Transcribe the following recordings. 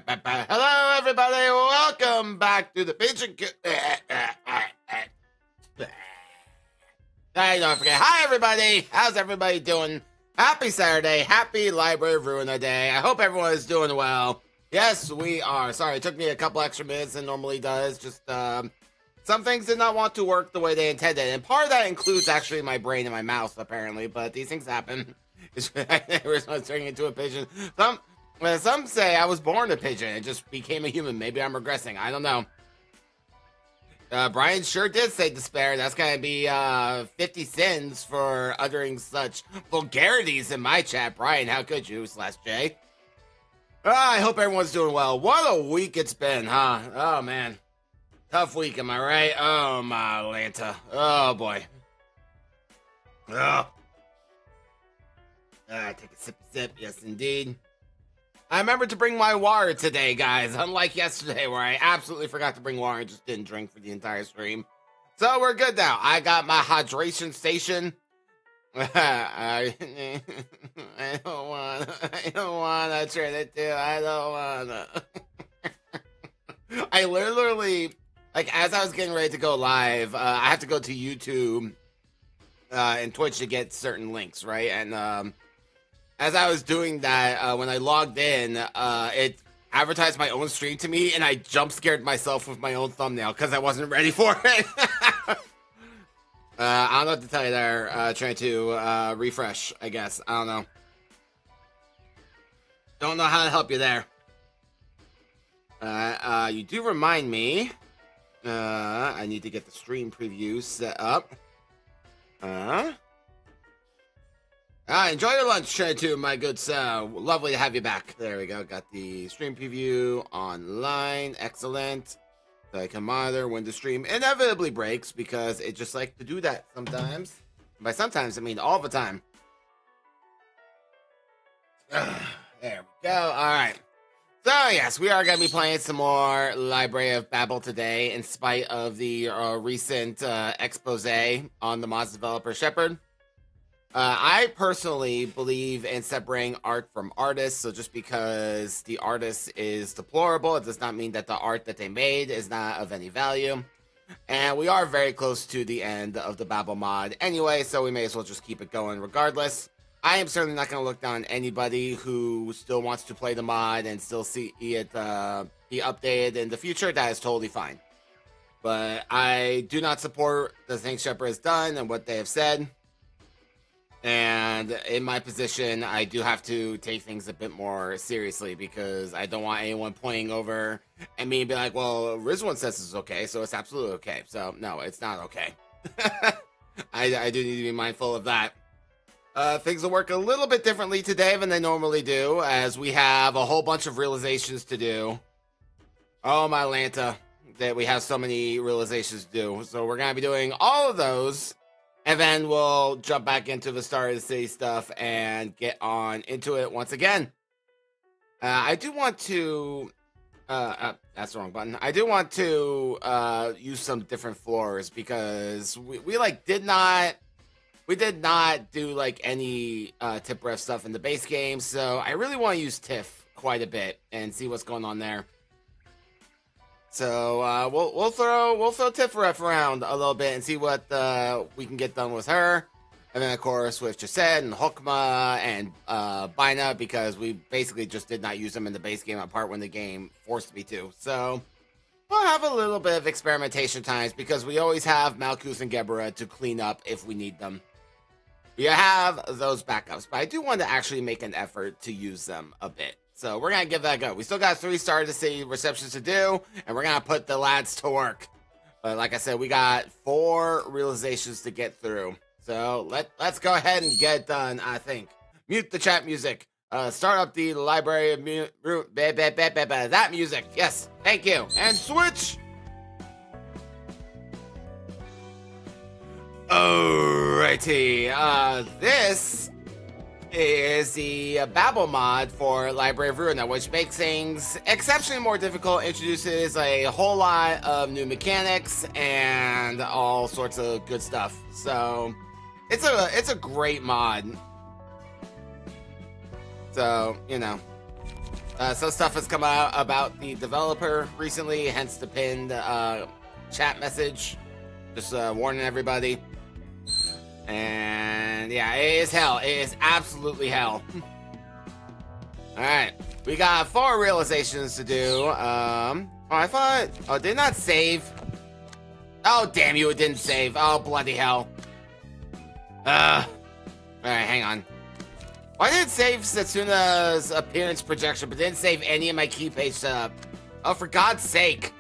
Hello, everybody. Welcome back to the Pigeon. I don't forget. Hi, everybody. How's everybody doing? Happy Saturday. Happy Library of Ruina Day. I hope everyone is doing well. Yes, we are. Sorry, it took me a couple extra minutes than normally does. Just some things did not want to work the way they intended, and part of that includes actually my brain and my mouse, apparently. But these things happen. We're turning into a pigeon. Some say I was born a pigeon and just became a human. Maybe I'm regressing. I don't know. Brian sure did say despair. That's going to be 50 sins for uttering such vulgarities in my chat. Brian, how could you? /J. I hope everyone's doing well. What a week it's been, huh? Oh, man. Tough week, am I right? Oh, my Atlanta. Oh, boy. Oh. Take a sip. Yes, indeed. I remembered to bring my water today, guys, unlike yesterday where I absolutely forgot to bring water and just didn't drink for the entire stream. So we're good now. I got my hydration station. I don't want to turn it to. I don't want to. I literally, like, as I was getting ready to go live, I have to go to YouTube and Twitch to get certain links, right? And, as I was doing that, when I logged in, it advertised my own stream to me, and I jump scared myself with my own thumbnail because I wasn't ready for it. I don't know what to tell you there, trying to refresh, I guess. I don't know. Don't know how to help you there. You do remind me. I need to get the stream preview set up. Enjoy your lunch, Trey, too, my good sir. Lovely to have you back. There we go. Got the stream preview online. Excellent. So I can monitor when the stream inevitably breaks because it just likes to do that sometimes. By sometimes, I mean all the time. There we go. All right. So, yes, we are going to be playing some more Library of Babel today in spite of the recent expose on the mods developer Sherpard. I personally believe in separating art from artists, so just because the artist is deplorable, it does not mean that the art that they made is not of any value. And we are very close to the end of the Babel mod anyway, so we may as well just keep it going regardless. I am certainly not going to look down on anybody who still wants to play the mod and still see it be updated in the future. That is totally fine. But I do not support the things Sherpard has done and what they have said. And in my position, I do have to take things a bit more seriously because I don't want anyone pointing over and me be like, well, Rizwan says it's okay, so it's absolutely okay. So, no, it's not okay. I do need to be mindful of that. Things will work a little bit differently today than they normally do, as we have a whole bunch of realizations to do. Oh, my Lanta, that we have so many realizations to do. So we're going to be doing all of those. And then we'll jump back into the Star of the City stuff and get on into it once again. I do want to... that's the wrong button. I do want to use some different floors because we like did not do like any tip ref stuff in the base game. So I really want to use TIFF quite a bit and see what's going on there. So we'll throw Tiferet around a little bit and see what we can get done with her. And then, of course, with Chesed and Hokma and Bina, because we basically just did not use them in the base game apart when the game forced me to. So we'll have a little bit of experimentation times because we always have Malkuth and Gebbera to clean up if we need them. We have those backups, but I do want to actually make an effort to use them a bit. So we're going to give that a go. We still got 3 Star to City receptions to do, and we're going to put the lads to work. But like I said, we got 4 realizations to get through. So let's go ahead and get it done, I think. Mute the chat music. Start up the library of that music. Yes, thank you. And switch. Alrighty. This is the Babel mod for Library of Ruina, which makes things exceptionally more difficult, introduces a whole lot of new mechanics and all sorts of good stuff. So it's a great mod. So, you know, some stuff has come out about the developer recently, hence the pinned chat message. Just warning everybody. And yeah, it is hell. It is absolutely hell. Alright, we got 4 realizations to do. Did not save. Oh, damn you, it didn't save. Oh, bloody hell. Alright, hang on. Why did it save Setsuna's appearance projection, but didn't save any of my key page setup? Oh, for God's sake.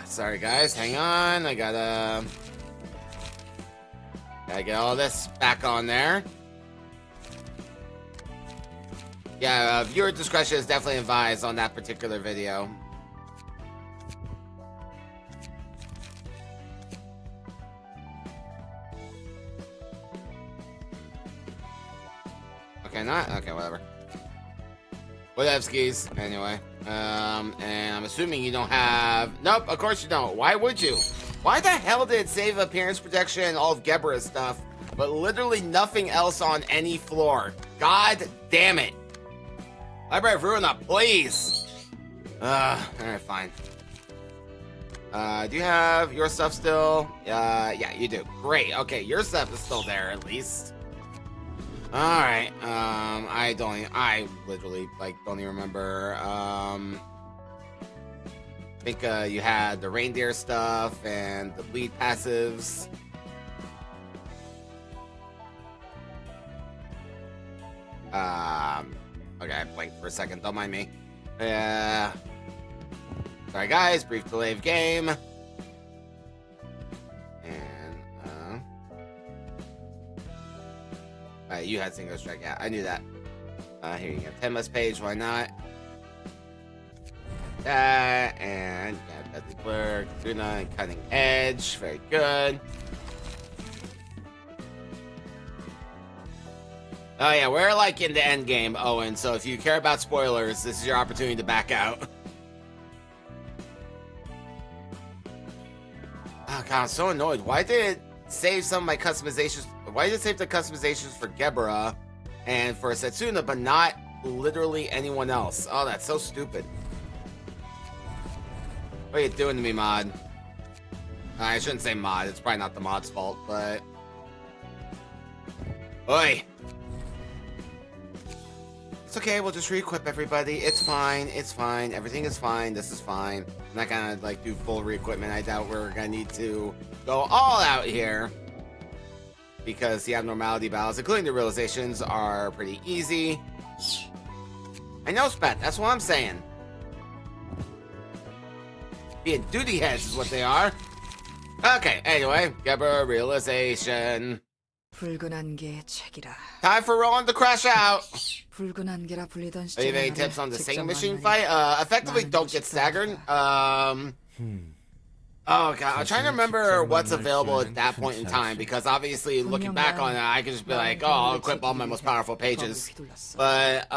Sorry, guys. Hang on. I gotta get all this back on there. Yeah, viewer discretion is definitely advised on that particular video. Okay, not? Okay, whatever. Whatevskis, anyway. And I'm assuming you don't have... Nope, of course you don't. Why would you? Why the hell did it save appearance protection and all of Gebbera's stuff, but literally nothing else on any floor? God damn it. Library of Ruina, please. Alright, fine. Do you have your stuff still? Yeah, you do. Great. Okay, your stuff is still there at least. Alright, I literally, don't even remember, I think, you had the reindeer stuff and the bleed passives. Okay, I blinked for a second, don't mind me. Yeah. Sorry guys, brief delay of game. You had single strike. Yeah, I knew that. Here you go. 10 less page. Why not? That and yeah, Deadly Blur, Tuna, and Cutting Edge. Very good. Oh yeah, we're like in the end game, Owen. So if you care about spoilers, this is your opportunity to back out. Oh god, I'm so annoyed. Why did it save some of my customizations? Why did it save the customizations for Gebbera and for Setsuna, but not literally anyone else? Oh, that's so stupid. What are you doing to me, mod? I shouldn't say mod. It's probably not the mod's fault, but... Oi! It's okay, we'll just re-equip everybody. It's fine, it's fine. Everything is fine. This is fine. I'm not gonna, do full re-equipment. I doubt we're gonna need to go all out here. Because the abnormality battles, including the realizations, are pretty easy. I know, Spat. That's what I'm saying. Being duty heads is what they are. Okay, anyway. Gebbera realization. Time for Roland to crash out. Are you have any tips on the singing machine fight? Effectively don't get staggered. Oh god, I'm trying to remember what's available at that point in time, because obviously looking back on it, I could just be like, oh, I'll equip all my most powerful pages. But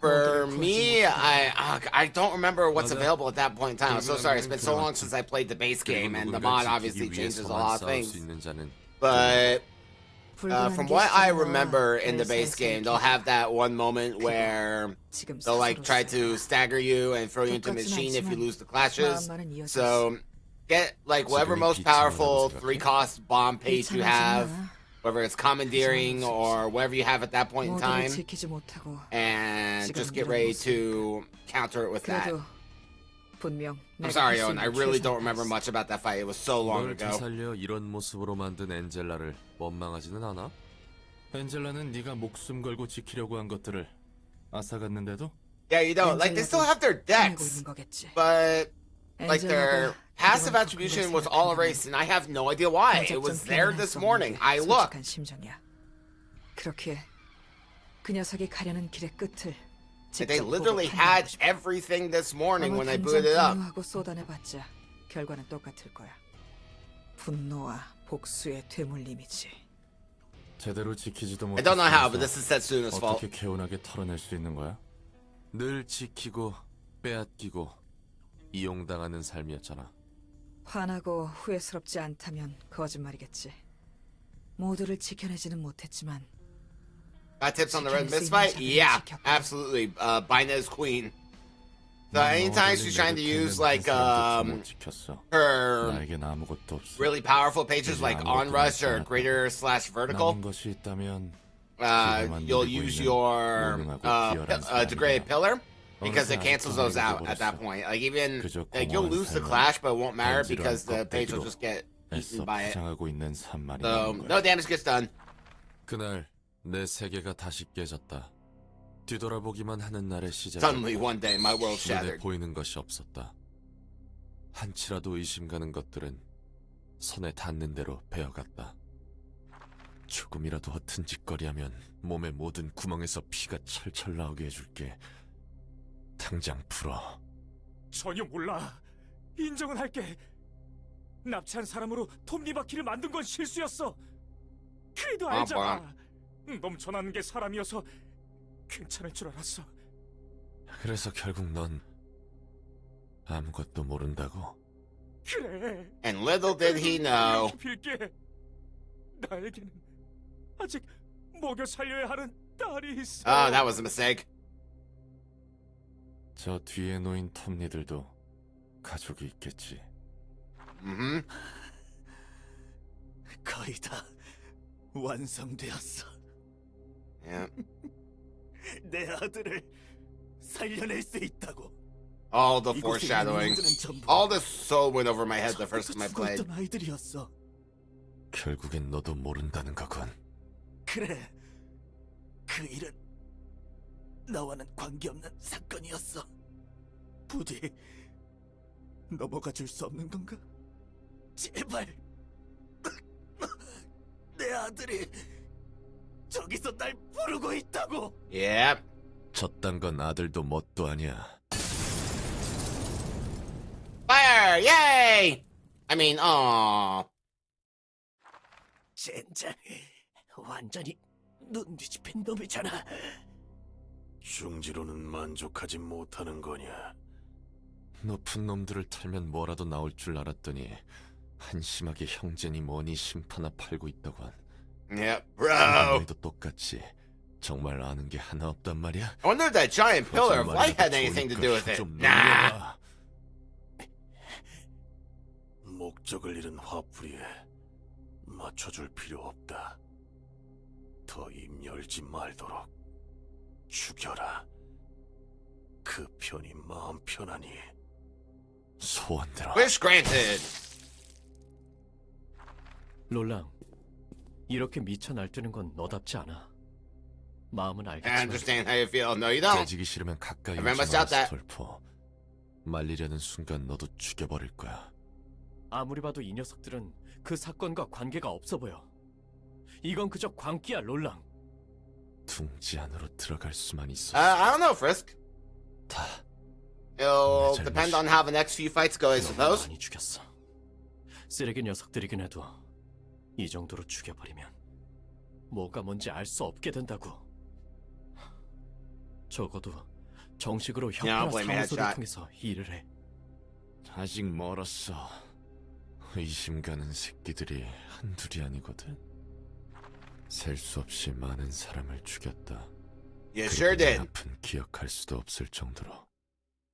for me, I don't remember what's available at that point in time. I'm so sorry, it's been so long since I played the base game, and the mod obviously changes a lot of things. But From what I remember in the base game, they'll have that one moment where they'll like try to stagger you and throw you into a machine if you lose the clashes. So get like whatever most powerful 3-cost bomb page you have, whether it's commandeering or whatever you have at that point in time, and just get ready to counter it with that. I'm sorry, Owen, I really don't remember much about that fight. It was so long ago. 되살려 이런 모습으로 만든 엔젤라를 원망하지는 않아? 엔젤라는 네가 목숨 걸고 지키려고 한 것들을 앗아갔는데도? Yeah, you know, like they still have their decks, but like their passive attribution was all erased, and I have no idea why. It was there this morning. I looked. 그렇게 그 녀석이 가려는 길의 끝을 They literally had everything this morning when I booted it up. 쏟아내봤자 결과는 똑같을 거야. 분노와 복수의 되물림이지. 제대로 지키지도 I don't know how, but 못해서 this is Setsuna's fault. 어떻게 개운하게 털어낼 수 있는 거야? 늘 지키고 빼앗기고 이용당하는 삶이었잖아. 화나고 후회스럽지 않다면 거짓말이겠지. 모두를 지켜내지는 못했지만 Got tips on the red mist fight? Yeah, absolutely. Binez Queen. So anytime she's trying to use like her really powerful pages like onrush or greater/vertical, you'll use your degraded pillar because it cancels those out at that point. Like even like you'll lose the clash, but it won't matter because the page will just get eaten by it. So no damage gets done. 그날 내 세계가 다시 깨졌다. 뒤돌아보기만 하는 날의 시작. Suddenly one day my world 눈에 shattered. 보이는 것이 없었다. 한치라도 의심가는 것들은 선에 닿는 대로 베어갔다. 조금이라도 허튼 짓거리하면 몸의 모든 구멍에서 피가 철철 나오게 해줄게. 당장 풀어. 전혀 몰라. 인정은 할게. 납치한 사람으로 톱니바퀴를 만든 건 실수였어. 그래도 알잖아. 넘쳐나는 게 사람이어서 괜찮을 줄 알았어. 그래서 결국 넌 아무것도 모른다고? 그래. And little did he know. 빌게. 나에게는 아직 먹여 살려야 하는 딸이 있어. Oh, that was a mistake. 저 뒤에 놓인 톱니들도 가족이 있겠지. Mm-hmm. 거의 다 완성되었어. Yeah. 내 아들을 살려낼 수 있다고. All the foreshadowing. All this so went over my head the first time I played. 아이들이었어. 결국엔 너도 모른다는 거군. 그래. 그 일은 나와는 관계없는 사건이었어. 부디 넘어가 줄 수 없는 건가? 제발. 내 아들이 저기서 날 부르고 있다고. Yep. 저딴 건 아들도 뭣도 아니야. Fire! Yay! I mean, aww. 젠장, 완전히 눈 뒤집힌 놈이잖아. 중지로는 만족하지 못하는 거냐? 높은 놈들을 털면 뭐라도 나올 줄 알았더니 한심하게 형제니 뭐니 심파나 팔고 있다고 한. Yep, bro. 너희도 똑같이 정말 아는 게 하나 없단 말이야? I wonder if that giant pillar of light had anything to do with it. Nah. 목적을 잃은 화풀이에 맞춰줄 필요 없다. 더 입 열지 말도록 죽여라. 그 편이 마음 편하니. 소원대로. Wish granted. 롤랑, 이렇게 미쳐 날뛰는 건 너답지 않아. 마음은 I 알겠지만 understand how you feel. No, you don't. 깨지기 싫으면 가까이 I very much 오지 doubt 마, that. 스톨포. 말리려는 순간 너도 죽여버릴 거야. 아무리 봐도 이 녀석들은 그 사건과 관계가 없어 보여. 이건 그저 광기야, 롤랑. 둥지 안으로 들어갈 수만 있어. I don't know, Frisk. 다 It'll depend on how the next few fights go, I suppose. 많이 죽였어. 쓰레기 녀석들이긴 해도 이 정도로 죽여버리면 뭐가 뭔지 알 수 없게 된다고. 적어도 정식으로 Yeah, I'll 협회나 blame you, 사무소를 headshot. 통해서 일을 해. 아직 멀었어. 의심 가는 새끼들이 한둘이 아니거든. 셀 수 없이 많은 사람을 죽였다. You sure 그리고 내 did. 앞은 기억할 수도 없을 정도로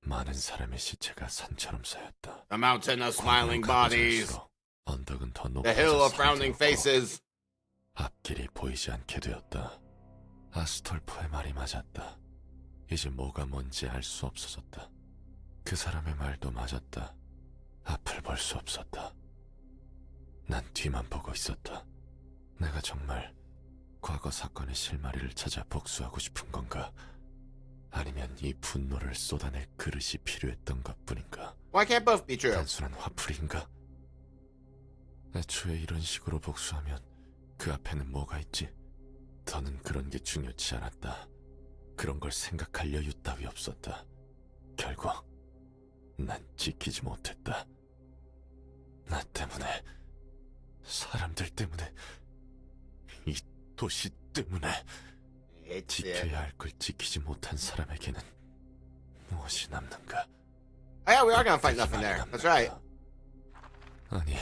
많은 사람의 시체가 산처럼 쌓였다. The mountain of smiling 광야로 bodies. 가보자 할수록 언덕은 더 The hill 높아져 of frowning 사라졌고 faces. 앞길이 보이지 않게 되었다. 아스톨프의 말이 맞았다. 이제 뭐가 뭔지 알 수 없어졌다. 그 사람의 말도 맞았다. 앞을 볼 수 없었다. 난 뒤만 보고 있었다. 내가 정말 과거 사건의 실마리를 찾아 복수하고 싶은 건가? 아니면 이 분노를 쏟아낼 그릇이 필요했던 것뿐인가? Why can't both be true? 단순한 화풀이인가? 애초에 이런 식으로 복수하면 그 앞에는 뭐가 있지? 더는 그런 게 중요치 않았다. 그런 걸 생각할 여유 따위 없었다. 결국 난 지키지 못했다. 나 때문에, 사람들 때문에, 이 도시 때문에. 지켜야 할 걸 지키지 못한 사람에게는 무엇이 남는가? Oh, yeah, we are gonna fight nothing there. That's right. 아니,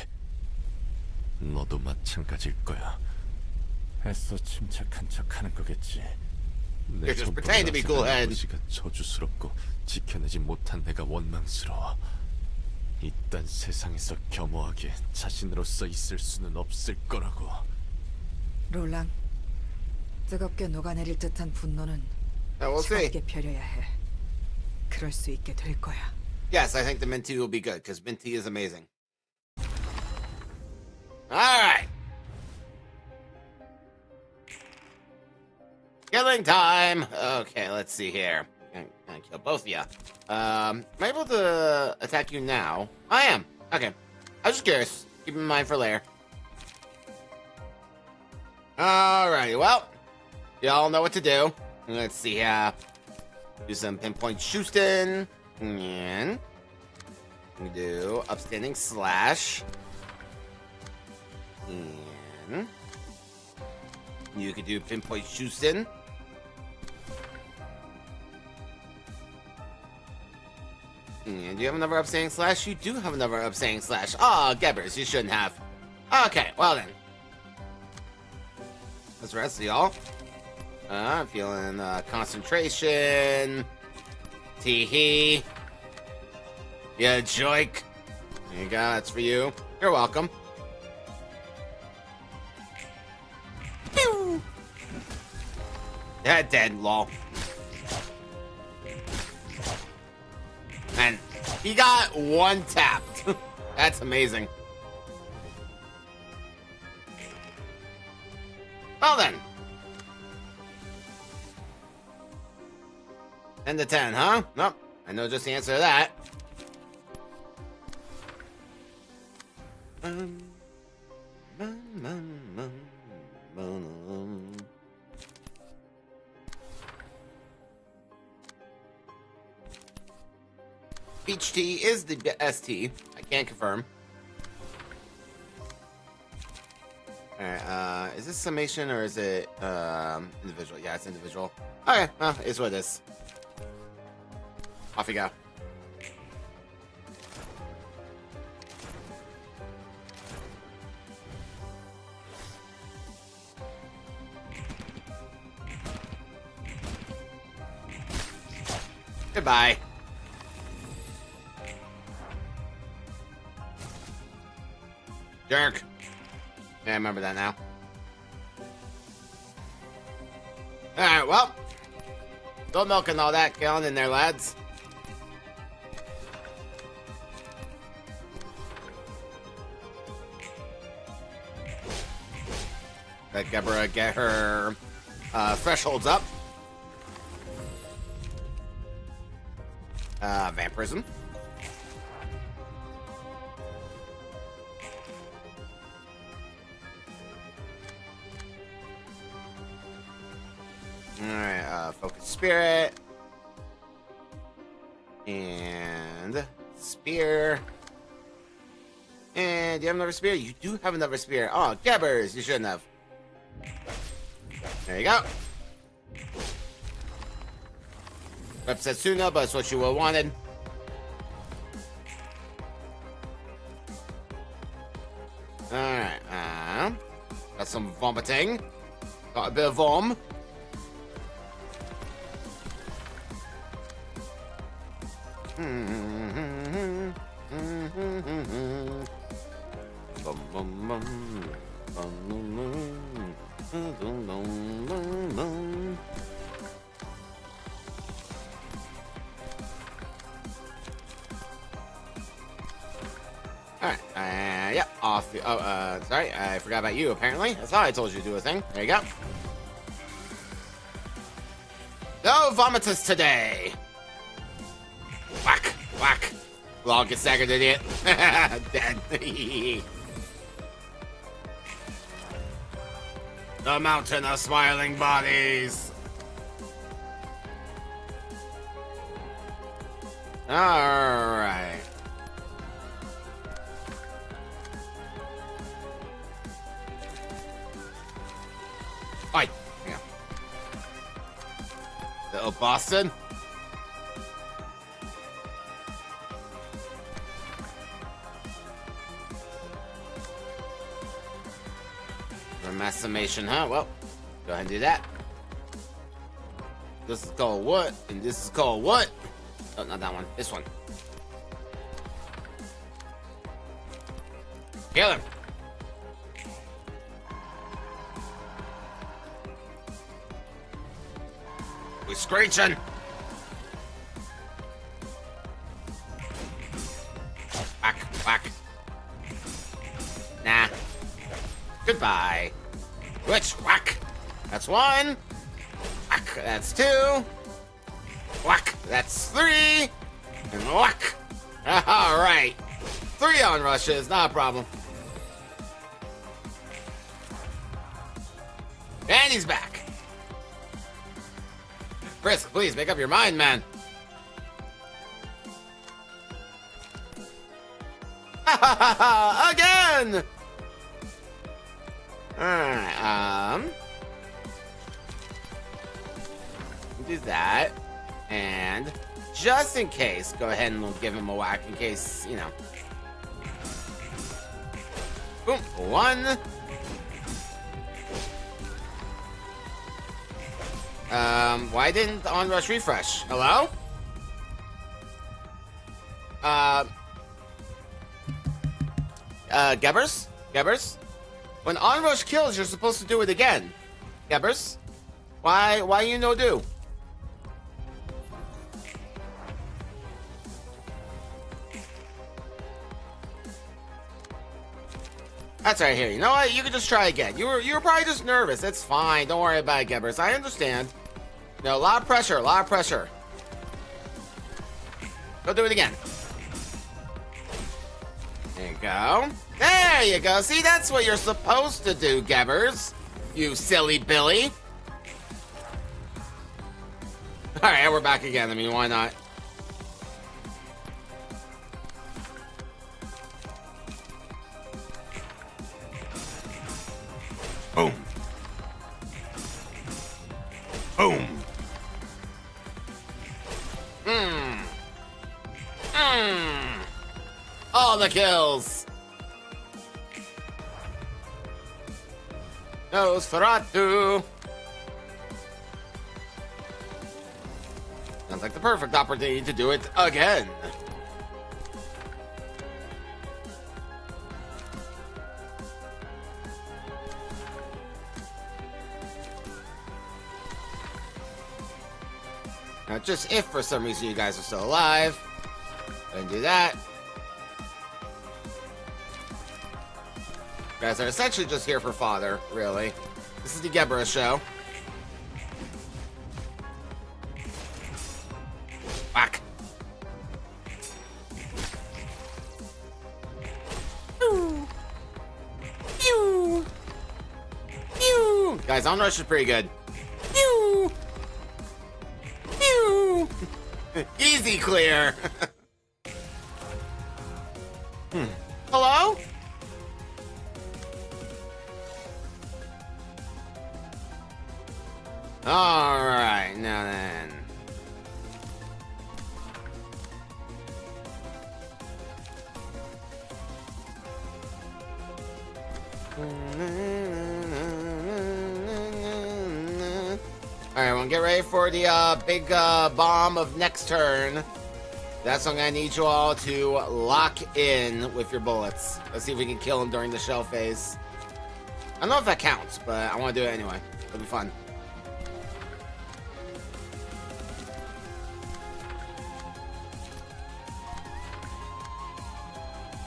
너도 마찬가지일 거야. 애써 침착한 척하는 거겠지. 내 You're just pretending to be cool-headed. 도시가 저주스럽고 지켜내지 못한 내가 원망스러워. 이딴 세상에서 겸허하게 자신으로서 있을 수는 없을 거라고. 롤랑, 뜨겁게 녹아내릴 듯한 분노는 Yeah, we'll see. 차갑게 펴려야 해. 그럴 수 있게 될 거야. Yes, I think the Minty will be good because Minty is amazing. All right. Killing time. Okay, let's see here. I'm gonna kill both of you. Am I able to attack you now? I am. Okay. I was just curious. Keep in mind for later. Alrighty, well, y'all know what to do. Let's see, do some pinpoint shooting. And we do upstanding slash. And you could do pinpoint shooting. And do you have another upstanding slash? You do have another upstanding slash. Ah, Gebbers, you shouldn't have. Okay, well then. That's the rest of y'all. I'm feeling concentration. Tee-hee. Yeah, joik. There you go, that's for you. You're welcome. Pew! Yeah, dead, lol. And he got one tapped. That's amazing. Well then. 10 to 10, huh? Nope. I know just the answer to that. Peach tea is the best tea. I can't confirm. Alright, is this summation or is it individual? Yeah, it's individual. Okay, well, it's what it is. Off you go. Goodbye. Jerk. Yeah, I remember that now. Alright, well. Still milking all that going in there, lads. Let Deborah get her thresholds up. Vampirism. Alright, focus spirit. And spear. And do you have another spear? You do have another spear. Oh, Gabbers, you shouldn't have. There you go. Rep Setsuna, but it's what you wanted. Alright, got some vomiting. Got a bit of vom. Alright, yep, off the, sorry, I forgot about you, apparently. That's how I told you to do a thing. There you go. No vomitus today! Whack, whack. Well, get staggered, idiot. Dead. The mountain of smiling bodies. Alright. Oi! Yeah. Little Boston. Estimation, huh? Well, go ahead and do that. This is called what? And this is called what? Oh, not that one. This one. Kill him. We're screeching. Whack, whack. Nah. Goodbye. Which whack? That's one. Whack. That's two. Whack. That's three. And whack. All right. 3 on rushes, not a problem. And he's back. Frisk, please make up your mind, man. Again. Alright, do that. And just in case, go ahead and we'll give him a whack in case, you know. Boom, 1. Why didn't the onrush refresh? Hello? Gebbers? Gebbers? When onrush kills, you're supposed to do it again. Gebbers? Why you no do? That's right here. You know what? You can just try again. You were probably just nervous. It's fine. Don't worry about it, Gebbers. I understand. No, a lot of pressure. A lot of pressure. Go do it again. There you go. There you go. See, that's what you're supposed to do, Gebbers. You silly Billy. Alright, we're back again. I mean, why not? Boom. Boom. All the kills. Nosferatu. Sounds like the perfect opportunity to do it again. Now, just if for some reason you guys are still alive, go and do that. You guys are essentially just here for fodder, really. This is the Gebra show. Whack. Pew. Pew. Pew. Guys, onrush is pretty good. Pew. Pew. Easy clear. Hello? Alright, now then. Alright, we'll get ready for the big bomb of next turn. That's when I'm gonna need you all to lock in with your bullets. Let's see if we can kill him during the shell phase. I don't know if that counts, but I want to do it anyway. It'll be fun.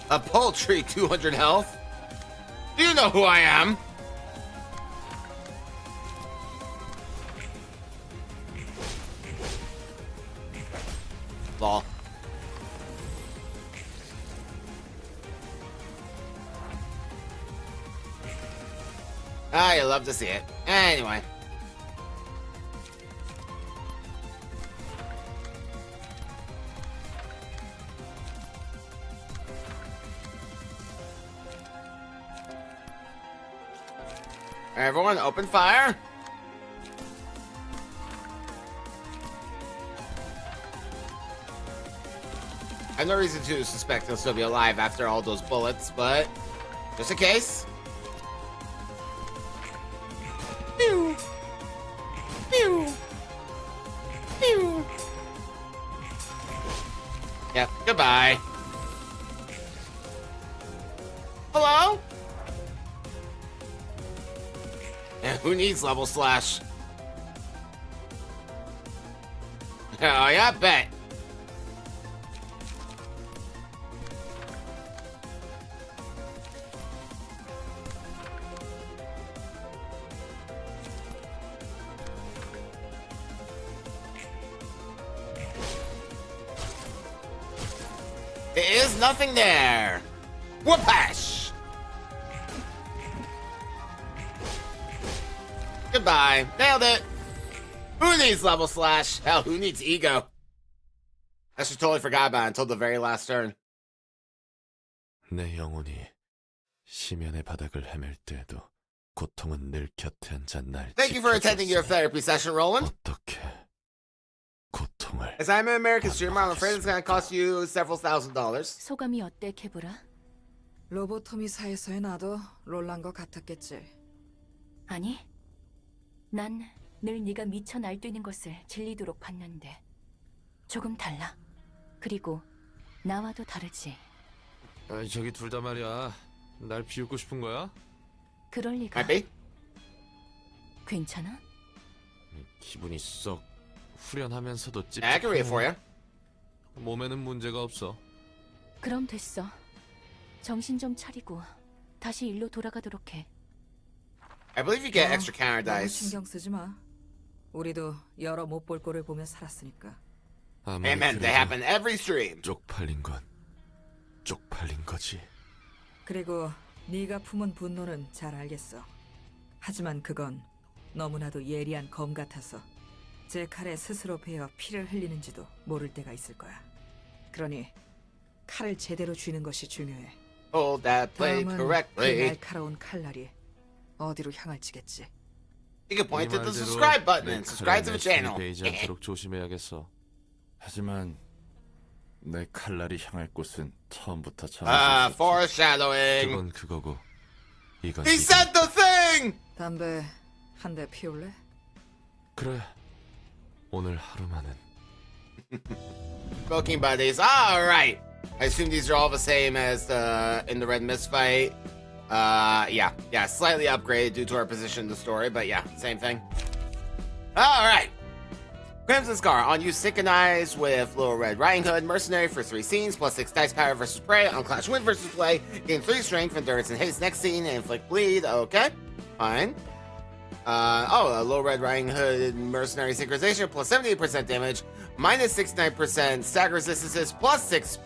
A paltry 200 health? Do you know who I am? Lol. I love to see it. Anyway. Everyone, open fire. I have no reason to suspect he'll still be alive after all those bullets, but just in case. Pew! Pew! Pew! Yep, goodbye. Hello? And who needs level slash? Oh, yeah, bet. There is nothing there. Whoopash! Goodbye. Nailed it. Who needs level slash? Hell, who needs ego? I just totally forgot about it until the very last turn. 내 영혼이 심연의 바닥을 헤맬 때에도 고통은 늘 곁에 앉아 날 Thank you for attending your 지켜줬으니 therapy session, Roland. 어떻게 고통을 As I'm an American streamer, I'm afraid it's gonna cost you several $1,000s. 소감이 어때, 케브라? 로보토미사에서의 나도 롤란 것 같았겠지. 아니, 난 늘 네가 미쳐 날뛰는 것을 질리도록 봤는데 조금 달라. 그리고 나와도 다르지. 저기 둘 다 말이야. 날 비웃고 싶은 거야? 그럴 리가. Might be. 괜찮아? 기분이 썩 후련하면서도 I can read it for you. 몸에는 문제가 없어. 그럼 됐어. 정신 좀 차리고 다시 일로 돌아가도록 해. I believe you get extra counter 너무 dice. 신경 쓰지 마. 우리도 여러 못 볼 꼴을 보며 살았으니까. 아무리 Amen. They 그래도 happen every stream. 쪽팔린 건 쪽팔린 거지. 그리고 네가 품은 분노는 잘 알겠어. 하지만 그건 너무나도 예리한 검 같아서 제 칼에 스스로 베어 피를 흘리는지도 모를 때가 있을 거야. 그러니 칼을 제대로 쥐는 것이 중요해. Hold that blade 다음은 그 correctly. 날카로운 칼날이 어디로 향할지겠지. You can point to 네 the 말대로 subscribe button 내 and subscribe to 칼에 the channel. 베이지 않도록 조심해야겠어. 하지만 내 칼날이 향할 곳은 처음부터 정해져 있었지. Foreshadowing. 그건 그거고 이건 He 이건. said the thing! 담배 한 대 피울래? 그래. 오늘 하루만은 Smoking buddies. Alright. I assume these are all the same as the in the Red Mist fight. Yeah, slightly upgraded due to our position in the story, but yeah, same thing. Alright. Crimson Scar, on you synchronize with Little Red Riding Hood, Mercenary for 3 scenes, plus 6 dice power versus prey, on Clash Win versus play, gain 3 strength, endurance, and haste next scene, and inflict bleed. Okay, fine. Little Red Riding Hood, Mercenary synchronization, plus 78% damage, minus 69% stagger resistances, plus 6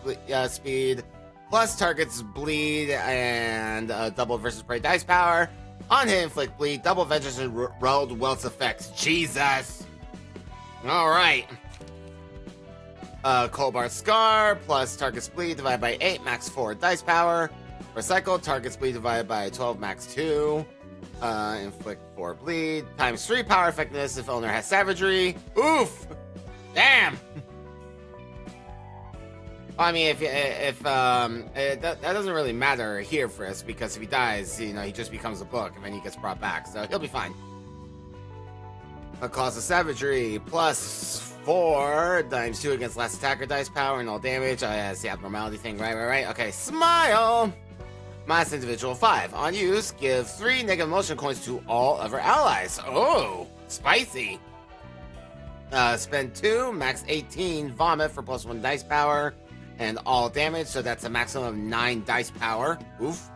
speed, plus targets bleed, and double versus prey dice power. On hit, inflict bleed, double vengeance, and rolled wealth effects. Jesus! Alright. Colbar Scar, plus target's bleed divided by 8, max 4 dice power. Recycle, target's bleed divided by 12, max 2. Inflict 4 bleed. Times 3 power effectiveness if owner has savagery. Oof! Damn! I mean, that doesn't really matter here for us, because if he dies, he just becomes a book and then he gets brought back, so he'll be fine. A Cause of Savagery, +4 times 2 against last attacker dice power and all damage. Oh, yeah, it's the abnormality thing. Right. Okay, Smile! Mass individual 5. On use, give 3 negative emotion coins to all other allies. Oh, spicy. Spend 2, max 18 Vomit for +1 dice power and all damage, so that's a maximum of 9 dice power. Oof.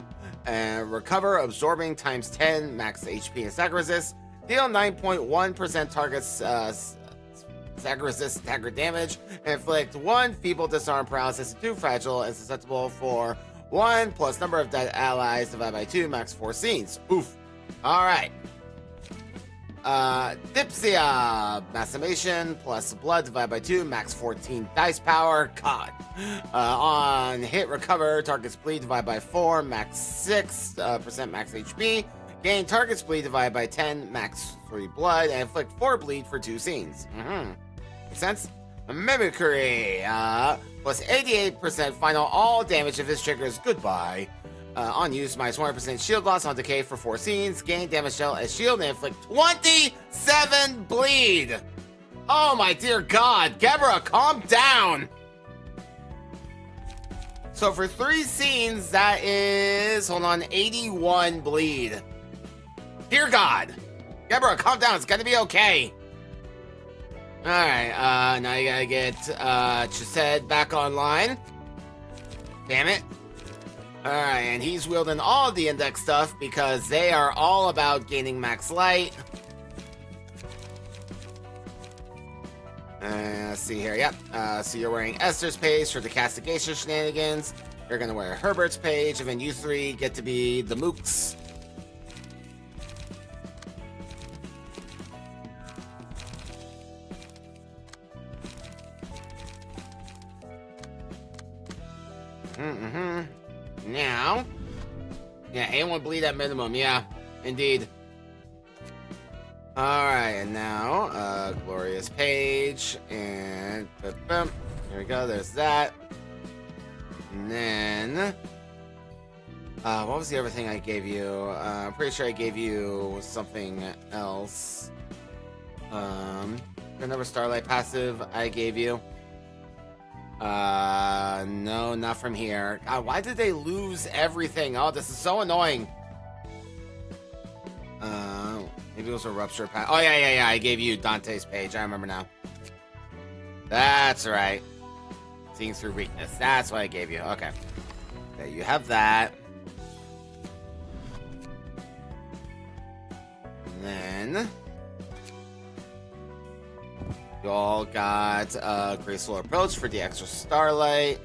And recover, absorbing times 10, max HP and stagger resist. Deal 9.1% target's stagger resist stagger damage. And inflict 1 feeble disarm paralysis and 2 fragile and susceptible for 1 plus number of dead allies divided by 2, max 4 scenes. Oof. Alright. Dipsia, Macimation plus blood divided by 2, max 14 dice power. God. On hit, recover, target's bleed divided by 4, max 6% max HP. Gain target's bleed divided by 10, max 3 blood, and inflict 4 bleed for 2 scenes. Makes sense? Mimicry, plus 88% final all damage if this triggers goodbye. On use, minus 100% shield loss on decay for 4 scenes. Gain damage shell as shield and inflict 27 bleed. Oh my dear God, Gebra, calm down. So for 3 scenes, that is, hold on, 81 bleed. Dear God, Gebra, calm down. It's gonna be okay. All right, now you gotta get Chesed back online. Damn it. All right, and he's wielding all the index stuff because they are all about gaining max light. Let's see here. Yep. So you're wearing Esther's page for the castigation shenanigans. You're gonna wear Herbert's page, and then you 3 get to be the mooks. Now, yeah, anyone bleed at minimum, yeah, indeed. Alright, and now, Glorious Page, and boom, here we go, there's that. And then, what was the other thing I gave you? I'm pretty sure I gave you something else. Another Starlight passive I gave you. No, not from here. God, why did they lose everything? Oh, this is so annoying. Maybe it was a rupture pack. Oh, yeah. I gave you Dante's page. I remember now. That's right. Seeing through weakness. That's what I gave you. Okay. There you have that. And then you all got Graceful Approach for the extra Starlight.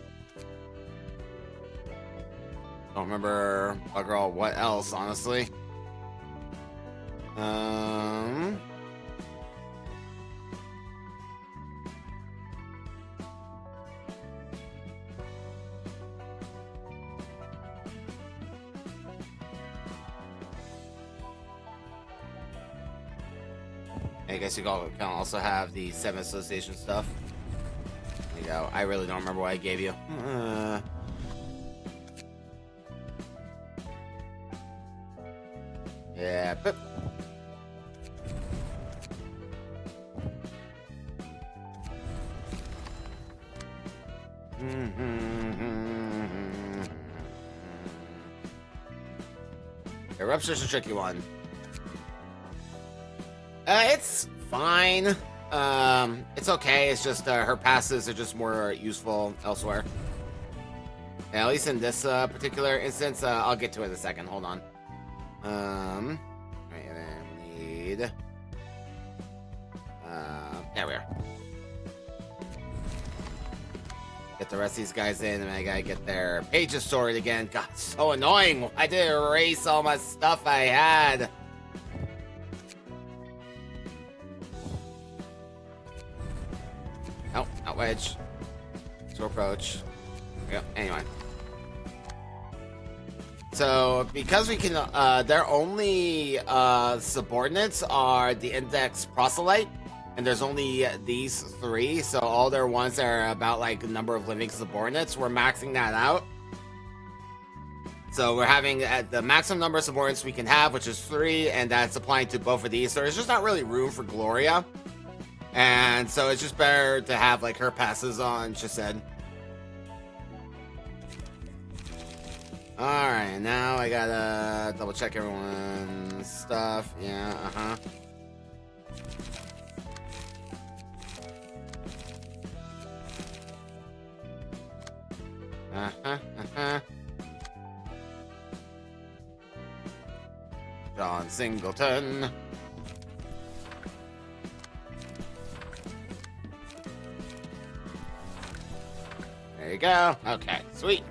Don't remember bugger all what else, honestly. I guess you can also have the 7 association stuff. There you go. I really don't remember what I gave you. Yeah, but Eruption's a tricky one. It's fine. It's okay. It's just her passes are just more useful elsewhere. Yeah, at least in this particular instance, I'll get to it in a second. Hold on. Right, and then we need. There we are. Get the rest of these guys in, and I gotta get their pages sorted again. God, so annoying. I did erase all my stuff I had. Oh, not wedge. To approach. Yep, anyway. So, because we can, their only subordinates are the Index Proselyte, and there's only these 3, so all their ones that are about, like, the number of living subordinates, we're maxing that out. So we're having the maximum number of subordinates we can have, which is 3, and that's applying to both of these. So there's just not really room for Gloria. And so it's just better to have like her passes on, she said. Alright, now I gotta double check everyone's stuff. Yeah, uh-huh. John Singleton. There you go. Okay, sweet.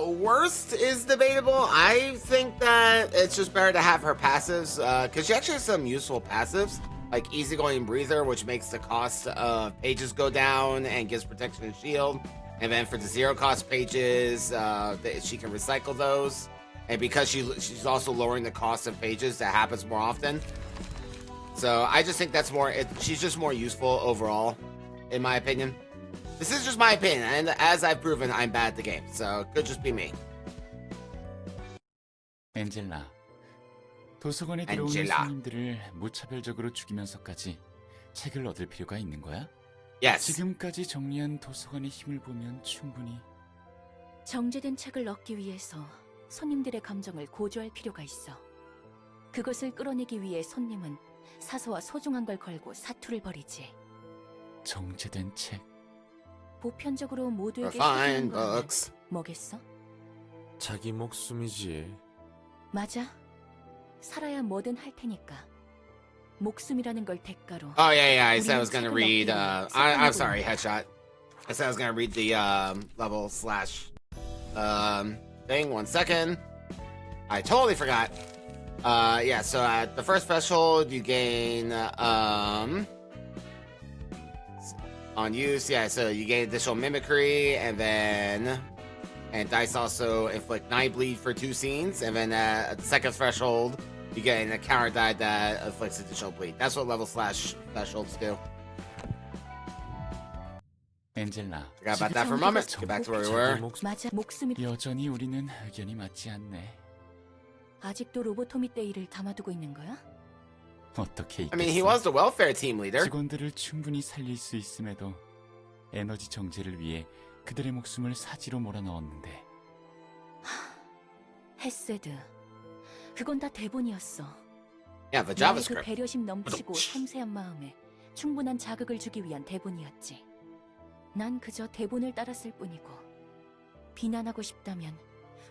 Worst is debatable. I think that it's just better to have her passives, because she actually has some useful passives, like easygoing breather, which makes the cost of pages go down and gives protection and shield. And then for the 0-cost pages, she can recycle those. And because she's also lowering the cost of pages, that happens more often. So I just think that's more. She's just more useful overall, in my opinion. This is just my opinion, and as I've proven, I'm bad at the game, so it could just be me. 엔젤라, 도서관에 들어오는 엔젤라. 손님들을 무차별적으로 죽이면서까지 책을 얻을 필요가 있는 거야? Yes. 지금까지 정리한 도서관의 힘을 보면 충분히. 정제된 책을 얻기 위해서 손님들의 감정을 고조할 필요가 있어. 그것을 끌어내기 위해 손님은 사소와 소중한 걸 걸고 사투를 벌이지. 정제된 책. 보편적으로 모두에게 Fine 소중한 건 books. 뭐겠어? 자기 목숨이지. 맞아. 살아야 뭐든 할 테니까. 목숨이라는 걸 대가로. Oh yeah, I said I 우리는 was gonna 책을 read. 얻기 위해 I'm 사건을 sorry, 보는 headshot. I said I was gonna read the level slash thing. 1 second. I totally forgot. Yeah. So at the first threshold, you gain on use. Yeah. So you gain additional mimicry, and dice also inflict 9 bleed for 2 scenes, and then at the second threshold, you get a counter die that inflicts additional bleed. That's what level slash thresholds do. 엔젤라, Forgot about that for a moment. Get back to where we were. 맞아. 목숨이 여전히 우리는 의견이 맞지 않네. 아직도 로보토미 때 일을 담아두고 있는 거야? 어떻게 I mean, he 있겠어? was the welfare team leader. 직원들을 충분히 살릴 수 있음에도 에너지 정제를 위해 그들의 목숨을 사지로 몰아넣었는데. 헤세드. 그건 다 대본이었어. Yeah, the 너의 그 JavaScript. 배려심 넘치고 섬세한 마음에 충분한 자극을 주기 위한 대본이었지. 난 그저 대본을 따랐을 뿐이고. 비난하고 싶다면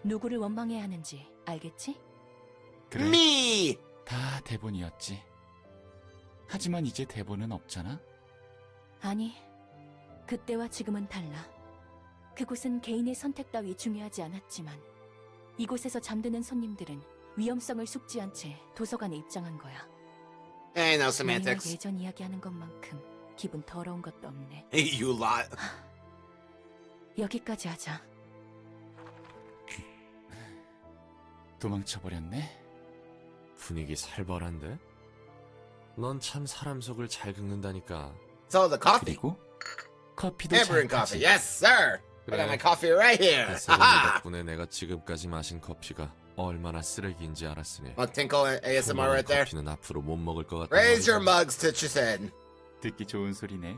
누구를 원망해야 하는지 알겠지? 그래, Me. 다 대본이었지. 하지만 이제 대본은 없잖아. 아니, 그때와 지금은 달라. 그곳은 개인의 선택 따위 중요하지 않았지만 이곳에서 잠드는 손님들은 위험성을 숙지 않채 도서관에 입장한 거야. Ain't no 너희와 semantics. 예전 이야기하는 것만큼 기분 더러운 것도 없네. You lot. 여기까지 하자. 도망쳐버렸네. 분위기 살벌한데? 넌 참 사람 속을 잘 긁는다니까. So the coffee. 그리고 커피도 Hamburger 잘 타지. coffee. Yes, sir. I got my coffee right here. 햇살이 Haha. 덕분에 내가 지금까지 마신 커피가 얼마나 쓰레기인지 알았으니. Well, Tinkle ASMR right there. 커피는 앞으로 못 먹을 것 같다. Raise your mugs to Chisaid. 듣기 좋은 소리네.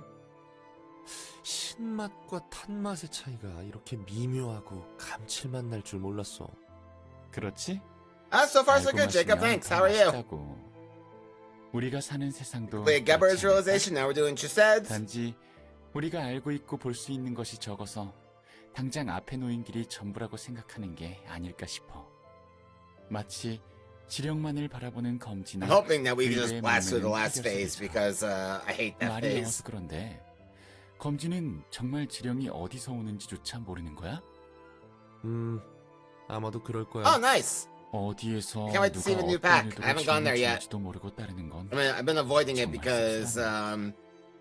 신맛과 탄맛의 차이가 이렇게 미묘하고 감칠맛 날 줄 몰랐어. 그렇지? So far so 알고 good, Jacob. 마시면 Thanks. 더 How are you? 맛있다고. 우리가 사는 세상도 We had Geber's 그렇지 않을까? realization. Now we're doing Chisaid's. 단지 우리가 알고 있고 볼 수 있는 것이 적어서 당장 앞에 놓인 길이 전부라고 생각하는 게 아닐까 싶어. 마치 지령만을 바라보는 검지나 I'm hoping that we can just 의뢰의 blast through the 명령은 last phase 해결사되죠. because I hate that 말이 phase. 나와서 그런데 검지는 정말 지령이 어디서 오는지조차 모르는 거야? 아마도 그럴 거야. Oh, nice. 어디에서 Can't wait to see the new pack. I haven't gone there yet. 지도 모르고 따르는 건 I mean, I've been avoiding it 정말 because 씁쓸하네.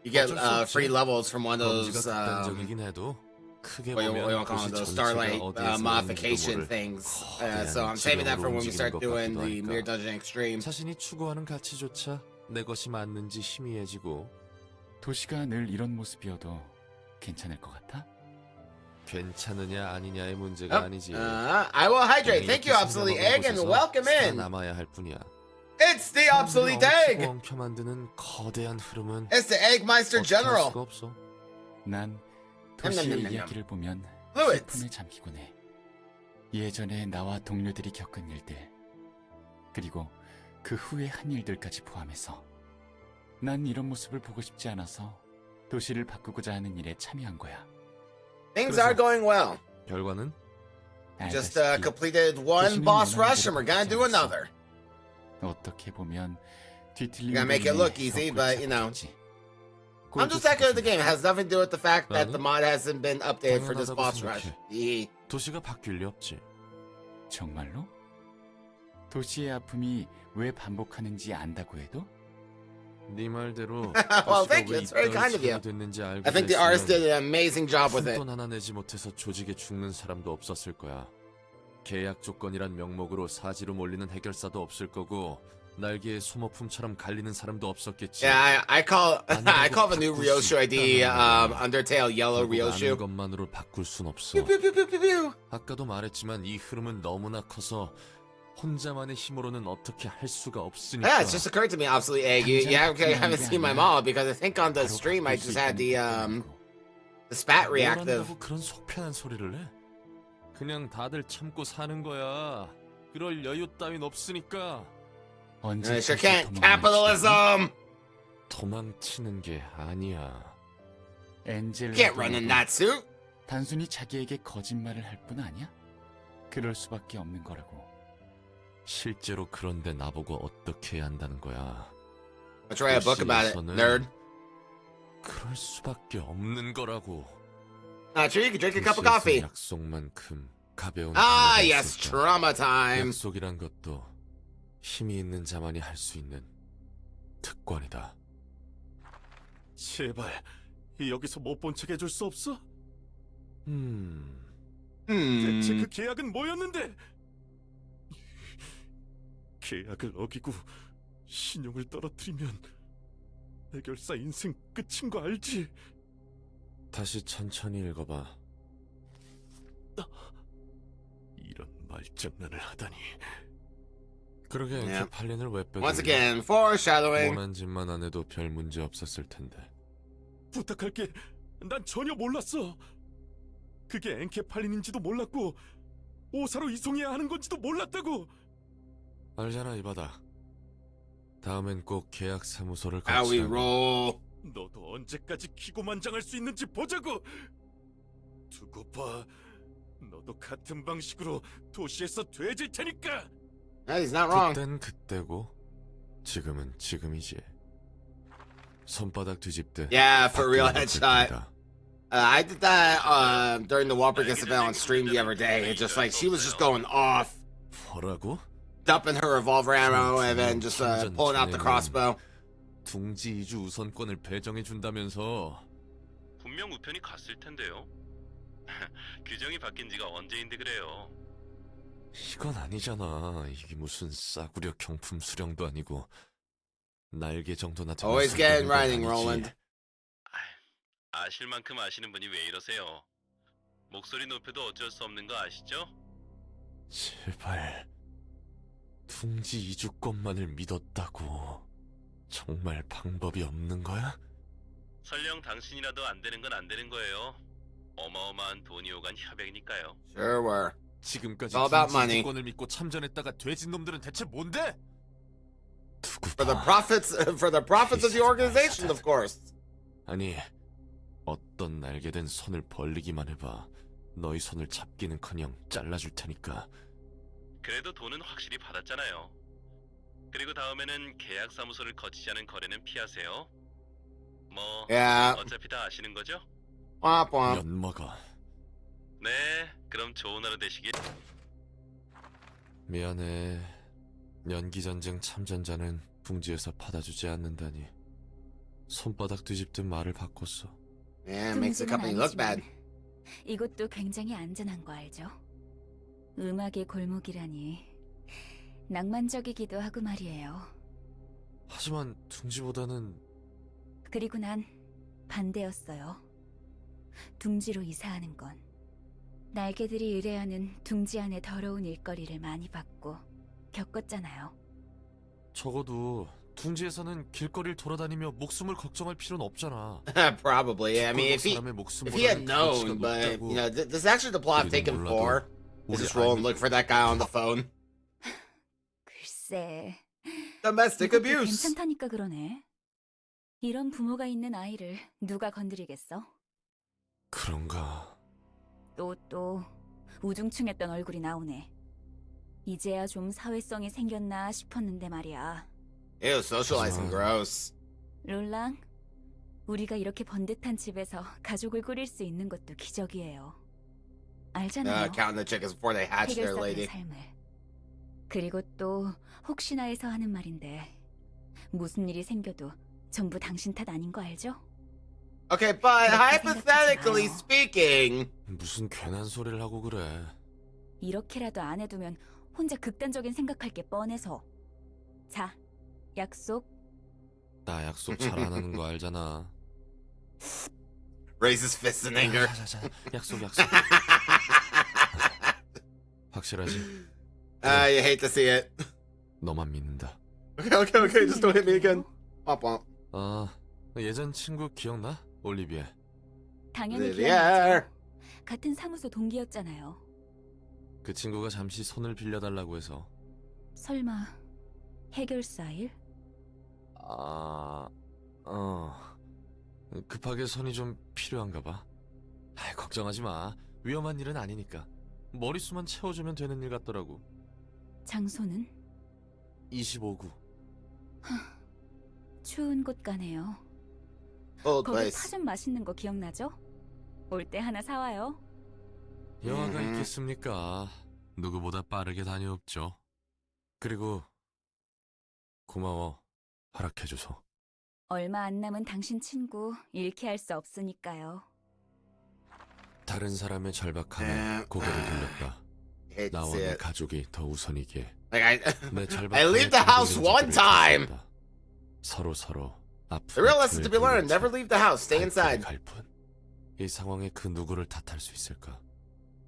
you get 어쩔 수 없지. free levels from one of 검지가 those 극단적이긴 해도 크게 what you 보면 want to call them, 도시 those 전체가 starlight 어디에서 modification 오는지도 모를 things. 거대한 So I'm saving that for when we 지령으로 start 움직이는 것 doing 같기도 the 하니까. Mere Dungeon Extreme. 자신이 추구하는 가치조차 내 것이 맞는지 희미해지고. 도시가 늘 이런 모습이어도 괜찮을 것 같아? 괜찮으냐 아니냐의 문제가 아니지. I will hydrate. Thank you, obsolete egg, and welcome in. 남아야 할 뿐이야. It's the obsolete egg. 엉켜 만드는 거대한 흐름은 It's the Eggmeister 어떻게 할 General. 수가 없어. 난 도시의 냠냠냠냠. 이야기를 보면 Fluids. 슬픔에 잠기곤 해. 예전에 나와 동료들이 겪은 일들, 그리고 그 후의 한 일들까지 포함해서 난 이런 모습을 보고 싶지 않아서 도시를 바꾸고자 하는 일에 참여한 거야. Things are going well. 결과는 Just 알다시피 completed one boss rush, and we're gonna do another. 어떻게 보면 뒤틀린 Gotta make it look easy, but you know. I'm just that good at the game. It has nothing to do with the fact that the mod hasn't been updated for this boss rush. 도시가 바뀔 리 없지. 정말로? 도시의 아픔이 왜 반복하는지 안다고 해도? 네 말대로 Well, 도시가 thank you. 왜 It's very 이따위 kind of you. 처리가 됐는지 알고 I think the artist did an amazing job with it. 푼돈 하나 내지 못해서 조직에 죽는 사람도 없었을 거야. 계약 조건이란 명목으로 사지로 몰리는 해결사도 없을 거고 날개에 소모품처럼 갈리는 사람도 없었겠지. Yeah, I call the new Ryoshu ID Undertale Yellow 아는 Ryoshu. 것만으로 바꿀 순 없어. Pew, pew, pew, pew, pew, pew. 아까도 말했지만 이 흐름은 너무나 커서 혼자만의 힘으로는 어떻게 할 수가 없으니까. Yeah, it just occurred to me, obsolete egg. You haven't seen my mod because I think on the stream I just had the spat reactive. 뭐란다고 그런 속편한 소리를 해? 그냥 다들 참고 사는 거야. 그럴 여유 따윈 없으니까. 언제 Sure can't. Capitalism. 도망치는 게 아니야. Can't run in that suit. 단순히 자기에게 거짓말을 할 뿐 아니야? 그럴 수밖에 없는 거라고. 실제로 그런데 나보고 어떻게 해야 한다는 거야. Let's write a book about it, nerd. 그럴 수밖에 없는 거라고. Not true. You can drink a cup of 도시에서 coffee. 약속만큼 가벼운 Ah, 단어가 yes, 있을까? trauma time. 약속이란 것도 힘이 있는 자만이 할 수 있는 특권이다. 제발 여기서 못 본 척 해줄 수 없어? 대체 그 계약은 뭐였는데? 계약을 어기고 신용을 떨어뜨리면 해결사 인생 끝인 거 알지? 다시 천천히 읽어봐. 이런 말장난을 하다니. 그러게 Yeah. 팔린을 왜 빼돌려? Once again, foreshadowing. 원한 짓만 안 해도 별 문제 없었을 텐데. 부탁할게. 난 전혀 몰랐어. 그게 엔케팔린인지도 몰랐고 오사로 이송해야 하는 건지도 몰랐다고. 알잖아 이바다. 다음엔 꼭 계약 사무소를 How we 거치라고. roll. 너도 언제까지 기고만장할 수 있는지 보자고. 두고 봐. 너도 같은 방식으로 도시에서 돼질 테니까. No, he's not wrong. 그땐 그때고 지금은 지금이지. 손바닥 뒤집듯. Yeah, for real 바뀌는 headshot. 것들이다. I did that during the Walper Gets Event on stream the other day. It's just like she was just going off, 뭐라고? dumping her revolver ammo and then just pulling out the crossbow. 둥지 이주 우선권을 배정해 준다면서. 분명 우편이 갔을 텐데요. 규정이 바뀐 지가 언제인데 그래요. 이건 아니잖아. 이게 무슨 싸구려 경품 수령도 아니고 날개 정도나 되는 Always get in 상대는 writing, 아니지. Roland. 아실 만큼 아시는 분이 왜 이러세요? 목소리 높여도 어쩔 수 없는 거 아시죠? 제발 둥지 이주권만을 믿었다고. 정말 방법이 없는 거야? 설령 당신이라도 안 되는 건 안 되는 거예요. 어마어마한 돈이 오간 협약이니까요. Sure were. 지금까지 It's all about 둥지 money. 이주권을 믿고 참전했다가 돼진 놈들은 대체 뭔데? 두고 For the 봐. profits of the organization, of course. 아니 어떤 날개든 손을 벌리기만 해봐. 너희 손을 잡기는커녕 잘라줄 테니까. 그래도 돈은 확실히 받았잖아요. 그리고 다음에는 계약 사무소를 거치지 않은 거래는 피하세요. 뭐 Yeah. 어차피 다 아시는 거죠? Womp womp. 연마가. 네, 그럼 좋은 하루 되시길. 미안해. 연기전쟁 참전자는 둥지에서 받아주지 않는다니. 손바닥 뒤집듯 말을 바꿨어. Yeah, it makes the company look bad. 이곳도 굉장히 안전한 거 알죠? 음악의 골목이라니 낭만적이기도 하고 말이에요. 하지만 둥지보다는 그리고 난 반대였어요. 둥지로 이사하는 건 날개들이 의뢰하는 둥지 안의 더러운 일거리를 많이 봤고 겪었잖아요. 적어도 둥지에서는 길거리를 돌아다니며 목숨을 걱정할 필요는 없잖아. Probably. I mean, if he had known, but you know, this is actually the plot I've taken for. Is just roll and look for that guy on the phone. 글쎄, Domestic 이것도 abuse. 괜찮다니까 그러네. 이런 부모가 있는 아이를 누가 건드리겠어? 그런가. 또 우중충했던 얼굴이 나오네. 이제야 좀 사회성이 생겼나 싶었는데 말이야. Ew, socializing gross. 롤랑, 우리가 이렇게 번듯한 집에서 가족을 꾸릴 수 있는 것도 기적이에요. 알잖아요. Counting the chickens before they hatch their 해결사들의 lady. 삶을. 그리고 또 혹시나 해서 하는 말인데 무슨 일이 생겨도 전부 당신 탓 아닌 거 알죠? Okay, but 그렇게 hypothetically 생각하지 마요. speaking, 무슨 괜한 소리를 하고 그래. 이렇게라도 안 해두면 혼자 극단적인 생각할 게 뻔해서. 자, 약속. 나 약속 잘 안 하는 거 알잖아. raises fists in anger. 자, 약속. 확실하지? You hate to see it. 너만 믿는다. Okay, just don't hit me again. Womp womp. 아, 예전 친구 기억나? 올리비에. 당연히 Olivier. 기억나죠. 같은 사무소 동기였잖아요. 그 친구가 잠시 손을 빌려달라고 해서. 설마 해결사 일? 급하게 손이 좀 필요한가 봐. 걱정하지 마. 위험한 일은 아니니까. 머릿수만 채워주면 되는 일 같더라고. 장소는? 25구. 추운 곳 가네요. Old 거기 place. 파 좀 맛있는 거 기억나죠? 올 때 하나 사와요. 영화가 있겠습니까? 누구보다 빠르게 다녀옵죠. 그리고 고마워. 허락해줘서. 얼마 안 남은 당신 친구 잃게 할 수 없으니까요. 다른 사람의 절박함에 고개를 돌렸다. Hate to 나와 see 내 it. 가족이 더 우선이기에. Like 내 절박함에 I leave the house one time. 서로 The 앞으로 real lesson to be learned: never leave the house. Stay inside. 갈 뿐. 이 상황에 그 누구를 탓할 수 있을까?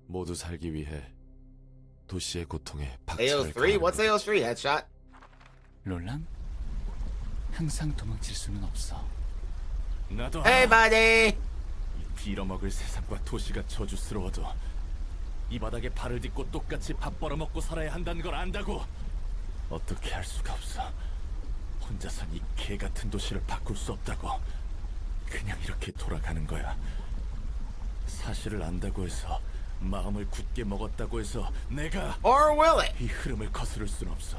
모두 살기 위해 도시의 고통에 박차를 AO3? What's 가하는 AO3? Headshot? 롤랑? 항상 도망칠 수는 없어. 나도 Hey, buddy. 이 빌어먹을 세상과 도시가 저주스러워도 이 바닥에 발을 딛고 똑같이 밥 벌어먹고 살아야 한다는 걸 안다고. 어떻게 할 수가 없어. 혼자선 이 개같은 도시를 바꿀 수 없다고. 그냥 이렇게 돌아가는 거야. 사실을 안다고 해서, 마음을 굳게 먹었다고 해서 내가 Or will it? 이 흐름을 거스를 순 없어.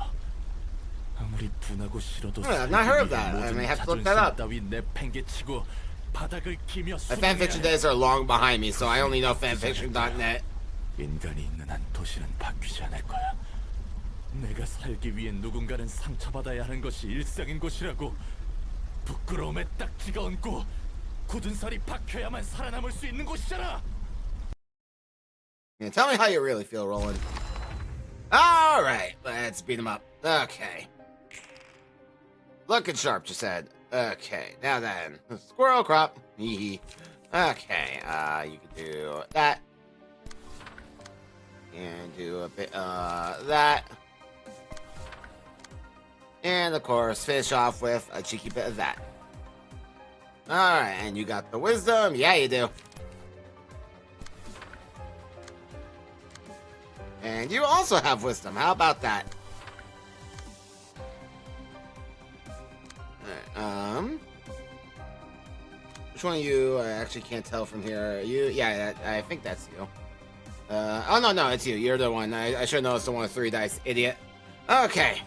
아무리 분하고 싫어도 I've not heard of that. I may have to look that up. 따위 내팽개치고 바닥을 기며 My fanfiction days are long behind me, so I only know fanfiction.net. 인간이 있는 한 도시는 바뀌지 않을 거야. 내가 살기 위해 누군가는 상처받아야 하는 것이 일상인 것이라고. 부끄러움에 딱지가 얹고 굳은 살이 박혀야만 살아남을 수 있는 곳이잖아. Yeah, tell me how you really feel, Roland. All right, let's beat him up. Okay. Looking sharp, you said. Okay, now then, squirrel crop. Okay, you can do that. And do a bit that. And of course, finish off with a cheeky bit of that. Alright, and you got the wisdom. Yeah, you do. And you also have wisdom. How about that? Alright, which one of you? I actually can't tell from here. You? Yeah, I think that's you. Oh, no, it's you. You're the one. I should know it's the one with 3 dice, idiot. Okay.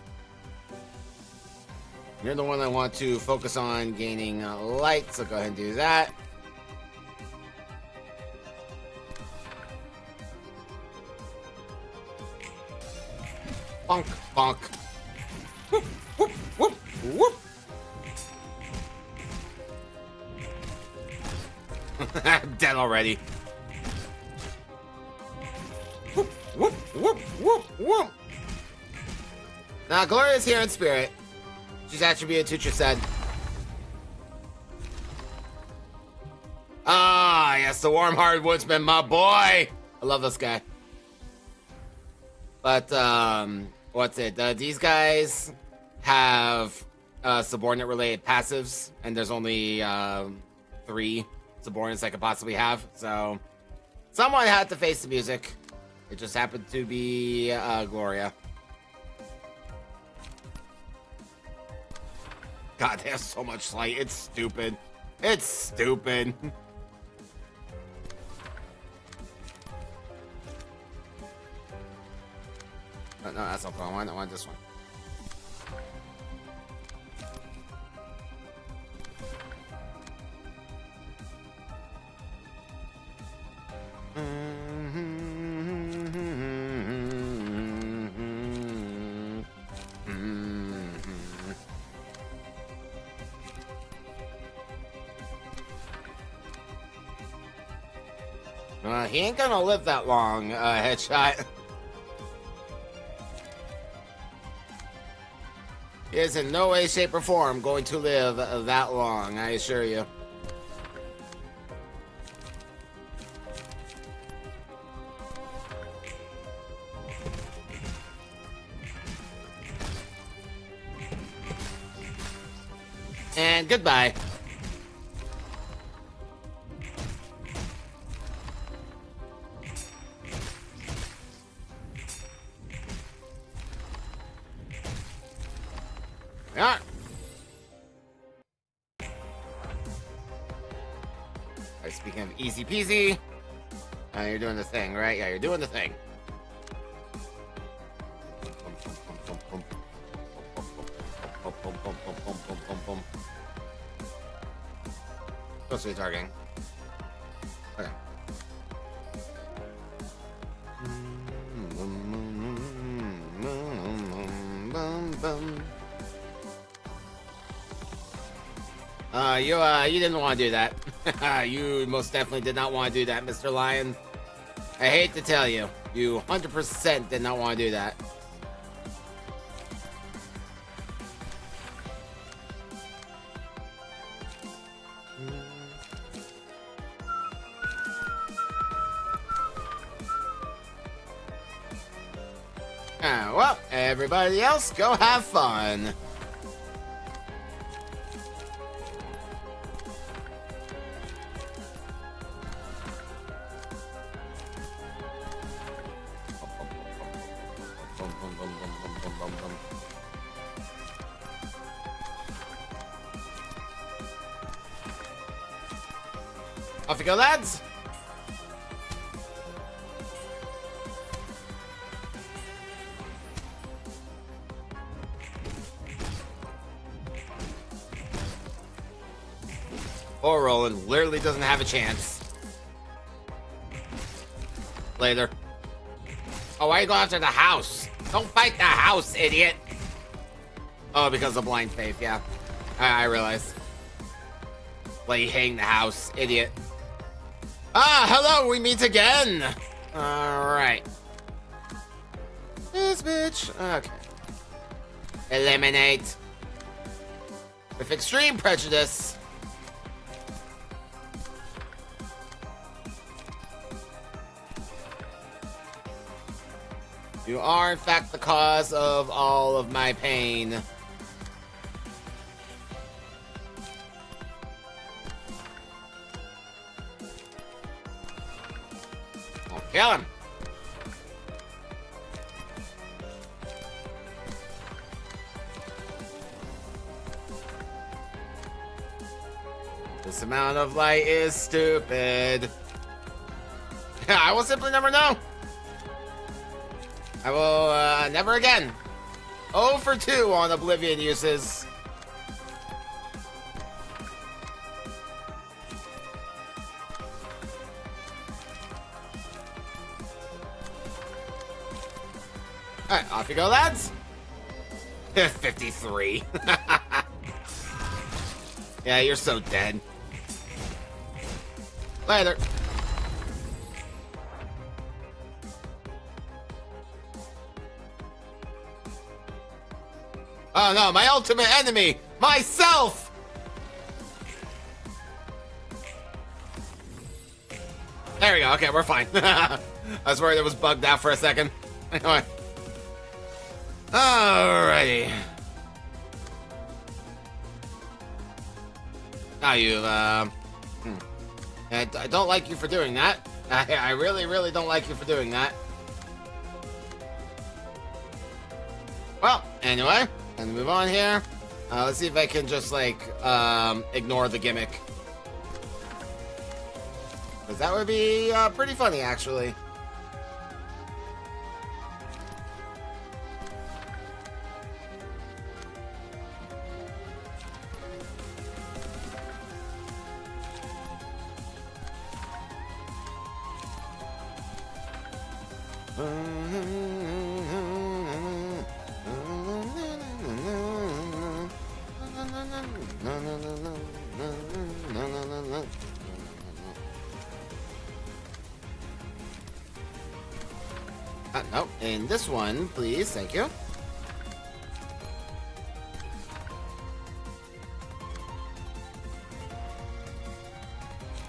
You're the one I want to focus on gaining light, so go ahead and do that. Bonk, bonk. Whoop, whoop, whoop, whoop. I'm dead already. Whoop, whoop, whoop, whoop, whoop. Now, Gloria's here in spirit. She's attributed to Trised. Ah, yes, the warm-hearted woodsman, my boy. I love this guy. But, what's it? These guys have subordinate related passives, and there's only 3 subordinates I could possibly have. So, someone had to face the music. It just happened to be Gloria. God, they have so much slight. It's stupid. It's stupid. No, that's not the wrong one. I want this one. He ain't gonna live that long, Headshot. He is in no way, shape, or form going to live that long, I assure you. And goodbye. Yeah. Alright, speaking of easy peasy, you're doing the thing, right? Yeah, you're doing the thing. Supposed to be targeting. Okay. You didn't want to do that. You most definitely did not want to do that, Mr. Lion. I hate to tell you, you 100% did not want to do that. Well, everybody else, go have fun. Off you go, lads. Poor Roland literally doesn't have a chance. Later. Oh, why are you going after the house? Don't fight the house, idiot. Oh, because of blind faith, yeah. I realize. Like, hang the house, idiot. Ah, hello, we meet again. Alright. This bitch. Okay. Eliminate. With extreme prejudice. You are, in fact, the cause of all of my pain. I'll kill him. This amount of light is stupid. I will simply never know. I will, never again. 0 for 2 on Oblivion uses. Alright, off you go, lads. 53. Yeah, you're so dead. Later. Oh no, my ultimate enemy! Myself! There we go, okay, we're fine. I was worried it was bugged out for a second. Anyway. Alrighty. Now I don't like you for doing that. I really, really don't like you for doing that. Well, anyway, and move on here. Let's see if I can just like ignore the gimmick. Because that would be pretty funny, actually. No, in this one, please, thank you.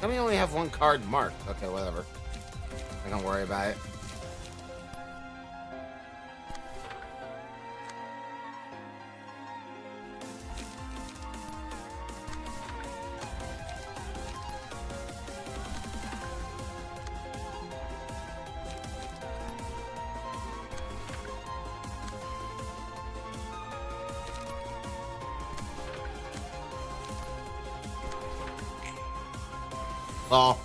Let me only have one card marked. Okay, whatever. I don't worry about it. Oh.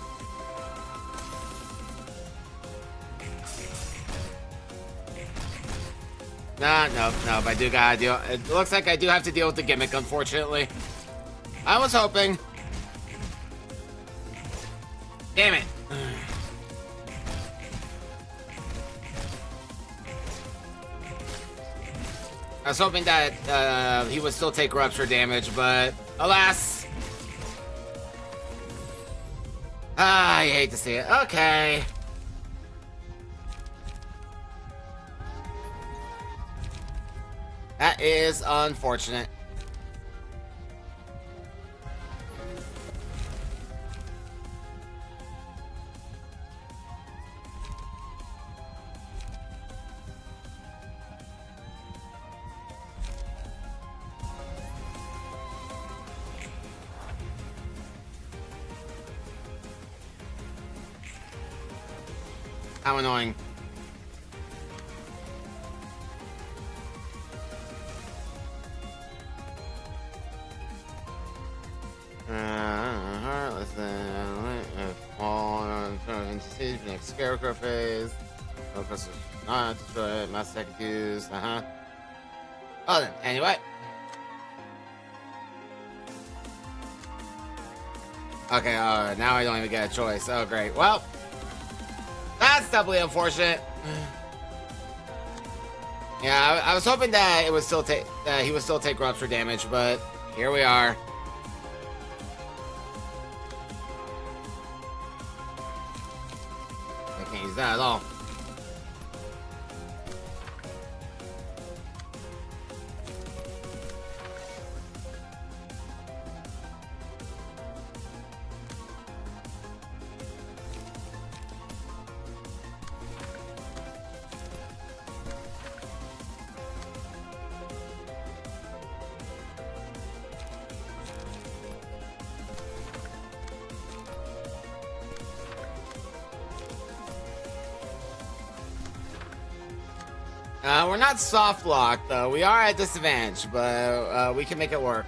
No, I do gotta deal. It looks like I do have to deal with the gimmick, unfortunately. I was hoping. Damn it. I was hoping that he would still take rupture damage, but alas. I hate to see it. Okay. That is unfortunate. How annoying. Next scarecrow phase. Focus not destroy it. Mass second use. Oh, then, anyway. Okay, now I don't even get a choice. Oh, great. Well, that's doubly unfortunate. Yeah, I was hoping that it would still take he would still take rupture damage, but here we are. I can't use that at all. We're not soft locked though. We are at disadvantage, but we can make it work.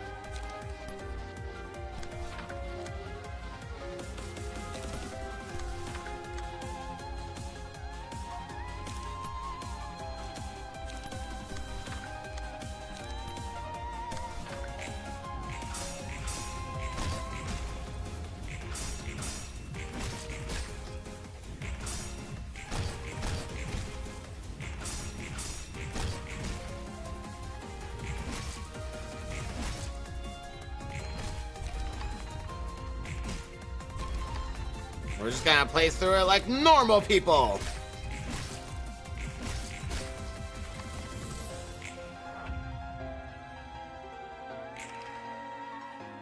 We're just gonna play through it like normal people.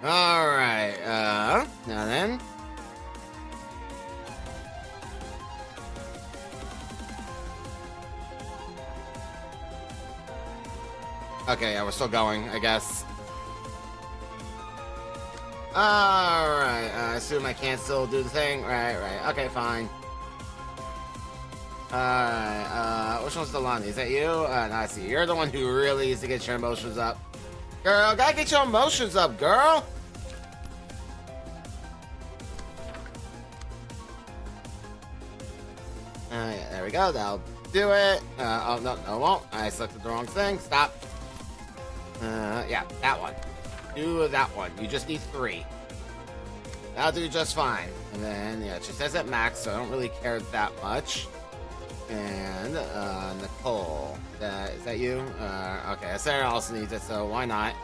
Alright, now then. Okay, yeah, we're still going, I guess. Alright, I assume I can't still do the thing. Right. Okay, fine. Alright, which one's Delani? Is that you? No, I see. You're the one who really needs to get your emotions up. Girl, gotta get your emotions up, girl! Yeah, there we go. That'll do it. Oh, no, it won't. I selected the wrong thing. Stop. Yeah, that one. Do that one. You just need 3. That'll do just fine. And then, yeah, it just says at max, so I don't really care that much. And, Nicole. Is that you? Okay, Sarah also needs it, so why not?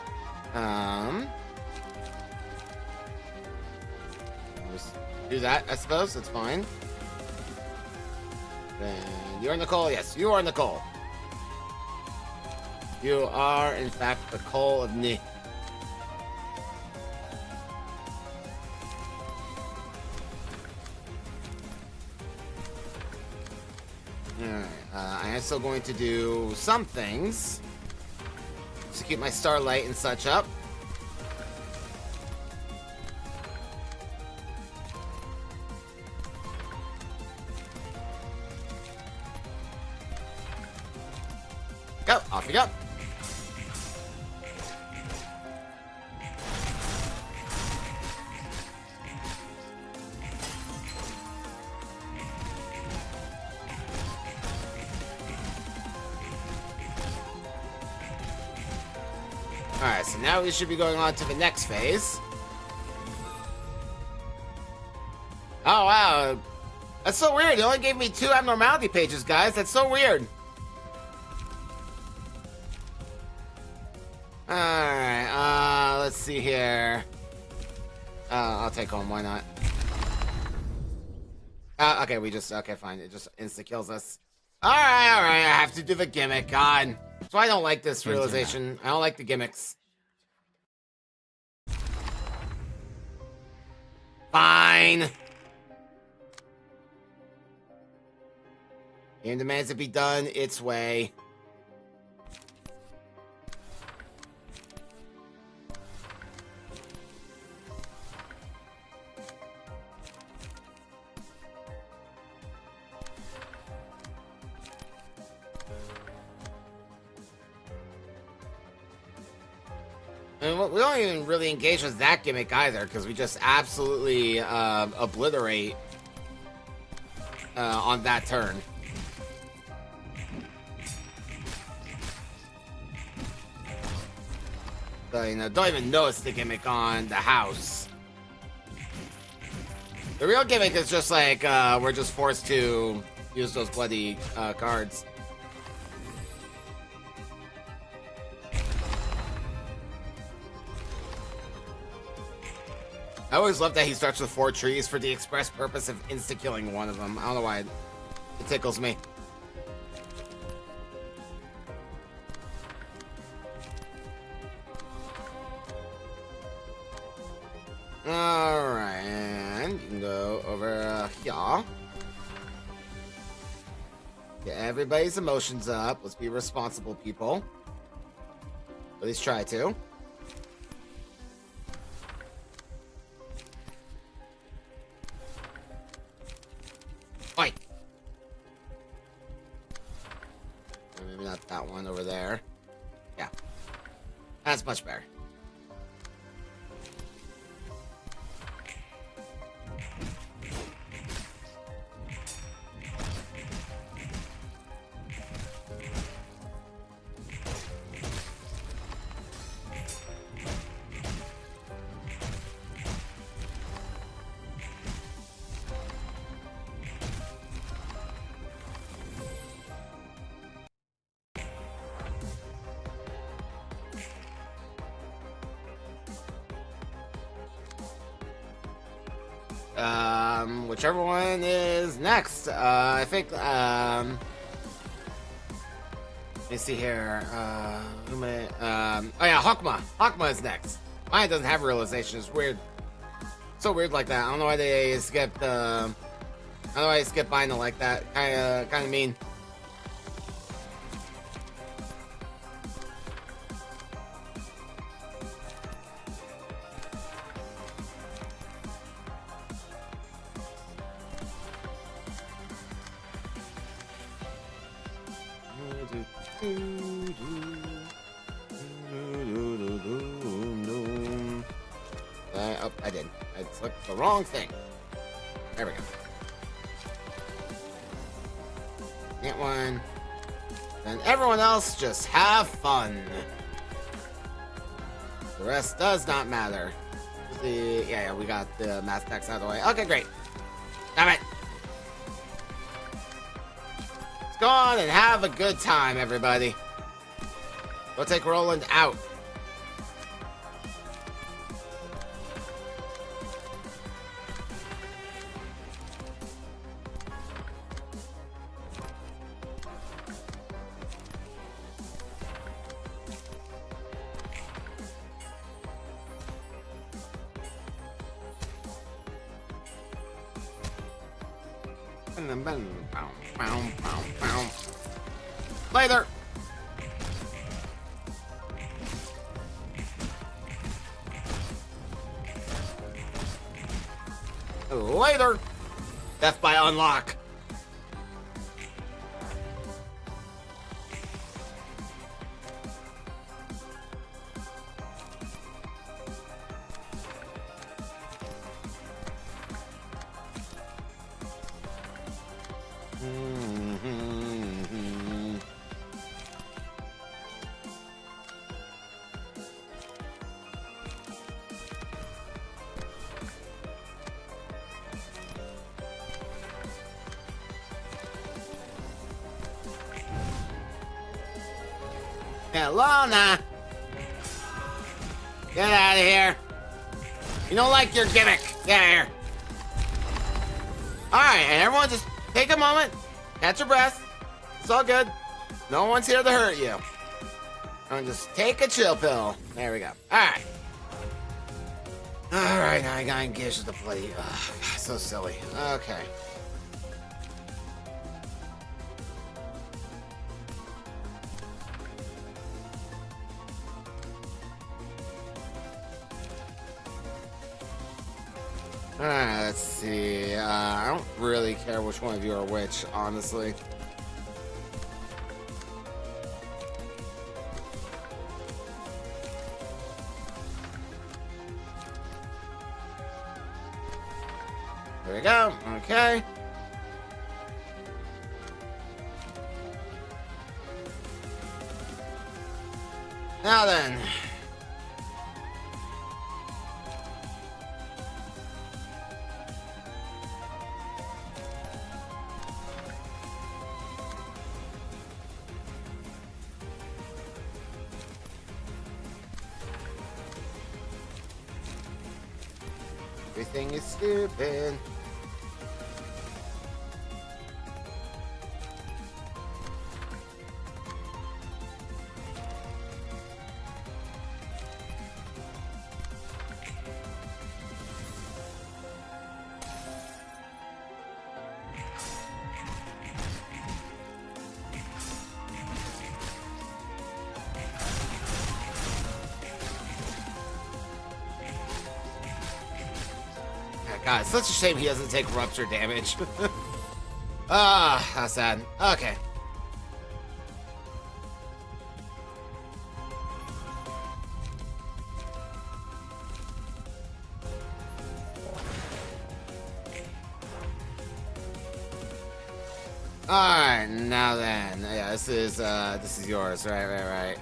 Just do that, I suppose. That's fine. And you're Nicole? Yes, you are Nicole. You are, in fact, the Cole of Ni. Alright, I am still going to do some things to keep my starlight and such up. Go, off you go. Alright, so now we should be going on to the next phase. Oh, wow. That's so weird. They only gave me 2 abnormality pages, guys. That's so weird. Alright, let's see here. I'll take home. Why not? Okay, okay, fine. It just insta-kills us. Alright, I have to do the gimmick. God. So I don't like this realization. I don't like the gimmicks. Fine. Game demands it be done its way. And we don't even really engage with that gimmick either, because we just absolutely obliterate on that turn. So, you know, don't even notice the gimmick on the house. The real gimmick is just like, we're just forced to use those bloody cards. I always love that he starts with 4 trees for the express purpose of insta-killing one of them. I don't know why it tickles me. Alright, and you can go over here. Get everybody's emotions up. Let's be responsible people. At least try to. Oi! Maybe not that one over there. Yeah. That's much better. Whichever one is next. I think, let me see here. Oh yeah, Hawkma. Hawkma is next. Mine doesn't have realization. It's weird. So weird like that. I don't know why they skipped, I don't know why they skipped Bina like that. Kinda mean. Oh, I did. I clicked the wrong thing. There we go. Get one. And everyone else just have fun. The rest does not matter. Yeah, we got the math decks out of the way. Okay, great. Damn it. Let's go on and have a good time, everybody. We'll take Roland out. Later. Later. Death by unlock. Lana! Get out of here. You don't like your gimmick. Get out of here. Alright, and everyone just take a moment. Catch your breath. It's all good. No one's here to hurt you. And just take a chill pill. There we go. Alright. Alright, now I gotta engage with the bloody... so silly. Okay. Alright, let's see. I don't really care which one of you are which, honestly. There we go. Okay. Now then. Everything is stupid. God, it's such a shame he doesn't take rupture damage. Ah, how sad. Okay. Alright, now then. Yeah, this is yours. Right.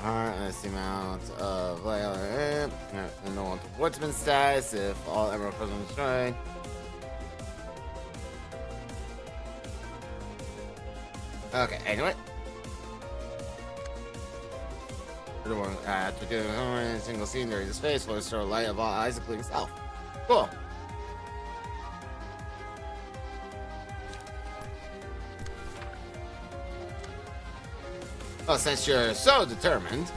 Alright, that's the amount of and no one woodsman status if all emerald crystals are destroyed. Okay, anyway. After doing a single scene during this phase, will restore light of all Isaac himself. Cool. Well, since you're so determined.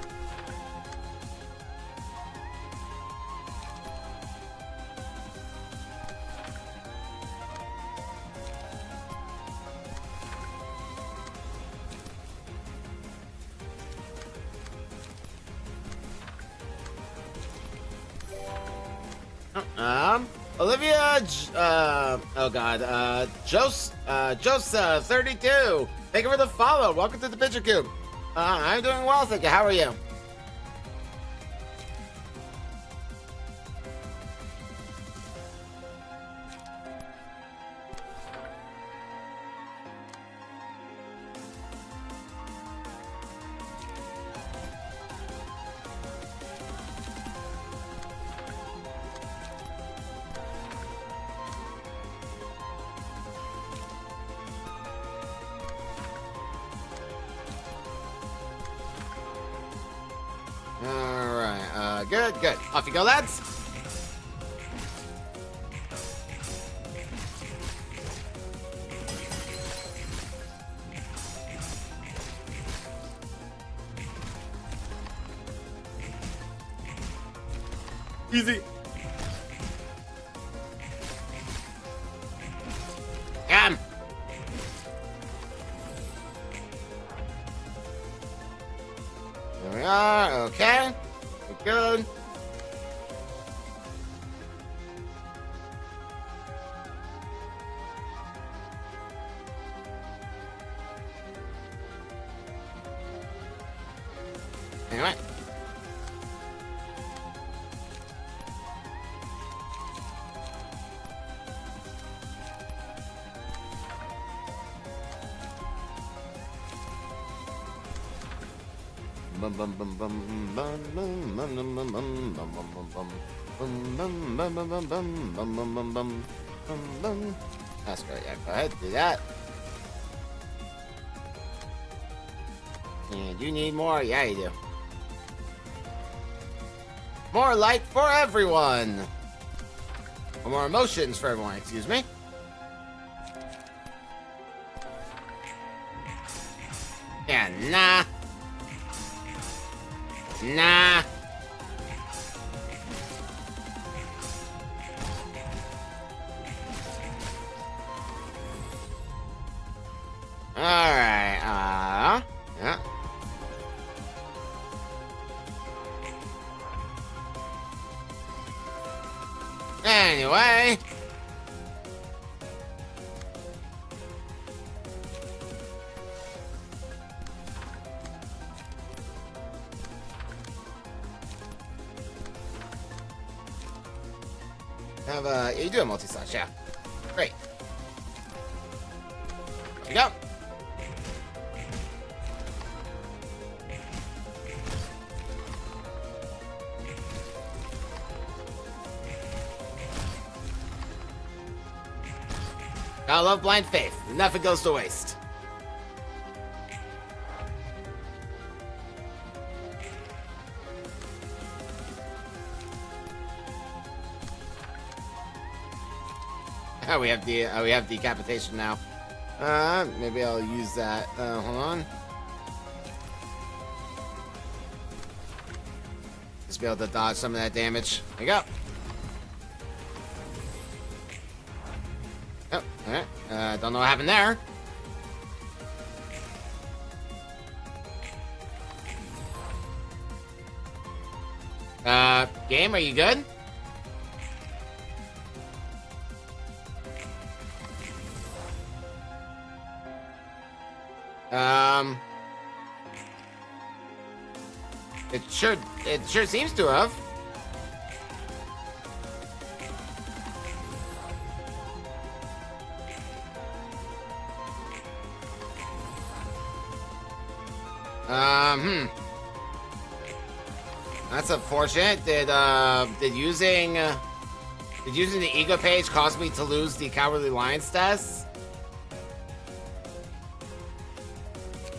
Olivia, oh god, Joseph 32 Thank you for the follow. Welcome to the Picture Cube. I'm doing well, thank you. How are you? Alright, good, good. Off you go, lads. Easy. Come. There we are. Okay. We're good. Anyway. That's great. Yeah, go ahead, do that. And you need more? Yeah, you do. More light for everyone. Or more emotions for everyone, excuse me. Yeah, nah. Nah. Alright, yeah. Anyway. You do a multi-slash, yeah. Great. There you go. I love blind faith. Nothing goes to waste. Oh, we have decapitation now. Maybe I'll use that. Hold on. Just be able to dodge some of that damage. There you go. Oh, alright. Don't know what happened there. Game, are you good? It sure seems to have. That's unfortunate. Did using the ego page cause me to lose the Cowardly Lion status?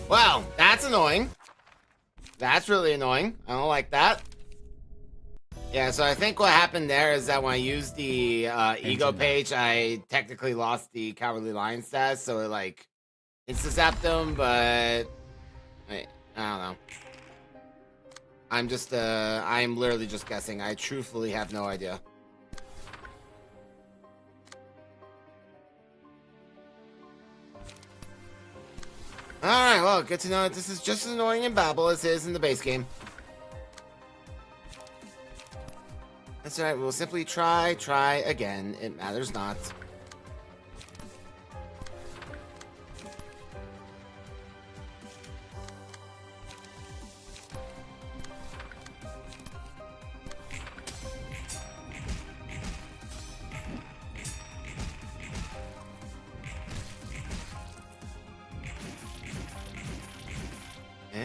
Well, that's annoying. That's really annoying. I don't like that. Yeah, so I think what happened there is that when I used the ego page, I technically lost the Cowardly Lion status, so it like insta-zapped them, but I don't know. I'm literally just guessing. I truthfully have no idea. Alright, well, good to know that this is just as annoying in Babel as it is in the base game. That's right, we'll simply try again. It matters not.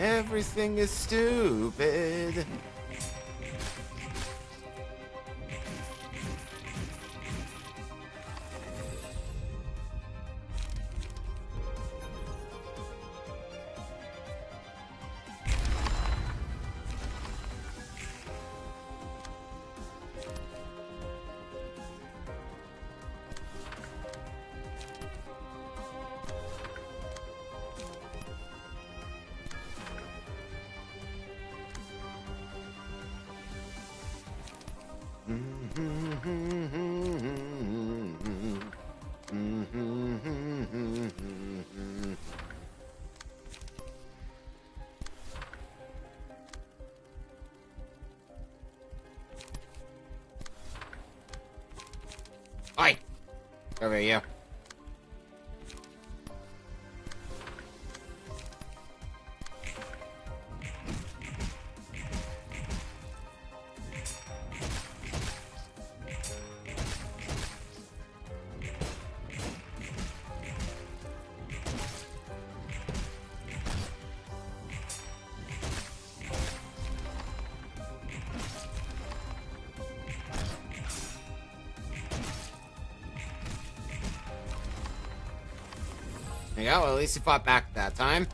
Everything is stupid. Oi! Over you. There you go, well, at least he fought back that time.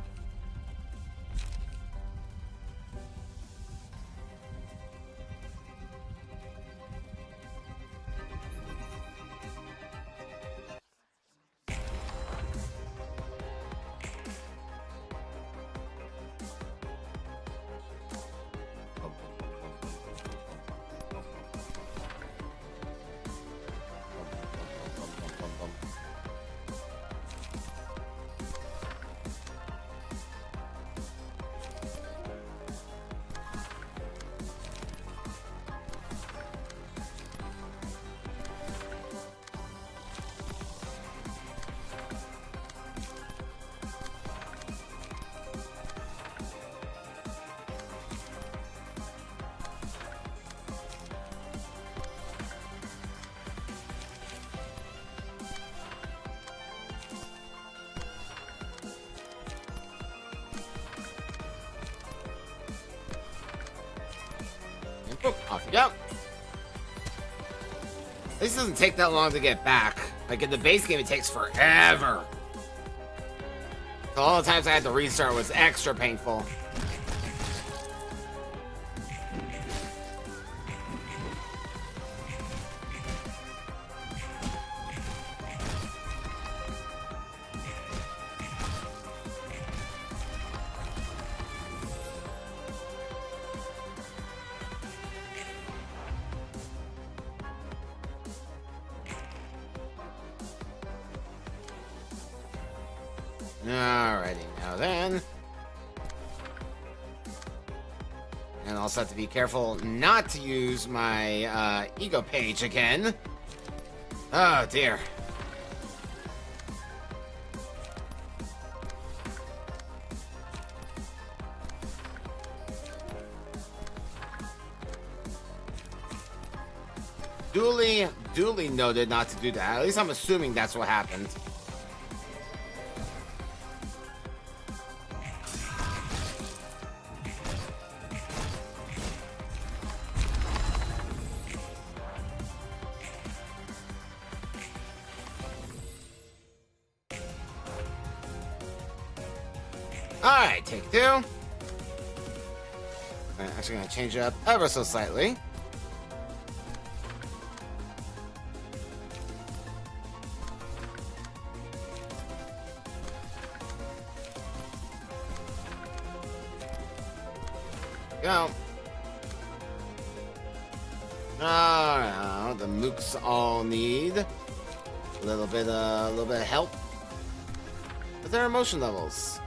Off you go. This doesn't take that long to get back. Like in the base game, it takes forever. So all the times I had to restart was extra painful. Alrighty, now then. And I'll also have to be careful not to use my ego page again. Oh dear. Duly noted not to do that. At least I'm assuming that's what happened. Alright, take two. I'm actually going to change it up ever so slightly. Go. Oh, the mooks all need a little bit of help with their emotion levels.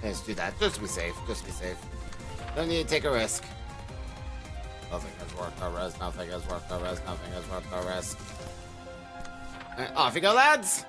Let's do that. Just be safe. Just be safe. Don't need to take a risk. Nothing has worked. No res. Nothing has worked. No res. Nothing has worked. No res. Alright, off you go, lads.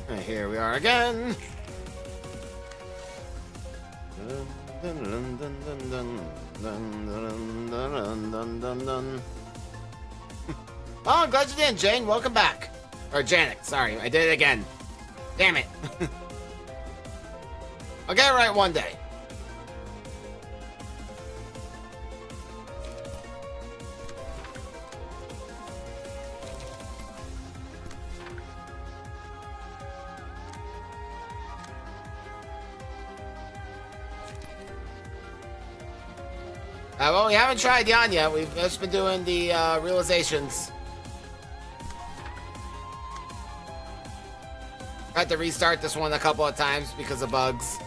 And here we are again. Oh, I'm glad you did, Jane. Welcome back. Or Janet, sorry. I did it again. Damn it. I'll get it right one day. Well, we haven't tried Yan yet. We've just been doing the realizations. Had to restart this one a couple of times because of bugs.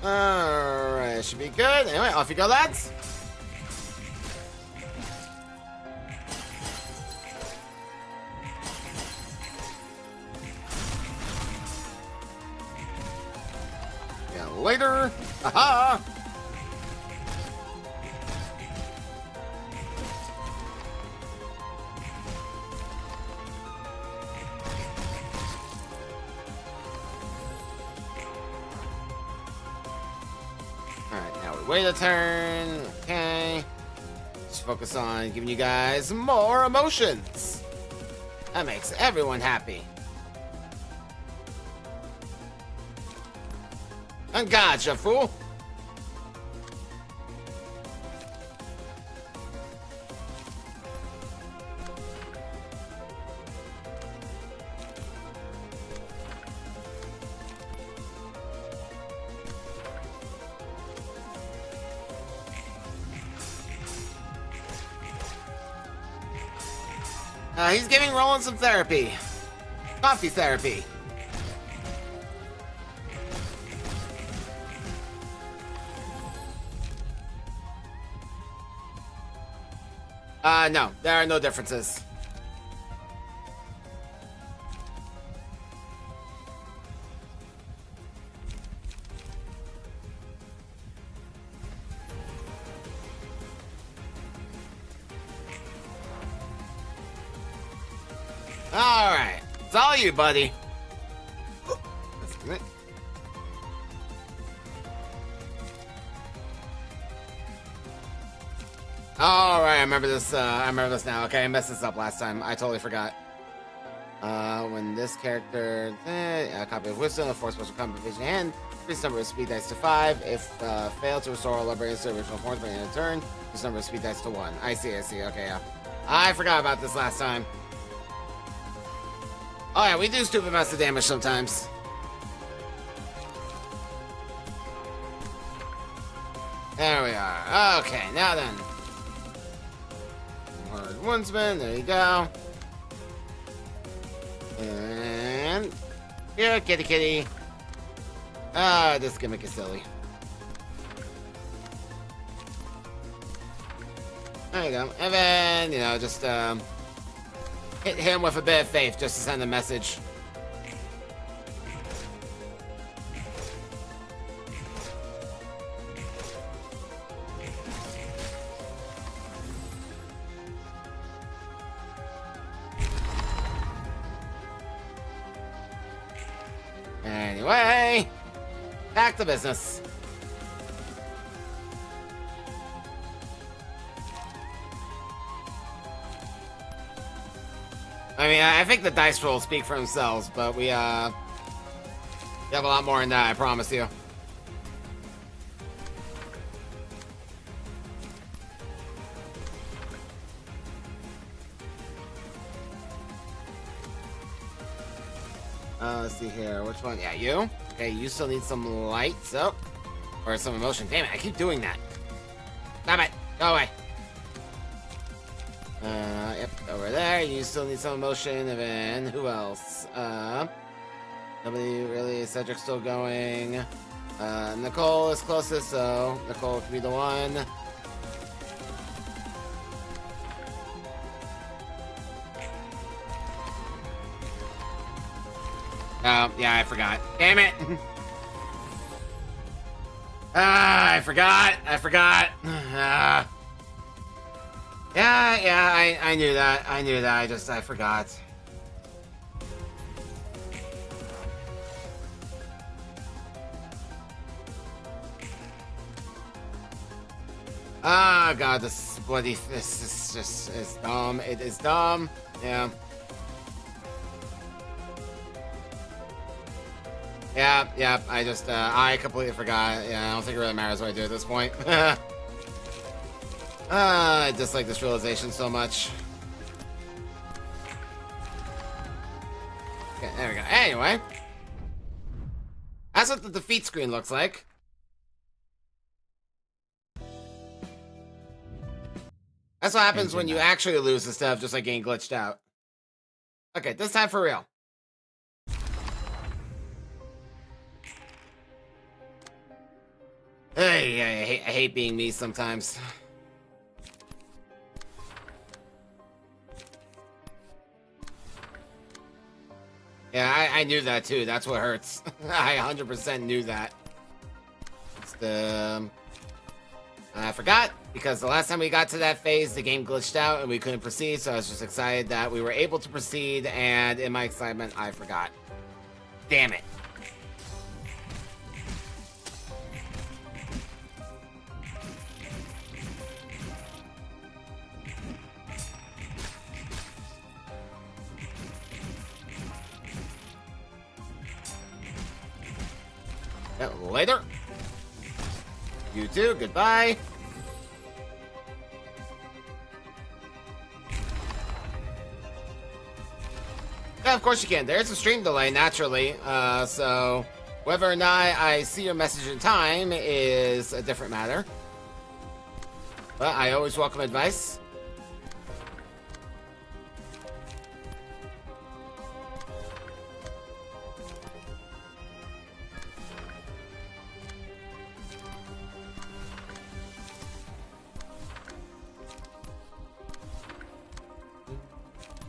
Alright, should be good. Anyway, off you go, lads. Yeah, later. Aha! Wait a turn. Okay. Just focus on giving you guys more emotions. That makes everyone happy. And gotcha, fool. He's giving Roland some therapy. Coffee therapy. No, there are no differences. Alright, it's all you, buddy. Alright, I remember this now. Okay, I messed this up last time. I totally forgot. When this character a copy of wisdom, a 4 special combination hand, increase number of speed dice to 5. If fail to restore all librarians to original forms by the end of turn, increase number of speed dice to 1. I see, okay, yeah. I forgot about this last time. Oh yeah, we do stupid amounts of damage sometimes. There we are. Okay, now then. Word Woodsman, there you go. And here, kitty kitty. This gimmick is silly. There you go. And then, you know, just hit him with a bit of faith just to send a message. Anyway, back to business. I mean, I think the dice rolls speak for themselves, but we have a lot more in that, I promise you. Let's see here. Which one? Yeah, you? Okay, you still need some lights up. Or some emotion. Damn it, I keep doing that. Stop it. Go away. Yep, over there. You still need some emotion. And then, who else? Nobody really. Cedric's still going. Nicole is closest, so Nicole could be the one. Oh, yeah, I forgot. Damn it! I forgot. Yeah, I knew that. I forgot. Oh god, this is just, it's dumb. It is dumb. Yeah. Yeah, I completely forgot. Yeah, I don't think it really matters what I do at this point. I dislike this realization so much. Okay, there we go. Anyway. That's what the defeat screen looks like. That's what happens when you actually lose instead of just like getting glitched out. Okay, this time for real. Hey, I hate being me sometimes. Yeah, I knew that too. That's what hurts. I 100% knew that. It's the... I forgot, because the last time we got to that phase, the game glitched out and we couldn't proceed, so I was just excited that we were able to proceed, and in my excitement, I forgot. Damn it. Later. You too. Goodbye. Yeah, of course you can. There's a stream delay, naturally. So whether or not I see your message in time is a different matter. But I always welcome advice.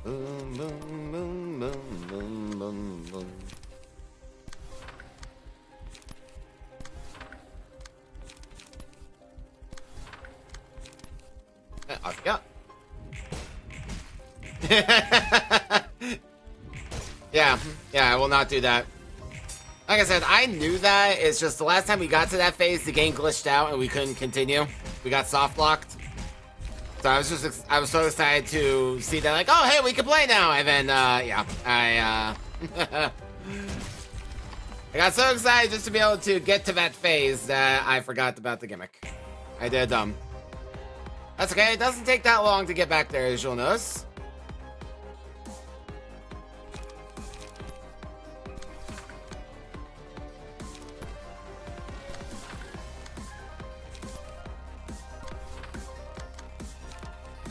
Boom, boom, boom, boom, boom, boom, boom. I forgot. Yeah, I will not do that. Like I said, I knew that. It's just the last time we got to that phase, the game glitched out and we couldn't continue. We got soft locked. So I was so excited to see that, like, oh, hey, we can play now. And then, yeah, I got so excited just to be able to get to that phase that I forgot about the gimmick. I did, That's okay. It doesn't take that long to get back there, as you'll notice.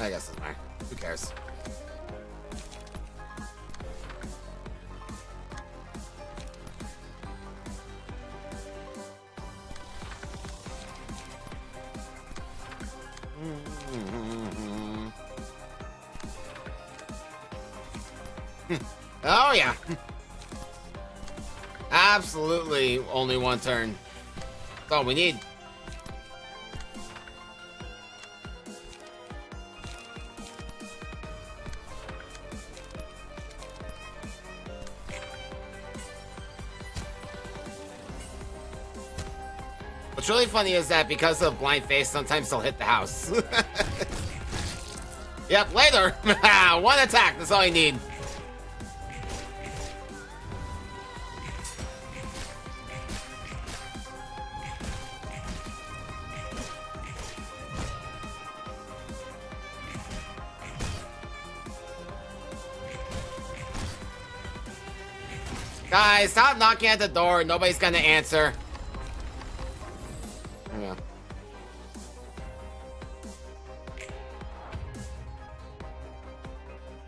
I guess it's fine. Who cares? Oh, yeah. Absolutely only one turn. That's all we need. What's really funny is that because of blind face, sometimes they'll hit the house. Yep, later. One attack, that's all you need. Guys, stop knocking at the door. Nobody's gonna answer. There we go.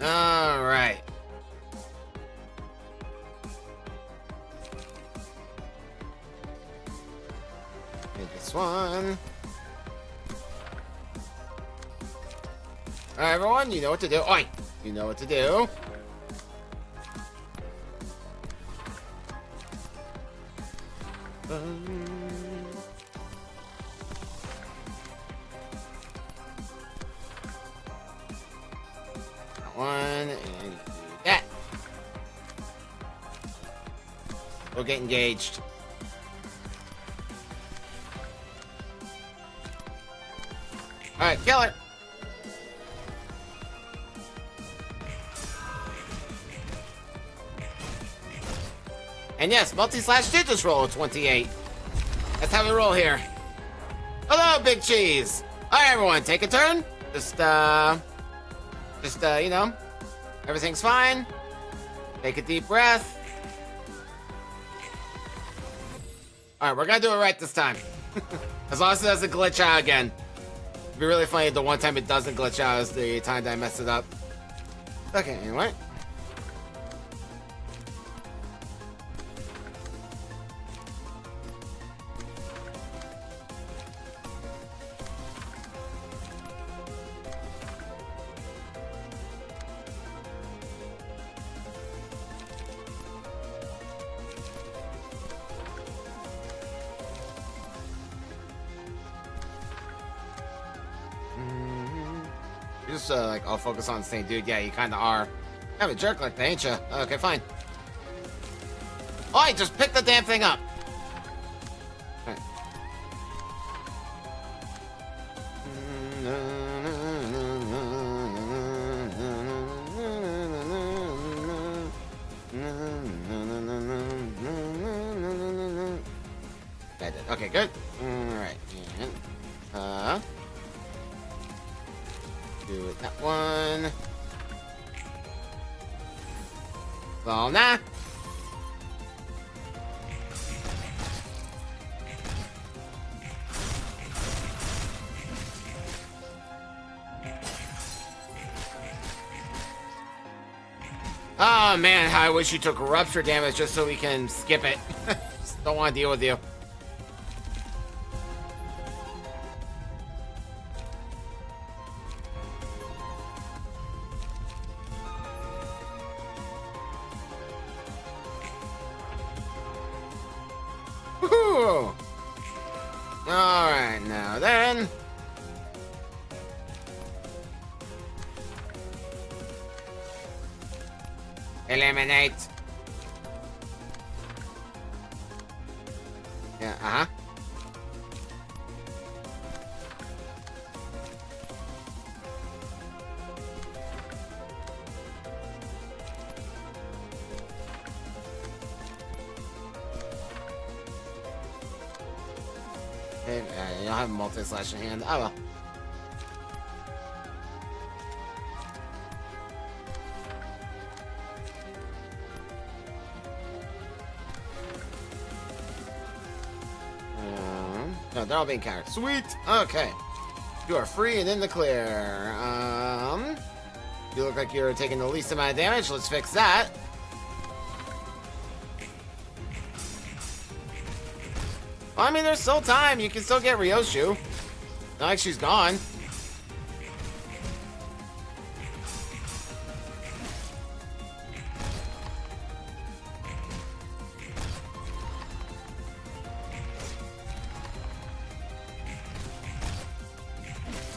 All right. Hit this one. All right, everyone, you know what to do. Oi, you know what to do. That one and do that. We'll get engaged. All right, kill her. And yes, multi-slash did just roll a 28. That's how we roll here. Hello, Big Cheese. All right, everyone, take a turn. Just, you know, everything's fine. Take a deep breath. All right, we're gonna do it right this time. As long as it doesn't glitch out again. It'd be really funny if the one time it doesn't glitch out is the time that I messed it up. Okay, anyway. Just like I'll focus on the same dude. Yeah, you kind of are. Kind of a jerk like that, ain't you? Okay, fine. Oh, I just picked the damn thing up. Okay. That did. Okay, good. All right. And, do it that one. Well, nah. Oh man, how I wish you took rupture damage just so we can skip it. Just don't want to deal with you. Woohoo! Alright, now then. Eliminate. Yeah, uh-huh. Hey, you don't have a multi-slash in hand. Oh well. No, they're all being countered. Sweet! Okay. You are free and in the clear. You look like you're taking the least amount of damage. Let's fix that. Well, I mean, there's still time. You can still get Ryoshu. Not like she's gone.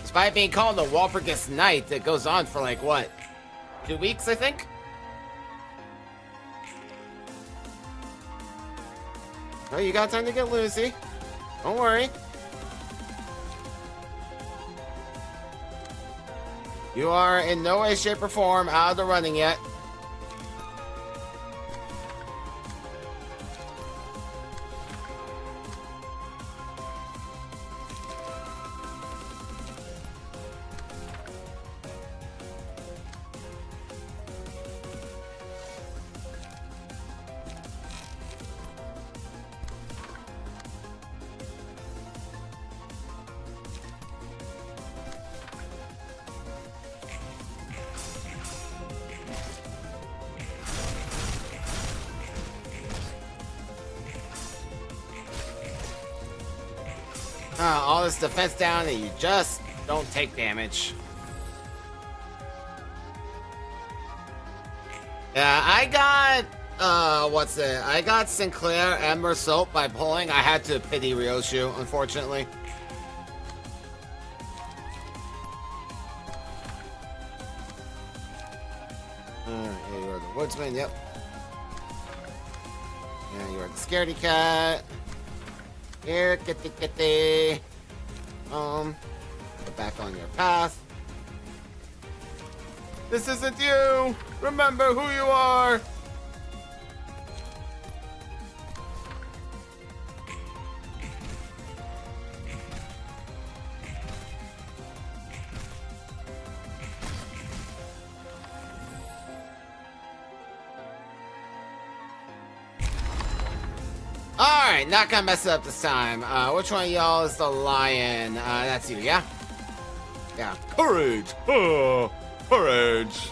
Despite being called the Walpurgis Night, it goes on for like, what? 2 weeks, I think? Oh, you got time to get Lucy. Don't worry. You are in no way, shape, or form out of the running yet. All this defense down and you just don't take damage. Yeah, I got I got Sinclair and Mersault by pulling. I had to pity Ryoshu, unfortunately. Yeah, you are the woodsman, yep. Yeah, you are the scaredy cat. Here, kitty. Get back on your path. This isn't you! Remember who you are! Alright, not gonna mess it up this time. Which one of y'all is the lion? That's you, yeah? Yeah. Courage! Courage!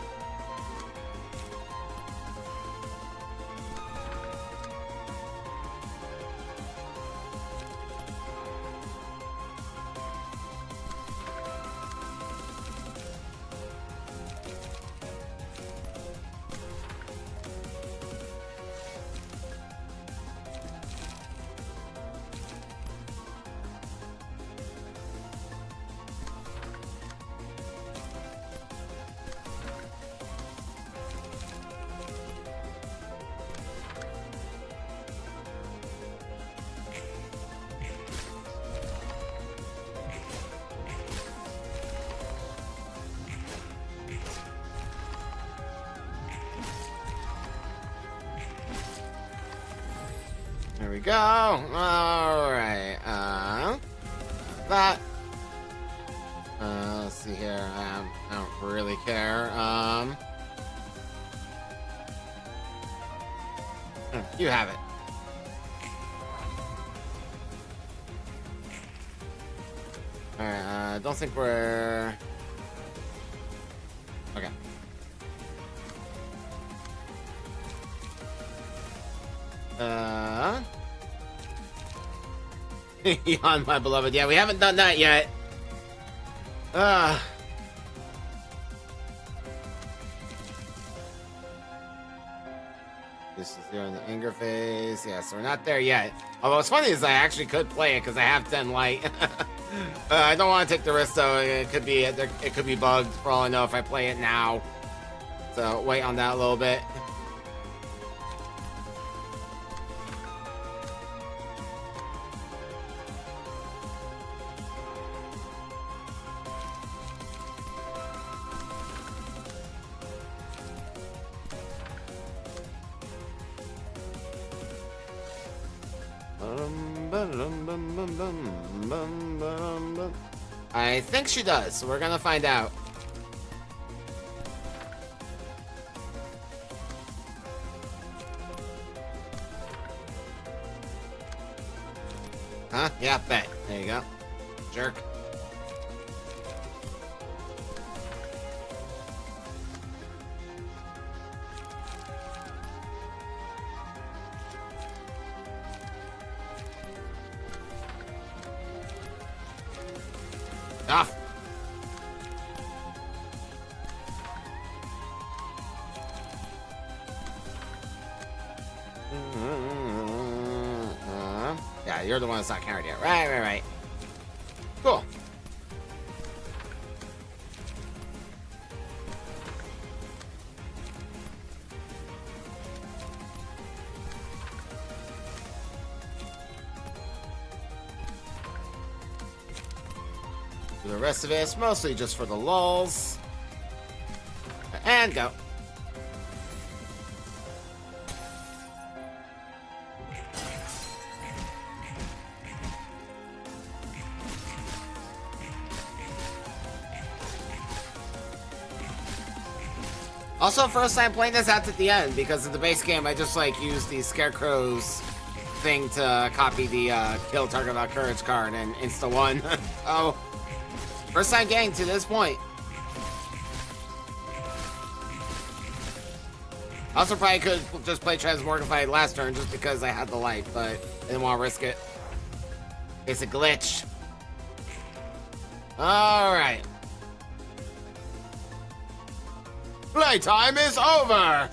There we go. Alright. That. Let's see here. I don't really care. You have it. Alright, I don't think we're... Okay. Yawn, my beloved. Yeah, we haven't done that yet. This is there in the anger phase. Yeah, so we're not there yet. Although what's funny is I actually could play it because I have 10 light. I don't want to take the risk though. It could be bugged for all I know if I play it now. So wait on that a little bit. I think she does, so we're gonna find out. Huh? Yeah, bet. There you go. Jerk. Off. Yeah, you're the one that's not carried yet. Right. Cool. The rest of it's mostly just for the lulz. And go. Also, first time playing this out at the end because in the base game I just like used the Scarecrow's thing to copy the kill target without courage card and insta one. Oh. First time getting to this point. Also probably could just play Transmortified last turn just because I had the light, but I didn't want to risk it. It's a glitch. All right. Playtime is over.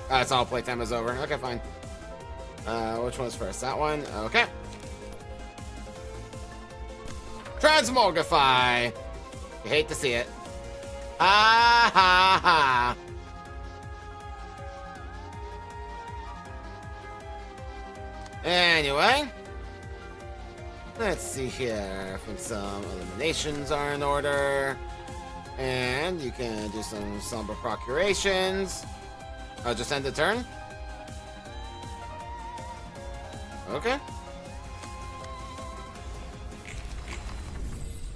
That's all. Playtime is over. Okay, fine. Which one's first? That one. Okay. Transmogrify. You hate to see it. Ha ha ha. Anyway, let's see here. I think some eliminations are in order. And you can do some somber procurations. I'll just end the turn. Okay.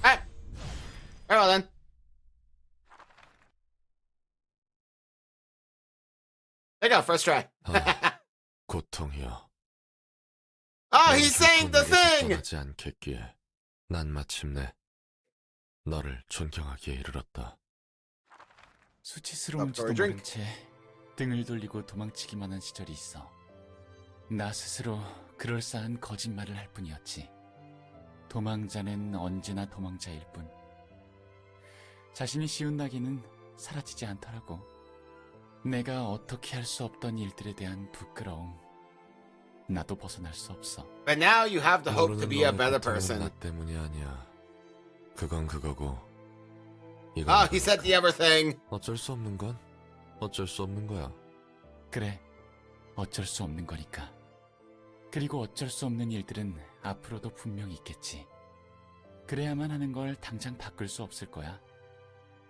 Alright. Very well then. There you go, first try. 고통이여. Oh, he's saying the thing! 떠나지 않겠기에 난 마침내 너를 존경하기에 이르렀다. 수치스러운지도 Doctor, 모른 채 등을 돌리고 도망치기만 한 시절이 있어. 나 스스로 그럴싸한 거짓말을 할 뿐이었지. 도망자는 언제나 도망자일 뿐. 자신이 씌운 낙인은 사라지지 않더라고. 내가 어떻게 할 수 없던 일들에 대한 부끄러움. 나도 벗어날 수 없어. But now you have the hope to 모르는 be a 너의 better 고통은 person. 나 때문이 아니야. 그건 그거고. 이건 Oh, he said the ever thing. 어쩔 수 없는 건 어쩔 수 없는 거야. 그래, 어쩔 수 없는 거니까. 그리고 어쩔 수 없는 일들은 앞으로도 분명 있겠지. 그래야만 하는 걸 당장 바꿀 수 없을 거야.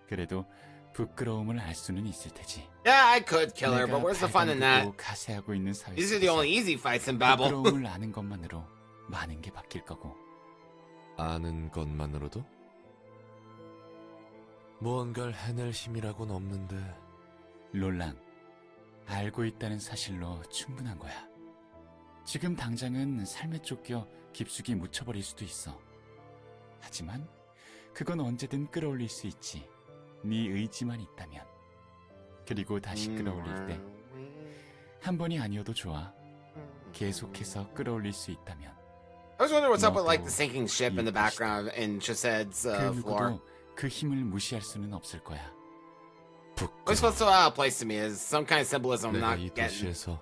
그래도 부끄러움을 알 수는 있을 테지. Yeah, I could kill her, but 내가 where's the fun in that? 발광 가세하고 있는 사회 These are the only 속에서 easy fights in Babel. 부끄러움을 아는 것만으로 많은 게 바뀔 거고. 아는 것만으로도? 무언가를 해낼 힘이라고는 없는데. 롤랑, 알고 있다는 사실로 충분한 거야. 지금 당장은 삶에 쫓겨 깊숙이 묻혀버릴 수도 있어. 하지만 그건 언제든 끌어올릴 수 있지. 네 의지만 있다면. 그리고 다시 끌어올릴 때 한 번이 아니어도 좋아. 계속해서 끌어올릴 수 있다면. I was wondering what's up with like the sinking ship in the background in Chased's 그 floor. 누구도 그 힘을 무시할 수는 없을 거야. What's supposed to place to me is some kind of symbolism I'm 내가 not 이 getting. 도시에서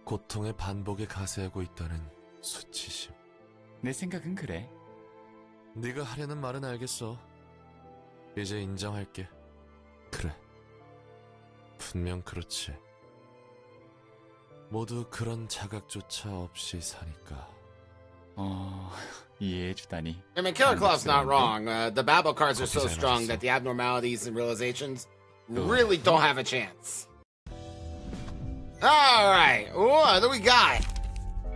고통의 반복에 가세하고 있다는 수치심. 내 생각은 그래. 네가 하려는 말은 알겠어. 이제 인정할게. 그래. 분명 그렇지. 모두 그런 자각조차 없이 사니까. 이해해주다니. I mean, Killer Claw's not wrong. The Babel cards are so Copy strong that the abnormalities and realizations really don't have a chance. Alright, what do we got?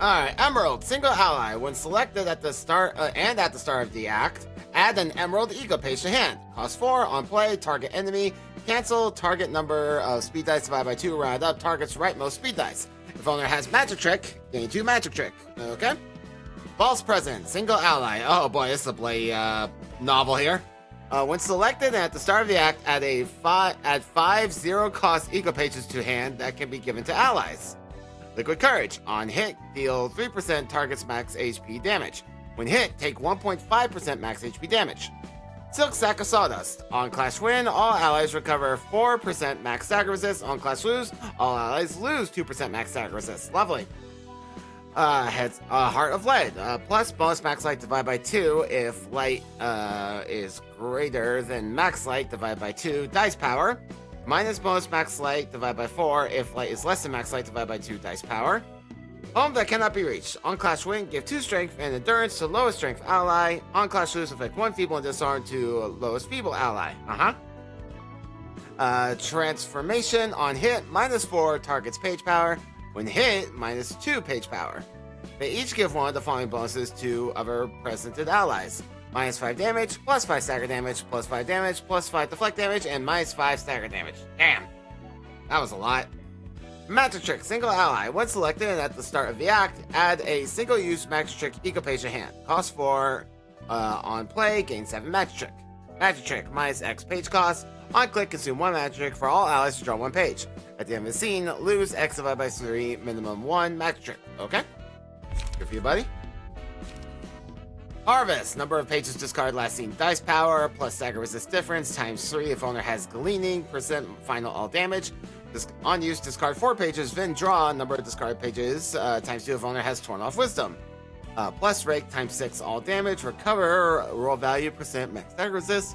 Alright, Emerald, single ally. When selected at the start and at the start of the act, add an Emerald Ego page to hand. Cost 4, on play, target enemy. Cancel, target number of speed dice divided by 2, round up, target's rightmost speed dice. If owner has Magic Trick, gain 2 Magic Trick. Okay? False Present, single ally. Oh boy, this is a bloody novel here. When selected and at the start of the act, add 5 zero-cost Ego pages to hand that can be given to allies. Liquid Courage. On hit, deal 3% target's max HP damage. When hit, take 1.5% max HP damage. Silk Sack of Sawdust. On Clash Win, all allies recover 4% max stagger resist. On Clash Lose, all allies lose 2% max stagger resist. Lovely. Heart of Lead. Plus bonus max light divided by 2 if light is greater than max light divided by 2 dice power. Minus bonus max light divided by 4 if light is less than max light divided by 2 dice power. Home that cannot be reached. On Clash Win, give 2 strength and endurance to lowest strength ally. On Clash Lose, affect 1 feeble and disarm to lowest feeble ally. Transformation. On hit, minus 4 target's page power. When hit, minus 2 page power. They each give one of the following bonuses to other presented allies. Minus 5 damage, plus 5 stagger damage, plus 5 damage, plus 5 deflect damage, and minus 5 stagger damage. Damn. That was a lot. Magic Trick, single ally. When selected and at the start of the act, add a single-use Magic Trick Eco page to hand. Cost 4, on play, gain 7 Magic Trick. Magic Trick, minus X page cost. On click, consume 1 Magic Trick for all allies to draw 1 page. At the end of the scene, lose X divided by 3, minimum 1 Magic Trick. Okay? Good for you, buddy. Harvest. Number of pages discarded last seen dice power plus stagger resist difference times 3 if owner has gleaning, percent final all damage. On use, discard 4 pages, then draw. Number of discarded pages times 2 if owner has torn off wisdom. Plus rake times 6 all damage. Recover roll value percent max stagger resist.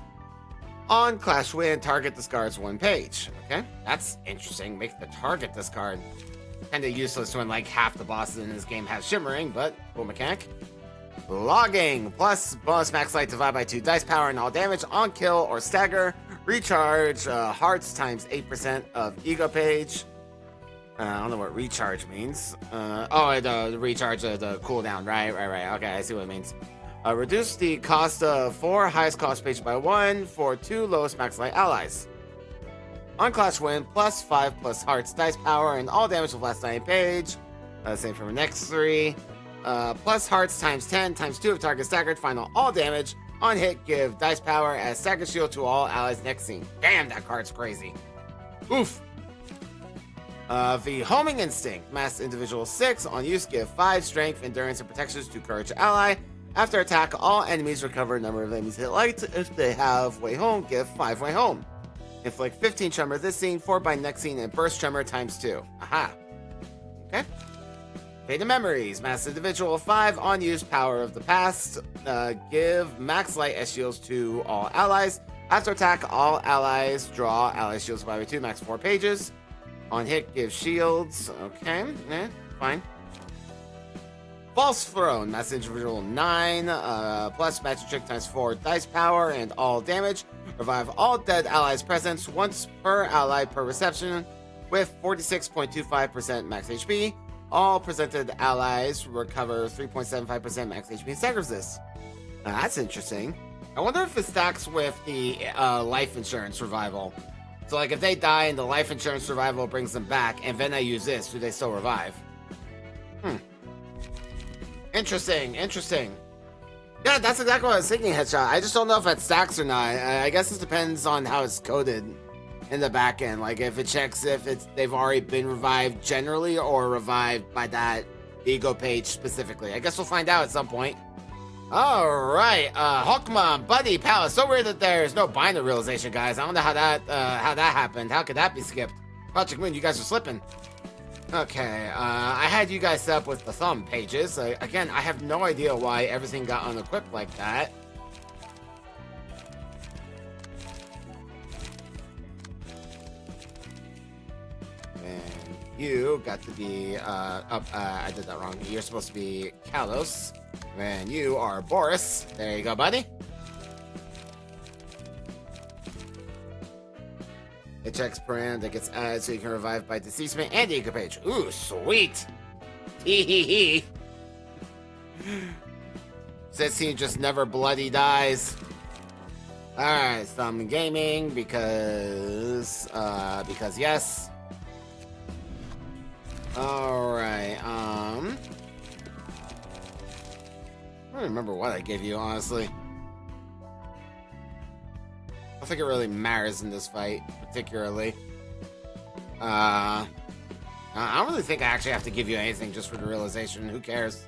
On Clash Win, target discards 1 page. Okay, that's interesting. Make the target discard. Kinda useless when like half the bosses in this game have shimmering, but cool mechanic. Logging plus bonus max light divide by 2 dice power and all damage on kill or stagger. Recharge hearts times 8% of ego page. I don't know what recharge means. The recharge the cooldown. Right. Okay, I see what it means. Reduce the cost of 4 highest cost pages by 1 for 2 lowest max light allies. On Clash Win, plus 5 plus hearts dice power and all damage of last 9 page. Same for the next 3. Plus hearts times 10 times 2 of target staggered. Final all damage. On hit, give dice power as stagger shield to all allies next scene. Damn, that card's crazy. Oof. The Homing Instinct. Mass individual 6. On use, give 5 strength, endurance, and protections to courage ally. After attack, all enemies recover a number of enemies hit light. If they have way home, give 5 way home. Inflict 15 tremor this scene, 4 by next scene, and burst tremor times 2. Aha. Okay. Faded Memories. Mass individual 5. On use, power of the past. Give max light as shields to all allies. After attack, all allies draw ally shields by 2, max 4 pages. On hit, give shields. Okay. Fine. False Throne. Mass individual 9. Plus magic trick times 4 dice power and all damage. Revive all dead allies' presence once per ally per reception with 46.25% max HP. All presented allies recover 3.75% max HP and stagger resist. That's interesting. I wonder if it stacks with the life insurance revival. So like if they die and the life insurance revival brings them back and then I use this, do they still revive? Interesting. Yeah, that's exactly what I was thinking, Headshot. I just don't know if it stacks or not. I guess it depends on how it's coded in the back end. Like if it checks if they've already been revived generally or revived by that ego page specifically. I guess we'll find out at some point. Alright, Hawkmon, Buddy, Palace. So weird that there's no binder realization, guys. I don't know how that happened. How could that be skipped? Project Moon, you guys are slipping. Okay, I had you guys set up with the thumb pages. Again, I have no idea why everything got unequipped like that. And you got to be, I did that wrong. You're supposed to be Kalos. And you are Boris. There you go, buddy. It checks per end that gets added so you can revive by deceasement and the ego page. Ooh, sweet. Hee hee hee. Says he just never bloody dies. Alright, some gaming because yes. Alright, I don't remember what I gave you, honestly. I don't think it really matters in this fight, particularly. I don't really think I actually have to give you anything just for the realization. Who cares?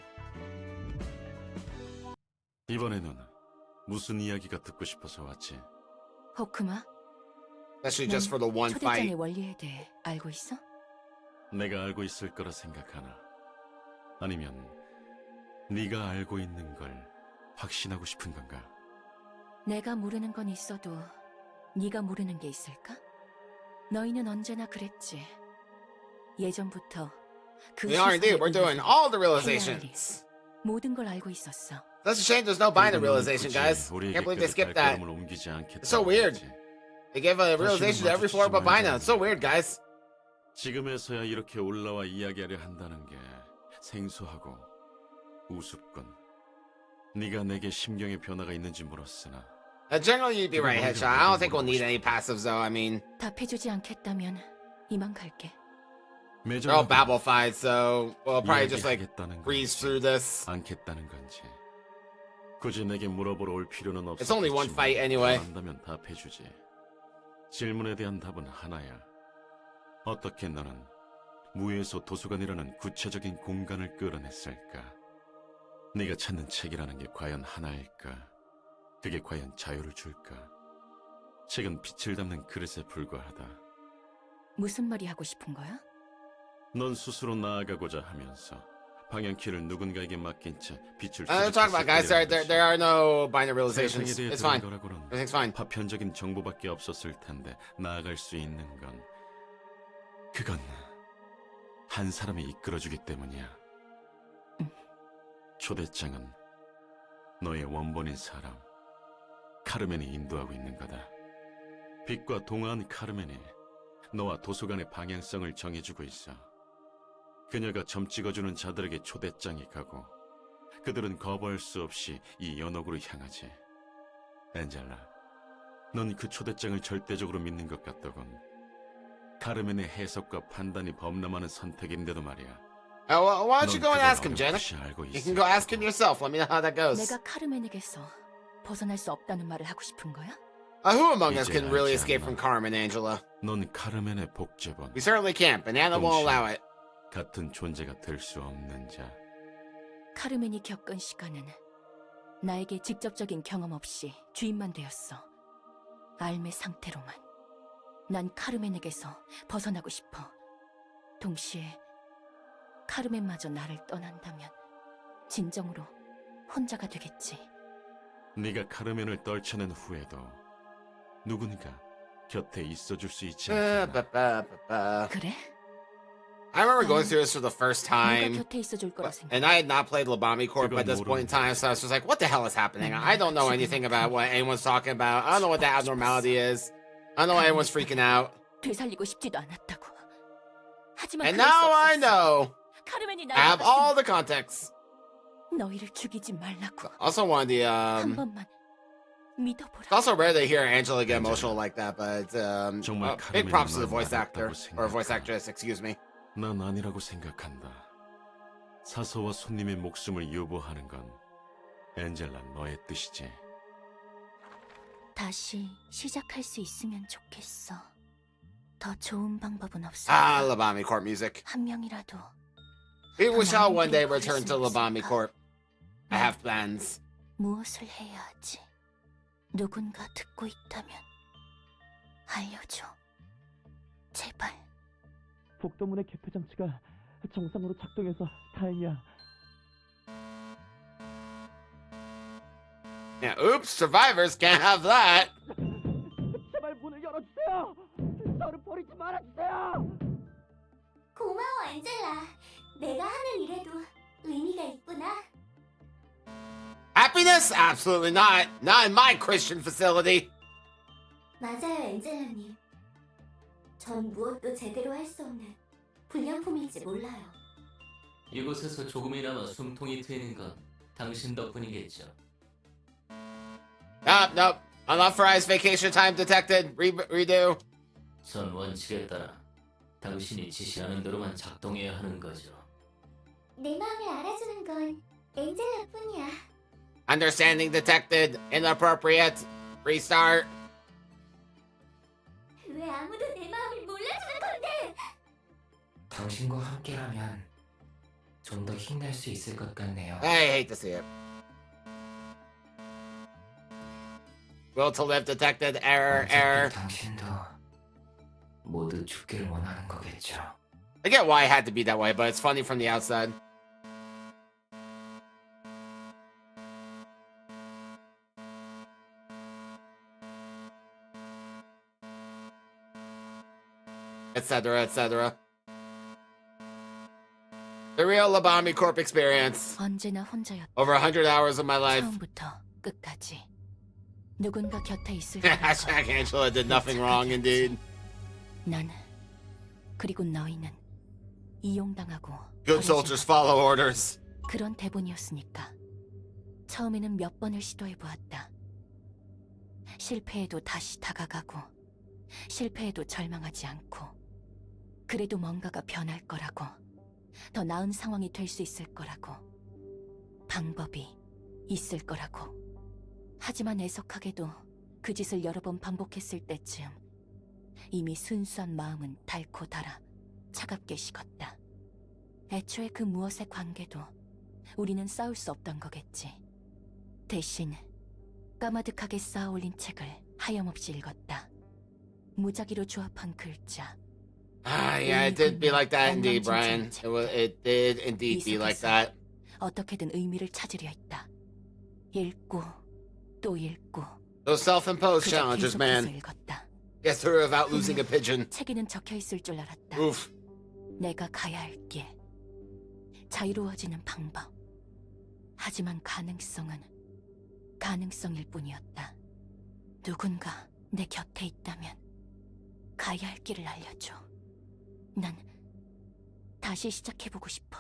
이번에는 무슨 이야기가 듣고 싶어서 왔지? 호크마, Especially just for the one fight. 초대장의 원리에 대해 알고 있어? 내가 알고 있을 거라 생각하나? 아니면 네가 알고 있는 걸 확신하고 싶은 건가? 내가 모르는 건 있어도 네가 모르는 게 있을까? 너희는 언제나 그랬지. 예전부터 그 We are indeed. We're doing all the realizations. 모든 걸 알고 있었어. That's a shame there's no binder realization, guys. Can't believe they skipped that. It's so weird. They gave a realization to every floor but binder. It's so weird, guys. 지금에서야 이렇게 올라와 이야기하려 한다는 게 생소하고 우습군. 네가 내게 심경의 변화가 있는지 물었으나 Generally, you'd be right, Headshot. I don't think we'll need any passives, though. I mean, 답해주지 않겠다면 이만 갈게. they're all Babel fights, so we'll probably just like breeze through this. 않겠다는 건지. 굳이 내게 물어보러 올 필요는 없어. It's only one fight anyway. 한다면 답해주지. 질문에 대한 답은 하나야. 어떻게 너는 무에서 도서관이라는 구체적인 공간을 끌어냈을까? 네가 찾는 책이라는 게 과연 하나일까? 그게 과연 자유를 줄까? 책은 빛을 담는 그릇에 불과하다. 무슨 말이 하고 싶은 거야? 넌 스스로 나아가고자 하면서 방향키를 누군가에게 맡긴 채 빛을 Talk about guys. There are no binary realizations. It's fine. Everything's fine. 파편적인 정보밖에 없었을 텐데 나아갈 수 있는 건 그건 한 사람이 이끌어주기 때문이야. 초대장은 너의 원본인 사람 카르멘이 인도하고 있는 거다. 빛과 동화한 카르멘이 너와 도서관의 방향성을 정해주고 있어. 그녀가 점 찍어주는 자들에게 초대장이 가고 그들은 거부할 수 없이 이 연옥으로 향하지. 엔젤라, 넌 그 초대장을 절대적으로 믿는 것 같더군. 카르멘의 해석과 판단이 범람하는 선택인데도 말이야. Why don't you go and 넌 ask him, 그걸 Janet? 어렴풋이 알고 You can go ask him yourself. Let me know how that goes. 내가 카르멘에게서 벗어날 수 없다는 말을 하고 싶은 거야? Who among us 이제 can really 알지 escape 않나? from Carmen, Angela? 넌 카르멘의 복제본, We certainly can't. Banana won't allow it. 같은 존재가 될 수 없는 자. 카르멘이 겪은 시간은 나에게 직접적인 경험 없이 주인만 되었어. 알매 상태로만. 난 카르멘에게서 벗어나고 싶어. 동시에 카르멘마저 나를 떠난다면 진정으로 혼자가 되겠지. 네가 카르멘을 떨쳐낸 후에도 누군가 곁에 있어줄 수 있지 않겠나? 그래? I remember going through this for the first 누가 time, 곁에 있어줄 거라 생각. and I had not played Labami Corp by this point in time, so I was just like, what the hell is happening? I don't know anything about what anyone's talking about. I don't know what that abnormality is. I don't know why everyone's freaking out. 되살리고 싶지도 않았다고. 하지만 And 그럴 수 now I 없었어. know. 카르멘이 I have all 나를 the context. 너희를 죽이지 말라고. Also wanted the, 한 번만 믿어보라. it's also rare to hear Angela get emotional like that, but 정말 big props to the 카르멘이 voice 널 actor, 맞았다고 or voice 생각하. actress, excuse me. 난 아니라고 생각한다. 사서와 손님의 목숨을 유보하는 건 엔젤라 너의 뜻이지. 다시 시작할 수 있으면 좋겠어. 더 좋은 방법은 없을까? Labami Corp music. 한 명이라도 We shall one day return to Labami Corp. I have plans. 무엇을 해야 하지? 누군가 듣고 있다면 알려줘. 제발. 복도문의 개폐 장치가 정상으로 작동해서 다행이야. Yeah, oops, survivors can't have that. 제발 문을 열어주세요. 저를 버리지 말아주세요. 고마워, 안젤라. 내가 하는 일에도 의미가 있구나. Happiness? Absolutely not. Not in my Christian facility. 맞아요, 엔젤라님. 전 무엇도 제대로 할 수 없는 불량품일지 몰라요. 이곳에서 조금이나마 숨통이 트이는 건 당신 덕분이겠죠. Nope. Unauthorized vacation time detected. Redo. 전 원칙에 따라 당신이 지시하는 대로만 작동해야 하는 거죠. 내 마음을 알아주는 건 엔젤라뿐이야. Understanding detected. Inappropriate. Restart. 왜 아무도 내 마음을 몰라주는 건데? 당신과 함께라면 좀 더 힘낼 수 있을 것 같네요. I hate to see it. Will to live detected. Error. 당신도 모두 죽기를 원하는 거겠죠. I get why it had to be that way, but it's funny from the outside. Etc., etc. The real Labami Corp experience. 언제나 혼자였다. Over 100 hours of my life. 처음부터 끝까지 누군가 곁에 있을 Hashtag Angela did nothing wrong, indeed. 나는 그리고 너희는 이용당하고 Good 버려진 soldiers follow orders. 그런 대본이었으니까 처음에는 몇 번을 시도해보았다. 실패해도 다시 다가가고 실패해도 절망하지 않고 그래도 뭔가가 변할 거라고 더 나은 상황이 될 수 있을 거라고 방법이 있을 거라고. 하지만 애석하게도 그 짓을 여러 번 반복했을 때쯤 이미 순수한 마음은 닳고 달아 차갑게 식었다. 애초에 그 무엇의 관계도 우리는 싸울 수 없던 거겠지. 대신 까마득하게 쌓아올린 책을 하염없이 읽었다. 무작위로 조합한 글자. Yeah, it did be like that indeed, Brian. It did indeed be like that. 어떻게든 의미를 찾으려 했다. 읽고 또 읽고. Those self-imposed 그저 challenges, 계속해서 man. 읽었다. Get through without losing a pigeon. 책에는 적혀 있을 줄 알았다. Oof. 내가 가야 할 길, 자유로워지는 방법. 하지만 가능성은 가능성일 뿐이었다. 누군가 내 곁에 있다면 가야 할 길을 알려줘. 난 다시 시작해보고 싶어.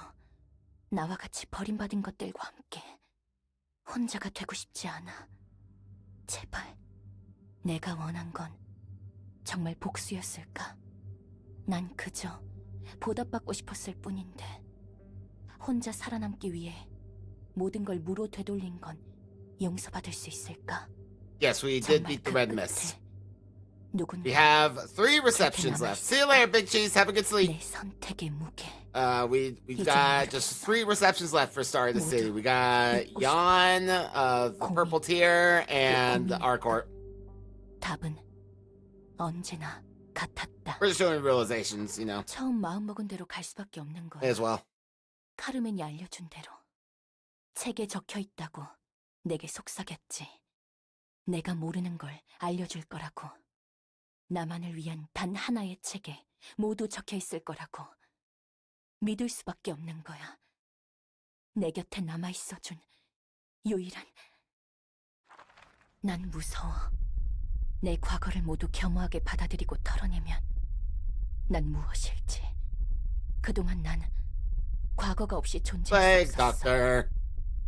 나와 같이 버림받은 것들과 함께. 혼자가 되고 싶지 않아. 제발. 내가 원한 건 정말 복수였을까? 난 그저 보답받고 싶었을 뿐인데 혼자 살아남기 위해 모든 걸 무로 되돌린 건 용서받을 수 있을까? Yes, we did beat the red mist. 누군가 We have 3 receptions left. See you later, Big Cheese. Have a good sleep. 내 선택의 무게. We've got just 3 receptions left for Star of the City. We got Yon, the Purple Tier, and our court. 답은 언제나 같았다. We're just showing realizations, you know, 처음 마음먹은 대로 갈 수밖에 없는 거야. as well. 카르멘이 알려준 대로. 책에 적혀 있다고 내게 속삭였지. 내가 모르는 걸 알려줄 거라고. 나만을 위한 단 하나의 책에 모두 적혀 있을 거라고. 믿을 수밖에 없는 거야. 내 곁에 남아있어준 유일한... 난 무서워. 내 과거를 모두 겸허하게 받아들이고 털어내면 난 무엇일지. 그동안 난 과거가 없이 존재할 수 Thanks, 없었어. Doctor.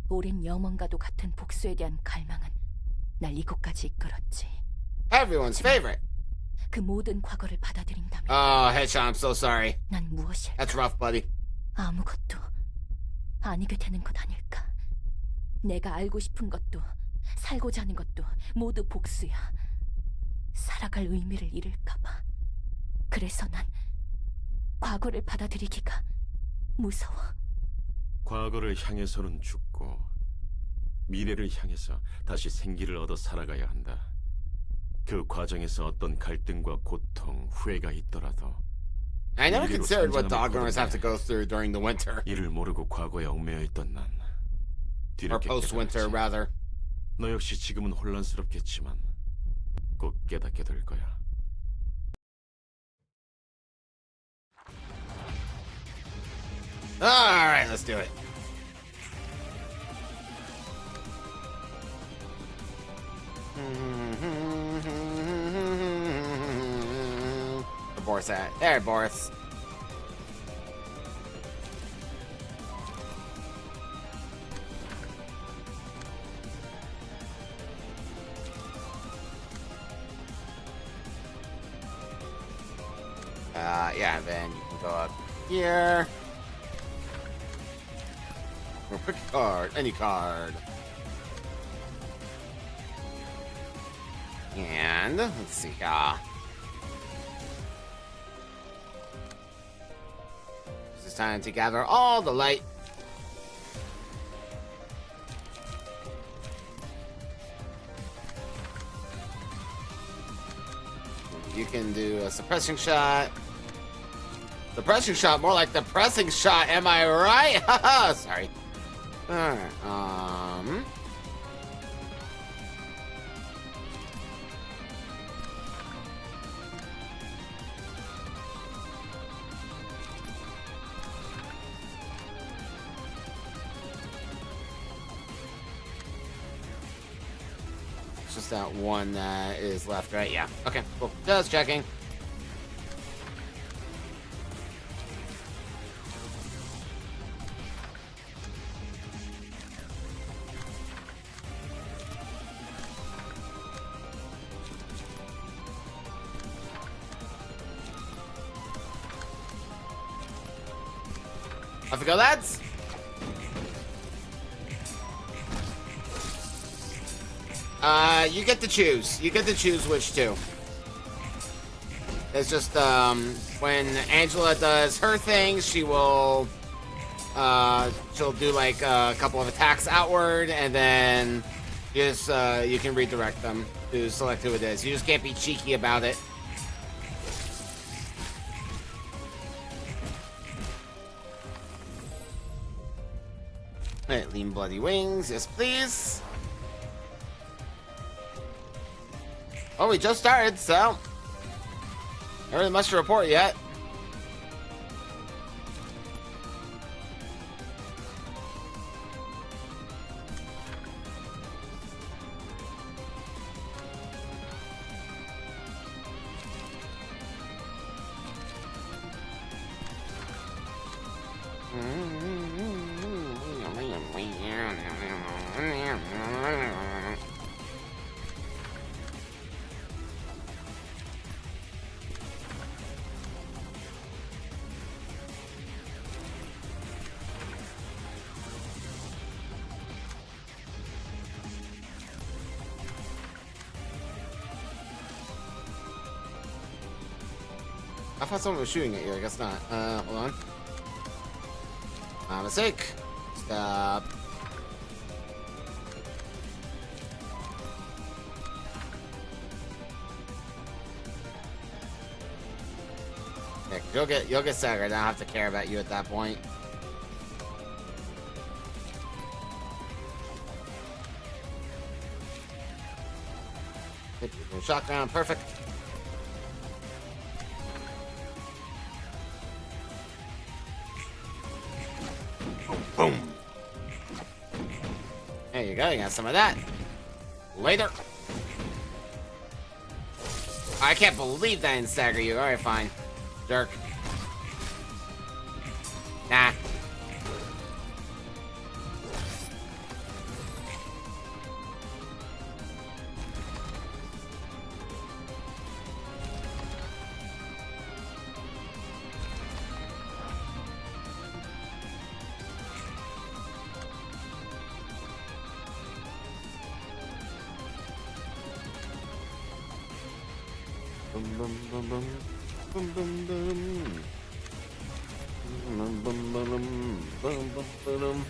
오랜 염원과도 같은 복수에 대한 갈망은 날 이곳까지 이끌었지. Everyone's favorite. 그 모든 과거를 받아들인다면 Oh, Headshot, I'm so sorry. 난 무엇일까? That's rough, buddy. 아무것도 아니게 되는 것 아닐까? 내가 알고 싶은 것도 살고자 하는 것도 모두 복수야. 살아갈 의미를 잃을까봐. 그래서 난 과거를 받아들이기가 무서워. 과거를 향해서는 죽고 미래를 향해서 다시 생기를 얻어 살아가야 한다. 그 과정에서 어떤 갈등과 고통, 후회가 있더라도 I never 인류로 considered what 성장함을 dog owners have to 거듭내. go through during the winter. 이를 모르고 과거에 얽매여 있던 난 Or 뒤늦게 post-winter, 깨달았지. rather. 너 역시 지금은 혼란스럽겠지만 꼭 깨닫게 될 거야. Alright, let's do it. Where Boris at? There, Boris. Yeah, then you can go up here. Or pick a card, any card. And let's see. This is time to gather all the light. You can do a suppressing shot. Suppressing shot, more like the pressing shot. Am I right? Haha, sorry. Alright, it's just that one that is left, right? Yeah. Okay, cool. Just checking. Off we go, lads. You get to choose. You get to choose which two. It's just, when Angela does her thing, she will, she'll do like a couple of attacks outward, and then just you can redirect them to select who it is. You just can't be cheeky about it. Alright, lean bloody wings, yes please. Oh, we just started, so not really much to report yet. I thought someone was shooting at you, I guess not. Hold on. My mistake. Stop. Yeah, you'll get staggered. I don't have to care about you at that point. Hit you with a shotgun, perfect. Boom. There you go, you got some of that. Later. I can't believe that didn't stagger you. Alright, fine. Jerk. Nah. Boom, boom, boom, boom. Boom, boom, boom. Boom, boom, boom, boom. Boom, boom, boom.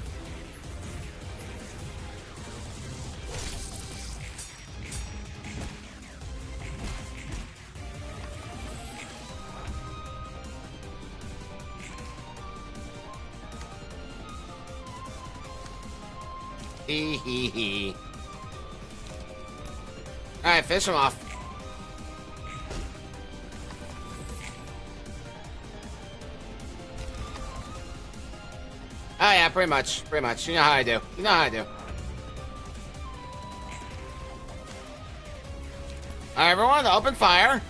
Hee hee hee. Alright, fish him off. Oh yeah, pretty much. Pretty much. You know how I do. You know how I do. Alright, everyone, open fire.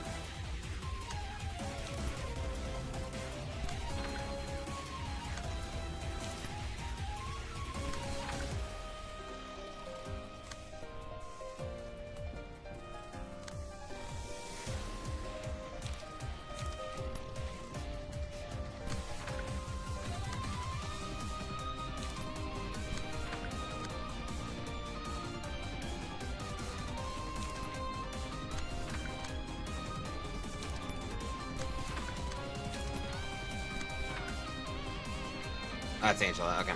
That's Angela, okay.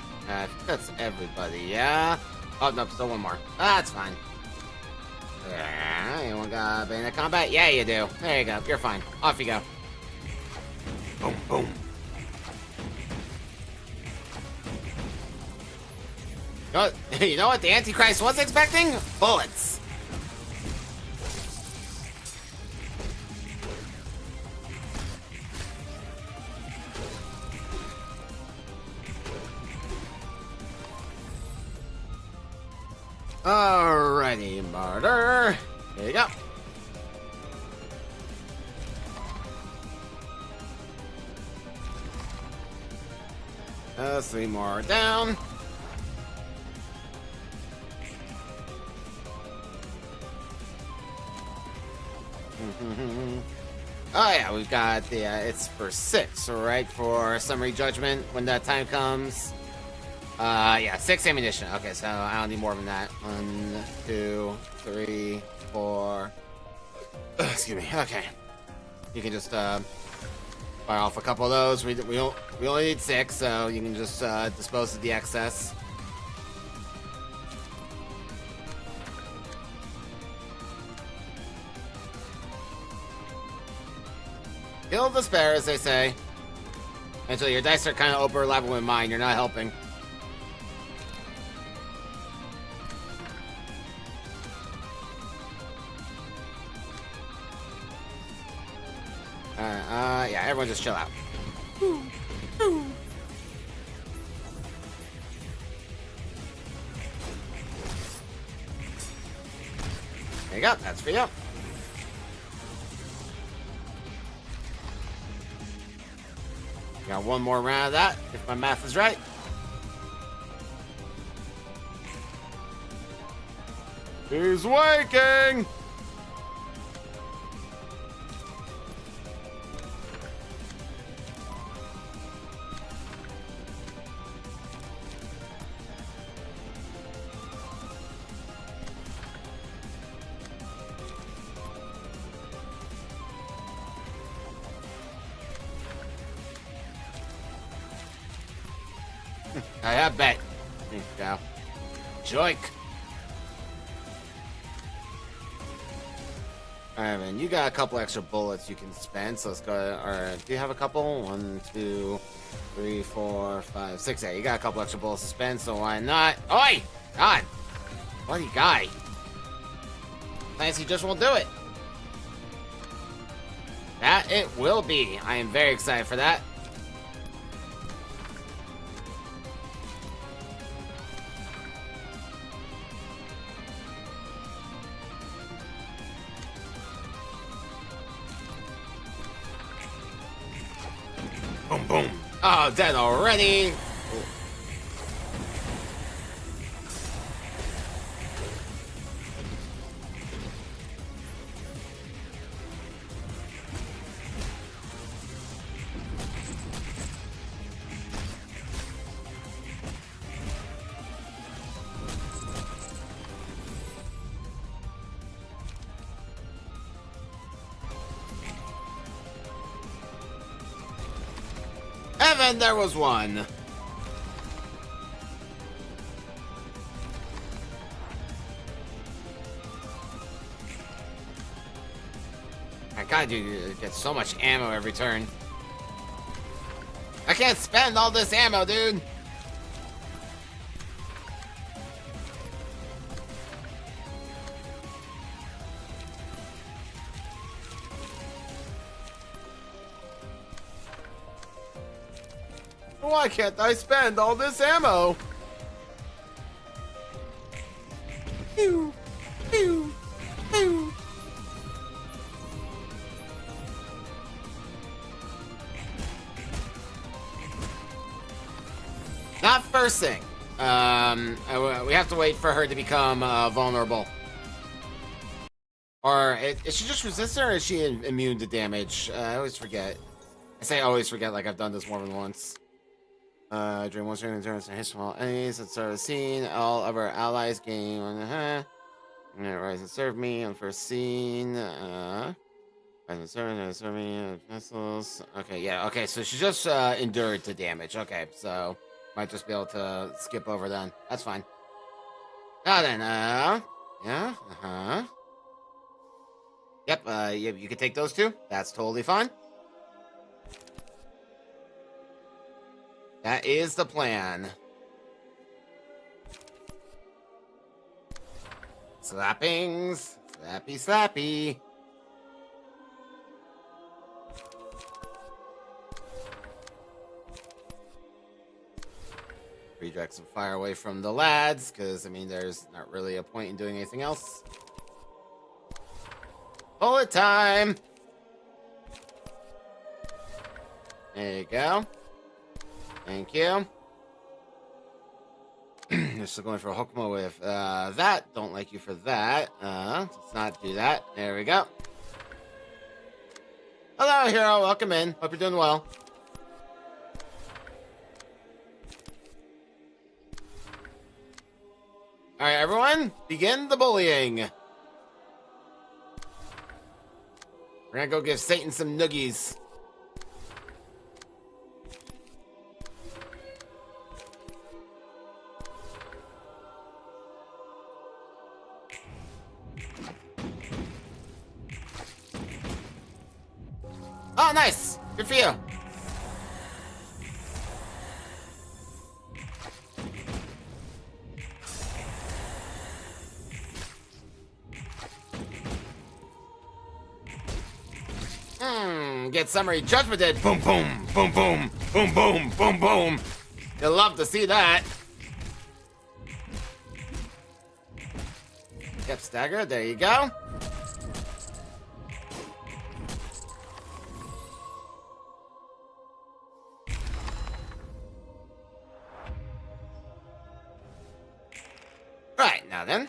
That's everybody, yeah? Oh, no, still one more. That's fine. Anyone got bayonet combat? Yeah, you do. There you go, you're fine. Off you go. Boom, boom. You know what the Antichrist was expecting? Bullets. Alrighty, martyr. Here you go. Three more down. Oh yeah, we've got the, it's for 6, right? For summary judgment when that time comes. Yeah, 6 ammunition. Okay, so I don't need more than that. 1, 2, 3, 4. Excuse me. Okay. You can just, Fire off a couple of those. We only need 6, so you can just dispose of the excess. Kill the spare, as they say. Until your dice are kind of overlapping with mine, you're not helping. Yeah, everyone just chill out. There you go, that's for you. Got one more round of that, if my math is right. He's waking! I have bet. There you go. Joik. Alright, man. You got a couple extra bullets you can spend, so let's go. Alright, do you have a couple? 1, 2, 3, 4, 5, 6. Yeah, you got a couple extra bullets to spend, so why not? Oi! God! Bloody guy. Clancy just won't do it. That it will be. I am very excited for that. Boom, boom. Oh, dead already. And then there was one. My God, you get so much ammo every turn. I can't spend all this ammo, dude. Why can't I spend all this ammo? Pew, pew, pew. Not first thing. We have to wait for her to become vulnerable. Or is she just resistant, or is she immune to damage? I always forget. I say always forget, like I've done this more than once. During one turn, turns to hit small enemies that start the scene. All of our allies gain rise and serve me on first scene. Rise and serve me missiles. Okay, yeah, okay, so she just endured to damage. Okay, so might just be able to skip over then. That's fine. Now then, yeah, Yep, you can take those two. That's totally fine. That is the plan. Slappings. Slappy, slappy. Redirect some fire away from the lads, because, I mean, there's not really a point in doing anything else. Bullet time! There you go. Thank you. You're still going for a Hokuma with that. Don't like you for that. Let's not do that. There we go. Hello, hero. Welcome in. Hope you're doing well. Alright, everyone. Begin the bullying. We're gonna go give Satan some noogies. Oh, nice. Good for you. Get summary judgmented. Boom, boom, boom, boom, boom, boom, boom, boom. You'll love to see that. Yep, stagger. There you go. Right, now then.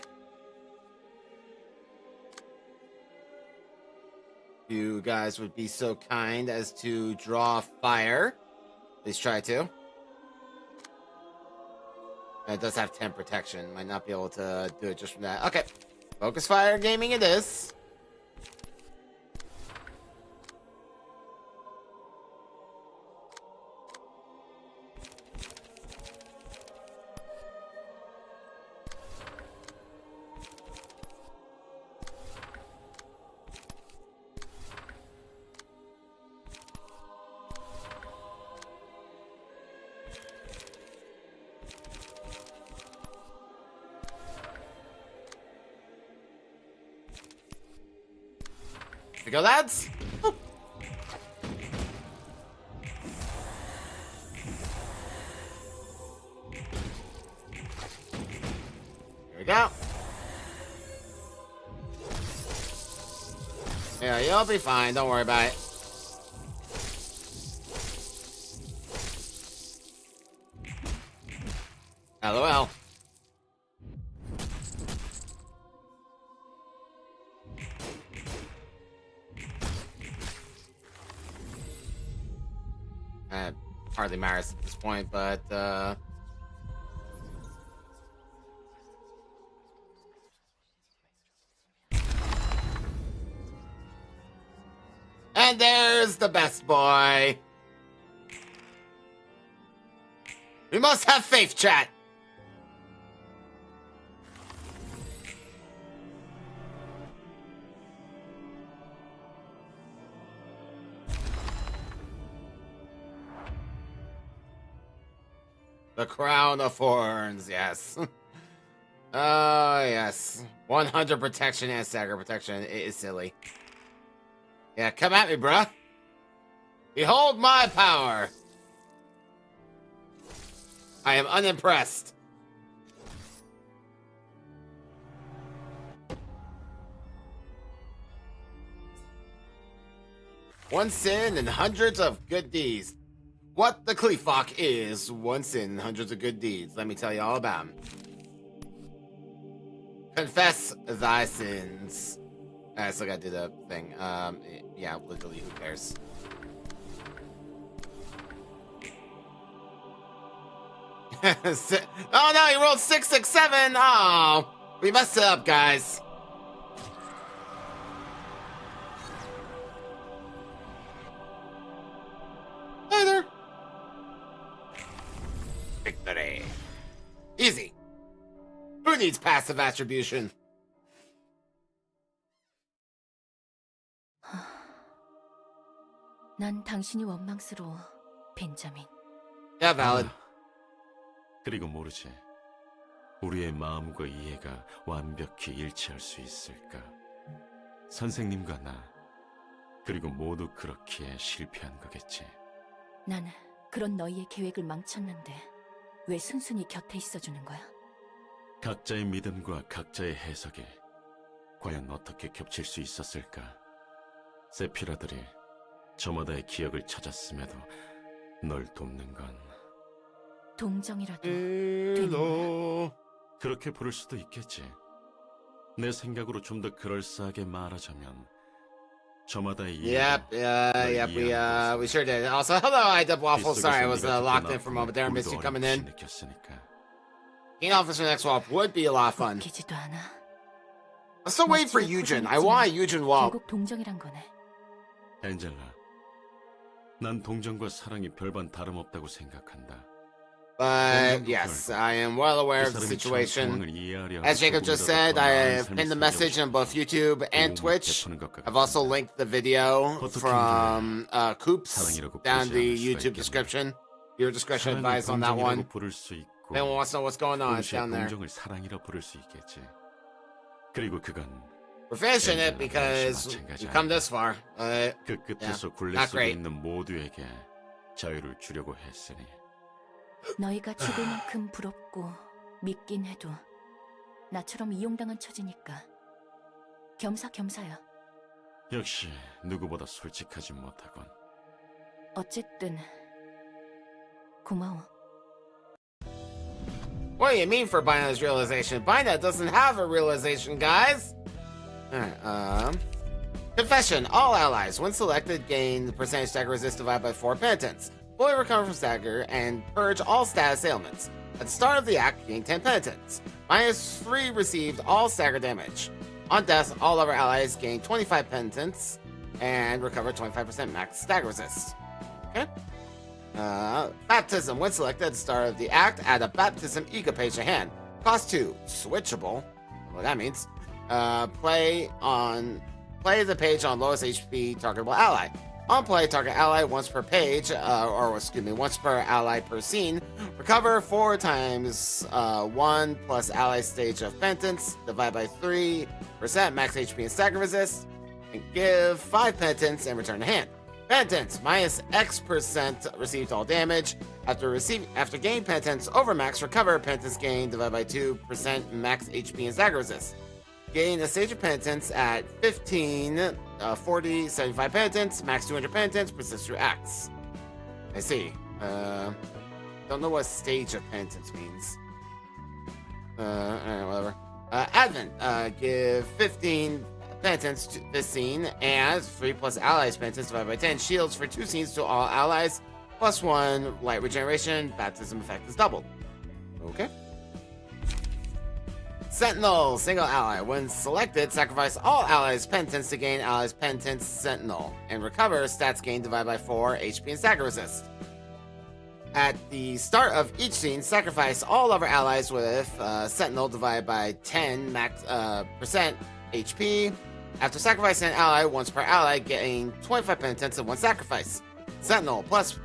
You guys would be so kind as to draw fire. Please try to. It does have 10 protection. Might not be able to do it just from that. Okay. Focus fire gaming it is. Here we go, lads. Woo. Here we go. Yeah, you'll be fine. Don't worry about it. LOL. Hardly matters at this point, but and there's the best boy. We must have faith, chat. The crown of thorns, yes. Oh, yes. 100 protection and stagger protection. It is silly. Yeah, come at me, bruh. Behold my power. I am unimpressed. One sin and hundreds of good deeds. What the Kleefok is, one sin, hundreds of good deeds. Let me tell you all about them. Confess thy sins. I still gotta do the thing. Yeah, literally, who cares? Oh no, he rolled 667. Oh, we messed it up, guys. Hi there. Victory. Easy. Who needs passive attribution? 난 당신이 원망스러워, 벤자민. Yeah, valid. 그리고 모르지. 우리의 마음과 이해가 완벽히 일치할 수 있을까? 선생님과 나, 그리고 모두 그렇기에 실패한 거겠지. 난 그런 너희의 계획을 망쳤는데 왜 순순히 곁에 있어주는 거야? 각자의 믿음과 각자의 해석이 과연 어떻게 겹칠 수 있었을까? 세피라들이 저마다의 기억을 찾았음에도 널 돕는 건 동정이라도 되는 거야? 그렇게 부를 수도 있겠지. 내 생각으로 좀 더 그럴싸하게 말하자면 저마다의 Yep, we sure did. Also, hello, IW Waffle. Sorry, I was locked in for a moment there. Missed you coming in. King Officer Next Swap would be a lot of fun. 웃기지도 않아. I'm still waiting for Eugen. I want Eugen Wall. 결국 동정이란 거네. 엔젤라, 난 동정과 사랑이 별반 다름없다고 생각한다. But yes, I am well aware of the situation. As Jacob just said, I have pinned the message on both YouTube and Twitch. I've also linked the video from Coops down the YouTube description. Your discretion advised on that one. Anyone wants to know what's going on, it's down there. We're finishing it because we've come this far. Yeah, not great. 너희가 죽을 만큼 부럽고 믿긴 해도 나처럼 이용당한 처지니까 겸사겸사야. 역시 누구보다 솔직하지 못하군. 어쨌든 고마워. What do you mean for Bina's realization? Bina doesn't have a realization, guys! Alright, Confession. All allies, when selected, gain the percentage stagger resist divided by 4 penitence. Fully recover from stagger and purge all status ailments. At the start of the act, gain 10 penitence. -3 received all stagger damage. On death, all other allies gain 25 penitence and recover 25% max stagger resist. Okay. Baptism. When selected at the start of the act, add a baptism ego page to hand. Cost 2. Switchable. What that means. Play the page on lowest HP targetable ally. On play, target ally once per page, once per ally per scene. Recover 4 times 1 plus ally stage of penitence. Divide by 3% max HP and stagger resist. And give 5 penitence and return to hand. Penitence -X% received all damage. After gain penitence over max, recover penitence gain. Divide by 2% max HP and stagger resist. Gain a stage of penitence at 15, 40, 75 penitence, max 200 penitence, persist through acts. I see. Don't know what stage of penitence means. Alright, whatever. Advent. Give 15 penitence to this scene and 3 plus allies penitence divided by 10. Shields for 2 scenes to all allies. +1 light regeneration. Baptism effect is doubled. Okay. Sentinel, single ally. When selected, sacrifice all allies' penitence to gain allies' penitence Sentinel, and recover stats gained divided by 4 HP and stagger resist. At the start of each scene, sacrifice all other allies with Sentinel divided by 10 max percent HP. After sacrificing an ally once per ally, gain 25 penitence in one sacrifice. Sentinel plus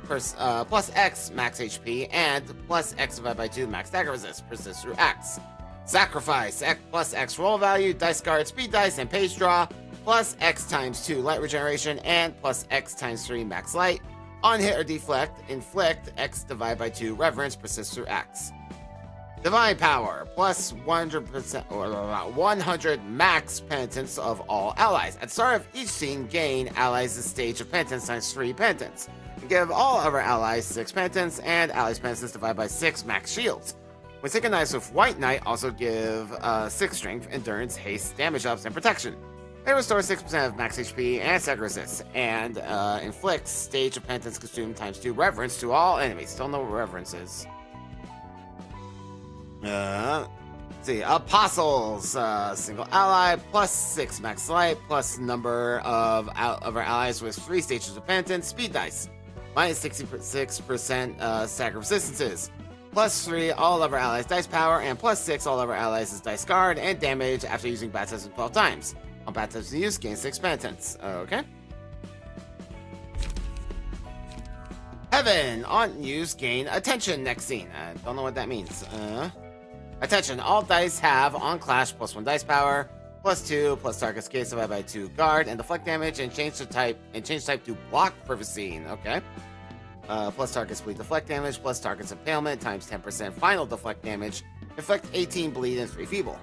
X max HP and plus X divided by 2 max stagger resist. Persist through acts. Sacrifice, X plus X roll value, dice guard, speed dice, and page draw, plus X times 2 light regeneration, and plus X times 3 max light. On hit or deflect, inflict X divided by 2 reverence, persist through acts. Divine power, plus 100% or 100 max penitence of all allies. At the start of each scene, gain allies a stage of penitence times 3 penitence. Give all other allies 6 penitence, and allies penitence divided by 6 max shields. When synchronized with White Knight, also give 6 strength, endurance, haste, damage ups, and protection. They restore 6% of max HP and stagger resist, and inflict stage of penitence consumed times 2 reverence to all enemies. Don't know what reverence is. Let's see, apostles, single ally, plus 6 max light, plus number of other allies with 3 stages of penitence, speed dice, -66% stagger resistances. +3 all other allies dice power, and +6 all other allies' dice guard and damage after using baptism 12 times. On baptism use, gain 6 penitence. Okay. Heaven. On use, gain attention next scene. I don't know what that means. Attention. All dice have on clash +1 dice power, +2 plus target's case divided by 2 guard and deflect damage, and change type to block for the scene. Okay. Plus target's bleed deflect damage, plus target's impalement, times 10% final deflect damage, inflict 18 bleed and 3 feeble.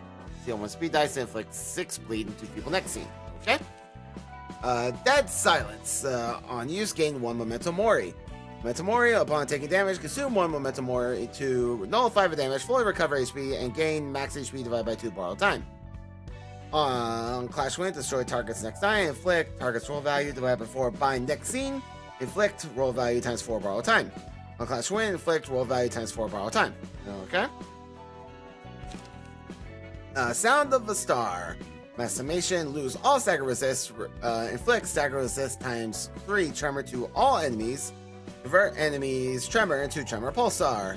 Steal 1 speed dice and inflict 6 bleed and 2 feeble next scene. Okay? Dead Silence. On use, gain 1 Memento Mori. Memento Mori, upon taking damage, consume 1 Memento Mori to nullify the damage, fully recover HP, and gain max HP divided by 2 borrowed time. On Clash Wind, destroy target's next die, inflict target's roll value divided by 4, bind next scene. Inflict roll value times 4 borrow time. On Clash Win, inflict roll value times 4 borrow time. Okay. Sound of the Star. Massimation, lose all stagger resist. Inflict stagger resist times 3 tremor to all enemies. Convert enemies tremor into tremor pulsar.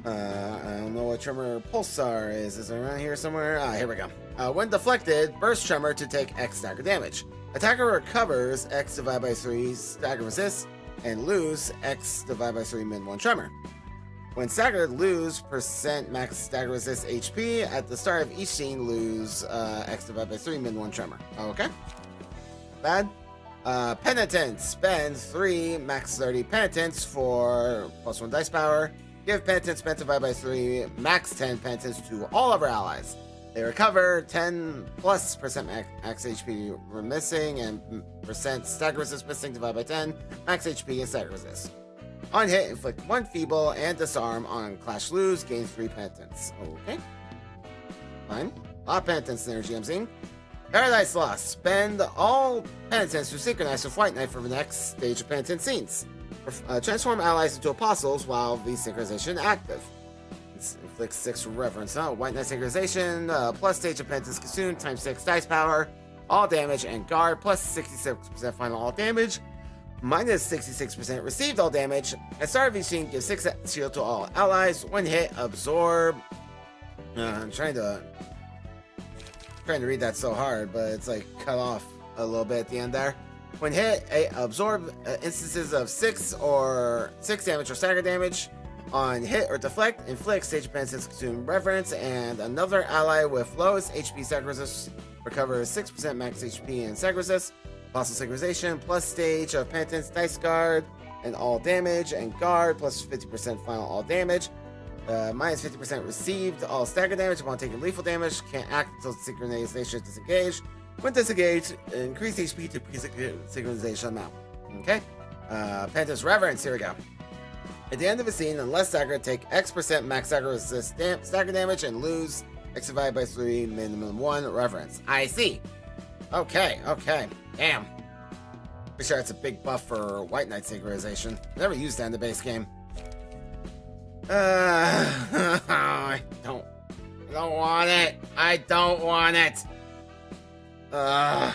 I don't know what tremor pulsar is. Is it around here somewhere? Here we go. When deflected, burst tremor to take X stagger damage. Attacker recovers X divided by 3 stagger resist and lose X divided by 3 min 1 tremor. When staggered, lose % max stagger resist HP. At the start of each scene, lose X divided by 3 min 1 tremor. Okay. Bad. Penitent. Spend 3 max 30 penitence for +1 dice power. Give penitence spent divided by 3 max 10 penitence to all of our allies. They recover 10+% max HP missing and % stagger resist missing divided by 10 max HP and stagger resist. On hit, inflict 1 feeble and disarm. On clash lose, gain 3 penitence. Okay. Fine. A lot of penitence synergy I'm seeing. Paradise Lost. Spend all penitence to synchronize with White Knight for the next stage of penitence scenes. Transform allies into apostles while the synchronization active. Inflict 6 reverence. White Knight synchronization, plus stage of penitence consumed, times 6 dice power, all damage, and guard, plus 66% final all damage, minus 66% received all damage. At start of each scene, give 6 shield to all allies. When hit, absorb. I'm trying to read that so hard, but it's like cut off a little bit at the end there. When hit, absorb instances of 6 damage or stagger damage. On hit or deflect, inflict stage of penitence consume reverence, and another ally with lowest HP stagger resist recovers 6% max HP and stagger resist. Apostle synchronization plus stage of penitence dice guard and all damage, and guard plus 50% final all damage. Minus 50% received all stagger damage upon taking lethal damage. Can't act until synchronization is disengaged. When disengaged, increase HP to synchronization amount. Okay. Penitence reverence. Here we go. At the end of a scene, unless staggered, take X% max stagger resist stagger damage and lose X divided by 3 minimum 1 reverence. I see. Okay. Damn. Pretty sure it's a big buff for White Knight synchronization. Never used that in the base game. I don't want it. I don't want it. Wah.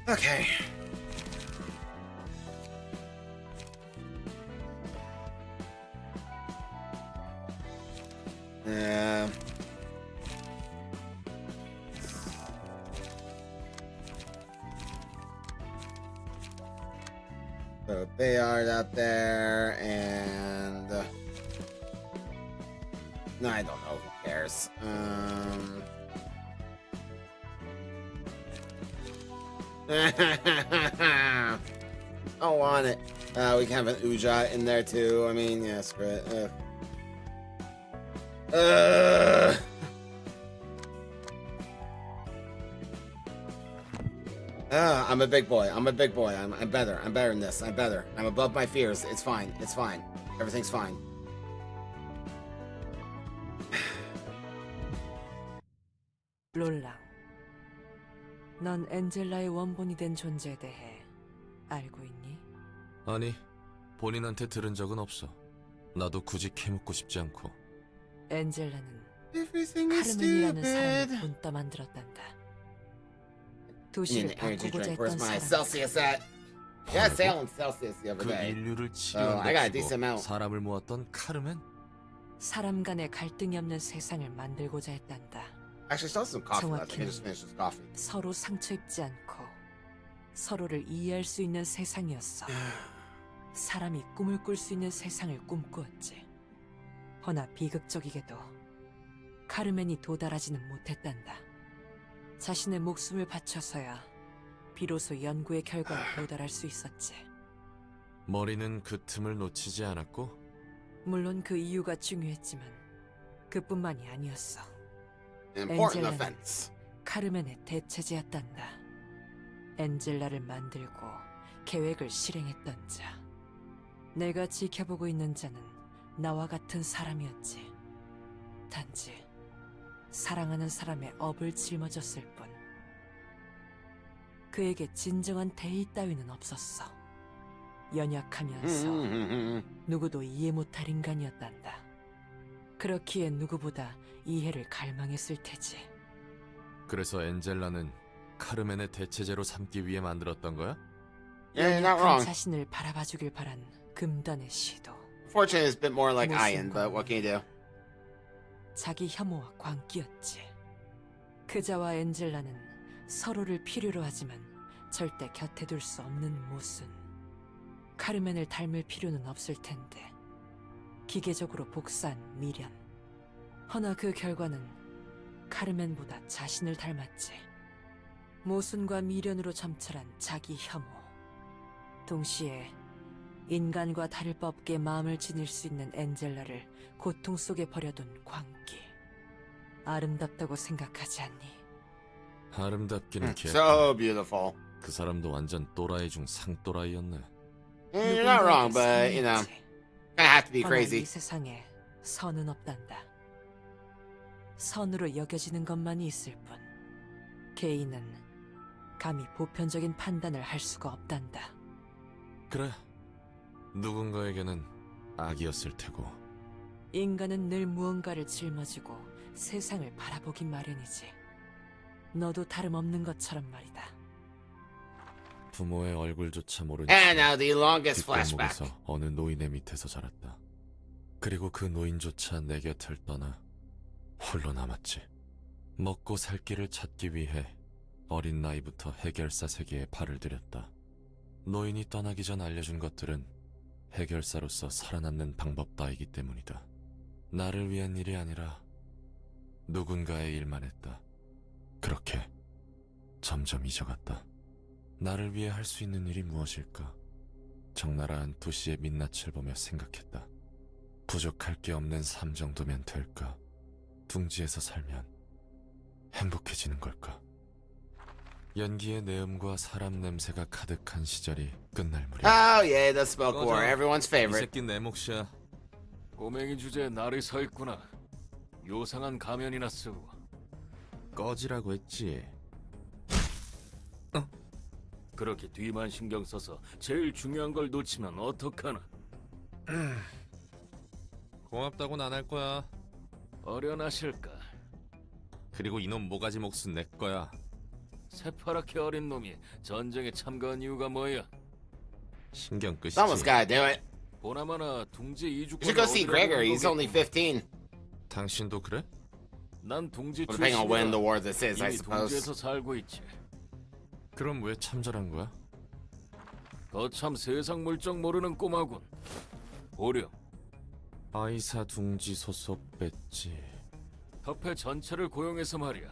Okay. So Bayard out there, and no, I don't know. Who cares? I don't want it. We can have an Ujat in there too. I mean, yeah, screw it. I'm a big boy. I'm better. I'm better than this. I'm better. I'm above my fears. It's fine. Everything's fine. 롤랑, 넌 엔젤라의 원본이 된 존재에 대해 알고 있니? 아니, 본인한테 들은 적은 없어. 나도 굳이 캐묻고 싶지 않고. 엔젤라는 카르멘이라는 사람을 본따 만들었단다. 도시를 바꾸고자 했던 사람. Celsius at? Yeah, sailing Celsius the other 그 day. 인류를 I got a decent 치료한다고 amount. 사람을 모았던 카르멘? 사람 간의 갈등이 없는 세상을 만들고자 했단다. Actually, still some coffee left. I can just finish this coffee. 서로 상처 입지 않고 서로를 이해할 수 있는 세상이었어. 사람이 꿈을 꿀 수 있는 세상을 꿈꾸었지. 허나 비극적이게도 카르멘이 도달하지는 못했단다. 자신의 목숨을 바쳐서야 비로소 연구의 결과에 도달할 수 있었지. 머리는 그 틈을 놓치지 않았고? 물론 그 이유가 중요했지만 그뿐만이 아니었어. Important 엔젤라는 offense. 카르멘의 대체제였단다. 엔젤라를 만들고 계획을 실행했던 자. 내가 지켜보고 있는 자는 나와 같은 사람이었지. 단지 사랑하는 사람의 업을 짊어졌을 뿐. 그에게 진정한 대의 따위는 없었어. 연약하면서 누구도 이해 못할 인간이었단다. 그렇기에 누구보다 이해를 갈망했을 테지. 그래서 엔젤라는 카르멘의 대체제로 삼기 위해 만들었던 거야? Yeah, you're not 연약한 wrong. 자신을 바라봐주길 바란 금단의 시도. Fortune is a bit more like Ian, but what can you do? 자기 혐오와 광기였지. 그자와 엔젤라는 서로를 필요로 하지만 절대 곁에 둘 수 없는 모순. 카르멘을 닮을 필요는 없을 텐데 기계적으로 복사한 미련. 허나 그 결과는 카르멘보다 자신을 닮았지. 모순과 미련으로 점철한 자기 혐오. 동시에 인간과 다를 바 없게 마음을 지닐 수 있는 엔젤라를 고통 속에 버려둔 광기. 아름답다고 생각하지 않니? 아름답기는 개. So beautiful. 그 사람도 완전 또라이 중 상또라이였네. You're not wrong, but you know, I have to be 허나 crazy. 이 세상에 선은 없단다. 선으로 여겨지는 것만이 있을 뿐. 개인은 감히 보편적인 판단을 할 수가 없단다. 그래. 누군가에게는 악이었을 테고. 인간은 늘 무언가를 짊어지고 세상을 바라보기 마련이지. 너도 다름없는 것처럼 말이다. 부모의 얼굴조차 모른 And now the longest flashback. 뒷골목에서 어느 노인의 밑에서 자랐다. 그리고 그 노인조차 내 곁을 떠나 홀로 남았지. 먹고 살 길을 찾기 위해 어린 나이부터 해결사 세계에 발을 들였다. 노인이 떠나기 전 알려준 것들은 해결사로서 살아남는 방법 따이기 때문이다. 나를 위한 일이 아니라 누군가의 일만 했다. 그렇게 점점 잊어갔다. 나를 위해 할 수 있는 일이 무엇일까? 적나라한 도시의 민낯을 보며 생각했다. 부족할 게 없는 삶 정도면 될까? 둥지에서 살면 행복해지는 걸까? 연기의 내음과 사람 냄새가 가득한 시절이 끝날 무렵. Oh yeah, the smoke war, everyone's 이 favorite. 새끼 내 몫이야. 꼬맹이 주제에 날이 서 있구나. 요상한 가면이나 쓰고. 꺼지라고 했지. 그렇게 뒤만 신경 써서 제일 중요한 걸 놓치면 어떡하나. 고맙다고는 안 할 거야. 어련하실까. 그리고 이놈 모가지 몫은 내 거야. 새파랗게 어린 놈이 전쟁에 참가한 이유가 뭐야? 신경 끄시지. Someone's gotta do it. 보나마나 둥지 You 이주권. should go see Gregor. He's only 15. 당신도 그래? 난 둥지 Well, depending on when the 출신이라 war this is, I 이미 suppose. 둥지에서 살고 있지. 그럼 왜 참전한 거야? 거참 세상 물정 모르는 꼬마군. 보렴, 아이사 둥지 소속 배지. 협회 전체를 고용해서 말이야.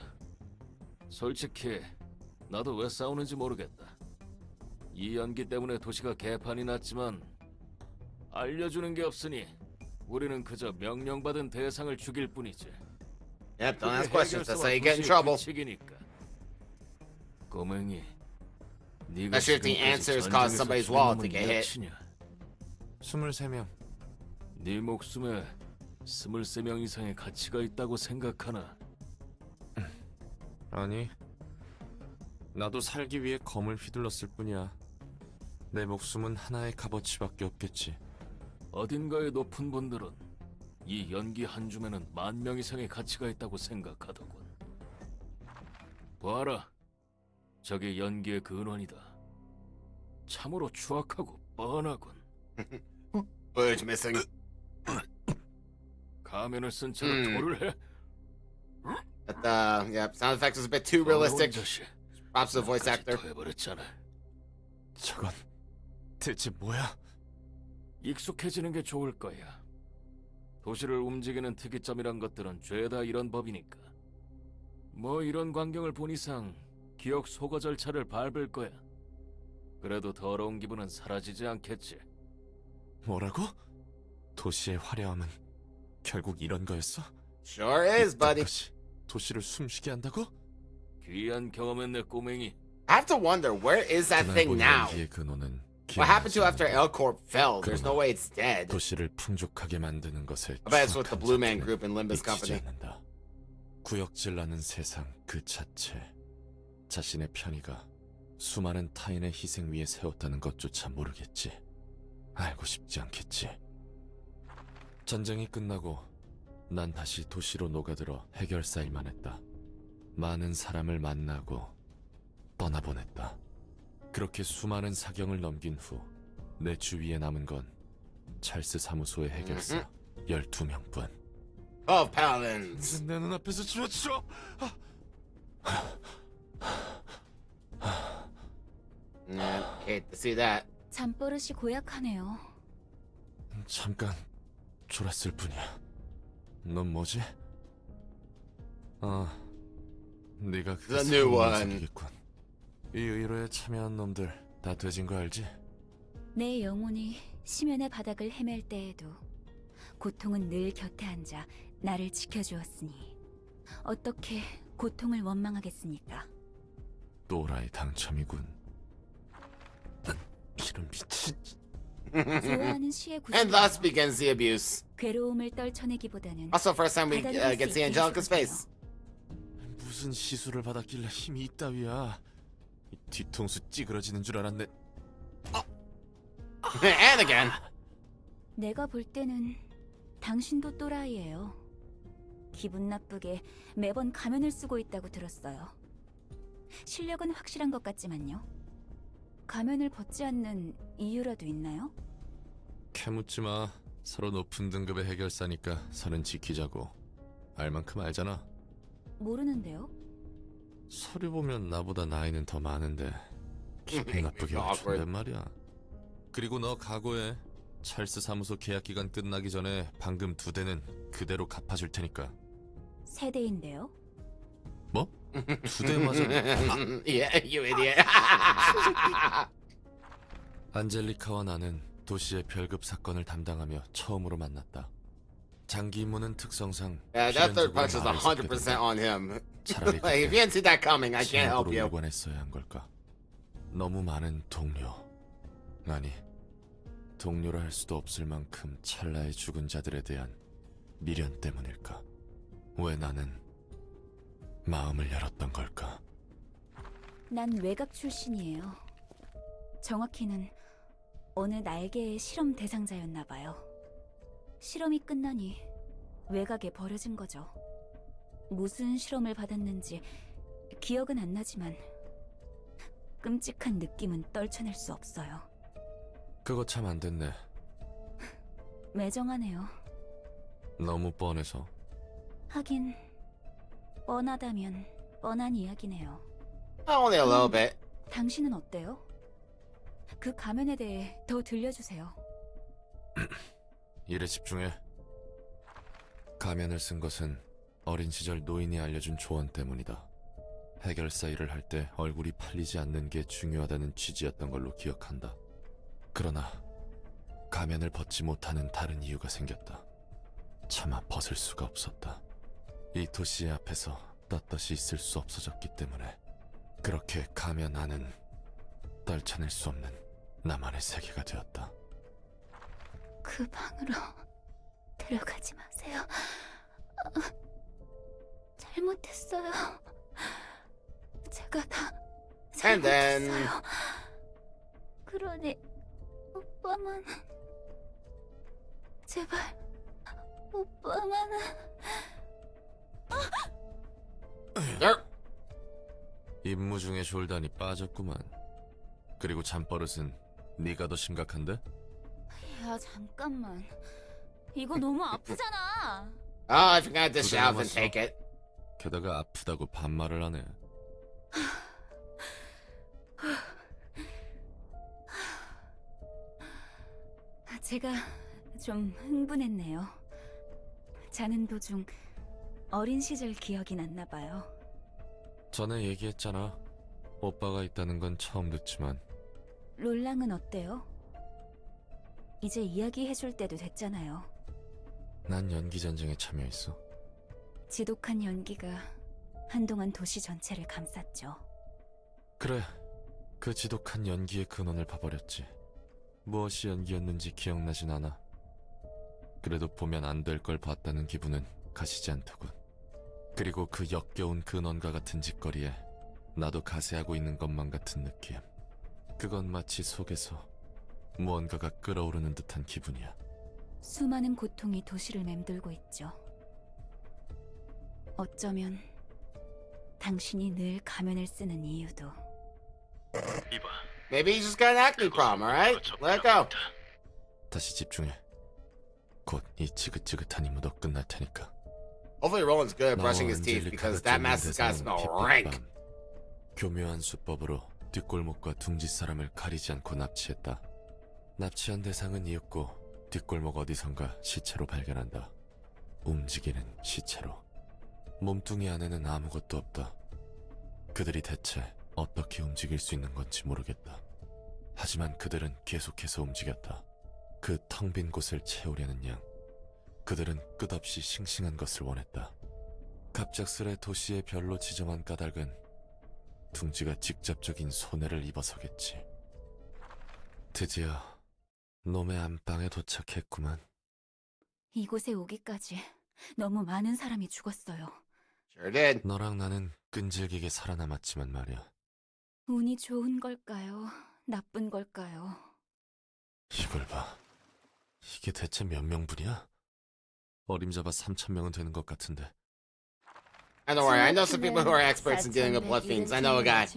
솔직히 나도 왜 싸우는지 모르겠다. 이 연기 때문에 도시가 개판이 났지만 알려주는 게 없으니 우리는 그저 명령받은 대상을 죽일 뿐이지. Yep, don't ask questions. That's how you get in trouble. 규칙이니까. 꼬맹이, 네가 Not sure if the 지금까지 answers caused 전쟁에서 somebody's 죽은 wallet 놈은 to get hit. 몇이냐? 23명. 네 목숨에 23명 이상의 가치가 있다고 생각하나? 아니, 나도 살기 위해 검을 휘둘렀을 뿐이야. 내 목숨은 하나의 값어치밖에 없겠지. 어딘가의 높은 분들은 이 연기 한 줌에는 10,000명 이상의 가치가 있다고 생각하더군. 봐라, 저게 연기의 근원이다. 참으로 추악하고 뻔하군. Budge missing. 가면을 쓴 채로 돌을 해? But yep, sound effects was a bit too realistic. 자식, Props to the voice actor. 해버렸잖아. 저건 대체 뭐야? 익숙해지는 게 좋을 거야. 도시를 움직이는 특이점이란 것들은 죄다 이런 법이니까. 뭐 이런 광경을 본 이상 기억 소거 절차를 밟을 거야. 그래도 더러운 기분은 사라지지 않겠지. 뭐라고? 도시의 화려함은 결국 이런 거였어? Sure is, buddy. 이딴 것이 도시를 숨쉬게 한다고? 귀한 경험했네, 꼬맹이. I have to wonder, where is that 그날 thing 본 now? 연기의 근원은 What happened to after 기억나지 않는다. L Corp fell? There's no way it's dead. 도시를 풍족하게 만드는 것에 I bet it's with the 추악한 Blue Man 자들은 Group and Limbus 잊히지 Company. 않는다. 구역질나는 세상 그 자체, 자신의 편의가 수많은 타인의 희생 위에 세웠다는 것조차 모르겠지. 알고 싶지 않겠지. 전쟁이 끝나고 난 다시 도시로 녹아들어 해결사 일만 했다. 많은 사람을 만나고 떠나보냈다. 그렇게 수많은 사경을 넘긴 후 내 주위에 남은 건 찰스 사무소의 해결사 12명뿐. Oh, paladins. 내 눈앞에서 지워쳐! Hate to see that. 잠버릇이 고약하네요. 잠깐 졸았을 뿐이야. 넌 뭐지? 네가 그 The new 새로운 one. 녀석이겠군. 이 의뢰에 참여한 놈들 다 돼진 거 알지? 내 영혼이 심연의 바닥을 헤맬 때에도 고통은 늘 곁에 앉아 나를 지켜주었으니 어떻게 고통을 원망하겠습니까? 또라이 당첨이군. 이런 미친. 좋아하는 시의 And thus 구조가 begins the abuse. 괴로움을 떨쳐내기보다는 Also, first time we get to see Angelica's face. 무슨 시술을 받았길래 힘이 있다위야. 이 뒤통수 찌그러지는 줄 알았네. And again. 내가 볼 때는 당신도 또라이예요. 기분 나쁘게 매번 가면을 쓰고 있다고 들었어요. 실력은 확실한 것 같지만요. 가면을 벗지 않는 이유라도 있나요? 캐묻지 마. 서로 높은 등급의 해결사니까 선은 지키자고. 알 만큼 알잖아. 모르는데요. 서류 보면 나보다 나이는 더 많은데 기분 나쁘게 Awkward. 어쩐단 말이야. 그리고 너 각오해. 찰스 사무소 계약 기간 끝나기 전에 방금 2대는 그대로 갚아줄 테니까. 세대인데요. 뭐? 2대 맞아. Yeah, you idiot. 안젤리카와 나는 도시의 별급 사건을 담당하며 처음으로 만났다. 장기 임무는 특성상 Yeah, that third 필연적으로 punch is 말을 섞게 100% 된다. on him. 차라리 Like, if you didn't see that coming, I can't help 신고로 you. 일관했어야 한 걸까? 너무 많은 동료. 아니, 동료라 할 수도 없을 만큼 찰나에 죽은 자들에 대한 미련 때문일까? 왜 나는 마음을 열었던 걸까? 난 외곽 출신이에요. 정확히는 어느 날개의 실험 대상자였나 봐요. 실험이 끝나니 외곽에 버려진 거죠. 무슨 실험을 받았는지 기억은 안 나지만 끔찍한 느낌은 떨쳐낼 수 없어요. 그거 참 안 됐네. 매정하네요. 너무 뻔해서. 하긴 뻔하다면 뻔한 이야기네요. Only a little bit. 당신은 어때요? 그 가면에 대해 더 들려주세요. 일에 집중해. 가면을 쓴 것은 어린 시절 노인이 알려준 조언 때문이다. 해결사 일을 할 때 얼굴이 팔리지 않는 게 중요하다는 취지였던 걸로 기억한다. 그러나 가면을 벗지 못하는 다른 이유가 생겼다. 차마 벗을 수가 없었다. 이 도시의 앞에서 떳떳이 있을 수 없어졌기 때문에. 그렇게 가면 안은 떨쳐낼 수 없는 나만의 세계가 되었다. 그 방으로 들어가지 마세요. 잘못했어요. 제가 다 And then- 잘못했어요. 그러니 오빠만 제발 오빠만은 Derp. 임무 중에 졸단이 빠졌구만. 그리고 잠버릇은 네가 더 심각한데? 야 잠깐만 이거 너무 아프잖아. Oh, I forgot to shelf and take it. 게다가 아프다고 반말을 하네. 제가 좀 흥분했네요. 자는 도중 어린 시절 기억이 났나 봐요. 전에 얘기했잖아. 오빠가 있다는 건 처음 듣지만 롤랑은 어때요? 이제 이야기해줄 때도 됐잖아요. 난 연기 전쟁에 참여했어. 지독한 연기가 한동안 도시 전체를 감쌌죠. 그래, 그 지독한 연기의 근원을 봐버렸지. 무엇이 연기였는지 기억나진 않아. 그래도 보면 안 될 걸 봤다는 기분은 가시지 않더군. 그리고 그 역겨운 근원과 같은 짓거리에 나도 가세하고 있는 것만 같은 느낌. 그건 마치 속에서 무언가가 끓어오르는 듯한 기분이야. 수많은 고통이 도시를 맴돌고 있죠. 어쩌면 당신이 늘 가면을 쓰는 이유도 이봐, Maybe he's just got an acne problem, alright? Let it go. 다시 집중해. 곧 이 지긋지긋한 임무도 끝날 테니까. Hopefully Roland's good at 나와 brushing his teeth because that mask has gotta smell rank. 교묘한 수법으로 뒷골목과 둥지 사람을 가리지 않고 납치했다. 납치한 대상은 이윽고 뒷골목 어디선가 시체로 발견한다. 움직이는 시체로. 몸뚱이 안에는 아무것도 없다. 그들이 대체 어떻게 움직일 수 있는 건지 모르겠다. 하지만 그들은 계속해서 움직였다. 그 텅 빈 곳을 채우려는 양. 그들은 끝없이 싱싱한 것을 원했다. 갑작스레 도시의 별로 지정한 까닭은 둥지가 직접적인 손해를 입어서겠지. 드디어 놈의 안방에 도착했구만. 이곳에 오기까지 너무 많은 사람이 죽었어요. Sure did. 너랑 나는 끈질기게 살아남았지만 말이야. 운이 좋은 걸까요? 나쁜 걸까요? 이걸 봐. 이게 대체 몇 명분이야? 어림잡아 3,000명은 되는 것 같은데. And don't worry, I know some people who are experts in dealing with blood fiends. I know a guy.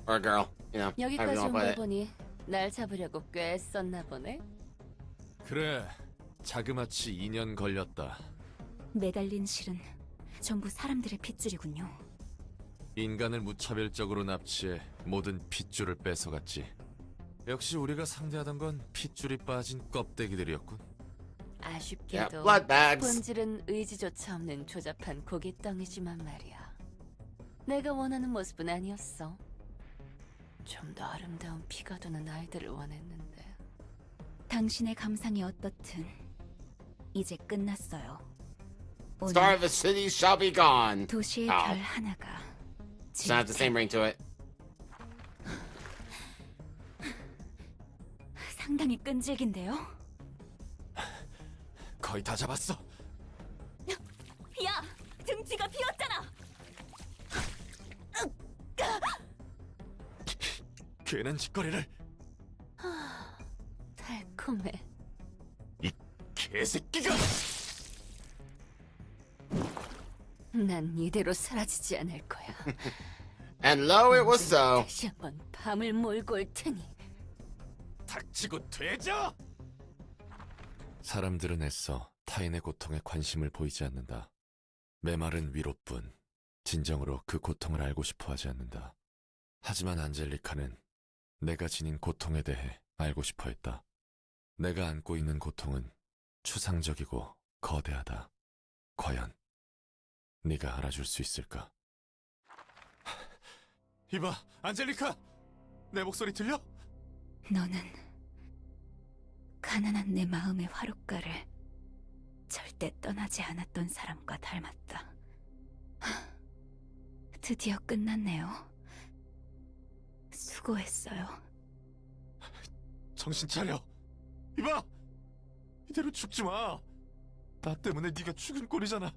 Or a girl, you know. However you 여기까지 wanna 온 put 걸 it. 보니 날 잡으려고 꽤 썼나 보네. 그래, 자그마치 2년 걸렸다. 매달린 실은 전부 사람들의 핏줄이군요. 인간을 무차별적으로 납치해 모든 핏줄을 뺏어갔지. 역시 우리가 상대하던 건 핏줄이 빠진 껍데기들이었군. Yeah, 아쉽게도 blood bags. 본질은 의지조차 없는 조잡한 고깃덩이지만 말이야. 내가 원하는 모습은 아니었어. 좀 더 아름다운 피가 도는 아이들을 원했는데. 당신의 감상이 어떻든 이제 끝났어요. Star 오늘 of the city shall be gone. 도시의 Oh. 별 하나가 Does not have the same ring to it. 상당히 끈질긴데요? 거의 다 잡았어. 야! 등치가 비었잖아! 괜한 짓거리를. 달콤해. 이 개새끼가. 난 이대로 사라지지 않을 거야. And lo, it was so. 다시 한번 밤을 몰고 올 테니. 닥치고 되죠. 사람들은 애써 타인의 고통에 관심을 보이지 않는다. 메마른 위로뿐 진정으로 그 고통을 알고 싶어 하지 않는다. 하지만 안젤리카는 내가 지닌 고통에 대해 알고 싶어 했다. 내가 안고 있는 고통은 추상적이고 거대하다. 과연 네가 알아줄 수 있을까? 이봐, 안젤리카! 내 목소리 들려? 너는 가난한 내 마음의 화롯가를 절대 떠나지 않았던 사람과 닮았다. 드디어 끝났네요. 수고했어요. 정신 차려. 이봐! 이대로 죽지 마. 나 때문에 네가 죽은 꼴이잖아.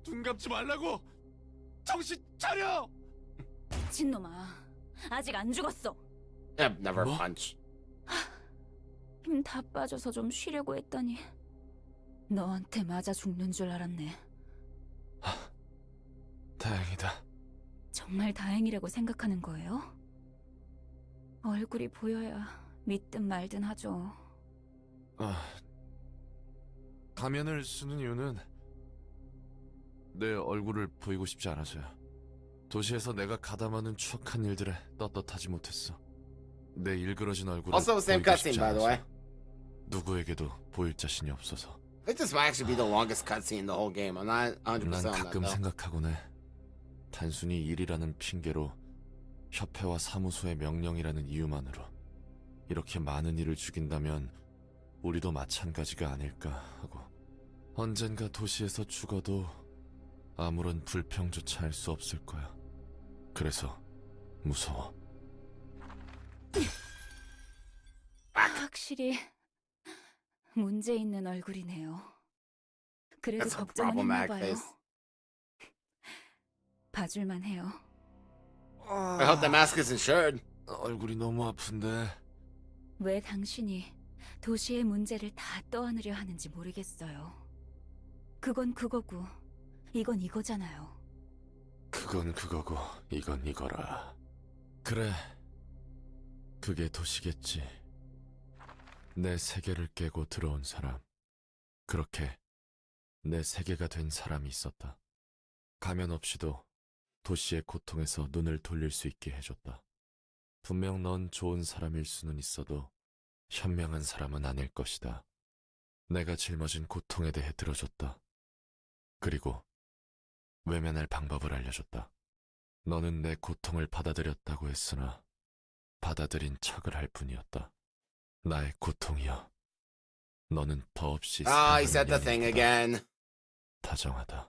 눈 감지 말라고. 정신 차려. 미친놈아, 아직 안 죽었어. Yeah, never 뭐? punch. 힘 다 빠져서 좀 쉬려고 했더니 너한테 맞아 죽는 줄 알았네. 다행이다. 정말 다행이라고 생각하는 거예요? 얼굴이 보여야 믿든 말든 하죠. 가면을 쓰는 이유는 내 얼굴을 보이고 싶지 않아서야. 도시에서 내가 가담하는 추억한 일들에 떳떳하지 못했어. 내 일그러진 얼굴을 Also, same 보이고 cutscene, 싶지 by the way. 않아서. 누구에게도 보일 자신이 없어서. I think this might actually be the longest cutscene in the whole game. I'm not 100% 난 on that 가끔 though. 생각하곤 해. 단순히 일이라는 핑계로 협회와 사무소의 명령이라는 이유만으로 이렇게 많은 일을 죽인다면 우리도 마찬가지가 아닐까 하고. 언젠가 도시에서 죽어도 아무런 불평조차 할 수 없을 거야. 그래서 무서워. 확실히 문제 있는 얼굴이네요. 그래도 That's a 걱정은 problematic 했나봐요. face. 봐줄만 해요. I hope the mask is insured. 얼굴이 너무 아픈데. 왜 당신이 도시의 문제를 다 떠안으려 하는지 모르겠어요. 그건 그거고 이건 이거잖아요. 그건 그거고 이건 이거라. 그래, 그게 도시겠지. 내 세계를 깨고 들어온 사람. 그렇게 내 세계가 된 사람이 있었다. 가면 없이도 도시의 고통에서 눈을 돌릴 수 있게 해줬다. 분명 넌 좋은 사람일 수는 있어도 현명한 사람은 아닐 것이다. 내가 짊어진 고통에 대해 들어줬다. 그리고 외면할 방법을 알려줬다. 너는 내 고통을 받아들였다고 했으나 받아들인 척을 할 뿐이었다. 나의 고통이여. 너는 더없이 Ah, he 사랑하는 said the thing 연인이다. again. 다정하다.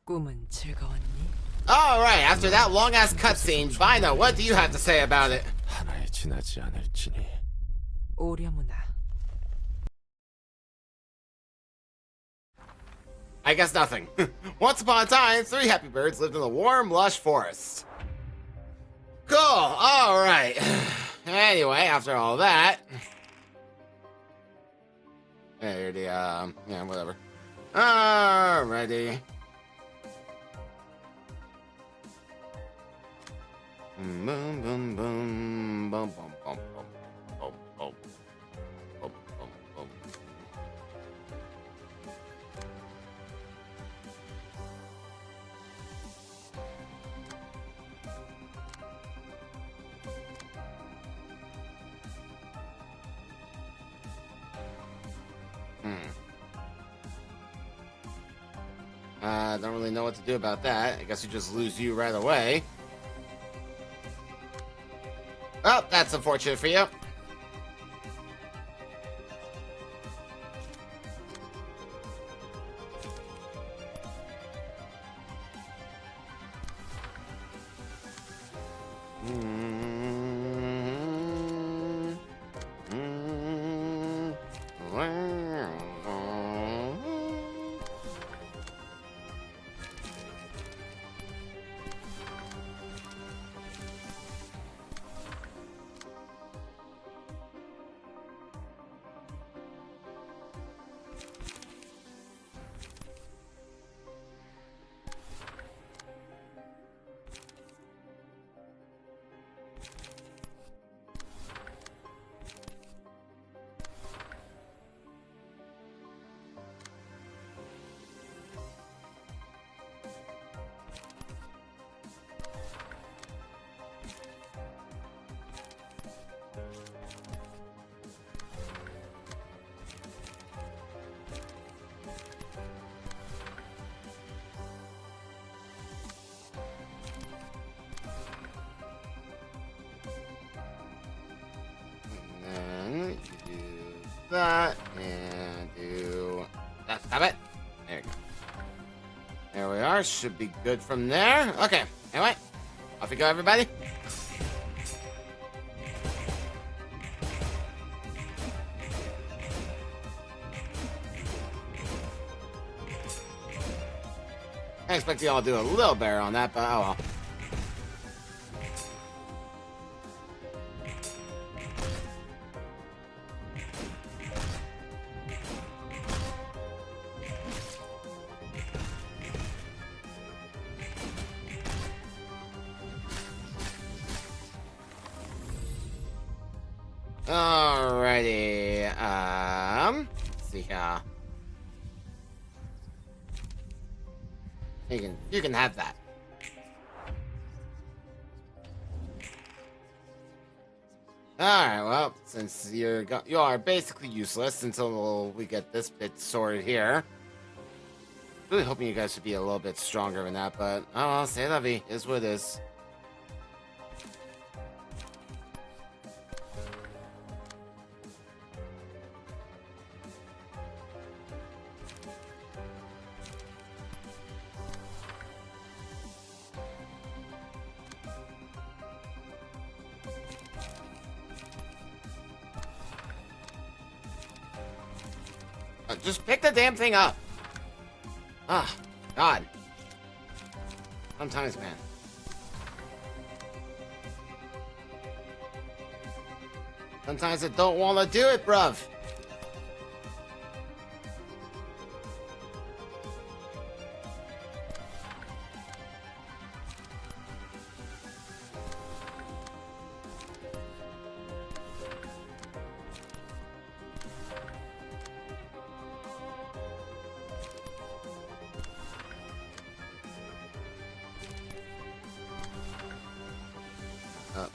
꿈은 즐거웠니? Alright, after that long ass cutscene, Vina, what do you have to say about it? 하나에 지나지 않을지니. 오려무나. I guess nothing. Once upon a time, 3 happy birds lived in a warm, lush forest. Cool, alright. Anyway, after all that... yeah, whatever. Alrighty. Boom, boom, boom, boom, boom, boom, boom, boom, boom, boom, boom, boom. Don't really know what to do about that. I guess we just lose you right away. Oh, that's unfortunate for you. That and do that. Stop it. There you go. There we are. Should be good from there. Okay. Anyway, off you go, everybody. I expect you all to do a little better on that, but oh well. Alrighty, let's see here. You can have that. Alright, well, since you are basically useless until we get this bit sorted here. Really hoping you guys should be a little bit stronger than that, but oh well, c'est la vie, is what it is. Just pick the damn thing up. Ah, God. Sometimes, man. Sometimes I don't want to do it, bruv.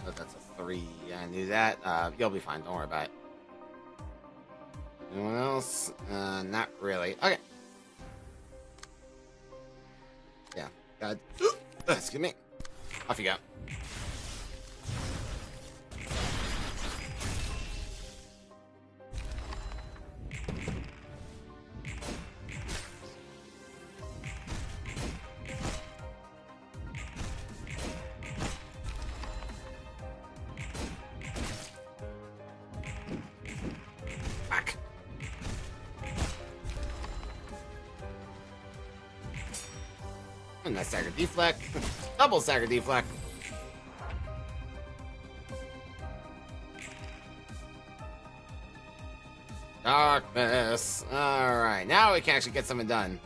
That's a 3. I knew that. You'll be fine. Don't worry about it. Anyone else? Not really. Okay. Yeah. God. Excuse me. Off you go. Back. And that stagger deflect. Double stagger deflect. Darkness. Alright, now we can actually get something done.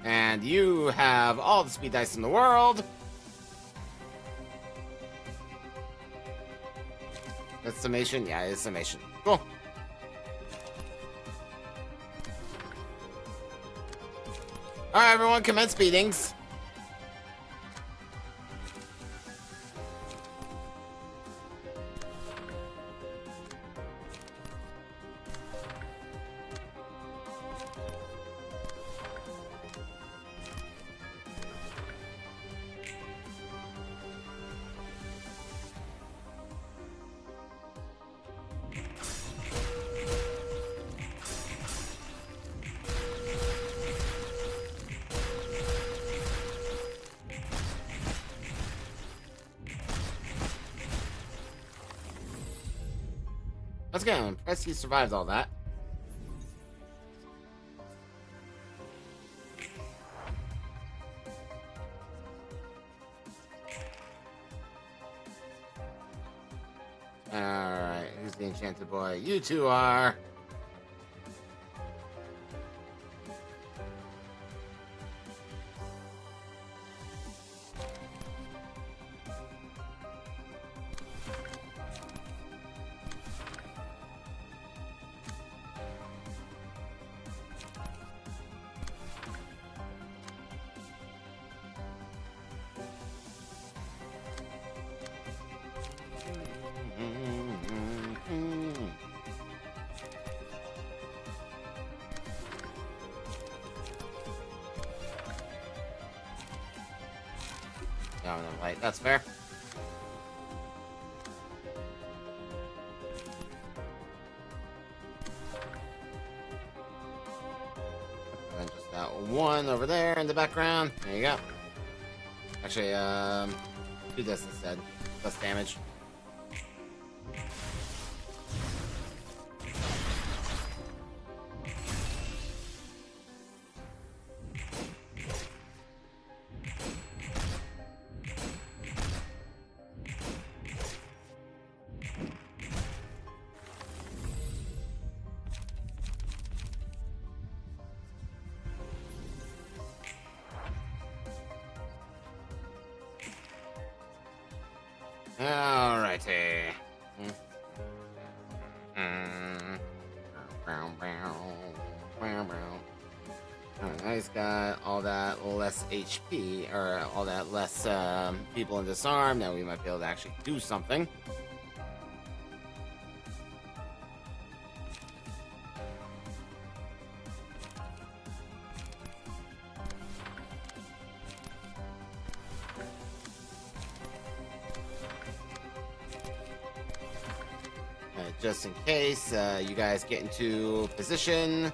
And you have all the speed dice in the world. That's summation? Yeah, it's summation. Cool. Alright, everyone, commence beatings. Let's go. I'm impressed he survived all that. Alright, who's the enchanted boy? You two are. No, light. That's fair. And then just that one over there in the background. There you go. Actually, do this instead. Less damage. Alrighty. Alright, now he's got all that less HP, or all that less people in disarm. Now we might be able to actually do something. Just in case you guys get into position.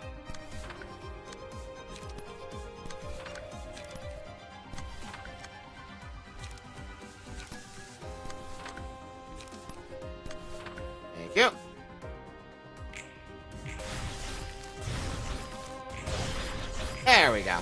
Thank you. There we go.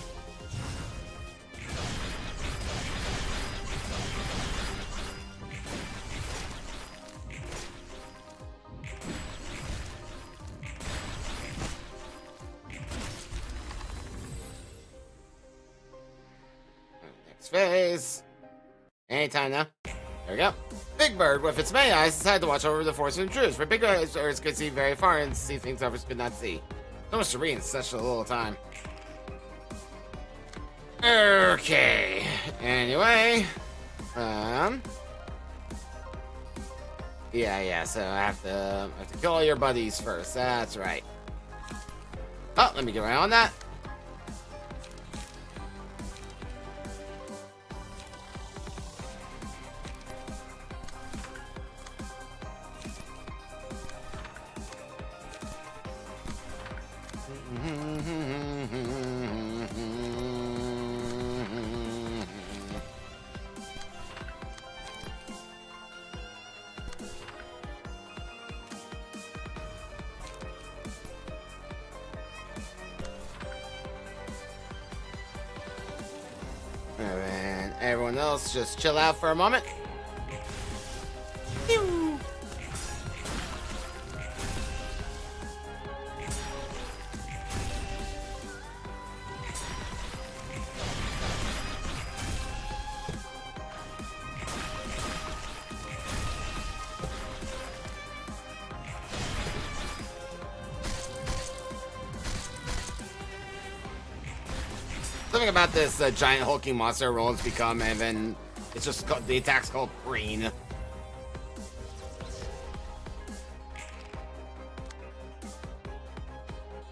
Phase. Anytime now. There we go. Big Bird, with its many eyes, decided to watch over the force of intruders. For big birds could see very far and see things others could not see. So much to read in such a little time. Okay. Anyway. Yeah, so I have to kill all your buddies first. That's right. Oh, let me get right on that. And everyone else just chill out for a moment. Something about this giant hulking monster Roland's become, and then it's just called, the attack's called green.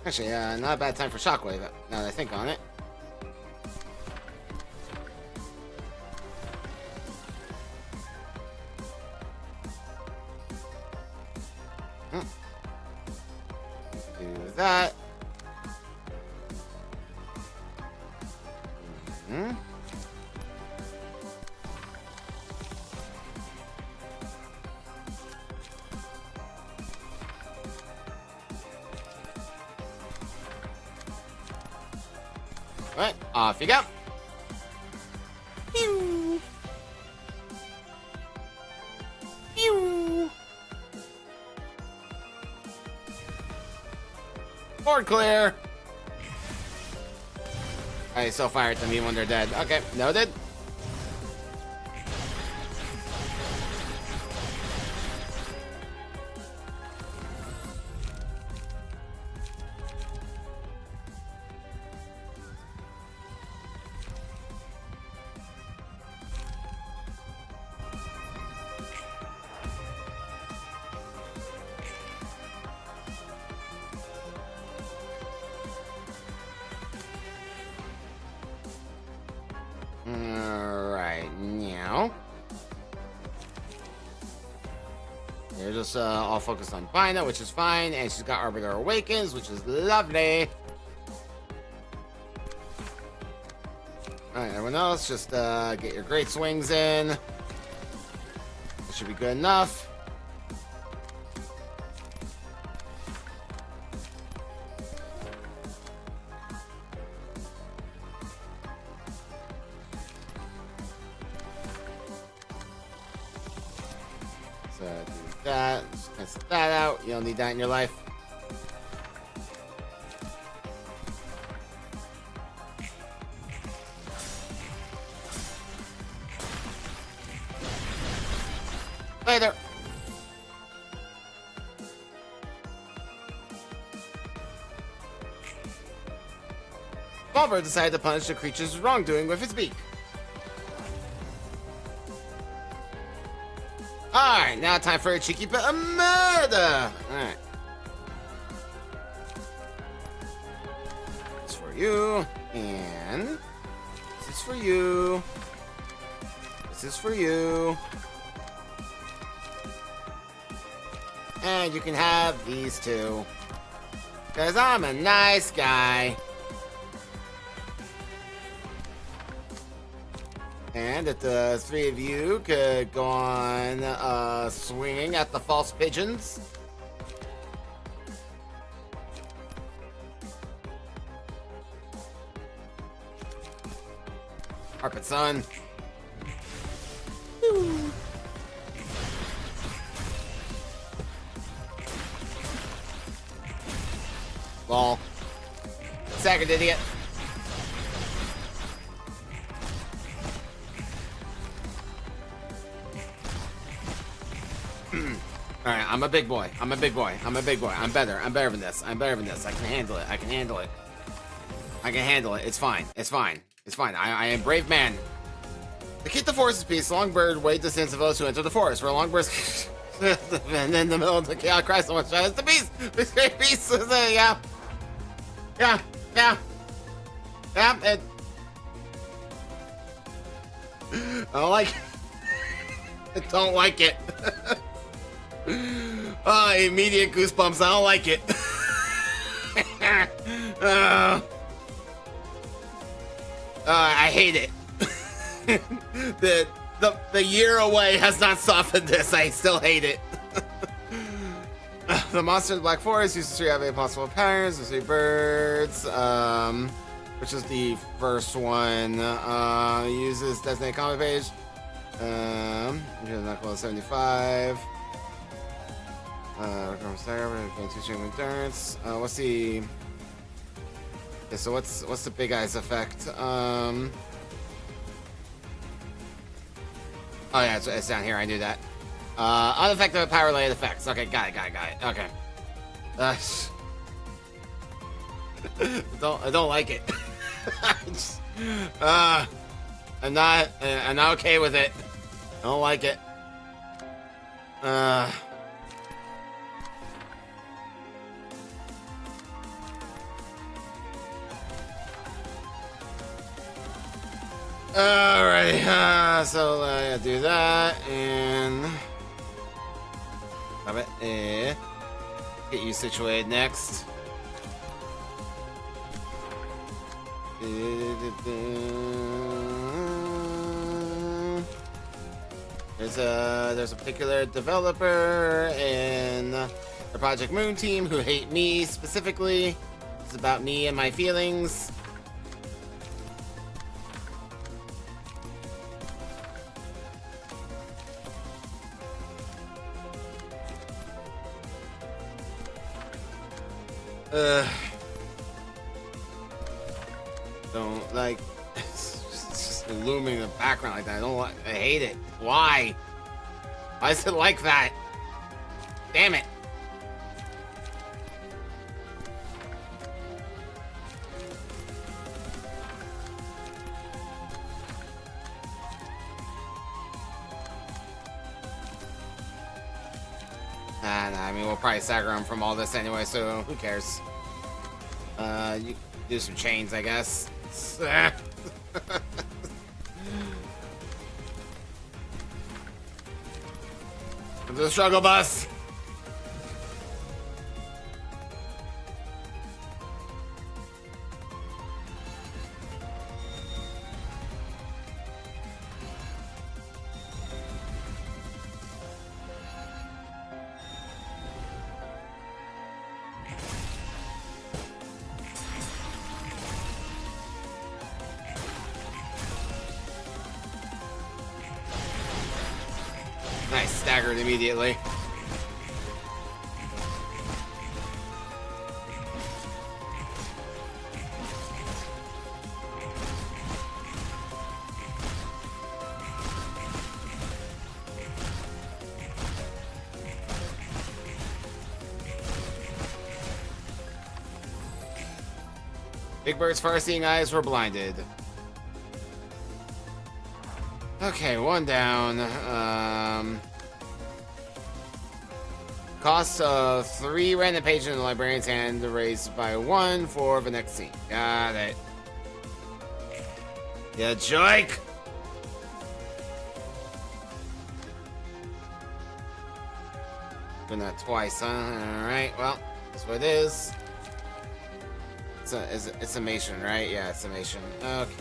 Actually, not a bad time for Shockwave, now that I think on it. Do that. Alright, off you go. Pew. Pew. Board clear. I still fire at them even when they're dead. Okay, noted. Alright, now. They're just all focused on Bina, which is fine, and she's got Arbiter Awakens, which is lovely. Alright, everyone else, just get your great swings in. That should be good enough. So do that. Just cancel that out. You don't need that in your life. Later. Bulber decided to punish the creature's wrongdoing with its beak. Alright, now time for a cheeky bit of murder! Alright. This is for you, and this is for you. This is for you. And you can have these two. Because I'm a nice guy. And if the three of you could go on swinging at the false pigeons. Carpet son. Lol. Second idiot. Alright, I'm a big boy. I'm a big boy. I'm a big boy. I'm better. I'm better than this. I'm better than this. I can handle it. I can handle it. I can handle it. It's fine. It's fine. It's fine. I am brave man. To keep the forest's peace, Longbird wait the sins of those who enter the forest. For Longbird And in the middle of the chaos, cry so much. It's the beast. This great beast. Yeah. Yeah. Yeah. Yeah. It. I don't like it. I don't like it. Oh, immediate goosebumps. I don't like it. I hate it. The year away has not softened this. I still hate it. The monster of the Black Forest uses 3 out of 8 possible patterns. There's 3 birds. Which is the first one. Uses designated combat page. Not close 75. Endurance. What's the? Okay, so what's the big eyes effect? Oh yeah, it's down here. I knew that. Unaffected power related effects. Okay, got it. Okay. I don't like it. I'm not okay with it. I don't like it. Alright, so do that and get you situated next. There's a particular developer in the Project Moon team who hate me specifically. It's about me and my feelings. Don't like it's just illuminating the background like that. I hate it. Why is it like that? Damn it. Nah, I mean, we'll probably stagger him from all this anyway, so who cares? You do some chains, I guess. Come to the struggle bus. Nice, staggered immediately. Big Bird's far-seeing eyes were blinded. Okay, one down. Cost of 3 random pages in the librarian's hand raised by 1 for the next scene. Got it. Yeah, joke! Doing that twice, huh? Alright, well, that's what it is. It's summation, right? Yeah, it's summation. Okay.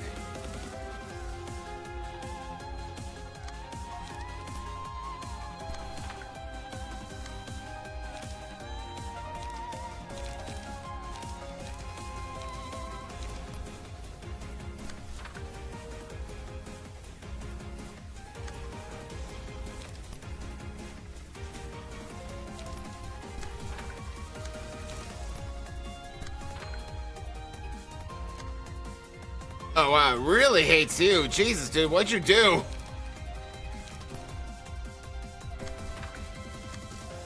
Oh wow, really hates you. Jesus, dude, what'd you do?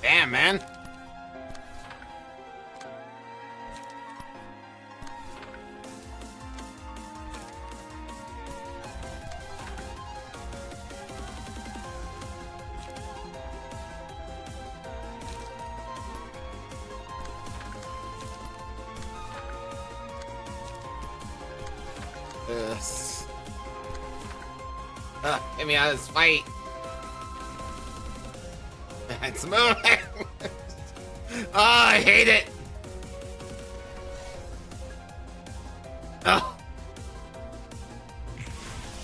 Damn, man. Get me out of this fight. It's moving. Oh, I hate it. Oh.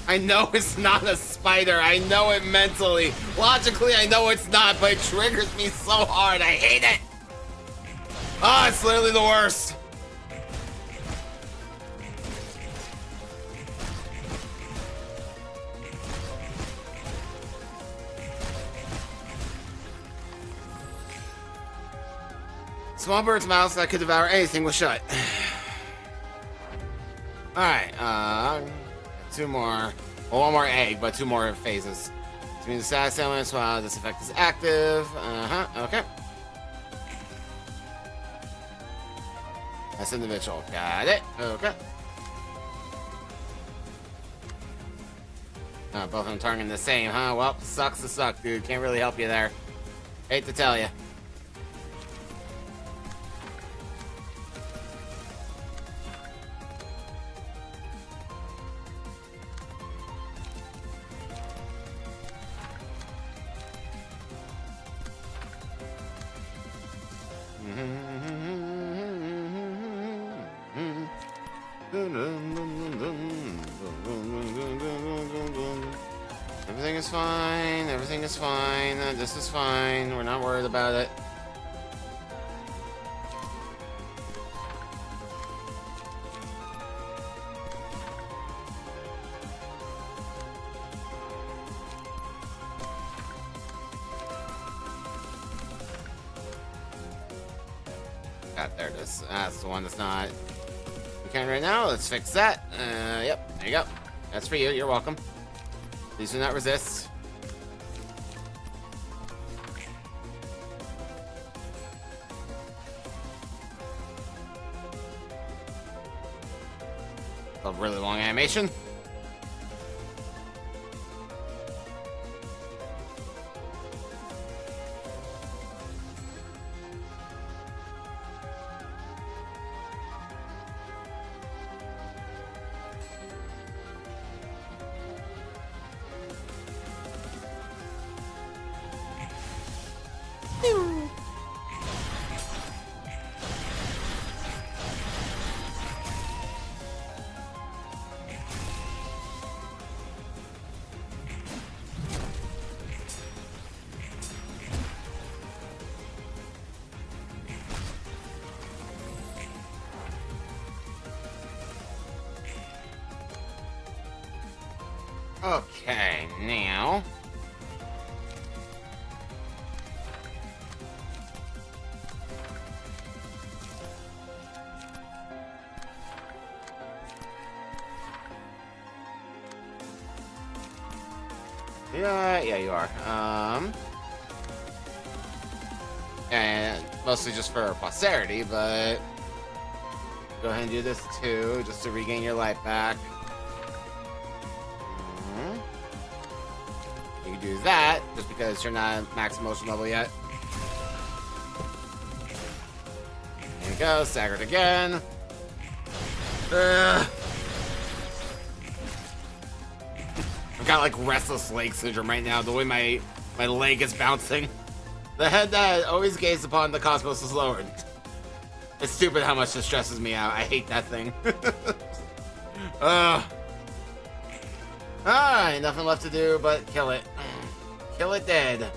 I know it's not a spider. I know it mentally. Logically, I know it's not, but it triggers me so hard. I hate it. Oh, it's literally the worst. Small bird's mouth that could devour anything was shut. Alright, 2 more. Well, 1 more egg, but 2 more phases. This means the status elements while this effect is active. Okay. That's individual. Got it. Okay. Both of them targeting the same, huh? Well, sucks to suck, dude. Can't really help you there. Hate to tell you. Everything is fine. Everything is fine. This is fine. We're not worried about it. There it is. That's the one that's not. We can right now. Let's fix that. Yep. There you go. That's for you. You're welcome. Please do not resist. A really long animation. Okay, now. Yeah, you are. And mostly just for posterity, but go ahead and do this too, just to regain your life back. You can do that, just because you're not at max emotion level yet. There you go, staggered again. I've got like restless leg syndrome right now, the way my leg is bouncing. The head that always gazed upon the cosmos is lowered. It's stupid how much this stresses me out. I hate that thing. Alright, nothing left to do but kill it. Kill it dead.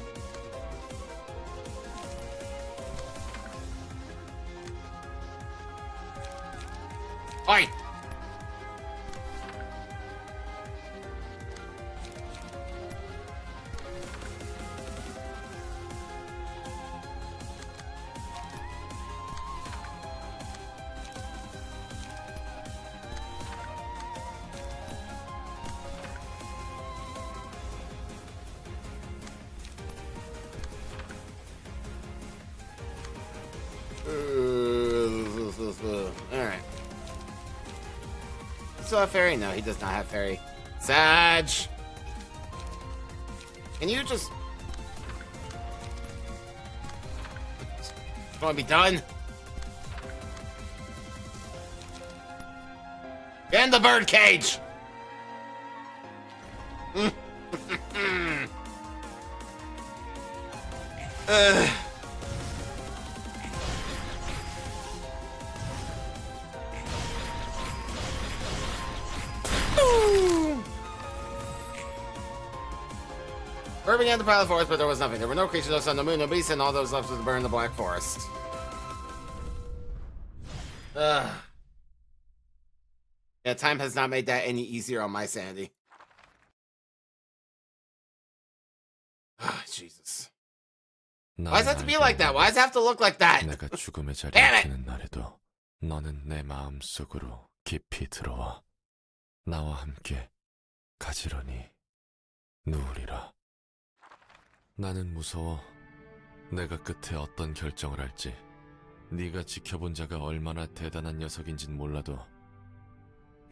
Oi! Alright. Still have fairy? No, he does not have fairy. Sag! Can you just want to be done? Yeah! Defend the bird cage! Bird began to pile the forest, but there was nothing. There were no creatures left on the moon, no beasts, and all that was left was to burn the black forest. Yeah, time has not made that any easier on my sanity. Jesus. Why does it have to be like that? Why does it have to look like that? 내가 죽음의 Damn 자리에 it! 드는 날에도 너는 내 마음 속으로 깊이 들어와 나와 함께 가지런히 누우리라. 나는 무서워. 내가 끝에 어떤 결정을 할지. 네가 지켜본 자가 얼마나 대단한 녀석인진 몰라도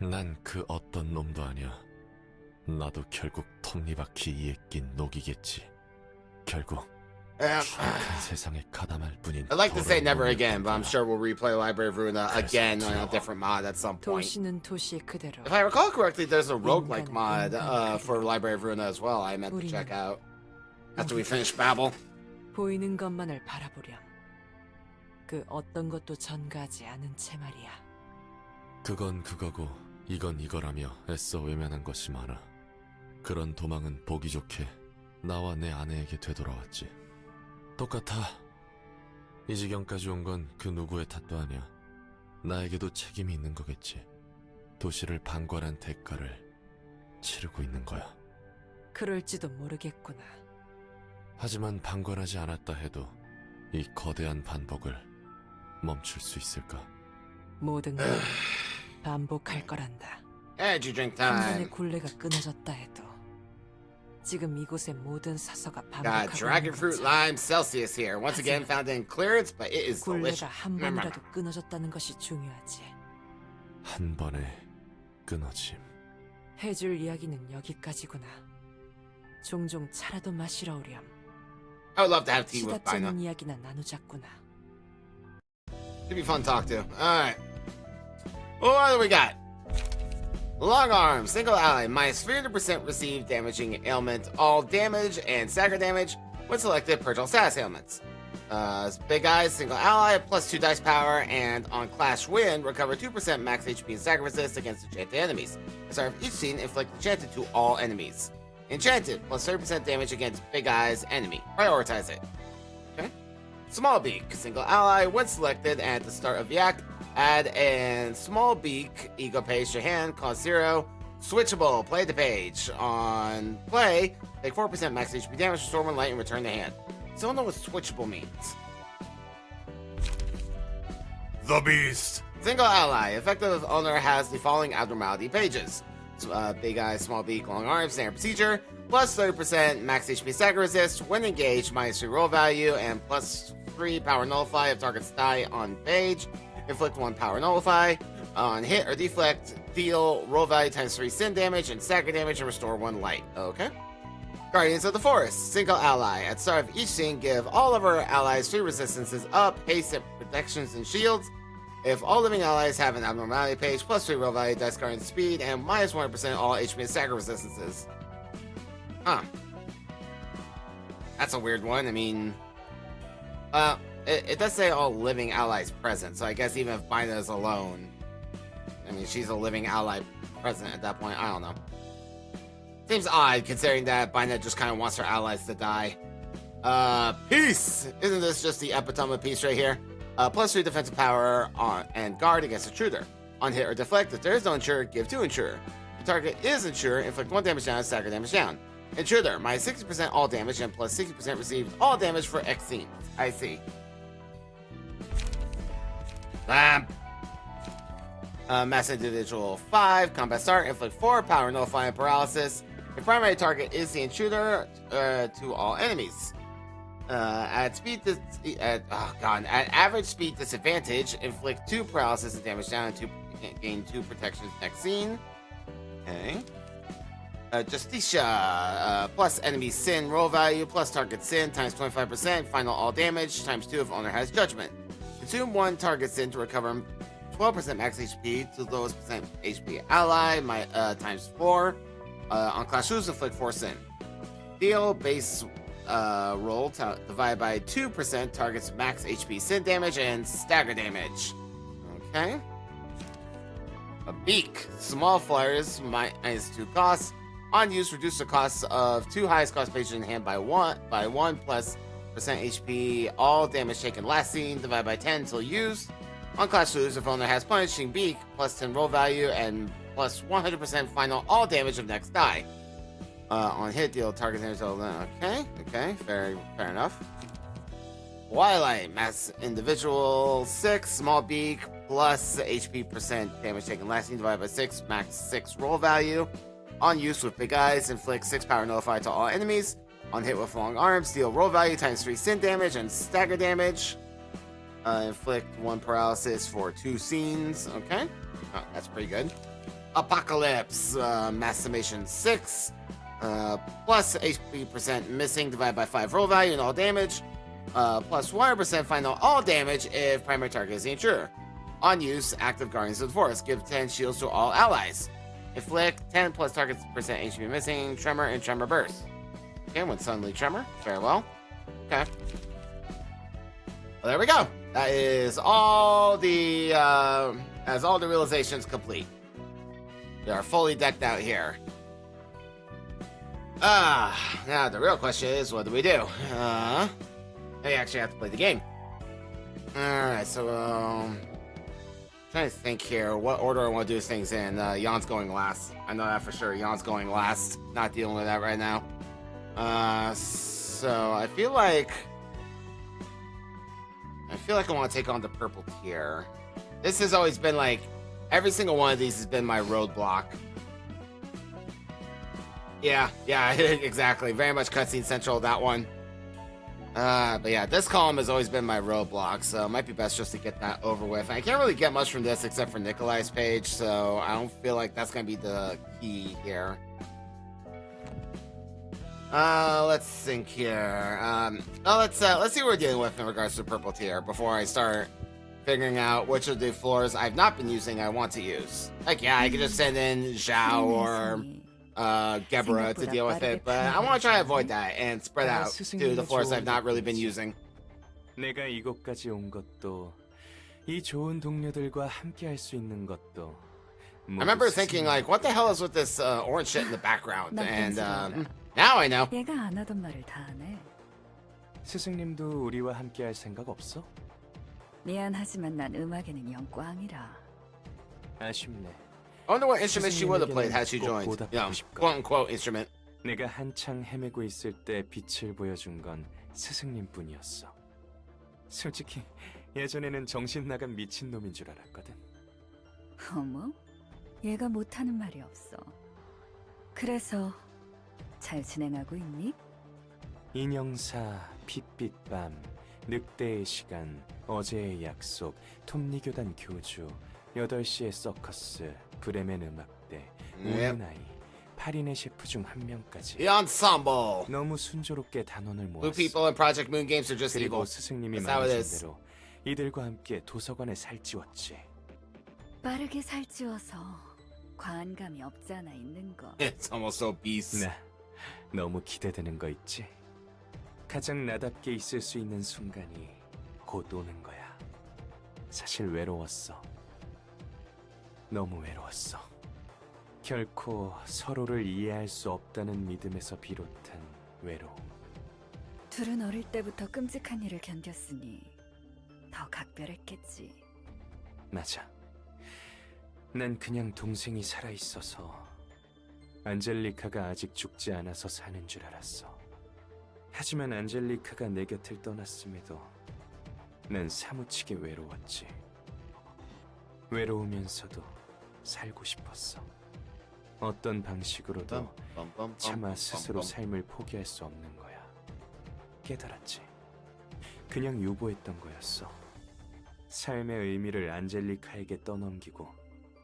난 그 어떤 놈도 아니야. 나도 결국 톱니바퀴 이에 낀 녹이겠지. 결국 추악한 세상에 가담할 뿐인. I'd like to say never 더러운 again, but I'm 놈일 sure we'll replay Library of Ruina again on a 두려워. different mod at some point. 도시는 도시 그대로. If I recall correctly, there's a roguelike 인간은 mod 인간 for Library of Ruina as well. I meant to check out after we finish Babel. 보이는 것만을 바라보렴. 그 어떤 것도 전가하지 않은 채 말이야. 그건 그거고 이건 이거라며 애써 외면한 것이 많아. 그런 도망은 보기 좋게 나와 내 아내에게 되돌아왔지. 똑같아. 이 지경까지 온 건 그 누구의 탓도 아니야. 나에게도 책임이 있는 거겠지. 도시를 방관한 대가를 치르고 있는 거야. 그럴지도 모르겠구나. 하지만 방관하지 않았다 해도 이 거대한 반복을 멈출 수 있을까? 모든 걸 반복할 거란다. Energy drink 한 번의 time. 굴레가 끊어졌다 해도 지금 이곳의 모든 사서가 Got 반복하고 dragon 있는 fruit 거지. lime Celsius here. Once again found in clearance, but it is delicious. 굴레가 한 번이라도 끊어졌다는 것이 중요하지. 한 번의 끊어짐. 해줄 이야기는 여기까지구나. 종종 차라도 마시러 오렴. I would love to have tea with Bina. 시답잖은 이야기나 나누자꾸나. Should be fun to talk to. Alright. What do we got? Long arm, single ally, minus 300% received damaging ailment, all damage, and stagger damage when selected purge all status ailments. Big eyes, single ally, plus 2 dice power, and on Clash Win, recover 2% max HP and stagger resist against enchanted enemies. At the start of each scene, inflict enchanted to all enemies. Enchanted, plus 30% damage against Big Eyes enemy. Prioritize it. Okay. Small Beak, single ally, when selected, and at the start of the act, add a Small Beak ego page to hand, cost 0. Switchable, play the page. On play, take 4% max HP damage, restore 1 light, and return to hand. So I don't know what switchable means. The Beast. Single ally, effective owner has the following abnormality pages. Big Eyes, Small Beak, Long Arms, Standard Procedure, plus 30% max HP stagger resist when engaged, minus 3 roll value, and plus 3 power nullify if targets die on page. Inflict 1 power nullify. On hit or deflect, deal roll value times 3 sin damage and stagger damage and restore 1 light. Okay. Guardians of the Forest, single ally. At the start of each scene, give all of our allies 3 resistances up, haste, protections, and shields. If all living allies have an abnormality page, plus 3 roll value, dice guardian speed, and minus 100% all HP and stagger resistances. Huh. That's a weird one. I mean, it does say all living allies present, so I guess even if Bina is alone, I mean, she's a living ally present at that point. I don't know. Seems odd considering that Bina just kind of wants her allies to die. Peace! Isn't this just the epitome of peace right here? Plus 3 defensive power on and guard against intruder. On hit or deflect, if there is no intruder, give 2 intruder. If the target is intruder, inflict 1 damage down, stagger damage down. Intruder, minus 60% all damage and plus 60% received all damage for X scenes. I see. Bam! Mass individual 5, combat start, inflict 4, power nullify and paralysis. Your primary target is the intruder to all enemies. At average speed disadvantage, inflict 2 paralysis and damage down and gain 2 protections next scene. Okay. Justicia, plus enemy sin roll value, plus target sin times 25%, final all damage times 2 if owner has judgment. Consume 1 target sin to recover 12% max HP to the lowest percent HP ally, times 4. On class shoes, inflict 4 sin. Deal base roll divided by 2% targets max HP sin damage and stagger damage. Okay. A beak. Small flyers, minus 2 costs. On use, reduce the cost of 2 highest cost pages in hand by 1 plus percent HP. All damage taken last scene divided by 10 until used. On class shoes, if owner has punishing beak, plus 10 roll value and plus 100% final all damage of next die. On hit, deal target damage. Okay, fair enough. Twilight, mass individual 6, small beak, plus HP percent damage taken last scene divided by 6, max 6 roll value. On use with big eyes, inflict 6 power nullify to all enemies. On hit with long arms, deal roll value times 3 sin damage and stagger damage. Inflict 1 paralysis for 2 scenes. Okay, that's pretty good. Apocalypse, mass summation 6, plus HP percent missing divided by 5 roll value and all damage. Plus 100% final all damage if primary target is the intruder. On use, active Guardians of the Forest. Give 10 shields to all allies. Inflict 10 plus target's percent HP missing, tremor, and tremor burst. Okay, when suddenly tremor. Farewell. Okay. Well, there we go. That is all the realizations complete. They are fully decked out here. Now the real question is, what do we do? I actually have to play the game. Alright, so, trying to think here what order I want to do things in. Jan's going last. I know that for sure. Jan's going last. Not dealing with that right now. So I feel like I want to take on the purple tier. This has always been like, every single one of these has been my roadblock. Yeah, exactly. Very much cutscene central, that one. But yeah, this column has always been my roadblock, so it might be best just to get that over with. I can't really get much from this except for Nikolai's page, so I don't feel like that's gonna be the key here. Let's think here. Let's see what we're dealing with in regards to purple tier before I start figuring out which of the floors I've not been using I want to use. Like, yeah, I could just send in Zhao or Gebra to deal with it, but I want to try to avoid that and spread out to the floors I've not really been using. 내가 이곳까지 온 것도 이 좋은 동료들과 함께 할 수 있는 것도 I remember thinking, like, what the hell is with this orange shit in the background? And now I know. 얘가 안 하던 말을 다 하네. 스승님도 우리와 함께 할 생각 없어? 미안하지만 난 음악에는 영 꽝이라. 아쉽네. I wonder what instrument she would have played had she joined. Yeah, quote-unquote instrument. 내가 한창 헤매고 있을 때 빛을 보여준 건 스승님뿐이었어. 솔직히 예전에는 정신 나간 미친놈인 줄 알았거든. 어머? 얘가 못하는 말이 없어. 그래서 잘 진행하고 있니? 인형사, 핏빛밤, 늑대의 시간, 어제의 약속, 톱니교단 교주, 8시의 서커스, 브레멘 음악대, 우는 아이, 8인의 셰프 중 한 명까지 The ensemble. 너무 순조롭게 단원을 Blue 모았어. people in Project Moon games are just 그리고 evil. 스승님이 That's how it 말하신 is. 대로 이들과 함께 도서관에 살찌웠지. 빠르게 살찌워서 과한감이 없잖아 있는 거. It's almost obese. 나 너무 기대되는 거 있지? 가장 나답게 있을 수 있는 순간이 곧 오는 거야. 사실 외로웠어. 너무 외로웠어. 결코 서로를 이해할 수 없다는 믿음에서 비롯한 외로움. 둘은 어릴 때부터 끔찍한 일을 견뎠으니 더 각별했겠지. 맞아. 난 그냥 동생이 살아있어서 안젤리카가 아직 죽지 않아서 사는 줄 알았어. 하지만 안젤리카가 내 곁을 떠났음에도 난 사무치게 외로웠지. 외로우면서도 살고 싶었어. 어떤 방식으로도 차마 스스로 삶을 포기할 수 없는 거야. 깨달았지. 그냥 유보했던 거였어. 삶의 의미를 안젤리카에게 떠넘기고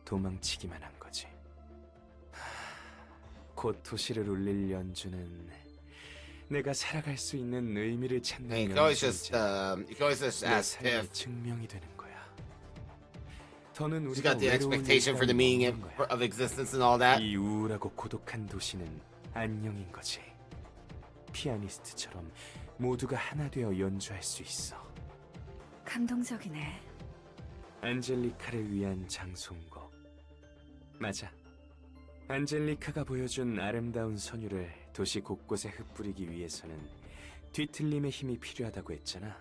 도망치기만 한 거지. 곧 도시를 울릴 연주는 내가 살아갈 수 있는 의미를 찾는 You can always just 연주이자 ask 삶의 if 증명이 되는 거야. 더는 She's 우리가 got the 외로운 expectation for the 일상을 meaning 먹는 거야. of existence and all that. 이 우울하고 고독한 도시는 안녕인 거지. 피아니스트처럼 모두가 하나 되어 연주할 수 있어. 감동적이네. 안젤리카를 위한 장송곡. 맞아. 안젤리카가 보여준 아름다운 선율을 도시 곳곳에 흩뿌리기 위해서는 뒤틀림의 힘이 필요하다고 했잖아.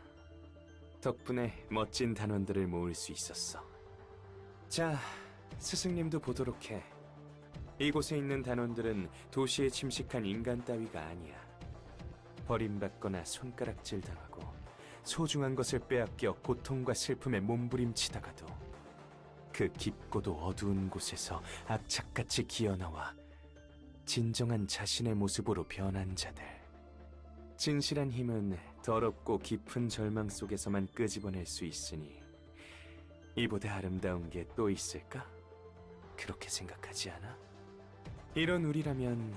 덕분에 멋진 단원들을 모을 수 있었어. 자, 스승님도 보도록 해. 이곳에 있는 단원들은 도시에 침식한 인간 따위가 아니야. 버림받거나 손가락질 당하고 소중한 것을 빼앗겨 고통과 슬픔에 몸부림치다가도 그 깊고도 어두운 곳에서 악착같이 기어나와 진정한 자신의 모습으로 변한 자들. 진실한 힘은 더럽고 깊은 절망 속에서만 끄집어낼 수 있으니 이보다 아름다운 게 또 있을까? 그렇게 생각하지 않아? 이런 우리라면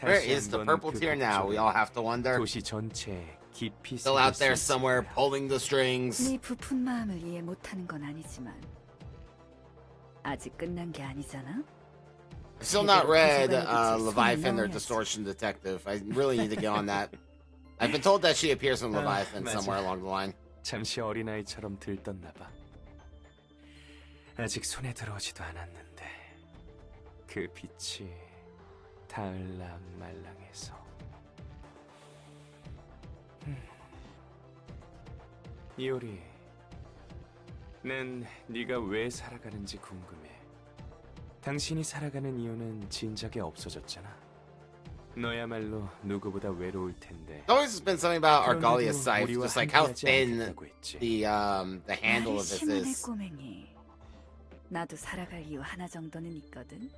Where 다시 is the 한번 purple 그 tear now? We all have to wonder. 도시 전체에 깊이 Still out there 새길 수 있을 somewhere 거야. pulling the strings. 네 부푼 마음을 이해 못하는 건 아니지만 아직 끝난 게 아니잖아. Still not read 제대로 Leviathan or 손을 Distortion Detective. I really need to get on that. I've been told that she appears in Leviathan 맞아. somewhere along the line. 잠시 어린아이처럼 들떴나 봐. 아직 손에 들어오지도 않았는데 그 빛이 닿을랑말랑해서. 이오리, 난 네가 왜 살아가는지 궁금해. 당신이 살아가는 이유는 진작에 없어졌잖아. 너야말로 누구보다 외로울 텐데. There's always been something about Argalia's 그런데도 scythe, 우리와 just like how 함께하지 thin 않겠다고 했지. the handle of this 심하네 is. 꼬맹이. 나도 살아갈 이유 하나 정도는 있거든.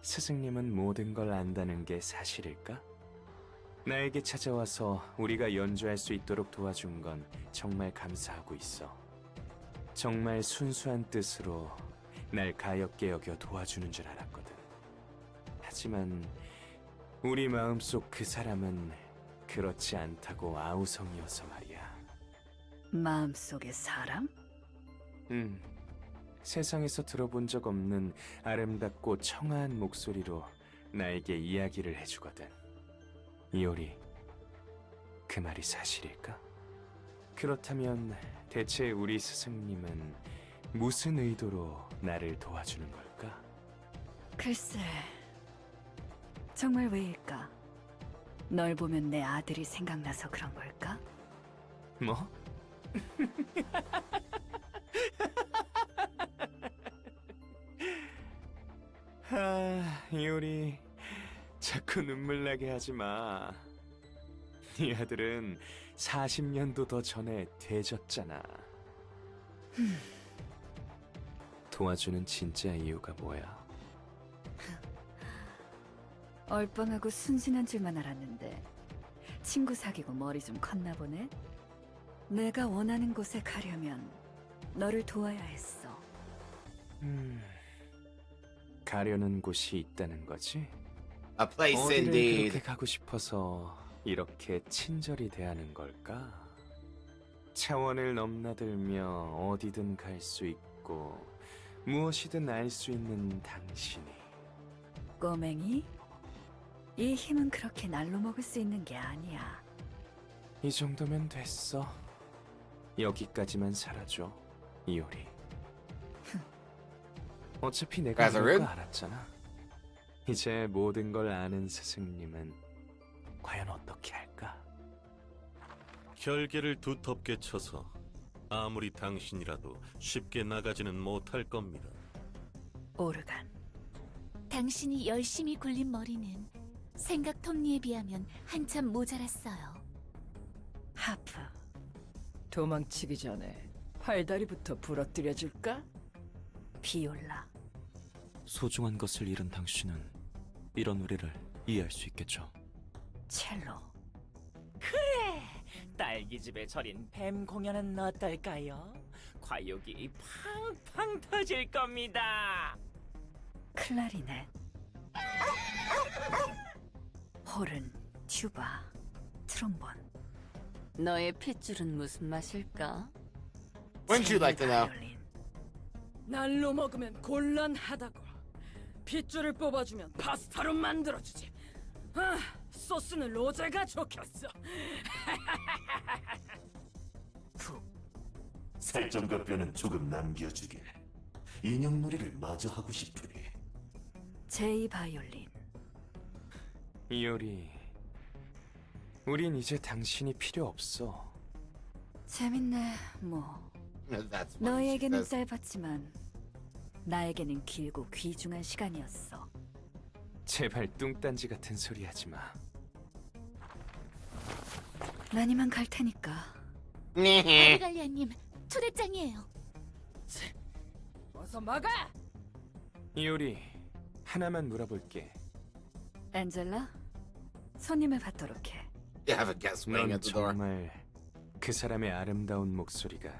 스승님은 모든 걸 안다는 게 사실일까? 나에게 찾아와서 우리가 연주할 수 있도록 도와준 건 정말 감사하고 있어. 정말 순수한 뜻으로 날 가엾게 여겨 도와주는 줄 알았거든. 하지만 우리 마음속 그 사람은 그렇지 않다고 아우성이어서 말이야. 마음속의 사람? 세상에서 들어본 적 없는 아름답고 청아한 목소리로 나에게 이야기를 해주거든. 이오리, 그 말이 사실일까? 그렇다면 대체 우리 스승님은 무슨 의도로 나를 도와주는 걸까? 글쎄, 정말 왜일까? 널 보면 내 아들이 생각나서 그런 걸까? 뭐? 이오리, 자꾸 눈물 나게 하지 마. 네 아들은 40년도 더 전에 돼졌잖아. 도와주는 진짜 이유가 뭐야? 얼빵하고 순진한 줄만 알았는데 친구 사귀고 머리 좀 컸나 보네. 내가 원하는 곳에 가려면 너를 도와야 했어. 가려는 곳이 있다는 거지? A place 어디를 indeed. 그렇게 가고 싶어서 이렇게 친절히 대하는 걸까? 차원을 넘나들며 어디든 갈 수 있고 무엇이든 알 수 있는 당신이. 꼬맹이? 이 힘은 그렇게 날로 먹을 수 있는 게 아니야. 이 정도면 됐어. 여기까지만 살아줘, 이오리. 어차피 내가 Guys are 이럴 rude? 거 알았잖아. 이제 모든 걸 아는 스승님은 과연 어떻게 할까? 결계를 두텁게 쳐서 아무리 당신이라도 쉽게 나가지는 못할 겁니다. 오르간. 당신이 열심히 굴린 머리는 생각 톱니에 비하면 한참 모자랐어요. 하프. 도망치기 전에 팔다리부터 부러뜨려줄까? 비올라. 소중한 것을 잃은 당신은 이런 우리를 이해할 수 있겠죠. 첼로. 딸기집에 절인 뱀 공연은 어떨까요? 과욕이 팡팡 터질 겁니다. 클라리넷. 호른, 튜바, 트롬본. 너의 핏줄은 무슨 맛일까? Wouldn't you like to know? 바이올린. 날로 먹으면 곤란하다고. 핏줄을 뽑아주면 파스타로 만들어주지. 아, 소스는 로제가 좋겠어. 살점과 뼈는 조금 남겨주게. 인형놀이를 마저 하고 싶으니. 제이 바이올린. 이효리, 우린 이제 당신이 필요 없어. 재밌네, 뭐. That's what she 너에게는 says. 짧았지만 나에게는 길고 귀중한 시간이었어. 제발 뚱딴지 같은 소리 하지 마. 난 이만 갈 테니까. 아르갈리아님, 초대장이에요. 어서 막아! 이효리, 하나만 물어볼게. 엔젤라, 손님을 받도록 해. You have a guest waiting 넌 at the door. 정말 그 사람의 아름다운 목소리가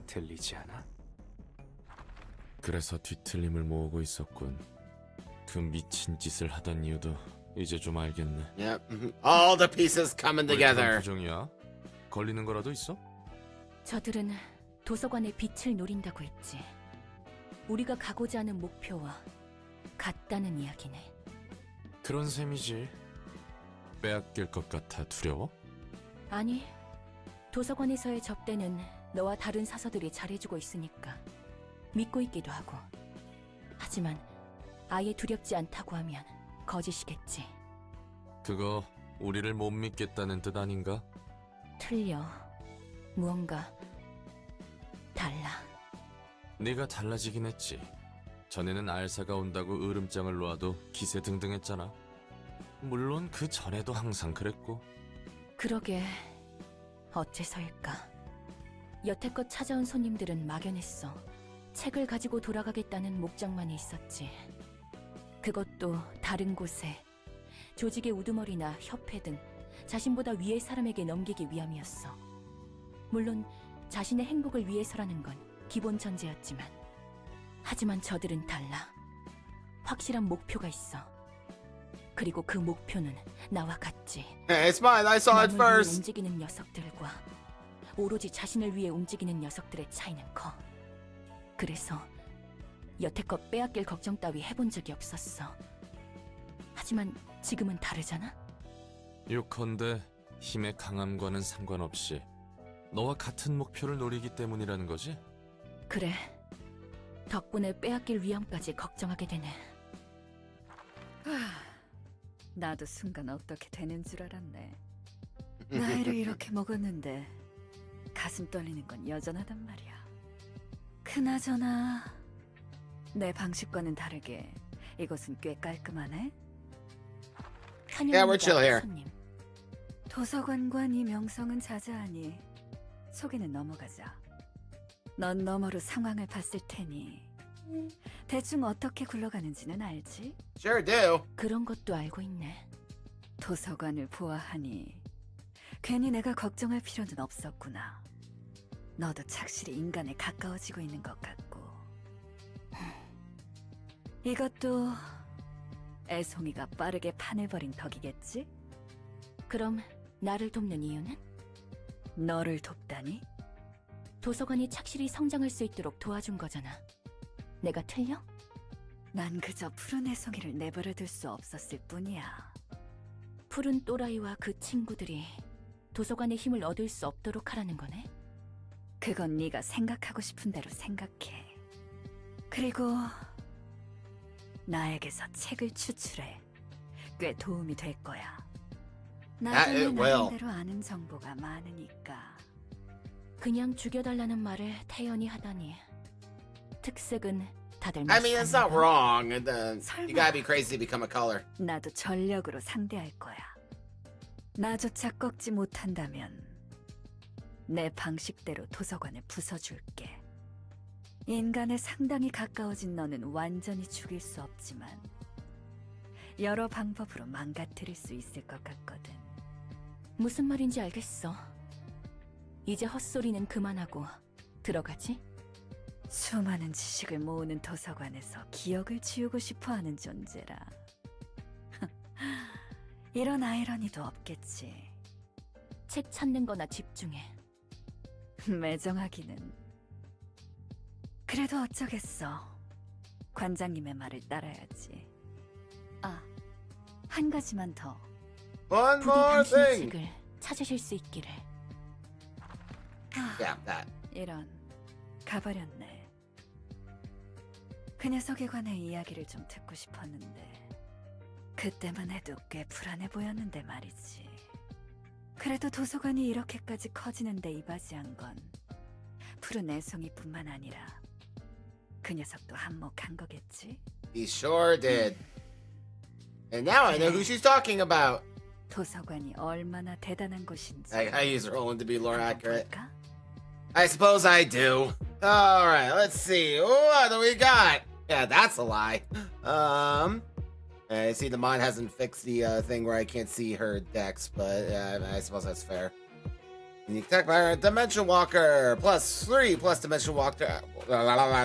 들리지 않아? 그래서 뒤틀림을 모으고 있었군. 그 미친 짓을 하던 이유도 이제 좀 알겠네. Yep. All the pieces coming 왜 그런 together. 표정이야? 걸리는 거라도 있어? 저들은 도서관의 빛을 노린다고 했지. 우리가 가고자 하는 목표와 같다는 이야기네. 그런 셈이지. 빼앗길 것 같아 두려워? 아니, 도서관에서의 접대는 너와 다른 사서들이 잘해주고 있으니까 믿고 있기도 하고. 하지만 아예 두렵지 않다고 하면 거짓이겠지. 그거 우리를 못 믿겠다는 뜻 아닌가? 틀려. 무언가 달라. 네가 달라지긴 했지. 전에는 알사가 온다고 으름장을 놓아도 기세등등했잖아. 물론 그 전에도 항상 그랬고. 그러게, 어째서일까? 여태껏 찾아온 손님들은 막연했어. 책을 가지고 돌아가겠다는 목적만이 있었지. 그것도 다른 곳에 조직의 우두머리나 협회 등 자신보다 위의 사람에게 넘기기 위함이었어. 물론 자신의 행복을 위해서라는 건 기본 전제였지만, 하지만 저들은 달라. 확실한 목표가 있어. 그리고 그 목표는 나와 같지. Hey, it's mine. I saw it 남을 위해 first. 움직이는 녀석들과 오로지 자신을 위해 움직이는 녀석들의 차이는 커. 그래서 여태껏 빼앗길 걱정 따위 해본 적이 없었어. 하지만 지금은 다르잖아? 요컨대 힘의 강함과는 상관없이 너와 같은 목표를 노리기 때문이라는 거지? 그래. 덕분에 빼앗길 위험까지 걱정하게 되네. 나도 순간 어떻게 되는 줄 알았네. 나이를 이렇게 먹었는데 가슴 떨리는 건 여전하단 말이야. 그나저나 내 방식과는 다르게 이곳은 꽤 깔끔하네. Yeah, we're chill here. 손님. 도서관과 네 명성은 자자하니 소개는 넘어가자. 넌 너머로 상황을 봤을 테니 대충 어떻게 굴러가는지는 알지? Sure do. 그런 것도 알고 있네. 도서관을 보아하니 괜히 내가 걱정할 필요는 없었구나. 너도 착실히 인간에 가까워지고 있는 것 같고. 이것도 애송이가 빠르게 판을 벌인 덕이겠지? 그럼 나를 돕는 이유는? 너를 돕다니? 도서관이 착실히 성장할 수 있도록 도와준 거잖아. 내가 틀려? 난 그저 푸른 애송이를 내버려 둘 수 없었을 뿐이야. 푸른 또라이와 그 친구들이 도서관의 힘을 얻을 수 없도록 하라는 거네? 그건 네가 생각하고 싶은 대로 생각해. 그리고 나에게서 책을 추출해. 꽤 도움이 될 거야. 나중에 나름대로 아는 정보가 많으니까. 그냥 죽여달라는 말을 태연히 하다니. 특색은 다들 I mean, it's not wrong. 설마. You gotta be crazy to become a color. 나도 전력으로 상대할 거야. 나조차 꺾지 못한다면 내 방식대로 도서관을 부숴줄게. 인간에 상당히 가까워진 너는 완전히 죽일 수 없지만 여러 방법으로 망가뜨릴 수 있을 것 같거든. 무슨 말인지 알겠어. 이제 헛소리는 그만하고 들어가지? 수많은 지식을 모으는 도서관에서 기억을 지우고 싶어하는 존재라. 이런 아이러니도 없겠지. 책 찾는 거나 집중해. 매정하기는. 그래도 어쩌겠어. 관장님의 말을 따라야지. 아, 한 가지만 더. One 부디 more 당신의 thing. 책을 찾으실 수 있기를. Yeah, that. 이런, 가버렸네. 그 녀석에 관해 이야기를 좀 듣고 싶었는데 그때만 해도 꽤 불안해 보였는데 말이지. 그래도 도서관이 이렇게까지 커지는데 이바지한 건 푸른 애송이뿐만 아니라 그 녀석도 한몫한 거겠지? He sure did. And now I know who she's talking about. 도서관이 얼마나 대단한 곳인지. I use rolling to be lore 한번 accurate. 볼까? I suppose I do. All right, let's see. What do we got? Yeah, that's a lie. I see the mod hasn't fixed the thing where I can't see her decks, but I suppose that's fair. Unique tech power, Dimension Walker, +3 plus Dimension Walker,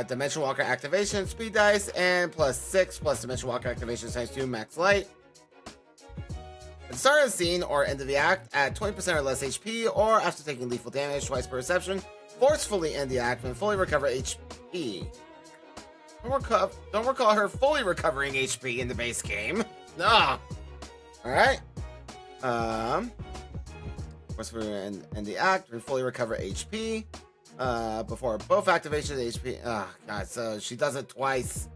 Dimension Walker activation, speed dice, and +6 plus Dimension Walker activation ×2 max light. At the start of the scene or end of the act, add 20% or less HP, or after taking lethal damage twice per reception, forcefully end the act and fully recover HP. Don't recall her fully recovering HP in the base game. No. All right. Forcefully end the act and fully recover HP. Before both activations, HP. Oh god, so she does it twice.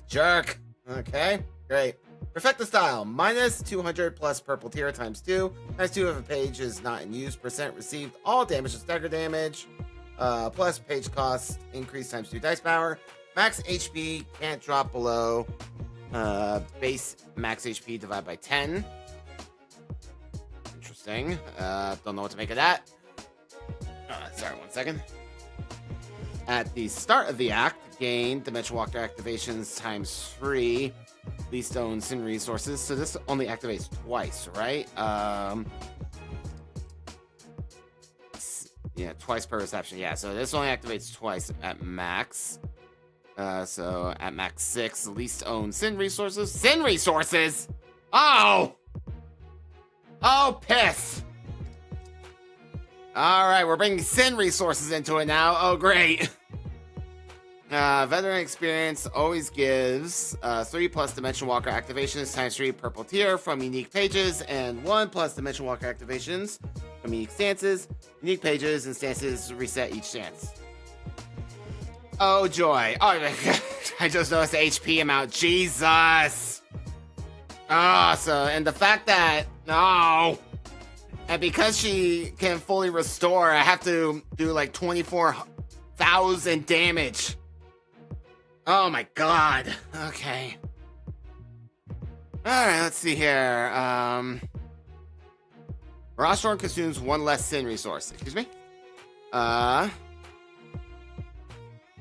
Jerk. Okay, great. Perfect the style. -200 plus purple tier ×2. ×2 if a page is not in use. % received all damage and stagger damage. Plus page cost increase ×2 dice power. Max HP can't drop below base max HP divided by 10. Interesting. Don't know what to make of that. Sorry, 1 second. At the start of the act, gain Dimension Walker activations ×3. Least own sin resources. So this only activates twice, right? Yeah, twice per reception. Yeah, so this only activates twice at max. So at max 6, least own sin resources. Sin resources? Oh! Oh, piss! Alright, we're bringing sin resources into it now. Oh, great. Veteran experience always gives 3 plus Dimension Walker activations ×3 purple tier from unique pages, and 1 plus Dimension Walker activations from unique stances. Unique pages and stances reset each stance. Oh joy. Oh, I just noticed the HP amount. Jesus. And the fact that, no. And because she can fully restore, I have to do like 24,000 damage. Oh my god. Okay. Alright, let's see here. Rostron consumes 1 less sin resource. Excuse me?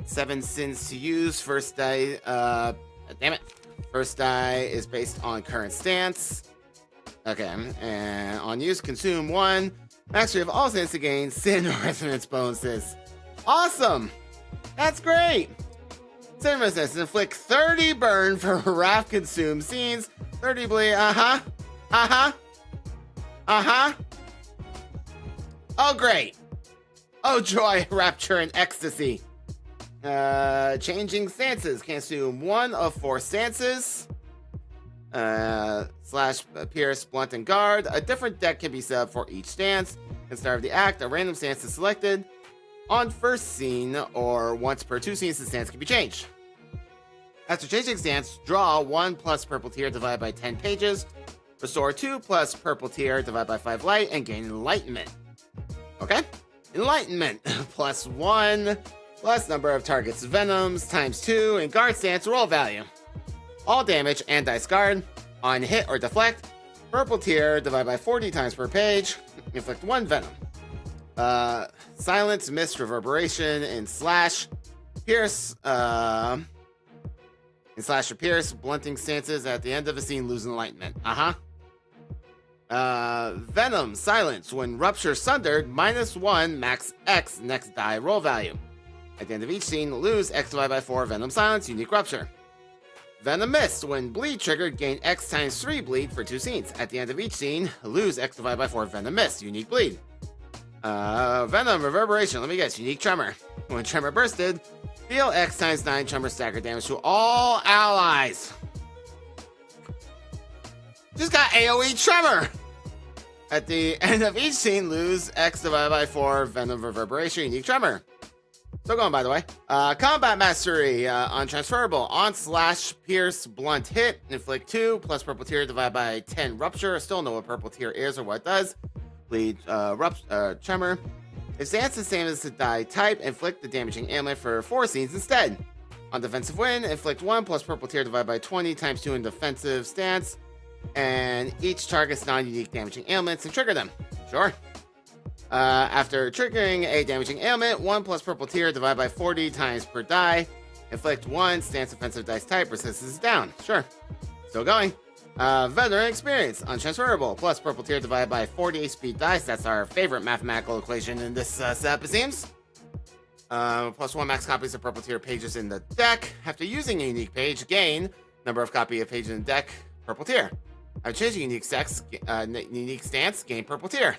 7 sins to use. First die, damn it. First die is based on current stance. Okay, and on use, consume 1. Mastery of all sins to gain sin resonance bonuses. Awesome! That's great! Sin resistance, inflict 30 burn for wrath consumed scenes. 30 bleed, Oh, great! Oh, joy, rapture, and ecstasy. Changing stances. Consume 1 of 4 stances. / pierce, blunt, and guard. A different deck can be set up for each stance. At the start of the act, a random stance is selected. On first scene, or once per 2 scenes, the stance can be changed. After changing stance, draw 1 plus purple tier divided by 10 pages. Restore 2 plus purple tier divided by 5 light, and gain enlightenment. Okay? Enlightenment. +1 plus number of targets venoms ×2 and guard stance roll value. All damage and dice guard. On hit or deflect, purple tier divided by 40 times per page. Inflict 1 venom. Silence, mist, reverberation, and slash. Pierce, and slash or pierce. Blunting stances at the end of a scene lose enlightenment. Venom, silence. When rupture sundered, -1 max X next die roll value. At the end of each scene, lose X divided by 4 venom silence, unique rupture. Venom mist. When bleed triggered, gain X ×3 bleed for 2 scenes. At the end of each scene, lose X divided by 4 venom mist, unique bleed. Venom reverberation. Let me guess, unique tremor. When tremor bursted, Deal X times 9 tremor stagger damage to all allies. Just got AoE tremor. At the end of each scene, lose X divided by 4 venom reverberation unique tremor. Still going, by the way. Combat mastery, untransferable. On slash pierce blunt hit, inflict 2 plus purple tear divided by 10 rupture. Still know what purple tear is or what it does. Bleed tremor. If stance is the same as the die type, inflict the damaging ailment for 4 scenes instead. On defensive win, inflict 1 plus purple tear divided by 20 times 2 in defensive stance. And each target's non-unique damaging ailments and trigger them. Sure. After triggering a damaging ailment, 1 plus purple tear divided by 40 times per die. Inflict 1 stance offensive dice type, resistance is down. Sure. Still going. Veteran experience, untransferable, plus purple tear divided by 40 speed dice. That's our favorite mathematical equation in this setup, it seems. Plus 1 max copies of purple tear pages in the deck. After using a unique page, gain number of copy of pages in the deck, purple tear. After changing unique stance, gain purple tear.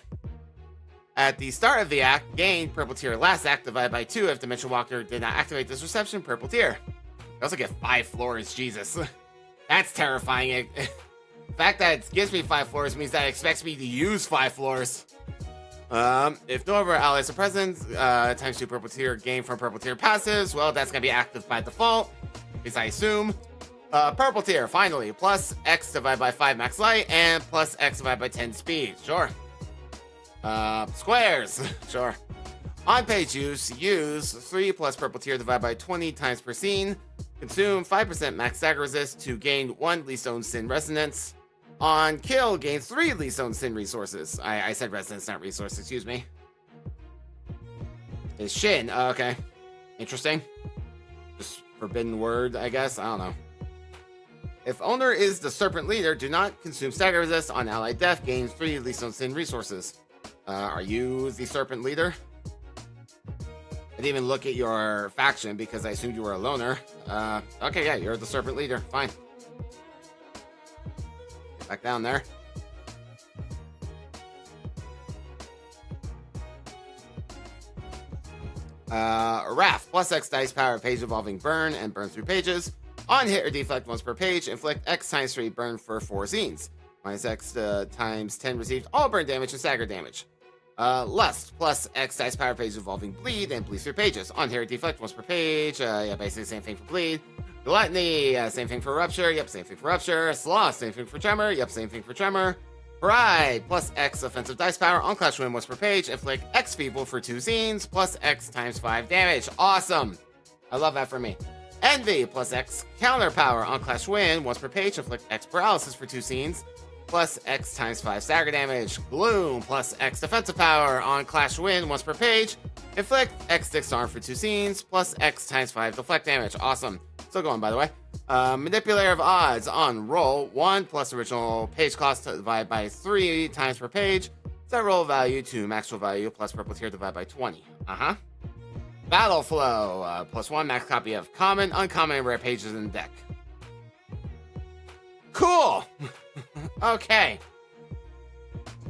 At the start of the act, gain purple tear last act divided by 2 if Dimension Walker did not activate this reception, purple tear. You also get 5 floors, Jesus. That's terrifying. The fact that it gives me 5 floors means that it expects me to use 5 floors. If no other allies are present, times 2 purple tier gain from purple tier passives, well, that's gonna be active by default, at least I assume. Purple tier, finally, plus X divided by 5 max light, and plus X divided by 10 speed, sure. Squares, sure. On page use 3 plus purple tier divided by 20 times per scene. Consume 5% max stagger resist to gain 1 Least Owned Sin Resonance. On kill, gain 3 Least Owned Sin resources. I said resonance, not resource, excuse me. Is Shin, okay. Interesting. Just forbidden word, I guess, I don't know. If owner is the serpent leader, do not consume stagger resist on allied death, gains 3 Least Owned Sin resources. Are you the serpent leader? I didn't even look at your faction because I assumed you were a loner. Okay, yeah, you're the serpent leader. Fine. Get back down there. Wrath. Plus X dice power, page evolving burn, and burn through pages. On hit or deflect once per page, inflict X times 3 burn for 4 scenes. Minus X times 10 received all burn damage and stagger damage. Lust, plus X dice power, page evolving bleed, and bleed through pages. On here, deflect once per page. Yeah, basically the same thing for bleed. Gluttony, same thing for rupture. Yep, same thing for rupture. Sloth, same thing for tremor. Yep, same thing for tremor. Pride, plus X offensive dice power. On clash win once per page. Inflict X feeble for 2 scenes, plus X times 5 damage. Awesome. I love that for me. Envy, plus X counter power. On clash win once per page. Inflict X paralysis for 2 scenes, plus X times 5 stagger damage. Gloom, plus X defensive power. On clash win once per page. Inflict X disarm for 2 scenes, plus X times 5 deflect damage. Awesome. Still going, by the way. Manipulator of odds. On roll, 1 plus original page cost divided by 3 times per page. Set roll value to max roll value plus purple tier divided by 20. Battle flow. Plus 1 max copy of common, uncommon, and rare pages in the deck. Cool. Okay.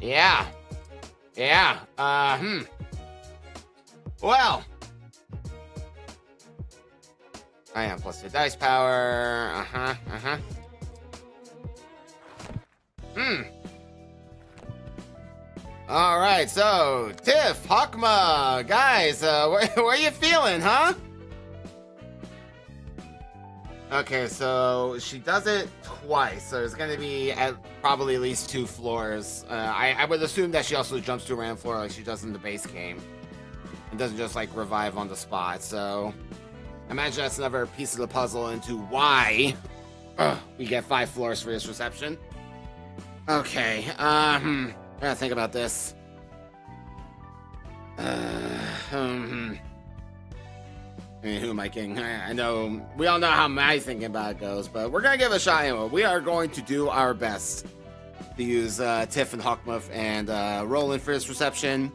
Yeah. Well. I am plus 2 dice power. All right, so Tiff, Hakma, guys, where you feeling, huh? Okay, so she does it twice, so there's gonna be probably at least 2 floors. I would assume that she also jumps to a random floor like she does in the base game. It doesn't just like revive on the spot, so I imagine that's another piece of the puzzle into why we get 5 floors for this reception. Okay, I gotta think about this. Who am I kidding? I know, we all know how my thinking about it goes, but we're gonna give it a shot anyway. We are going to do our best to use Tiff and Hawkmuff and Roland for this reception,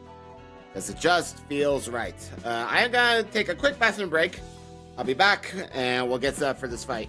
because it just feels right. I am gonna take a quick bathroom break. I'll be back, and we'll get set up for this fight.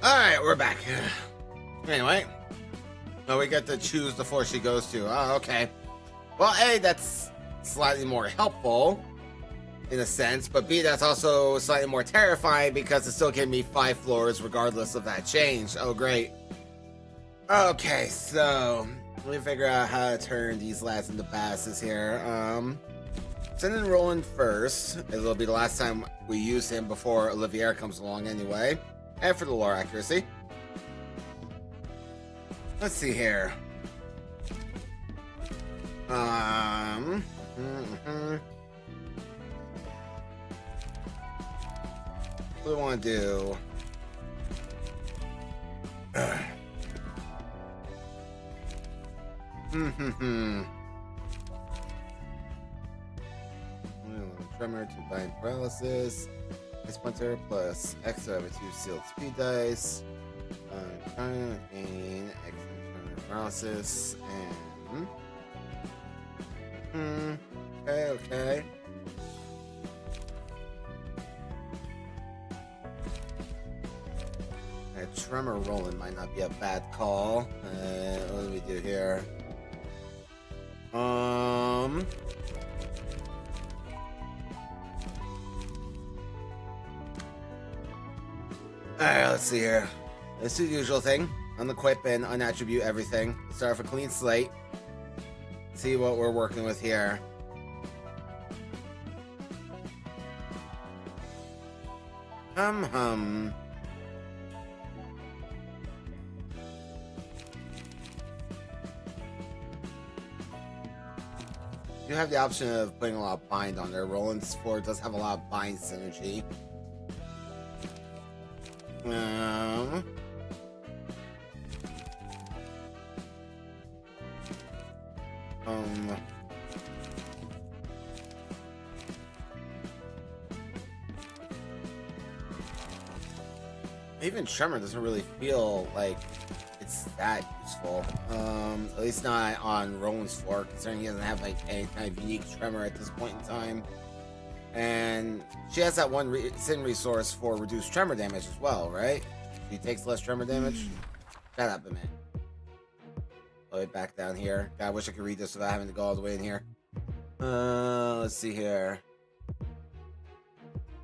Alright, we're back. Anyway. Oh, we get to choose the floor she goes to. Oh, okay. Well, A, that's slightly more helpful in a sense, but B, that's also slightly more terrifying because it's still giving me 5 floors regardless of that change. Oh, great. Okay, so let me figure out how to turn these lads into basses here. Send in Roland first. It'll be the last time we use him before Olivier comes along anyway. And for the lore accuracy. Let's see here. What do we want to do? Tremor to bind paralysis. Splinter plus extra of a 2 sealed speed dice. Gain extra paralysis and. Okay. Tremor Roland might not be a bad call. What do we do here? Alright, let's see here. Let's do the usual thing. Unequip and unattribute everything. Start off a clean slate. See what we're working with here. You have the option of putting a lot of bind on there. Roland's floor does have a lot of bind synergy. Even Tremor doesn't really feel like it's that useful. At least not on Roland's floor, considering he doesn't have like any kind of unique Tremor at this point in time. And she has that one sin resource for reduced Tremor damage as well, right? She takes less Tremor damage. Shut up a minute. All the way back down here. God, I wish I could read this without having to go all the way in here. Let's see here.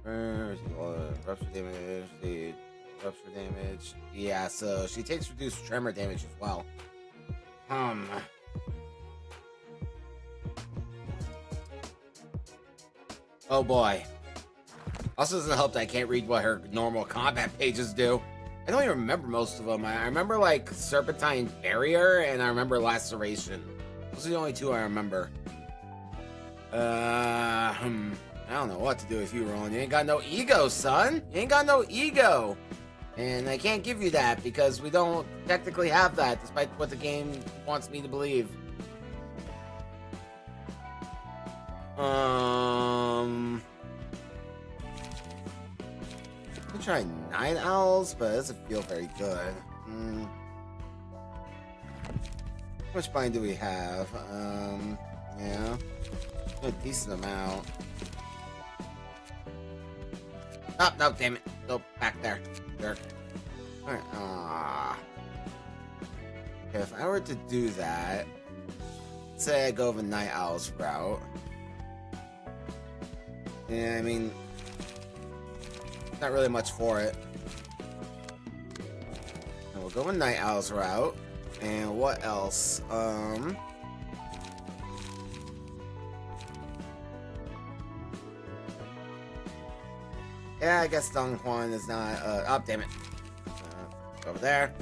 Rupture damage. Rupture damage. Yeah, so she takes reduced Tremor damage as well. Oh boy. Also doesn't help that I can't read what her normal combat pages do. I don't even remember most of them. I remember like Serpentine Barrier and I remember Laceration. Those are the only 2 I remember. I don't know what to do with you, Roland. You ain't got no ego, son. You ain't got no ego. And I can't give you that because we don't technically have that, despite what the game wants me to believe. I'm gonna try 9 owls, but it doesn't feel very good. How much bind do we have? Yeah. A decent amount. Oh, no, damn it. Go back there. Jerk. Alright, okay, if I were to do that, say I go the Night Owls route. Yeah, I mean, not really much for it. And we'll go with Night Owls route. And what else? Yeah, I guess Dong Huan is not, oh, damn it. Over there.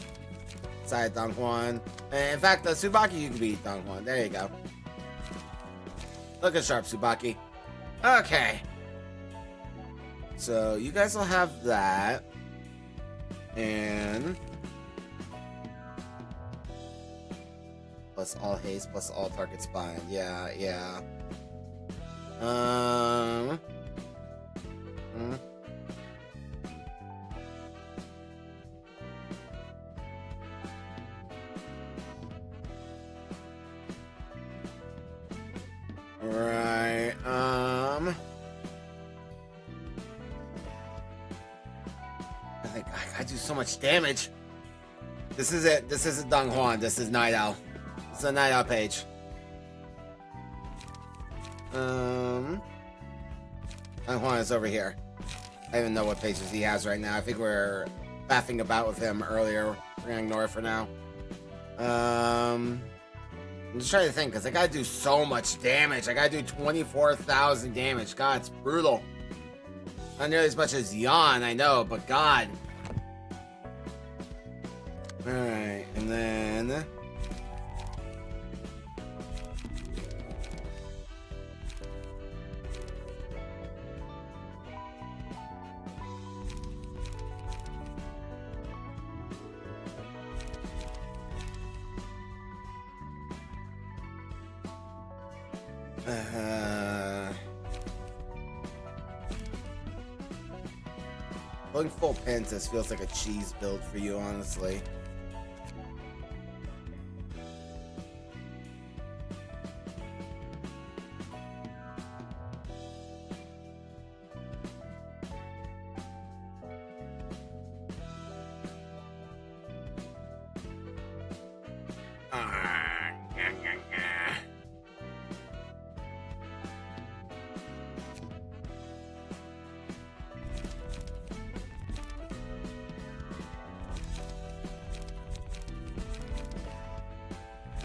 Side Dong Huan. And in fact, the Tsubaki, you can beat Dong Huan. There you go. Looking sharp, Tsubaki. Okay. So, you guys will have that. And... plus all haste, plus all target spine. Yeah, yeah. Right, I think I do so much damage. This is it. This isn't Dong Huan. This is Night Owl. It's a Night Owl page. Dong Huan is over here. I don't even know what pages he has right now. I think we're faffing about with him earlier. We're gonna ignore it for now. I'm just trying to think, because I gotta do so much damage. I gotta do 24,000 damage. God, it's brutal. Not nearly as much as Yan, I know, but God. Alright, and then... Going full Pentas feels like a cheese build for you, honestly.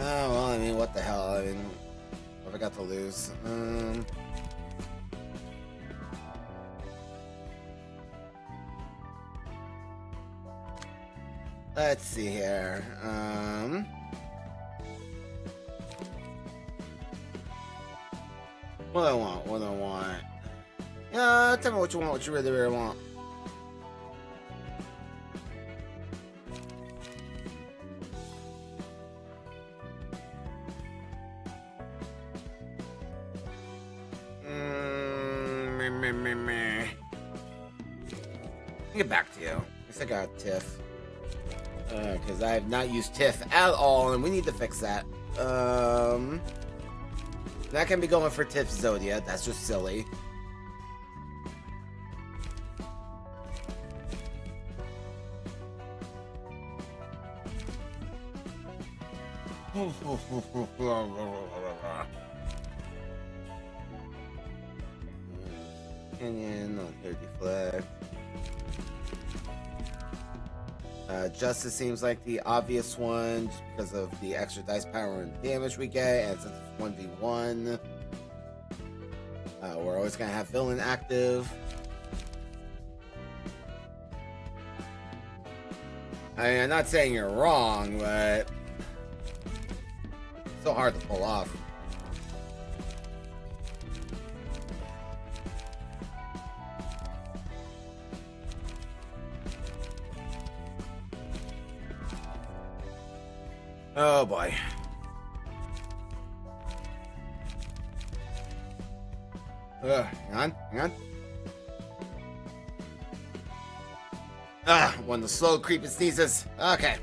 Oh, well, I mean, what the hell? I mean, what have I got to lose? Let's see here. What do I want? What do I want? Tell me what you want, what you really, really want. Get back to you. I guess I got Tiff. Because I have not used Tiff at all, and we need to fix that. That can be going for Tiff Zodia. That's just silly. Canyon on here, deflect. Justice seems like the obvious one just because of the extra dice power and damage we get, and since it's 1v1, we're always gonna have villain active. I mean, I'm not saying you're wrong, but it's so hard to pull off. Oh boy. Hang on, hang on. When the slow creep and sneezes. Okay.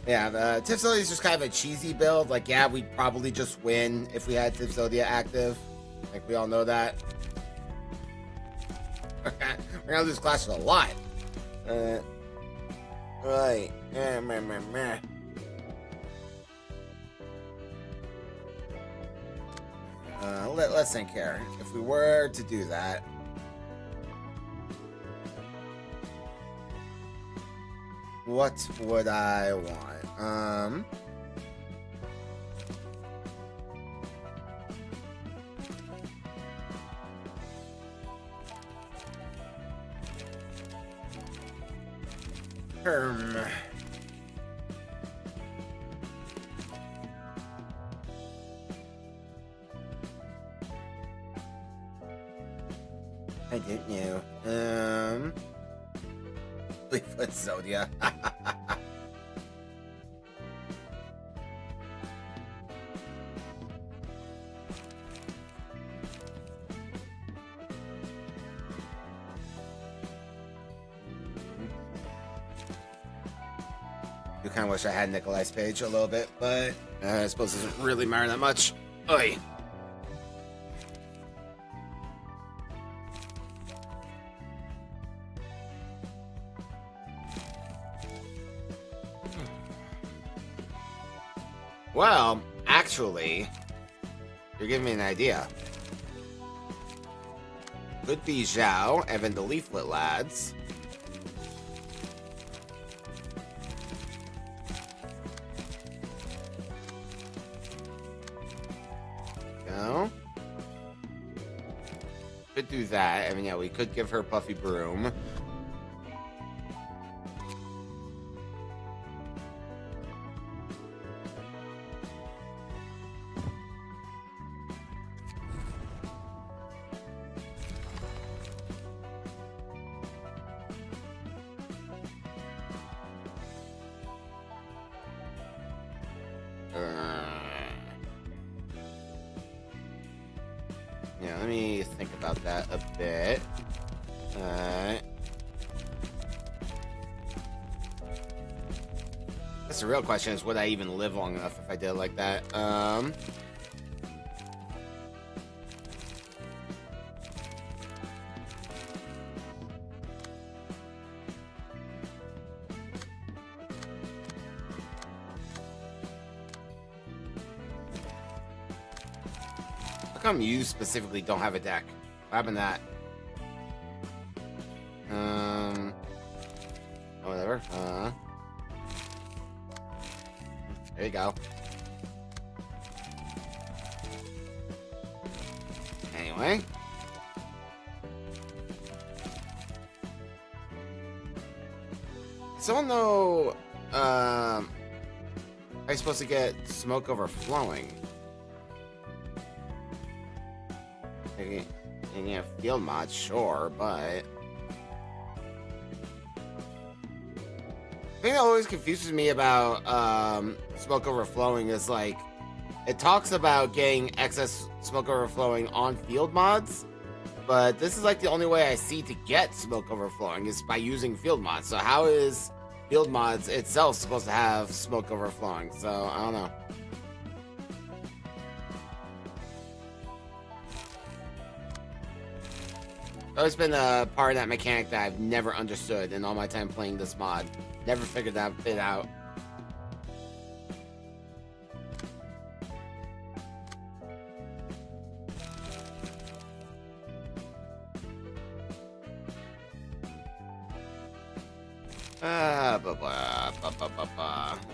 Yeah, the Tiff Zodia is just kind of a cheesy build. Like, yeah, we'd probably just win if we had Tiff Zodia active. Like, we all know that. We're gonna lose clashes a lot. Right. Let's think here. If we were to do that, what would I want? I didn't know. Fleetfoot Zodia. You kind of wish I had Nikolai's page a little bit, but I suppose it doesn't really matter that much. Oi. Well, actually, you're giving me an idea. Could be Zhao and then the Leaflet lads. No. Could do that. I mean, yeah, we could give her Puffy Broom. Yeah, let me think about that a bit. That's the real question, is would I even live long enough if I did it like that? How come you specifically don't have a deck? What happened to that? Whatever. There you go. Anyway. Someone know, am I supposed to get smoke overflowing? And yeah, field mod, sure, but the thing that always confuses me about smoke overflowing is like it talks about getting excess smoke overflowing on field mods, but this is like the only way I see to get smoke overflowing is by using field mods. So how is field mods itself supposed to have smoke overflowing? So I don't know. Always been a part of that mechanic that I've never understood in all my time playing this mod. Never figured that bit out.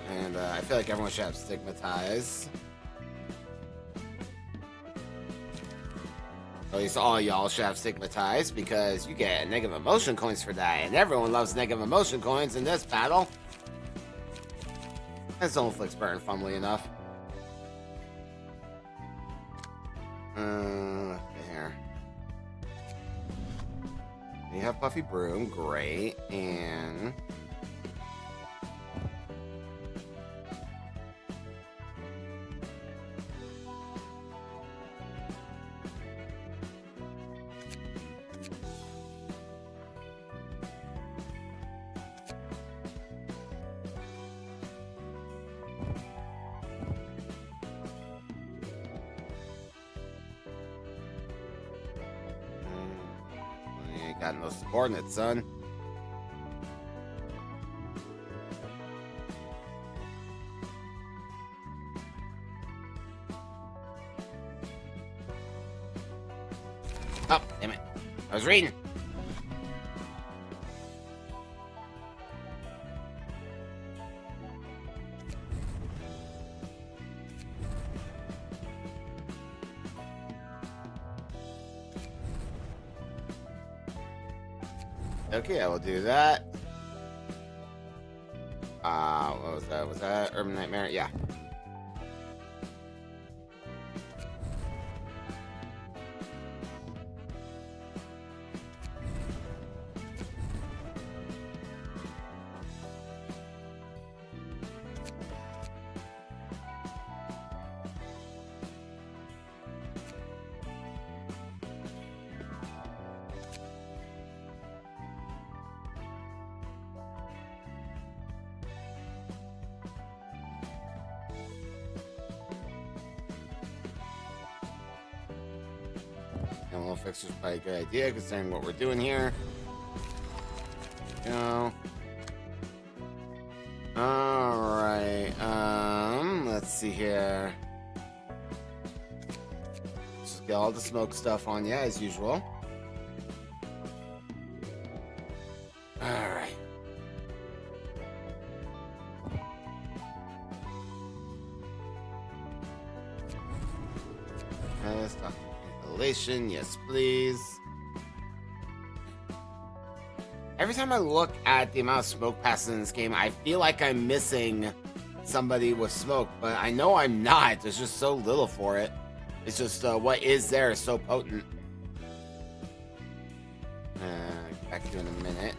And I feel like everyone should have stigmatized. At least all y'all should have stigmatized because you get negative emotion coins for that, and everyone loves negative emotion coins in this battle. And Zone Flicks burn, funnily enough. Here. You have Puffy Broom, great, and got no subordinates, son. Oh, damn it. I was reading. Okay, I will do that. What was that? Was that Urban Nightmare? Yeah. Little fixer's probably a good idea considering what we're doing here. Alright, let's see here. Just get all the smoke stuff on you as usual. Alright. Stop inhalation, yes please. Every time I look at the amount of smoke passes in this game, I feel like I'm missing somebody with smoke, but I know I'm not. There's just so little for it. It's just what is there is so potent. Back to you in a minute.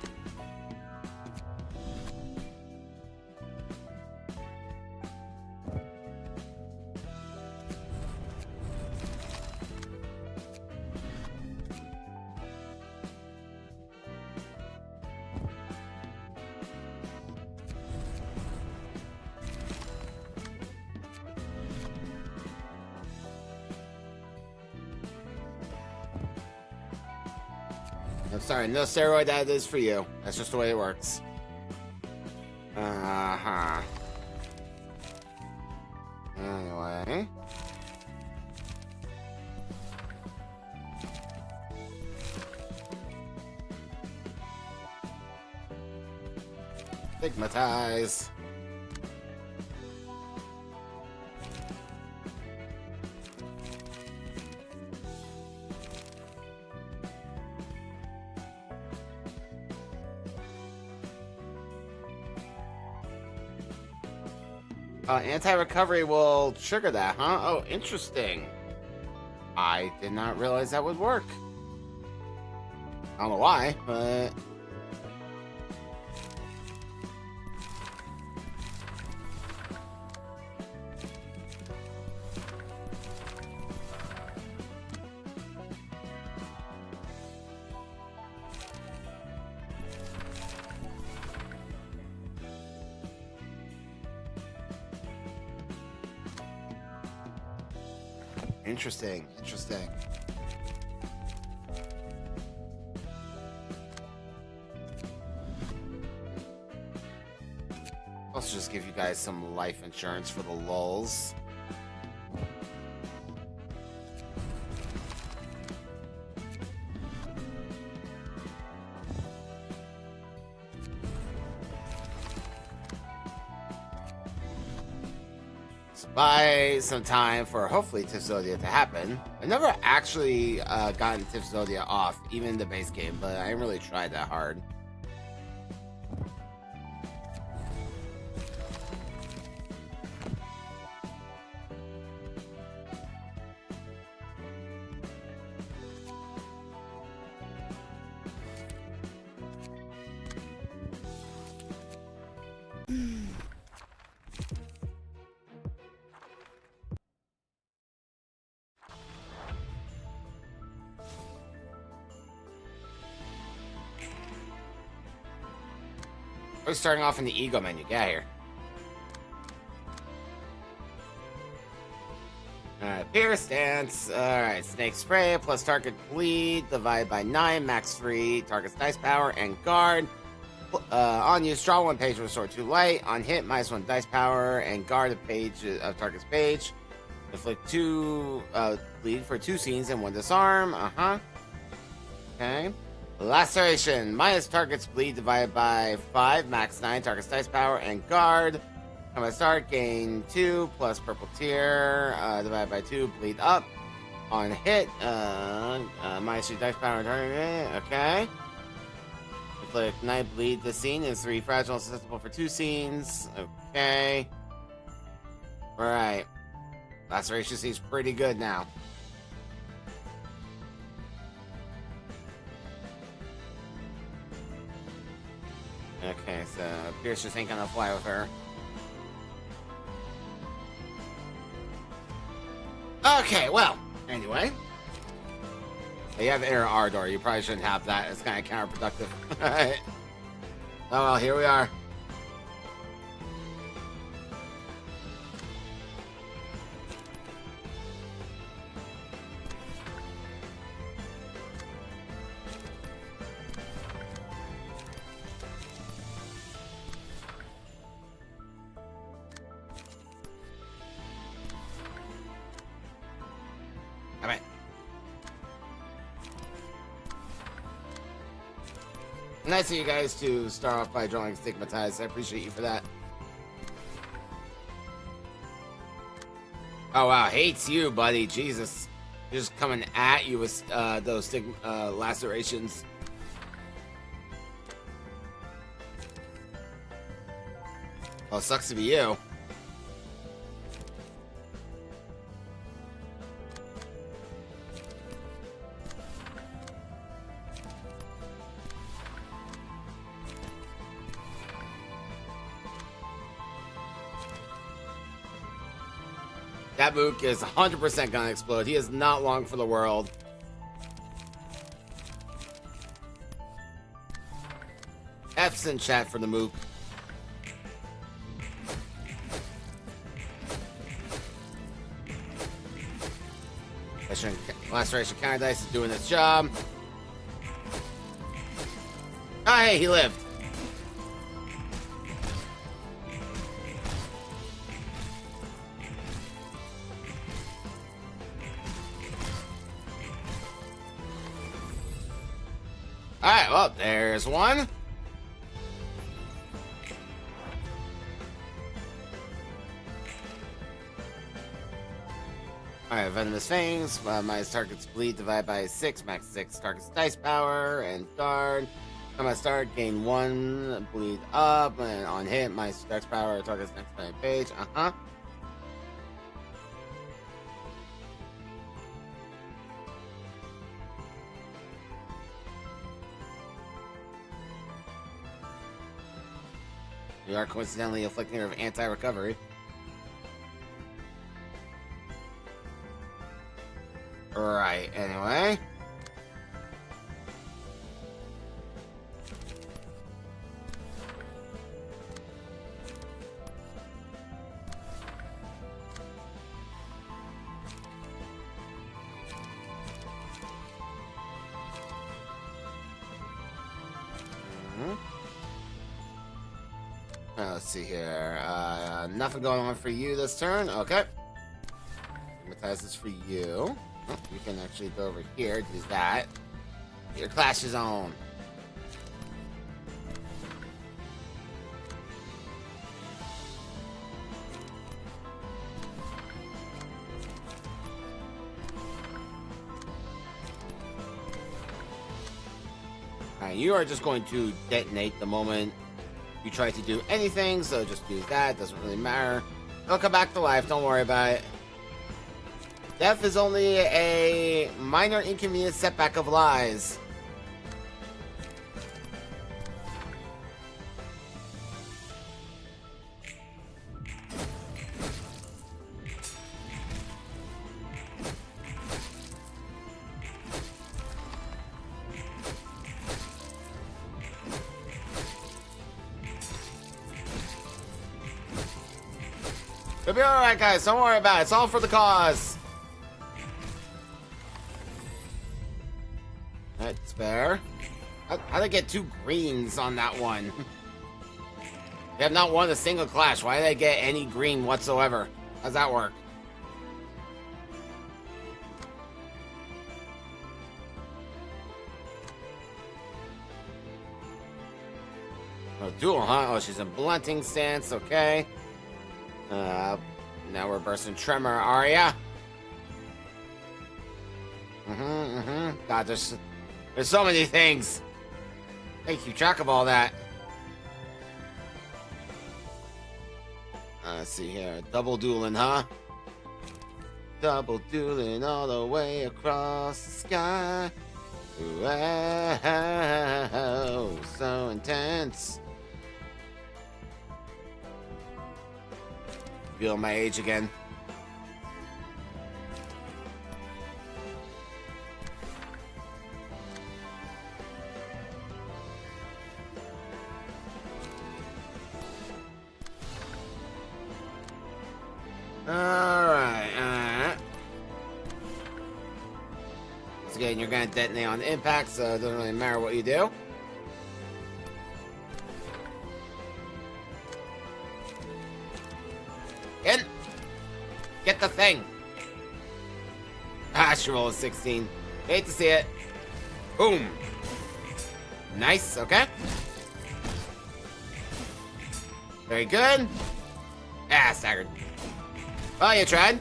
I'm sorry, no steroid that is for you. That's just the way it works. Uh-huh. Anyway. Stigmatize. Anti-recovery will trigger that, huh? Oh, interesting. I did not realize that would work. I don't know why, but... Interesting, interesting. I'll also just give you guys some life insurance for the lulz. Buy some time for hopefully Tifzodia to happen. I never actually gotten Tifzodia off, even in the base game, but I didn't really try that hard. We're starting off in the ego menu. Get out here. Alright, Pierce Stance. Alright, Snake Spray plus target bleed divided by 9, max 3, target's dice power, and guard. On use, draw 1 page, restore 2 light. On hit, -1 dice power, and guard a page of target's page. Inflict 2 bleed for 2 scenes and 1 disarm. Okay. Laceration, minus target's bleed divided by 5, max 9, target's dice power, and guard. Combat start, gain 2 plus purple tier, divided by 2, bleed up. On hit, minus 2 dice power, target, okay. Inflict 9 bleed this scene is 3 fragile, susceptible for 2 scenes, okay. Alright. Laceration seems pretty good now. Okay, so Pierce just ain't gonna fly with her. Okay, well, anyway. You have inner ardor. You probably shouldn't have that. It's kind of counterproductive. Alright. Oh well, here we are. nice of you guys to start off by drawing stigmatized. I appreciate you for that. Oh wow, hates you, buddy. Jesus, just coming at you with those lacerations. Oh, sucks to be you. That Mook is 100% gonna explode. He is not long for the world. F's in chat for the Mook. Laceration counter dice is doing its job. Oh, hey, he lived. Alright, well, there's one. Alright, Venomous Fangs. My target's bleed divided by 6, max 6 target's dice power, and guard. On my start, gain 1, bleed up, and on hit, my dex power target's next to my page. You are coincidentally afflicting her of anti-recovery. Right, anyway. Let's see here. Nothing going on for you this turn. Okay. Hypnotize this for you. Oh, you can actually go over here, do that. Your clash is on. Alright, you are just going to detonate the moment you try to do anything, so just do that. Doesn't really matter. They'll come back to life, don't worry about it. Death is only a minor inconvenience setback of lies. It'll be alright, guys. Don't worry about it. It's all for the cause. That's fair. How'd I get 2 greens on that one? They have not won a single clash. Why did I get any green whatsoever? How's that work? Oh, duel, huh? Oh, she's in blunting stance. Okay. Now we're bursting tremor, Arya. God, there's so many things. I keep track of all that. Let's see here. Double dueling, huh? Double dueling all the way across the sky. Wow, so intense. Feel my age again. Alright. Once again, you're gonna detonate on impact, so it doesn't really matter what you do. Get the thing. Ah, she rolled a 16. Hate to see it. Boom. Nice, okay. Very good. Ah, staggered. Oh, you tried.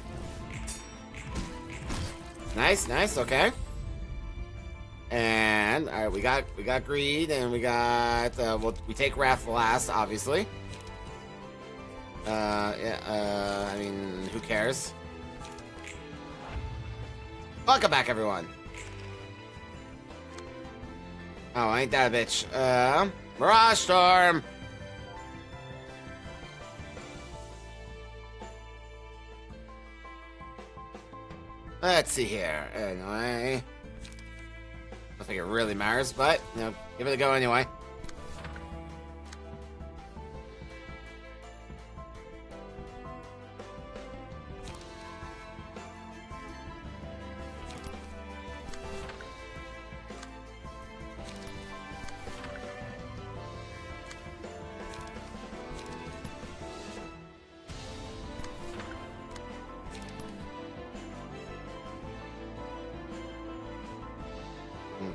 Nice, nice, okay. And all right, we got greed, and we got we take wrath last, obviously. Yeah, I mean, who cares? Welcome back, everyone. Oh, ain't that a bitch? Mirage Storm. Let's see here. Anyway, I don't think it really matters, but you know, give it a go anyway.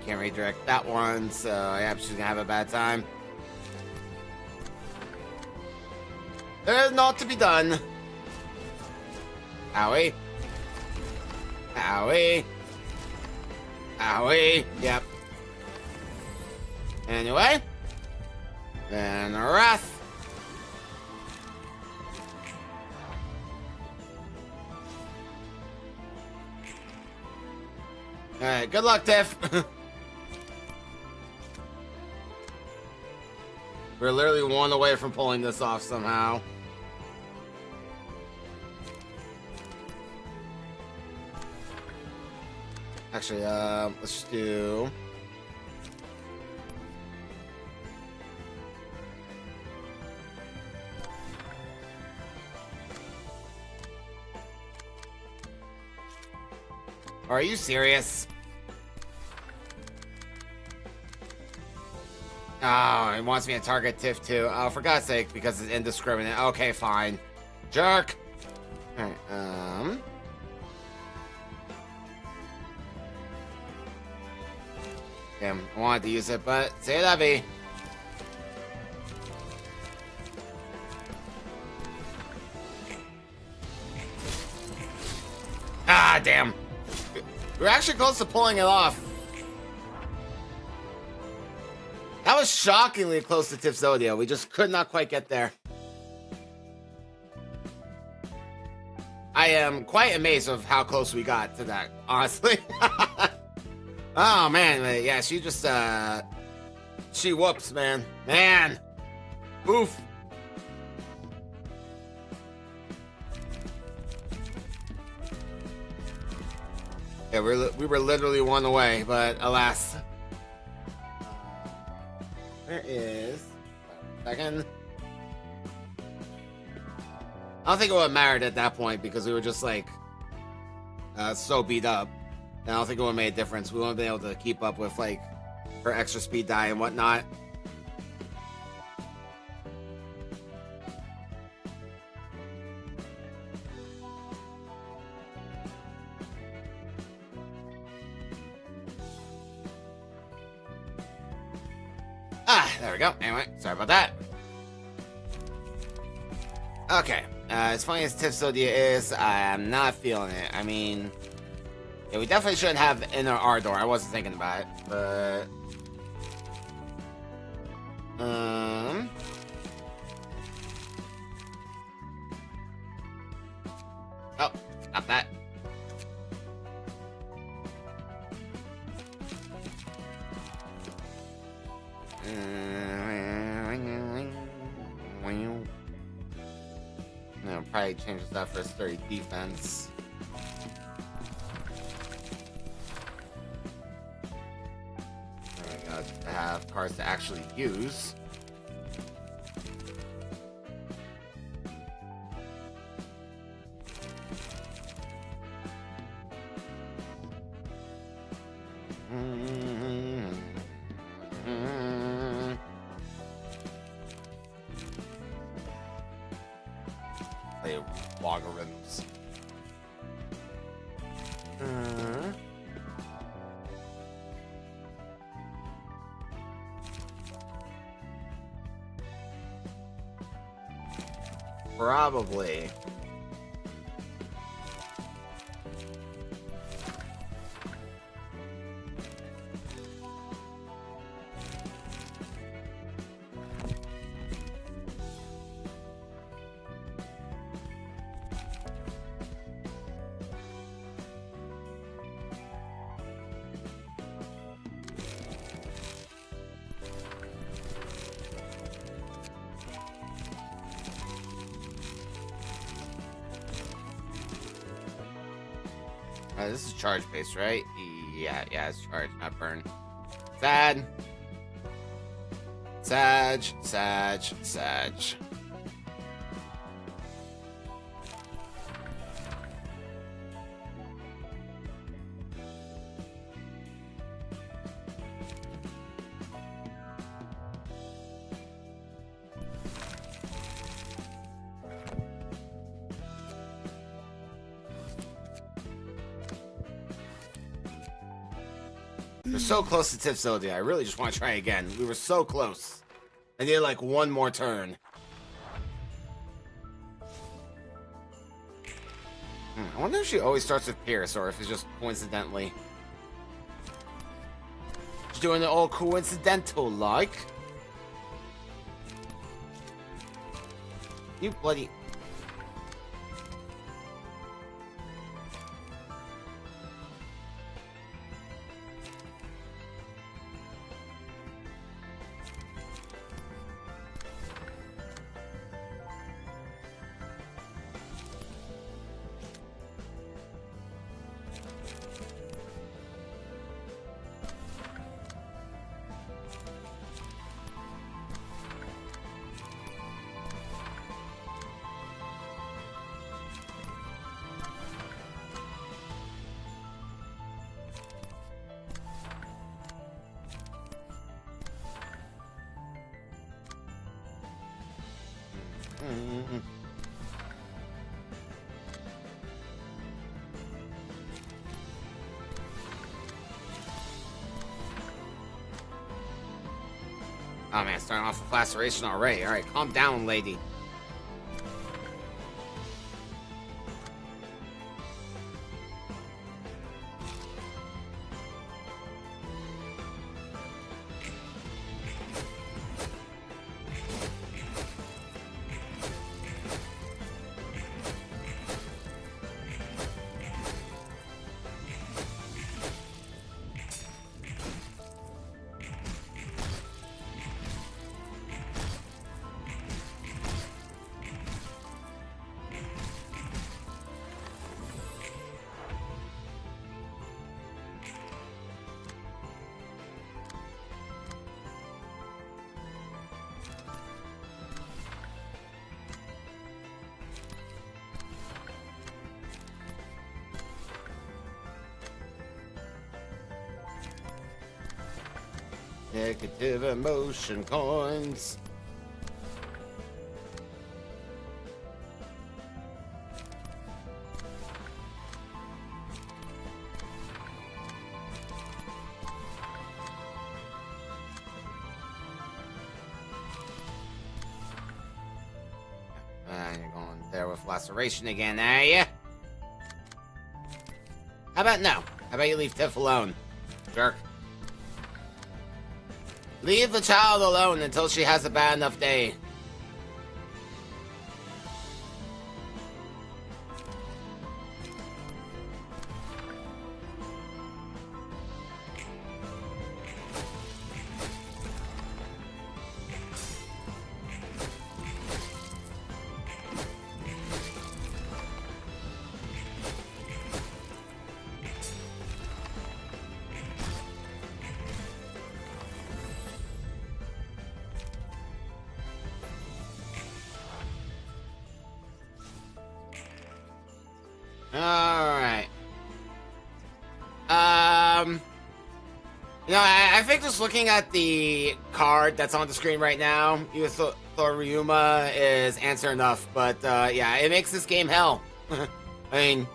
Can't redirect that one, so yeah, she's gonna have a bad time. There's naught to be done. Owie. Owie. Owie. Yep. Anyway. And a wrath. Alright, good luck, Tiff. We're literally one away from pulling this off somehow. Actually, let's just do... Are you serious? Oh, it wants me to target Tiff too. Oh, for God's sake, because it's indiscriminate. Okay, fine. Jerk! Alright, Damn, I wanted to use it, but say la vie. Ah, damn. We're actually close to pulling it off. That was shockingly close to Tiff Zodio. We just could not quite get there. I am quite amazed of how close we got to that, honestly. Oh, man. Yeah, she just, she whoops, man. Man. Oof. Yeah, we were literally one away, but alas. Where is... Second. I don't think it would have mattered at that point because we were just like so beat up. And I don't think it would have made a difference. We wouldn't have been able to keep up with like her extra speed die and whatnot. Ah, there we go. Anyway, sorry about that. Okay. As funny as Tiff Zodia is, I'm not feeling it. I mean, yeah, we definitely shouldn't have Inner Ardor. I wasn't thinking about it, but... Oh, stop that. No, probably changes that for 30 defense. I gotta have cards to actually use. Play logarithms. Probably. This is charge based, right? Yeah, it's charge, not burn. Sad. Sag. We're so close to Tipsody. I really just want to try again. We were so close. I need like one more turn. I wonder if she always starts with Pierce or if it's just coincidentally. She's doing it all coincidental like. You bloody... Oh man, starting off with laceration already. Alright, calm down, lady. Negative emotion coins. You're going there with laceration again, are you? How about no? How about you leave Tiff alone, jerk? Leave the child alone until she has a bad enough day. Alright. You know, I think just looking at the card that's on the screen right now, Ryuma is answer enough, but yeah, it makes this game hell. I mean,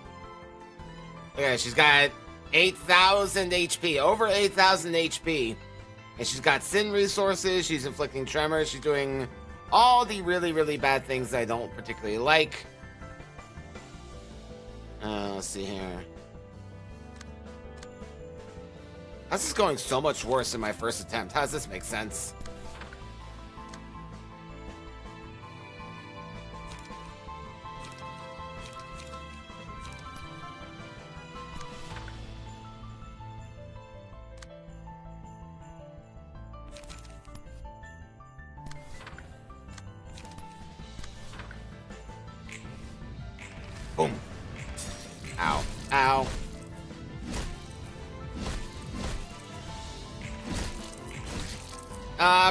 yeah, she's got 8,000 HP, over 8,000 HP, and she's got sin resources, she's inflicting tremors, she's doing all the really, really bad things I don't particularly like. Let's see here. This is going so much worse than my first attempt. How does this make sense? Boom. Ow. Ow.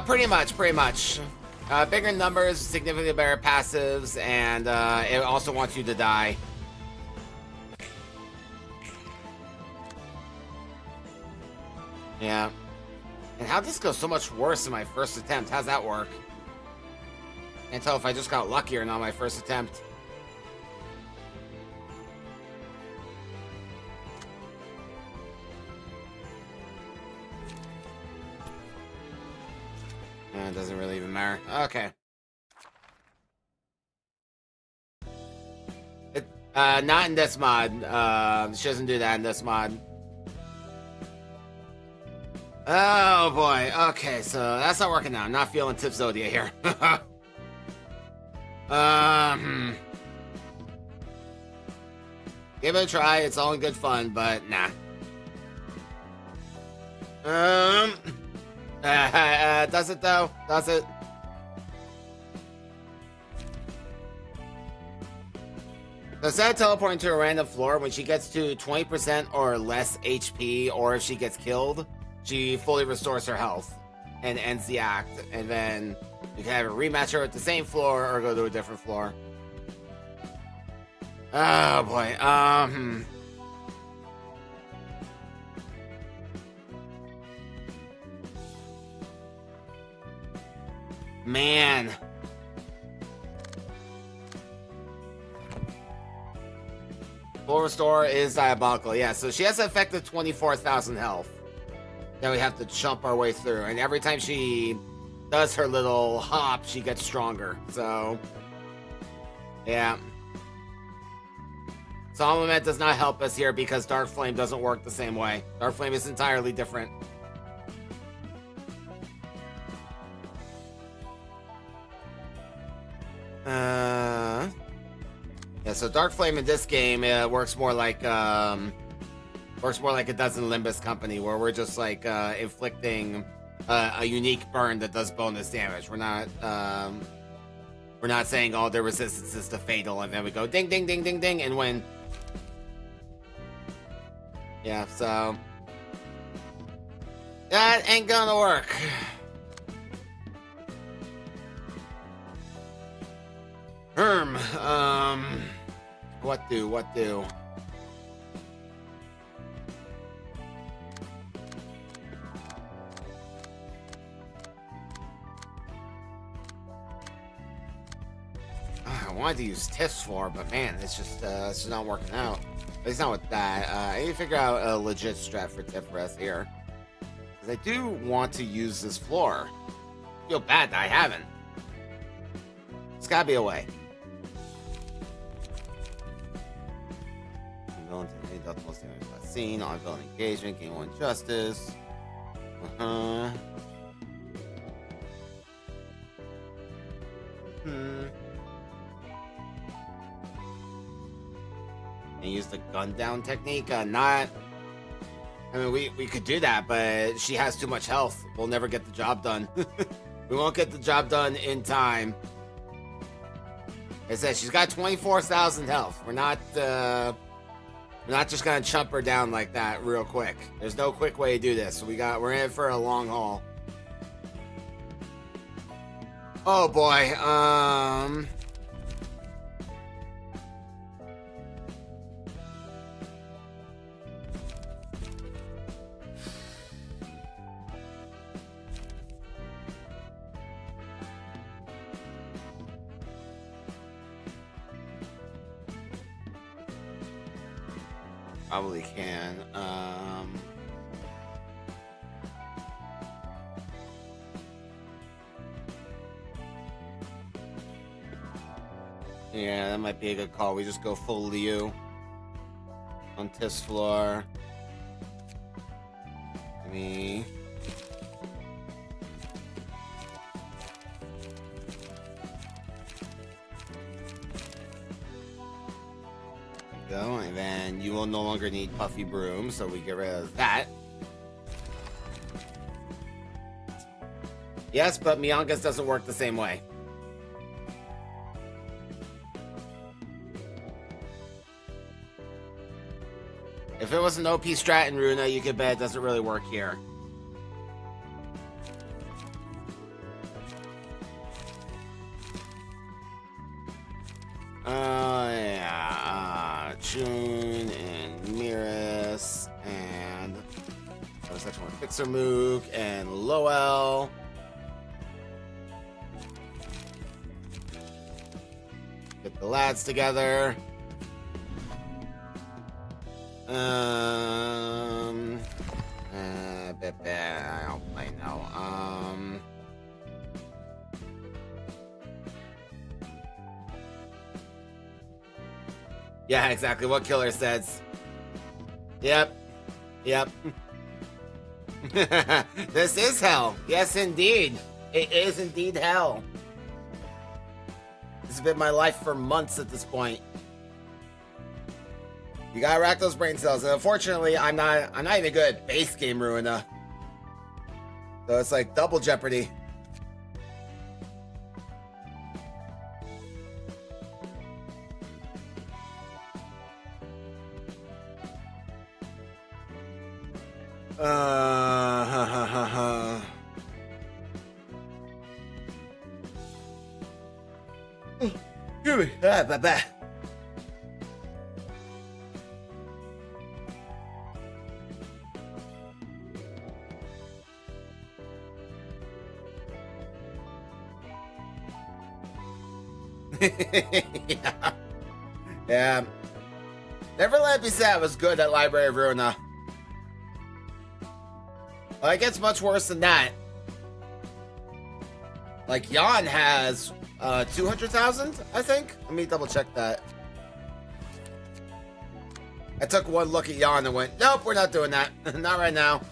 Pretty much. Bigger numbers, significantly better passives, and it also wants you to die. Yeah. And how'd this go so much worse than my first attempt? How's that work? Can't tell if I just got luckier on my first attempt. It doesn't really even matter. Okay. Not in this mod. She doesn't do that in this mod. Oh boy. Okay, so that's not working out. I'm not feeling Tipsodia here. Give it a try. It's all in good fun, but nah. Does it though? Does it? So instead of teleporting to a random floor, when she gets to 20% or less HP, or if she gets killed, she fully restores her health and ends the act. And then you can have a rematch her at the same floor or go to a different floor. Oh boy. Man. Full restore is diabolical. Yeah, so she has an effective 24,000 health that we have to chump our way through. And every time she does her little hop, she gets stronger. So, yeah. Solomon does not help us here because Dark Flame doesn't work the same way. Dark Flame is entirely different. Yeah, so Dark Flame in this game works more like it does in Limbus Company, where we're just like inflicting a unique burn that does bonus damage. We're not saying, oh, their resistance is to fatal, and then we go ding ding ding ding ding and win. Yeah, so that ain't gonna work. What do? I wanted to use Tiff's floor, but man, it's just not working out. At least not with that. I need to figure out a legit strat for Tiff Breath here. Because I do want to use this floor. I feel bad that I haven't. There's gotta be a way. Scene, ongoing engagement, gain 1 justice. And use the gun down technique. I mean, we could do that, but she has too much health. We'll never get the job done. We won't get the job done in time. Like I said, she's got 24,000 health. We're not just gonna chump her down like that real quick. There's no quick way to do this. We're in it for a long haul. Oh boy. Probably can. Yeah, that might be a good call. We just go full Liu on this floor. Me. Go, and then you will no longer need Puffy Broom, so we get rid of that. Yes, but Miyanga's doesn't work the same way. If it was an OP strat in Ruina, you could bet it doesn't really work here. Yeah. June and Miris and what was that one? Fixer Mook and Lowell. Get the lads together. I don't play now. Yeah, exactly what Killer says. Yep. This is hell. Yes, indeed. It is indeed hell. This has been my life for months at this point. You gotta rack those brain cells, and unfortunately, I'm not even good at base game Ruina. So it's like double jeopardy. Bye. Yeah. Never Let Me Say I was good at Library of Ruina. Well, it gets much worse than that. Like, Jan has 200,000, I think. Let me double check that. I took one look at Jan and went, nope, we're not doing that. Not right now.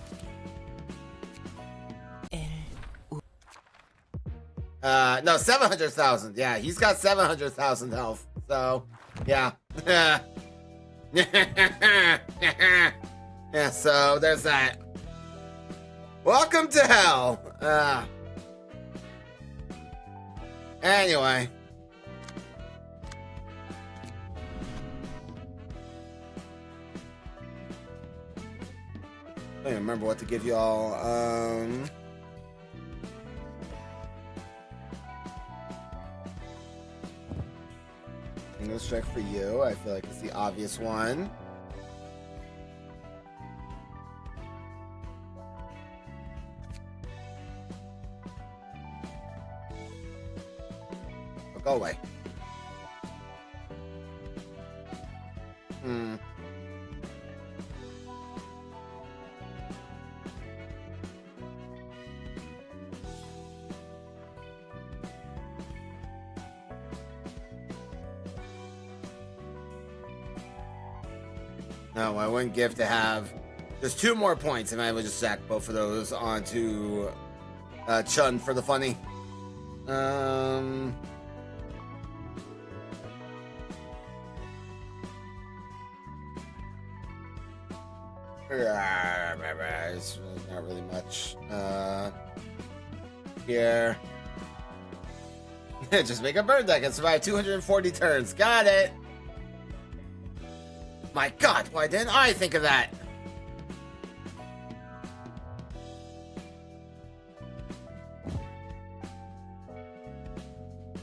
No, 700,000. Yeah, he's got 700,000 health. So, yeah. Yeah, so there's that. Welcome to hell. Anyway. I don't even remember what to give y'all. English check for you. I feel like it's the obvious one. Oh, go away. No, I wouldn't give to have. There's 2 more points, and I would just sack both of those onto Chun for the funny. It's not really much. Here. Just make a bird that can survive 240 turns. Got it. My God, why didn't I think of that?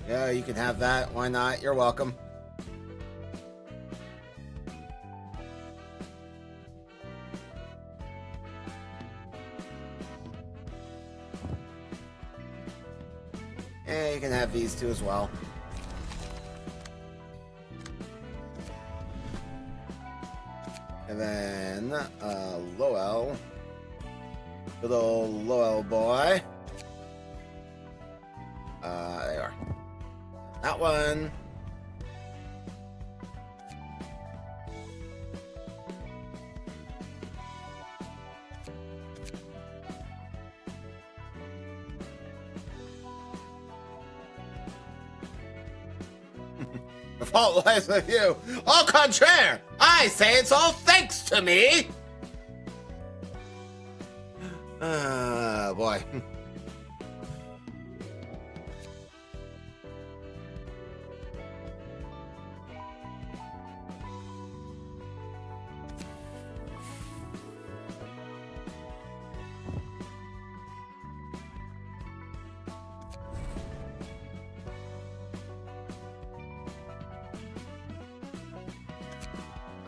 Yeah, you can have that. Why not? You're welcome. Yeah, you can have these two as well. And then, Lowell. Good old Lowell boy. There you are. That one. The fault lies with you. Au contraire, I say it's all thanks to me. Boy.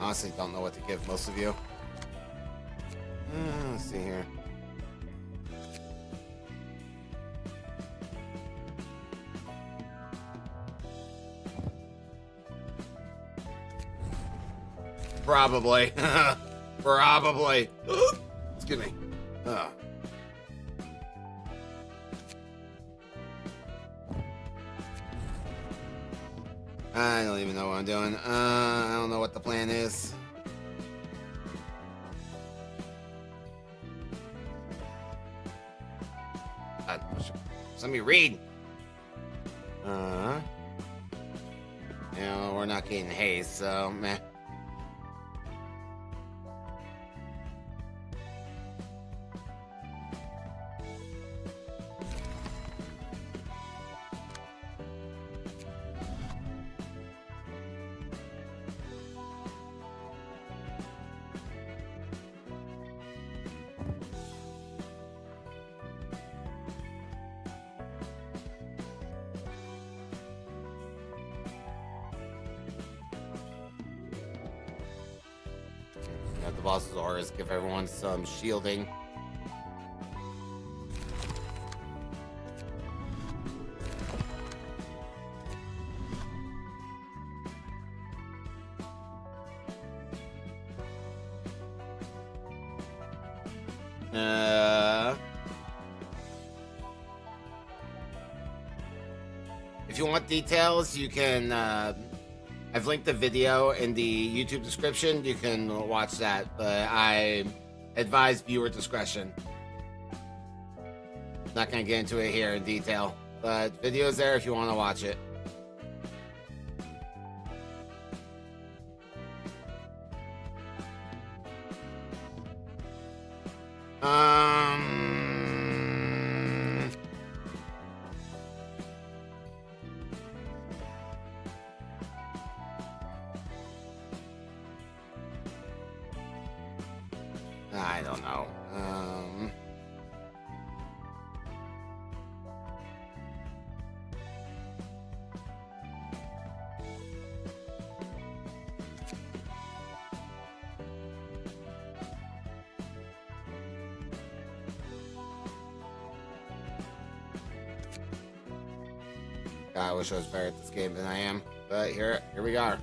Honestly, don't know what to give most of you. Let's see here. Probably. Probably. Excuse me. I don't even know what I'm doing. I don't know what the plan is. Let me read. You know, we're not getting haste, so meh. The boss's orders give everyone some shielding. If you want details, you can I've linked the video in the YouTube description. You can watch that, but I advise viewer discretion. Not gonna get into it here in detail, but video's there if you want to watch it. I don't know. I wish I was better at this game than I am, but here we are.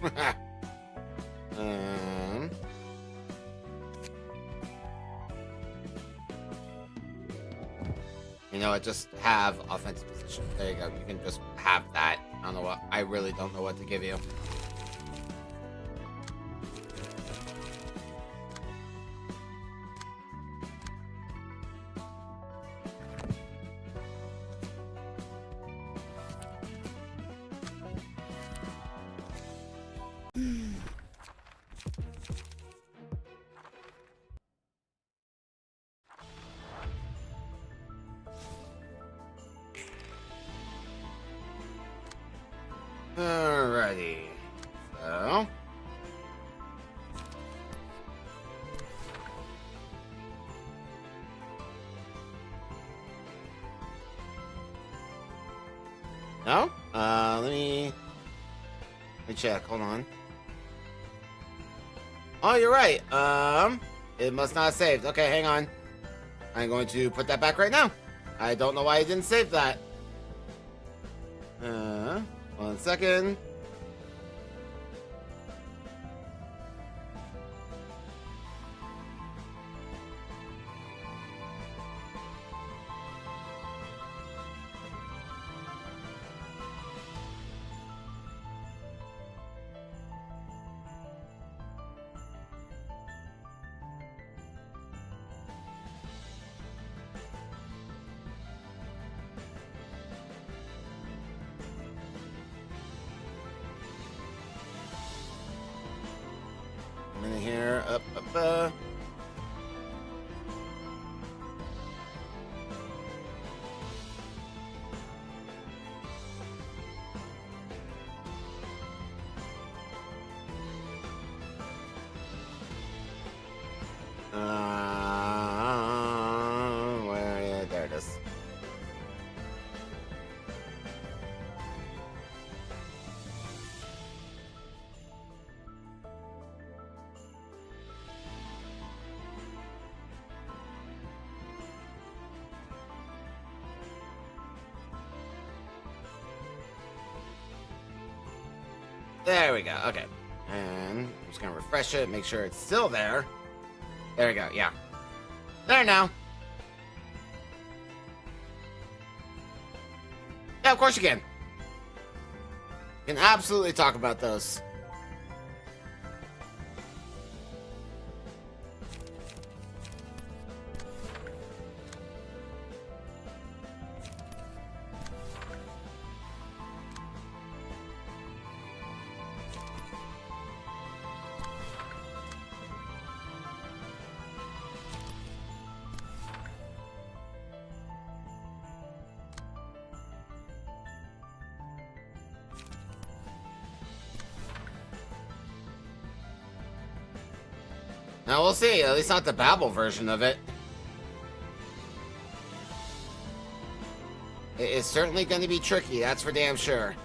You know what? Just have offensive position. There you go. You can just have that. I don't know what. I really don't know what to give you. Alrighty. So. No? Let me check. Hold on. Oh, you're right. It must not have saved. Okay, hang on. I'm going to put that back right now. I don't know why I didn't save that. 1 second. There it is. There we go. Okay. And I'm just gonna refresh it, make sure it's still there. There we go. Yeah. There now. Yeah, of course you can. You can absolutely talk about those. Now we'll see, at least not the Babel version of it. It is certainly going to be tricky, that's for damn sure.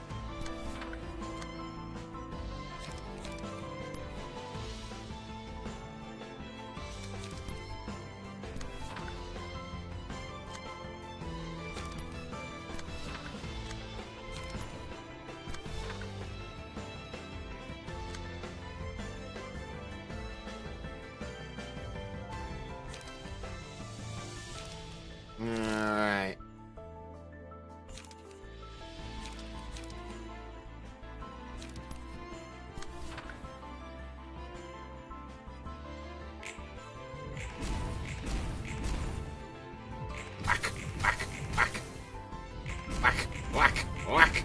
Alright. Whack, whack, whack. Whack, whack, whack.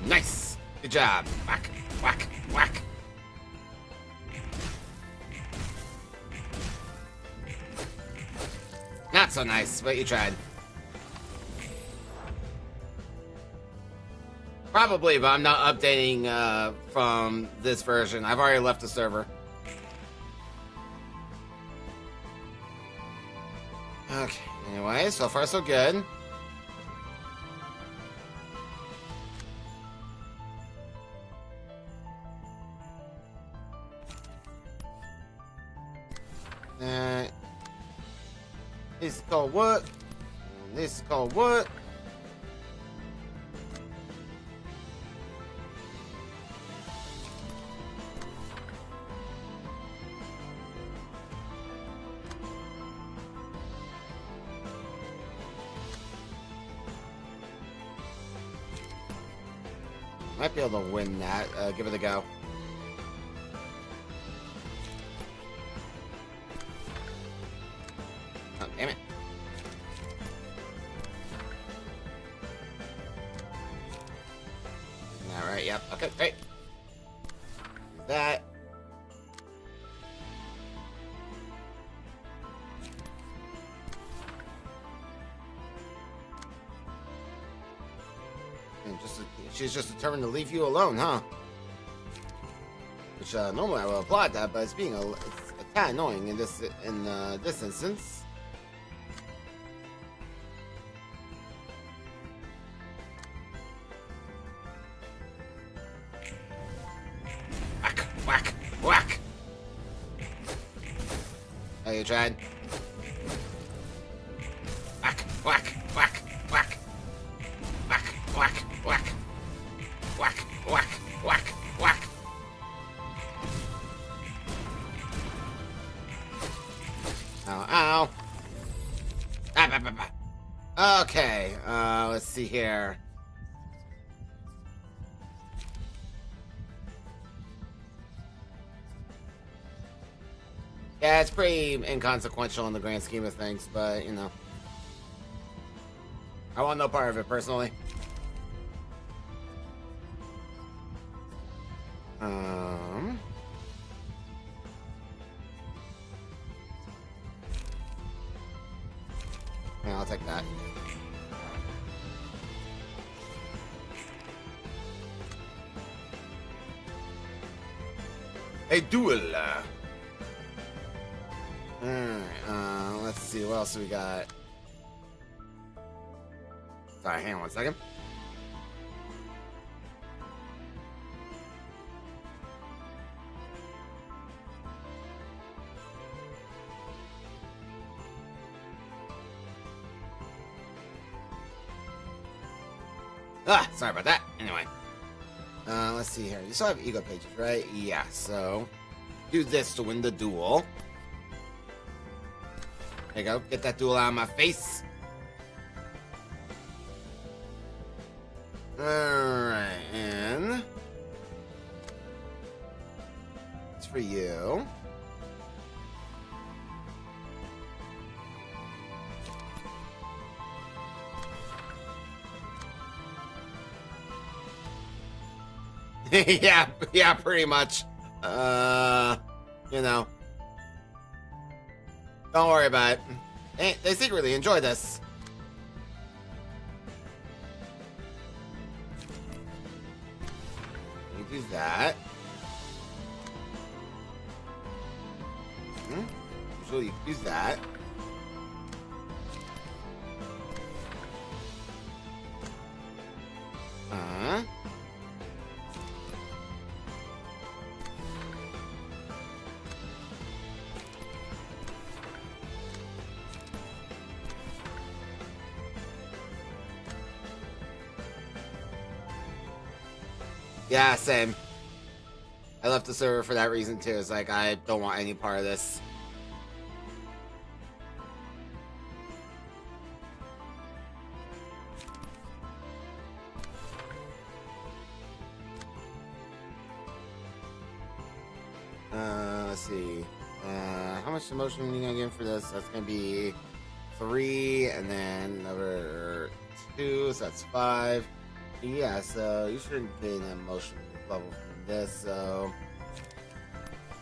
Nice. Good job. Whack, whack, whack. Not so nice, but you tried. Probably, but I'm not updating from this version. I've already left the server. Okay, anyway, so far so good. This is called what? And this is called what? Might be able to win that. Give it a go. Oh, damn it. Alright, yep. Okay, great. Do that. And she's just determined to leave you alone, huh? Which normally I would applaud that, but it's a tad annoying in this instance. Whack, whack, whack. Oh, you tried? Whack, whack, whack, whack. Whack, whack, whack. Whack, whack, whack, whack. Ow, ow. Ah, bah, bah, bah. Okay, let's see here. Yeah, it's pretty inconsequential in the grand scheme of things, but, you know. I want no part of it, personally. Yeah, I'll take that. A duel. Alright, let's see, what else we got? Sorry, hang on 1 second. Ah, sorry about that. Anyway. Let's see here. You still have ego pages, right? Yeah, so do this to win the duel. There you go. Get that duel out of my face. Alright, and it's for you. yeah, pretty much. You know. Don't worry about it. They secretly enjoy this. You do that. Usually you use that. Yeah, same. I left the server for that reason too. It's like, I don't want any part of this. Let's see. How much emotion are you gonna give for this? That's gonna be 3, and then number 2, so that's 5. Yeah, so you shouldn't gain an emotion level from this, so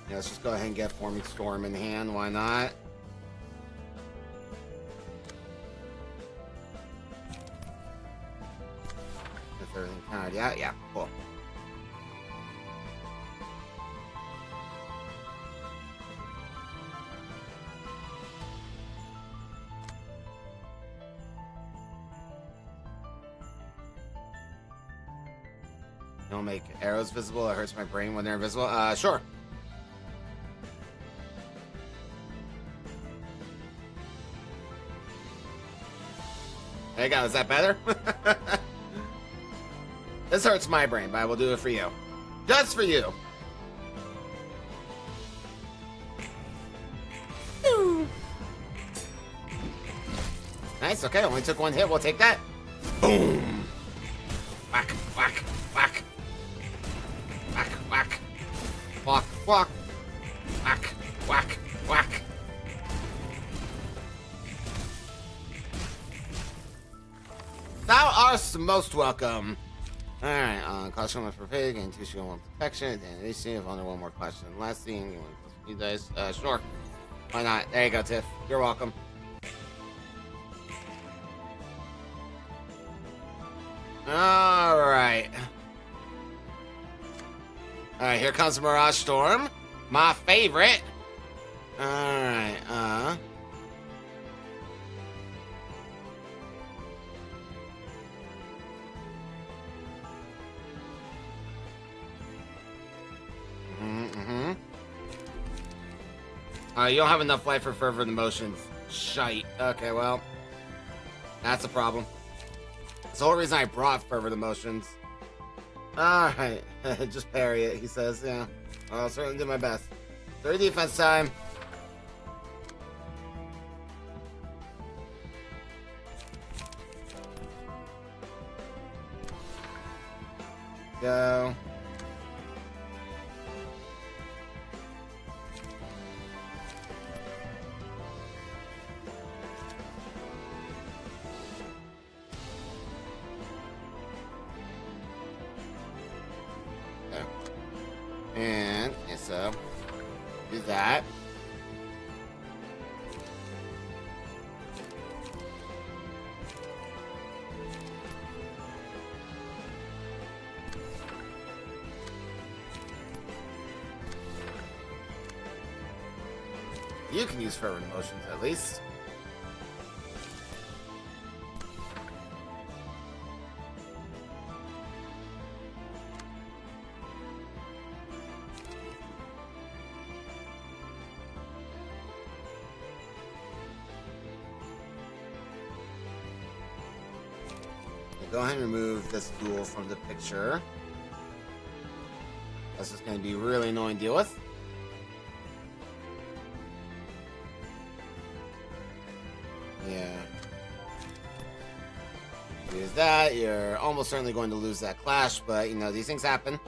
yeah, let's just go ahead and get Forming Storm in hand, why not? If everything counted, yeah, cool. Don't make arrows visible. It hurts my brain when they're invisible. Sure. There you go. Is that better? This hurts my brain, but I will do it for you. Just for you. Nice. Okay. Only took 1 hit. We'll take that. Boom. Whack, whack, whack. Whack, whack. Whack, whack. Whack, whack, whack. Thou art most welcome. Alright, costume for pig and 2 shield 1 protection. And they see if only 1 more question. Last thing, you want to dice? Sure. Why not? There you go, Tiff. You're welcome. Alright. Alright, here comes Mirage Storm. My favorite. Alright, you don't have enough life for fervent emotions. Shite. Okay, well. That's a problem. That's the whole reason I brought fervent emotions. Alright. Just parry it, he says. Yeah. I'll certainly do my best. 3 defense time. Go. And so do that. You can use fervent emotions at least. Go ahead and remove this duel from the picture. That's just going to be really annoying to deal with. Yeah. Use that. You're almost certainly going to lose that clash, but you know, these things happen.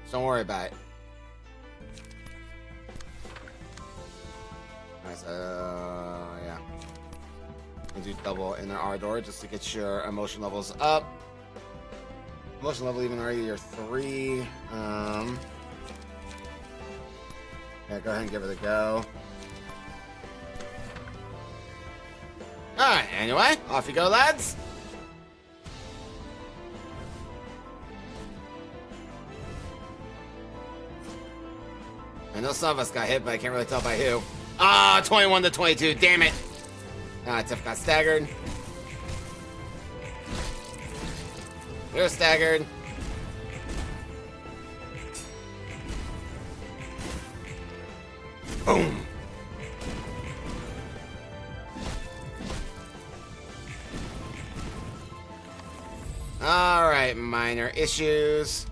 So don't worry about it. Alright, so yeah. And do double inner Ardor just to get your emotion levels up. Emotion level even already you're 3. Yeah, go ahead and give it a go. Alright, anyway, off you go, lads. I know some of us got hit, but I can't really tell by who. Ah, 21 to 22, damn it. Ah, Tiff got staggered. You're staggered. Boom. All right, minor issues.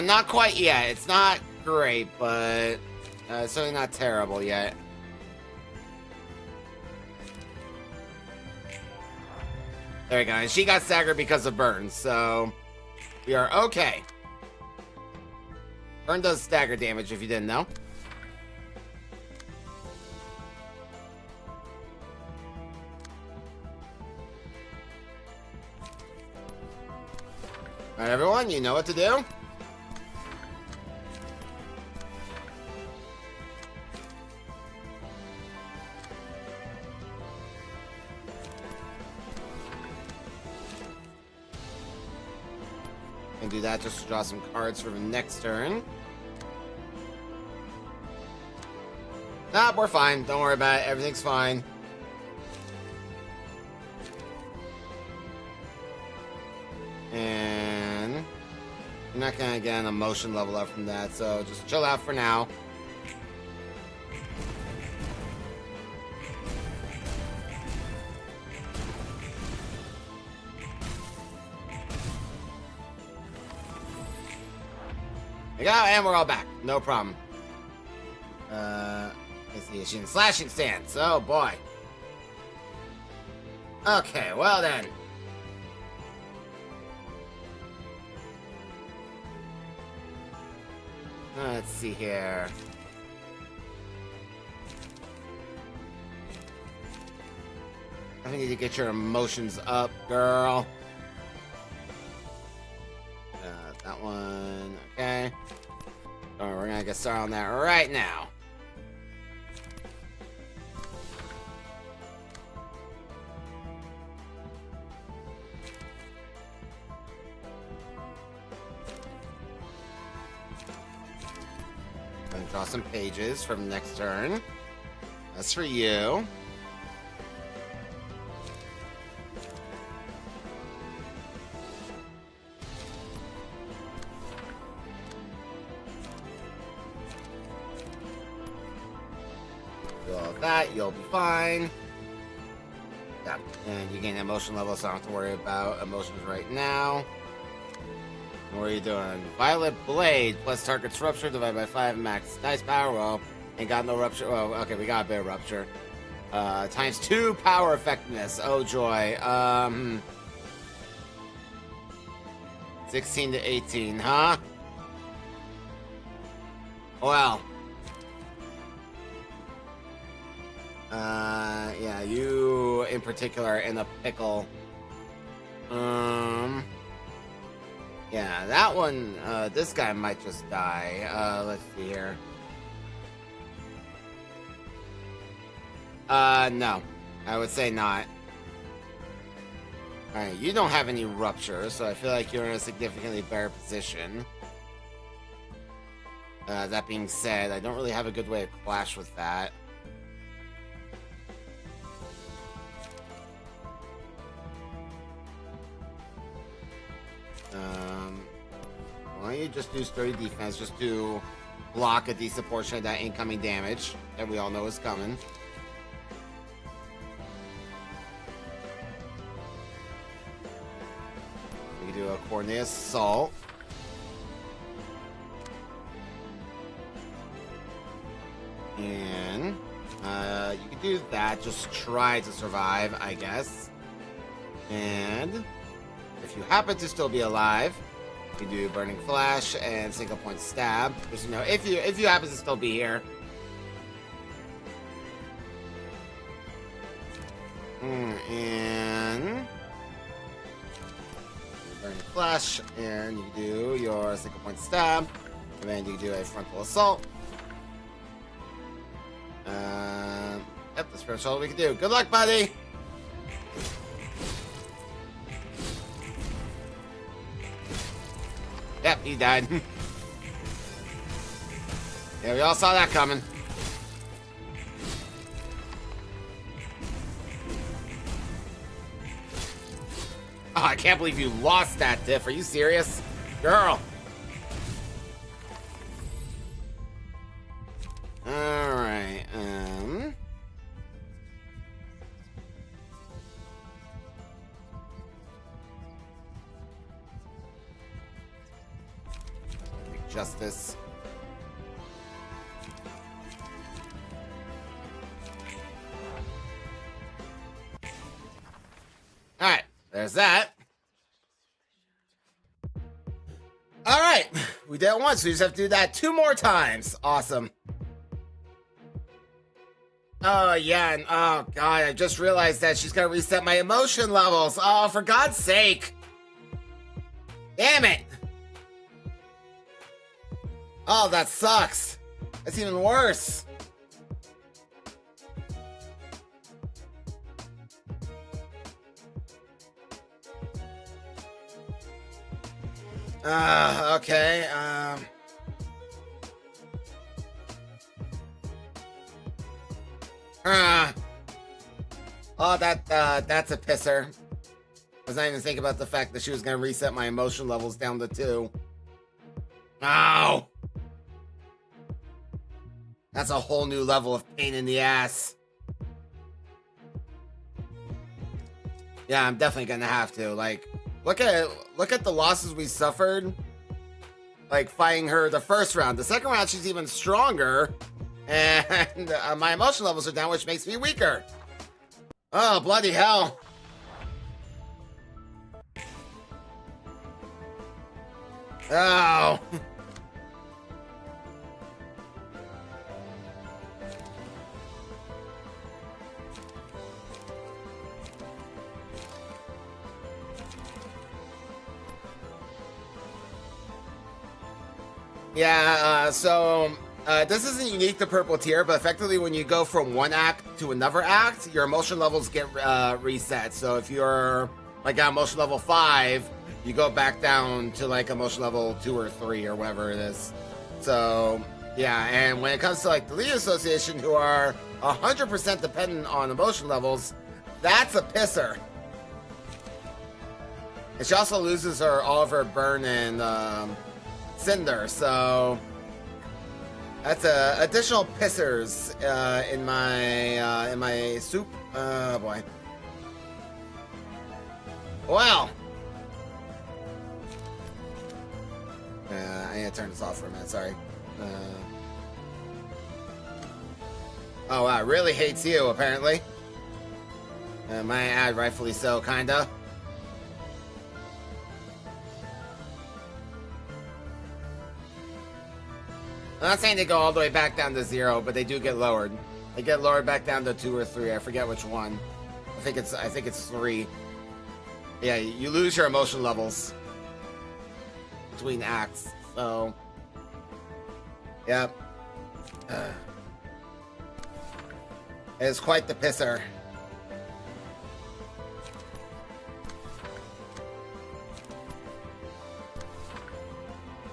Not quite yet. It's not great, but it's certainly not terrible yet. There we go. And she got staggered because of burn, so we are okay. Burn does stagger damage if you didn't know. Alright, everyone, you know what to do. And do that just to draw some cards for the next turn. Nah, we're fine. Don't worry about it. Everything's fine. And you're not gonna get an emotion level up from that, so just chill out for now. There you go, and we're all back. No problem. Let's see, slashing stance. Oh boy. Okay, well then. Let's see here. I need to get your emotions up, girl. That one, okay. Alright, we're gonna get started on that right now. I'm gonna draw some pages from next turn. That's for you. That you'll be fine. Yeah, and you gain emotion level, so I don't have to worry about emotions right now. What are you doing? Violet Blade plus target's rupture divided by 5 max dice power. Well, ain't got no rupture. Oh, okay, we got a bit of rupture. Times 2 power effectiveness. Oh joy. 16 to 18, huh? Well. Yeah, you in particular are in a pickle. Yeah, that one, this guy might just die. Let's see here. No. I would say not. Alright, you don't have any rupture, so I feel like you're in a significantly better position. That being said, I don't really have a good way to clash with that. Why don't you just do sturdy defense, just to block a decent portion of that incoming damage that we all know is coming. We can do a coordinated assault. And you can do that, just try to survive, I guess. And if you happen to still be alive, you can do burning flash and single point stab. Just, you know, if you happen to still be here. And burning flash, and you do your single point stab, and then you do a frontal assault. Yep, that's pretty much all we can do. Good luck, buddy! Yep, he died. Yeah, we all saw that coming. Oh, I can't believe you lost that, Tiff. Are you serious? Girl! Alright, Justice. Alright, there's that. Alright, we did it once, we just have to do that 2 more times. Awesome. Oh, yeah, and oh, God, I just realized that she's gonna reset my emotion levels. Oh, for God's sake. Damn it. Oh, that sucks. That's even worse. Okay, Oh, that's a pisser. I was not even thinking about the fact that she was gonna reset my emotion levels down to 2. Ow! That's a whole new level of pain in the ass. Yeah, I'm definitely gonna have to. Like, look at the losses we suffered. Like, fighting her the first round. The second round, she's even stronger. And my emotion levels are down, which makes me weaker. Oh, bloody hell. Oh. Yeah, so this isn't unique to Purple Tier, but effectively when you go from one act to another act, your emotion levels get reset. So if you're like at emotion level 5, you go back down to like emotion level 2 or 3 or whatever it is. So yeah, and when it comes to like the Lead Association, who are 100% dependent on emotion levels, that's a pisser. And she also loses all of her burn and cinder, so that's additional pissers in my soup. Oh boy. Wow. I need to turn this off for a minute. Sorry. Oh wow, really hates you apparently. My ad, rightfully so, kinda. I'm not saying they go all the way back down to 0, but they do get lowered. They get lowered back down to 2 or 3. I forget which one. I think it's 3. Yeah, you lose your emotion levels between acts. So, yep. It's quite the pisser.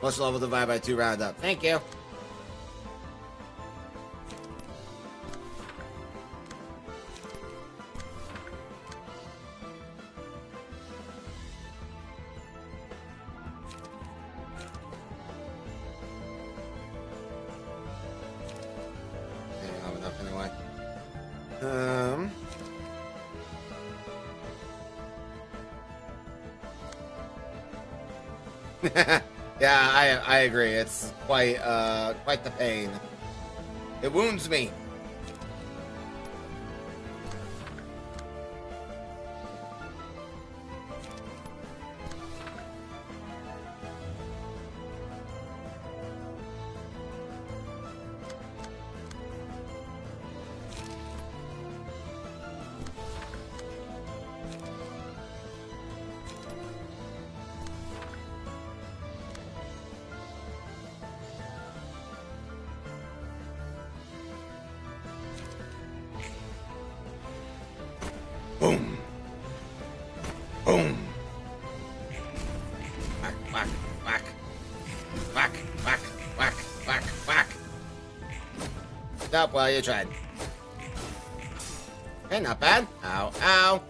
Most level divide by 2 round up. Thank you. Yeah, I agree. It's quite the pain. It wounds me. Boom. Boom. Whack, whack, whack. Whack, whack, whack, whack, whack. Stop while you tried. Hey, not bad. Ow, ow.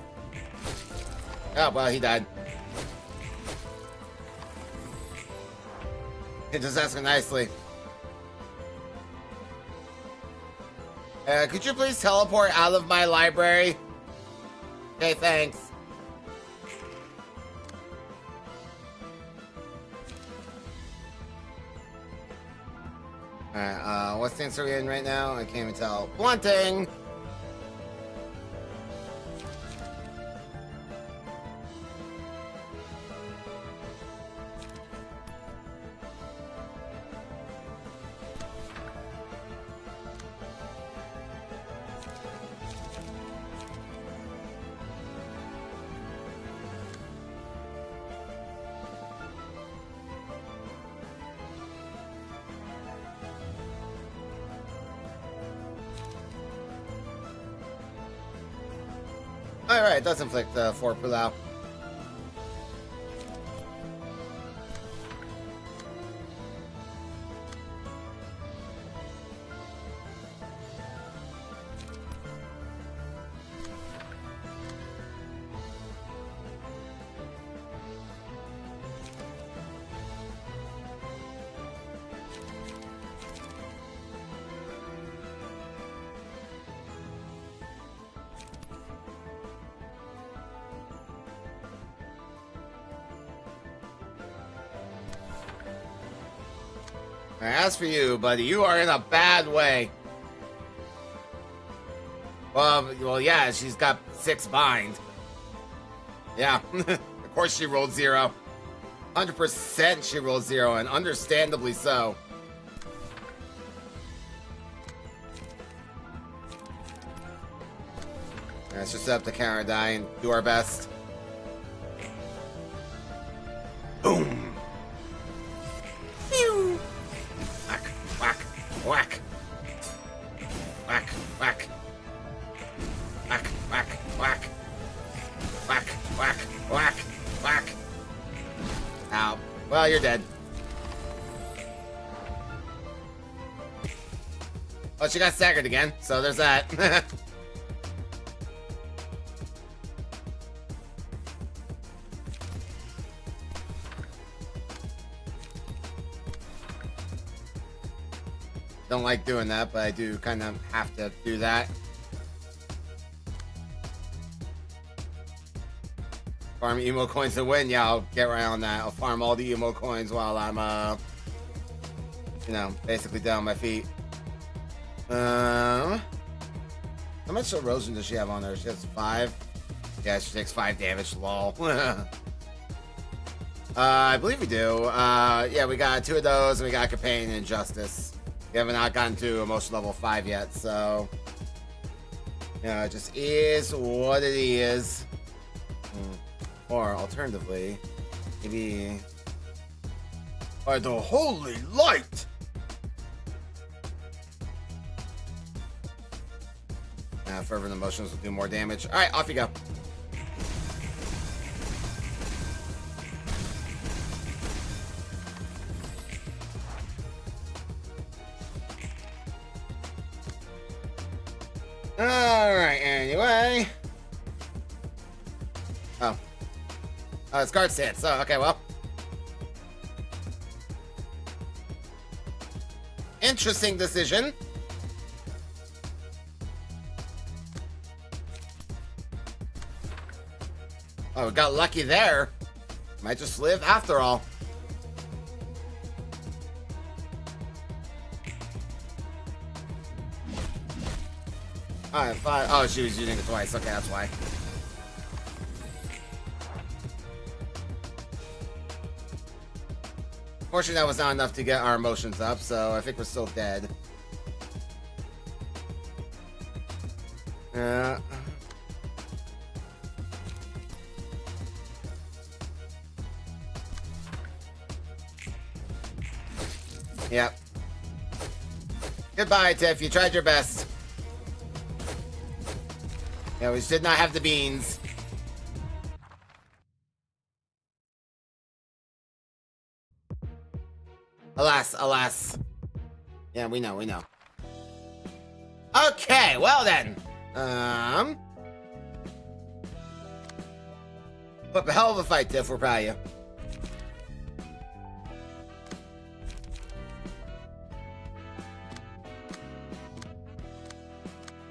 Oh, well, he died. He just asked me nicely. Could you please teleport out of my library? Okay, thanks. Alright, what stance are we in right now? I can't even tell. Blunting! Alright, it does inflict 4 pull-out. As for you, buddy, you are in a bad way. Well, yeah, she's got 6 bind. Yeah, of course she rolled 0. 100% she rolled 0, and understandably so. Let's just set up the counter die and do our best. Boom! Pew! Whack, whack, whack. Whack, whack. Whack, whack, whack. Whack, whack, whack, whack. Ow. Well, you're dead. Oh, she got staggered again, so there's that. Don't like doing that, but I do kind of have to do that. Farm emo coins to win. Yeah, I'll get right on that. I'll farm all the emo coins while I'm, you know, basically down on my feet. How much erosion does she have on her? She has 5. Yeah, she takes 5 damage. Lol. I believe we do. Yeah, we got 2 of those, and we got Companion and Justice. We haven't not gotten to emotion level 5 yet, so yeah, it just is what it is. Or alternatively, maybe by the holy light. Fervent emotions will do more damage. All right, off you go. All right, anyway. Oh, it's guard stance. Oh, okay, well. Interesting decision. Oh, we got lucky there. Might just live after all. Alright, fine. Oh, she was using it twice. Okay, that's why. Fortunately, that was not enough to get our emotions up, so I think we're still dead. Yeah. Yep. Goodbye, Tiff. You tried your best. Yeah, we just did not have the beans. Alas, alas. Yeah, we know, we know. Okay, well then. Put up a hell of a fight, Tiff. We're proud of you.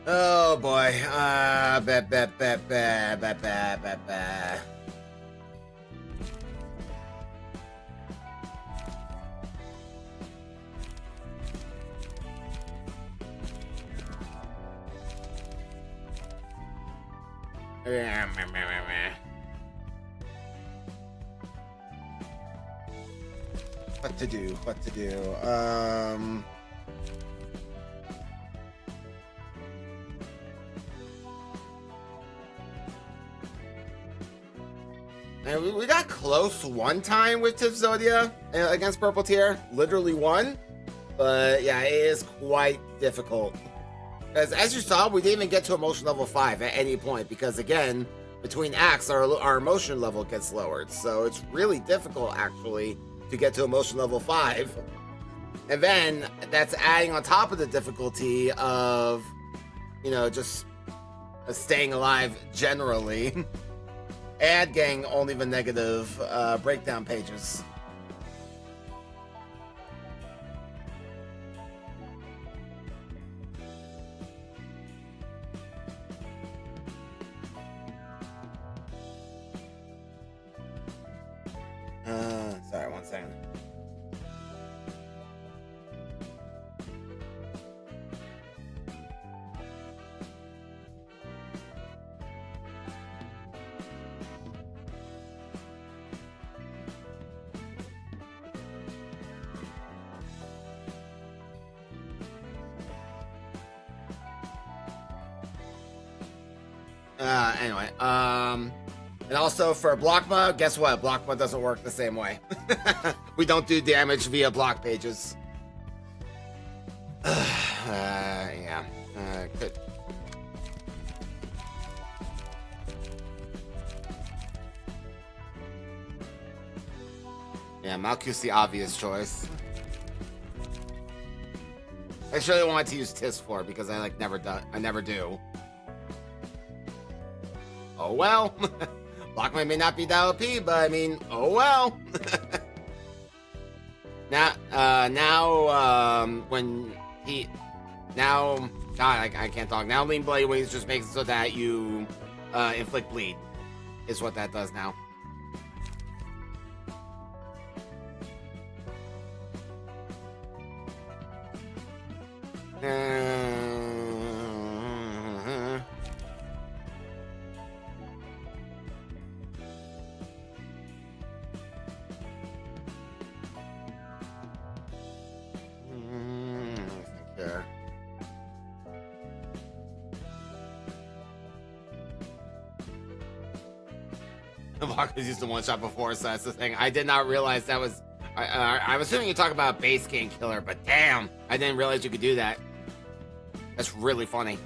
Oh boy. What to do? What to do? And we got close one time with Tiff Zodia against Purple Tier. Literally one. But yeah, it is quite difficult. Because as you saw, we didn't even get to emotion level 5 at any point. Because again, between acts, our emotion level gets lowered. So it's really difficult, actually, to get to emotion level 5. And then that's adding on top of the difficulty of, you know, just staying alive generally. And getting only the negative breakdown pages. Sorry, 1 second. Anyway, and also for Blockma, guess what? Blockma doesn't work the same way. We don't do damage via block pages. Yeah, good. Yeah, Malkuth's the obvious choice. I really wanted to use Tis for because I never do. Oh well. Blockman may not be that OP, but I mean, oh well. God, I can't talk. Now Lean Blade Wings just makes it so that you inflict bleed, is what that does now. Is used to one shot before, so that's the thing. I did not realize that was. I'm assuming you talk about a base game killer, but damn, I didn't realize you could do that. That's really funny.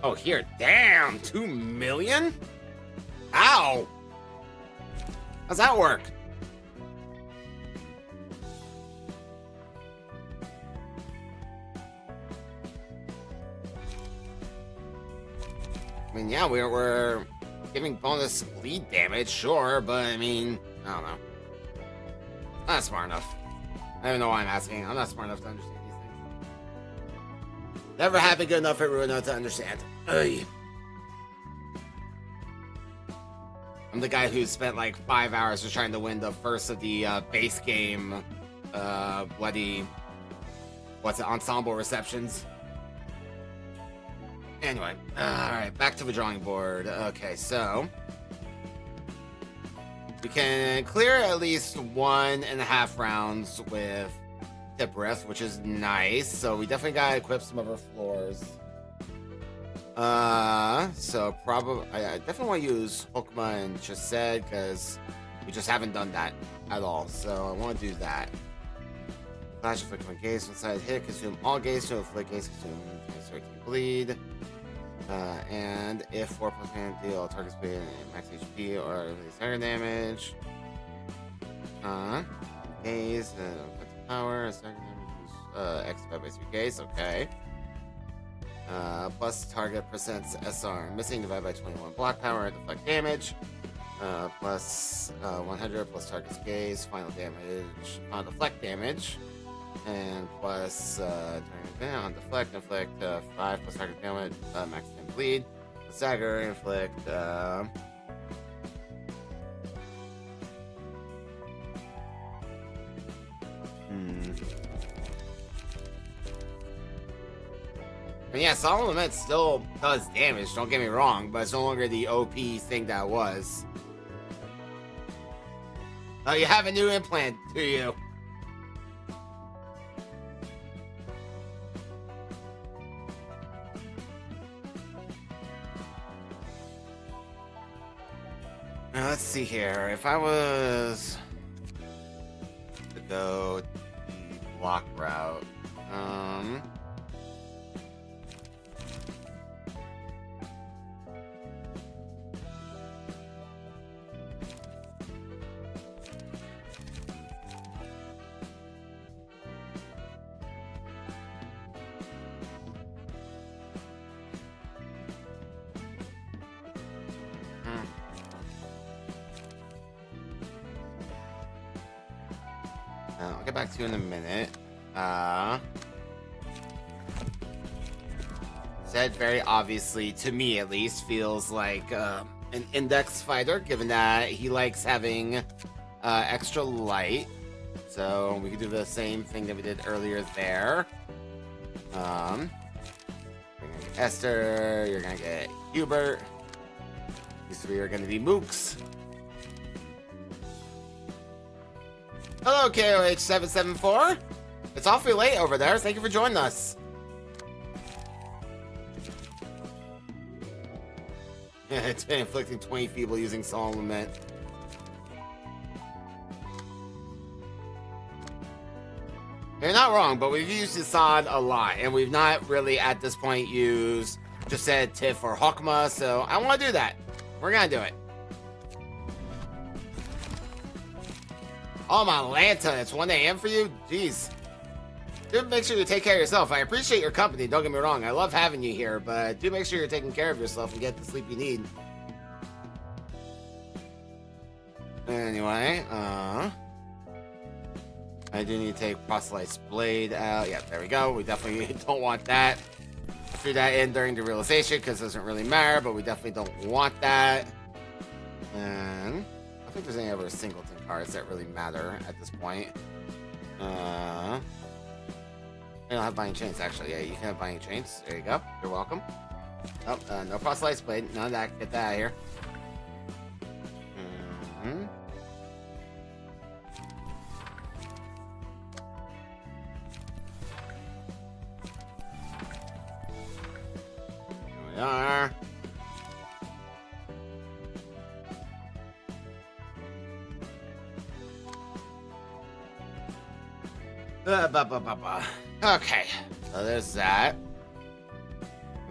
Oh, here. Damn, 2 million? How? How's that work? I mean, yeah, we're giving bonus bleed damage, sure, but I mean, I don't know. Not smart enough. I don't even know why I'm asking. I'm not smart enough to understand these things. Never have been good enough at Ruina to understand. Ugh. I'm the guy who spent like 5 hours just trying to win the first of the base game, ensemble receptions. Anyway, alright, back to the drawing board. Okay, so we can clear at least 1.5 rounds with Tip Rift, which is nice. So we definitely gotta equip some of our floors. So probably I definitely want to use Hokma and Chesed because we just haven't done that at all. So I want to do that. Flash inflict 1 gaze, one side hit, consume all gaze to inflict gaze, consume 13 bleed. And if 4 plus man deal target speed and max HP or release higher damage. Gaze, effective power, second damage, X by 3 gaze, okay. Plus target percents SR missing divided by 21 block power, deflect damage. Plus 100 plus target's gaze, final damage, on deflect damage. And plus on deflect, inflict 5 plus target damage, max 10 bleed. Stagger, inflict And yeah, Solemn Lament still does damage, don't get me wrong, but it's no longer the OP thing that was. Oh, you have a new implant, do you? Now, let's see here. If I was to go the block route, I'll get back to you in a minute. Zed very obviously, to me at least, feels like an index fighter, given that he likes having extra light. So we could do the same thing that we did earlier there. You're gonna get Esther, you're gonna get Hubert. These three are gonna be mooks. Hello, KOH774. It's awfully late over there. Thank you for joining us. Yeah, it's been inflicting 20 feeble using Solemn Lament. You're not wrong, but we've used Assad a lot, and we've not really at this point used just said Tiff or Hokma, so I want to do that. We're gonna do it. Oh, my Lanta, it's 1 a.m. for you? Jeez. Do make sure you take care of yourself. I appreciate your company, don't get me wrong. I love having you here, but do make sure you're taking care of yourself and get the sleep you need. Anyway, I do need to take Proselyte's Blade out. Yeah, there we go. We definitely don't want that. Threw that in during the realization because it doesn't really matter, but we definitely don't want that. And I don't think there's any other singleton cards that really matter at this point. I don't have Binding Chains, actually. Yeah, you can have Binding Chains. There you go. You're welcome. Oh, no Proselyte's Blade. None of that. Get that out of here. Here we are. Okay, so there's that.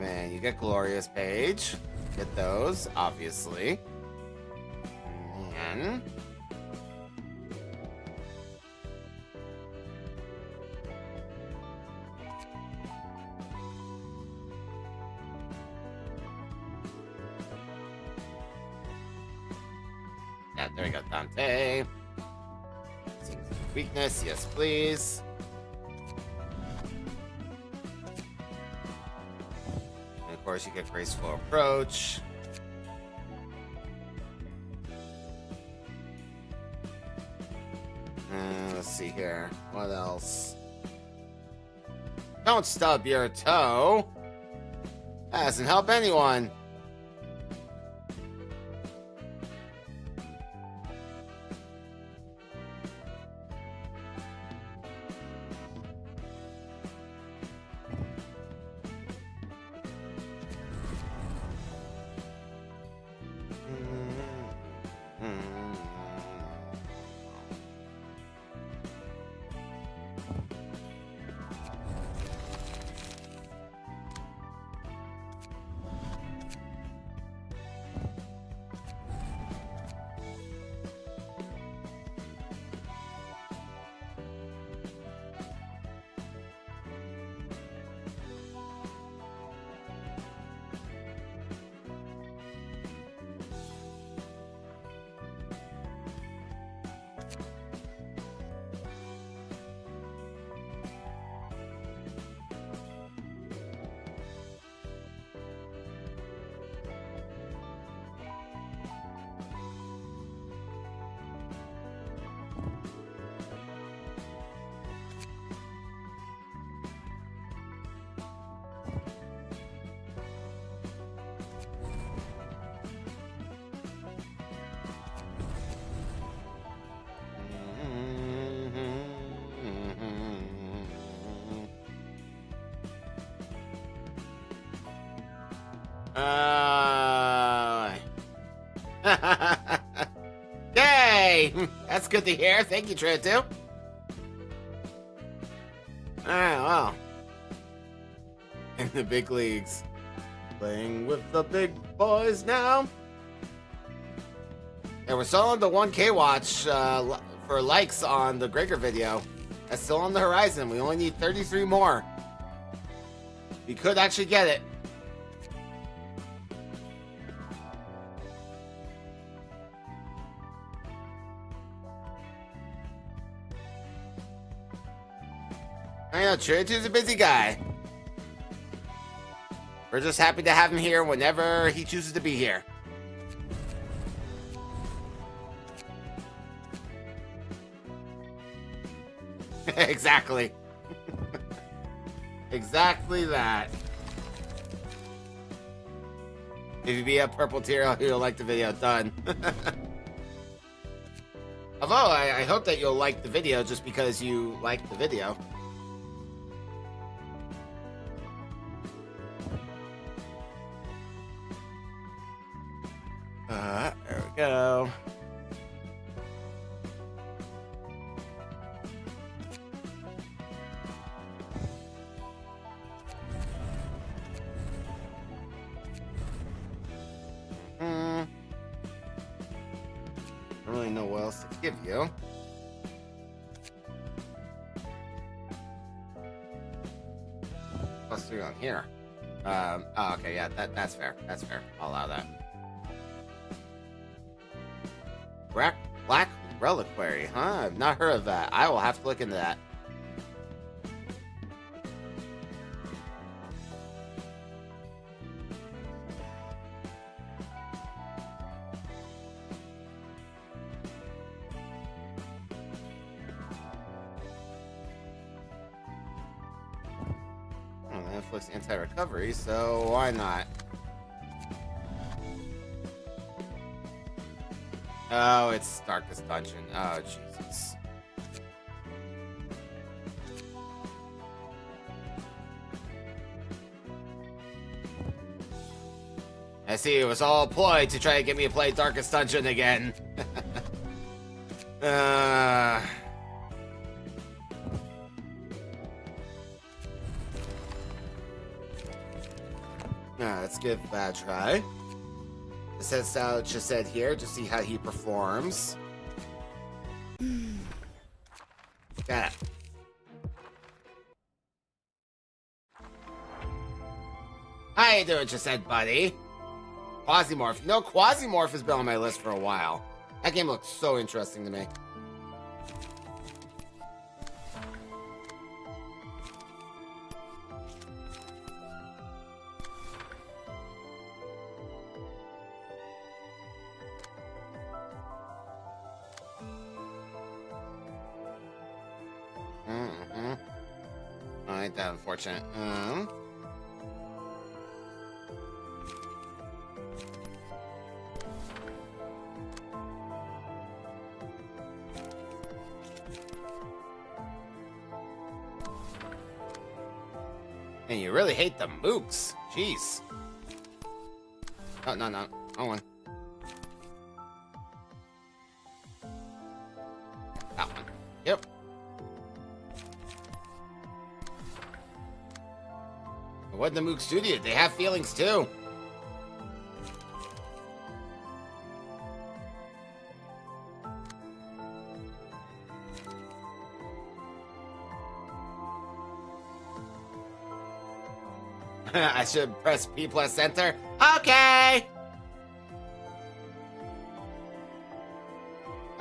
then you get Glorious Page. Get those, obviously. And yeah, there we go, Dante. Weakness, yes, please. And of course, you get Graceful Approach. Let's see here. What else? Don't stub your toe. That doesn't help anyone. Yay! That's good to hear. Thank you, Trent2. Alright, well. In the big leagues. Playing with the big boys now. And we're still on the 1K watch for likes on the Gregor video. That's still on the horizon. We only need 33 more. We could actually get it. I know, Trent2's a busy guy. We're just happy to have him here whenever he chooses to be here. Exactly. Exactly that. If you be a purple tier, you'll like the video. Done. Although, I hope that you'll like the video just because you like the video. There we go. I don't really know what else to give you. +3 on here. Oh, okay, yeah, that's fair. That's fair. I'll allow that. Black Reliquary, huh? I've not heard of that. I will have to look into that. Oh, that inflicts anti-recovery, so why not? Oh, it's Darkest Dungeon. Oh, Jesus. I see, it was all a ploy to try to get me to play Darkest Dungeon again. Let's give that a try. It says just said here to see how he performs. Got it. How you doing, just said, buddy? Quasimorph. No, Quasimorph has been on my list for a while. That game looks so interesting to me. Oh, ain't that unfortunate. And you really hate the mooks. Jeez. Oh, no. Wrong one. That one. Yep. What did the mooks do to you? They have feelings too. I should press P plus enter. Okay.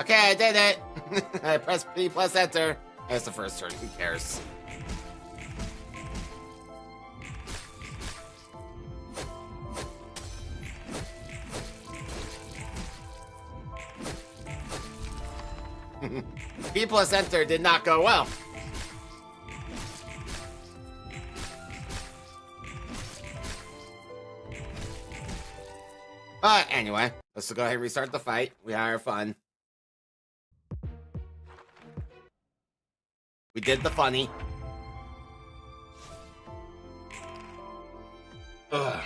Okay, I did it. I pressed P plus enter. That's the first turn. Who cares? P plus enter did not go well. Anyway, let's go ahead and restart the fight. We are fun. We did the funny. Ugh.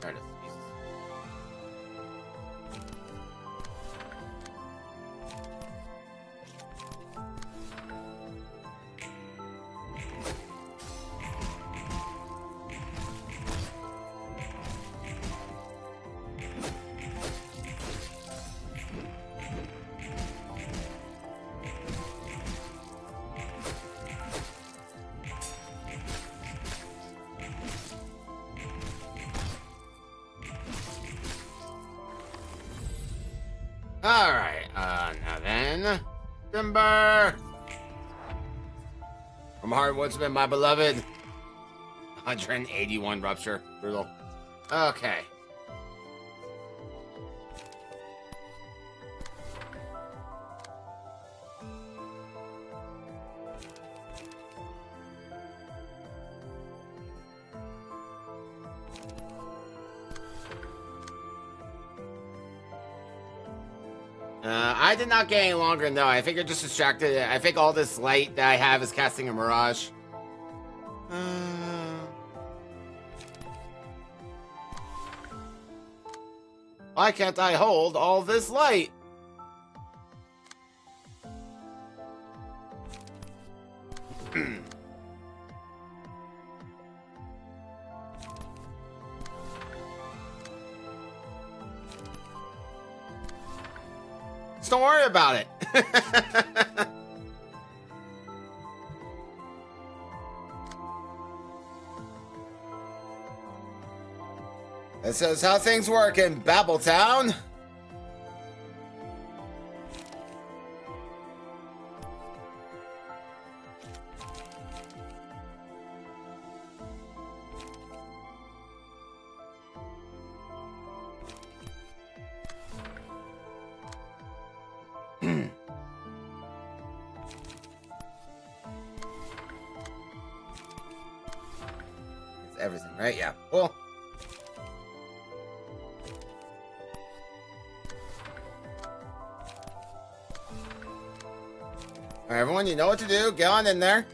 There it is. Jesus. Alright, now then. Timber! From Hardwoodsman, my beloved. 181 rupture. Brutal. Okay. I did not get any longer, no. I think you're just distracted. I think all this light that I have is casting a mirage. Why can't I hold all this light? Just don't worry about it. This is how things work in Babel Town. everything, right? Yeah. Cool. Alright, everyone, you know what to do. Get on in there.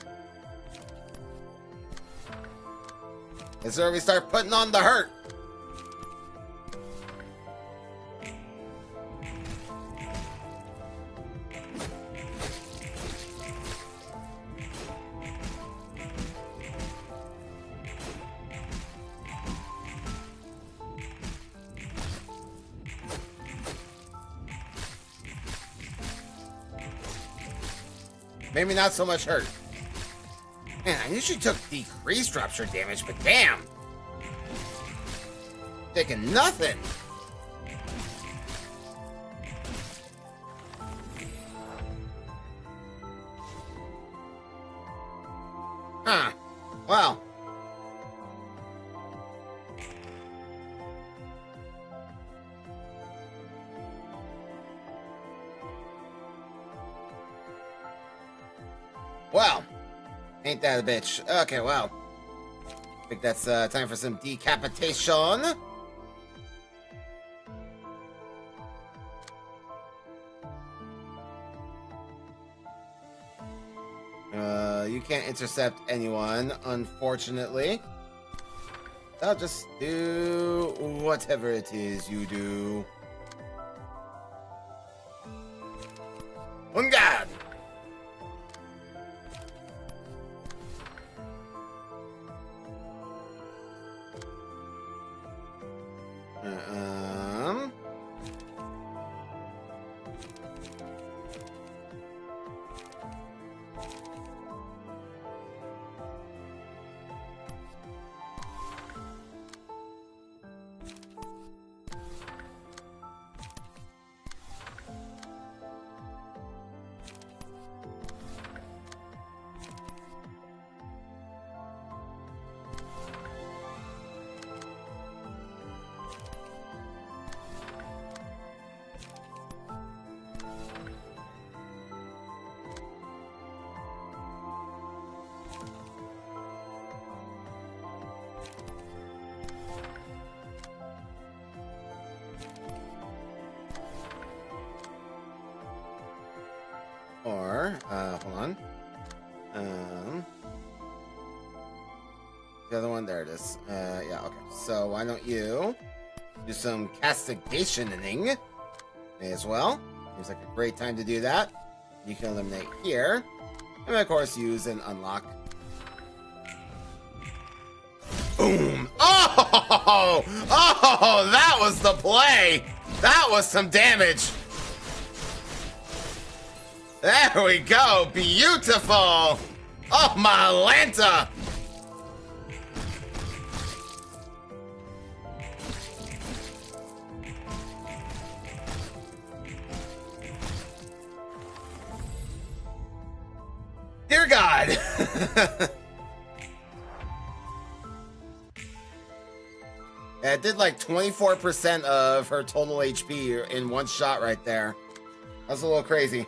This is where we start putting on the hurt. Maybe not so much hurt. Man, I knew she took decreased rupture damage, but damn! Taking nothing! Huh. Well. Well, ain't that a bitch? Okay, well, I think that's time for some decapitation. You can't intercept anyone, unfortunately. I'll just do whatever it is you do. On guard! Or, hold on. The other one, there it is. Yeah, okay. So why don't you do some castigationing as well? Seems like a great time to do that. You can eliminate here. And of course use and unlock. Boom! Oh! Oh! That was the play! That was some damage! There we go! Beautiful! Oh, my Lanta! Dear God! Yeah, it did like 24% of her total HP in one shot right there. That's a little crazy.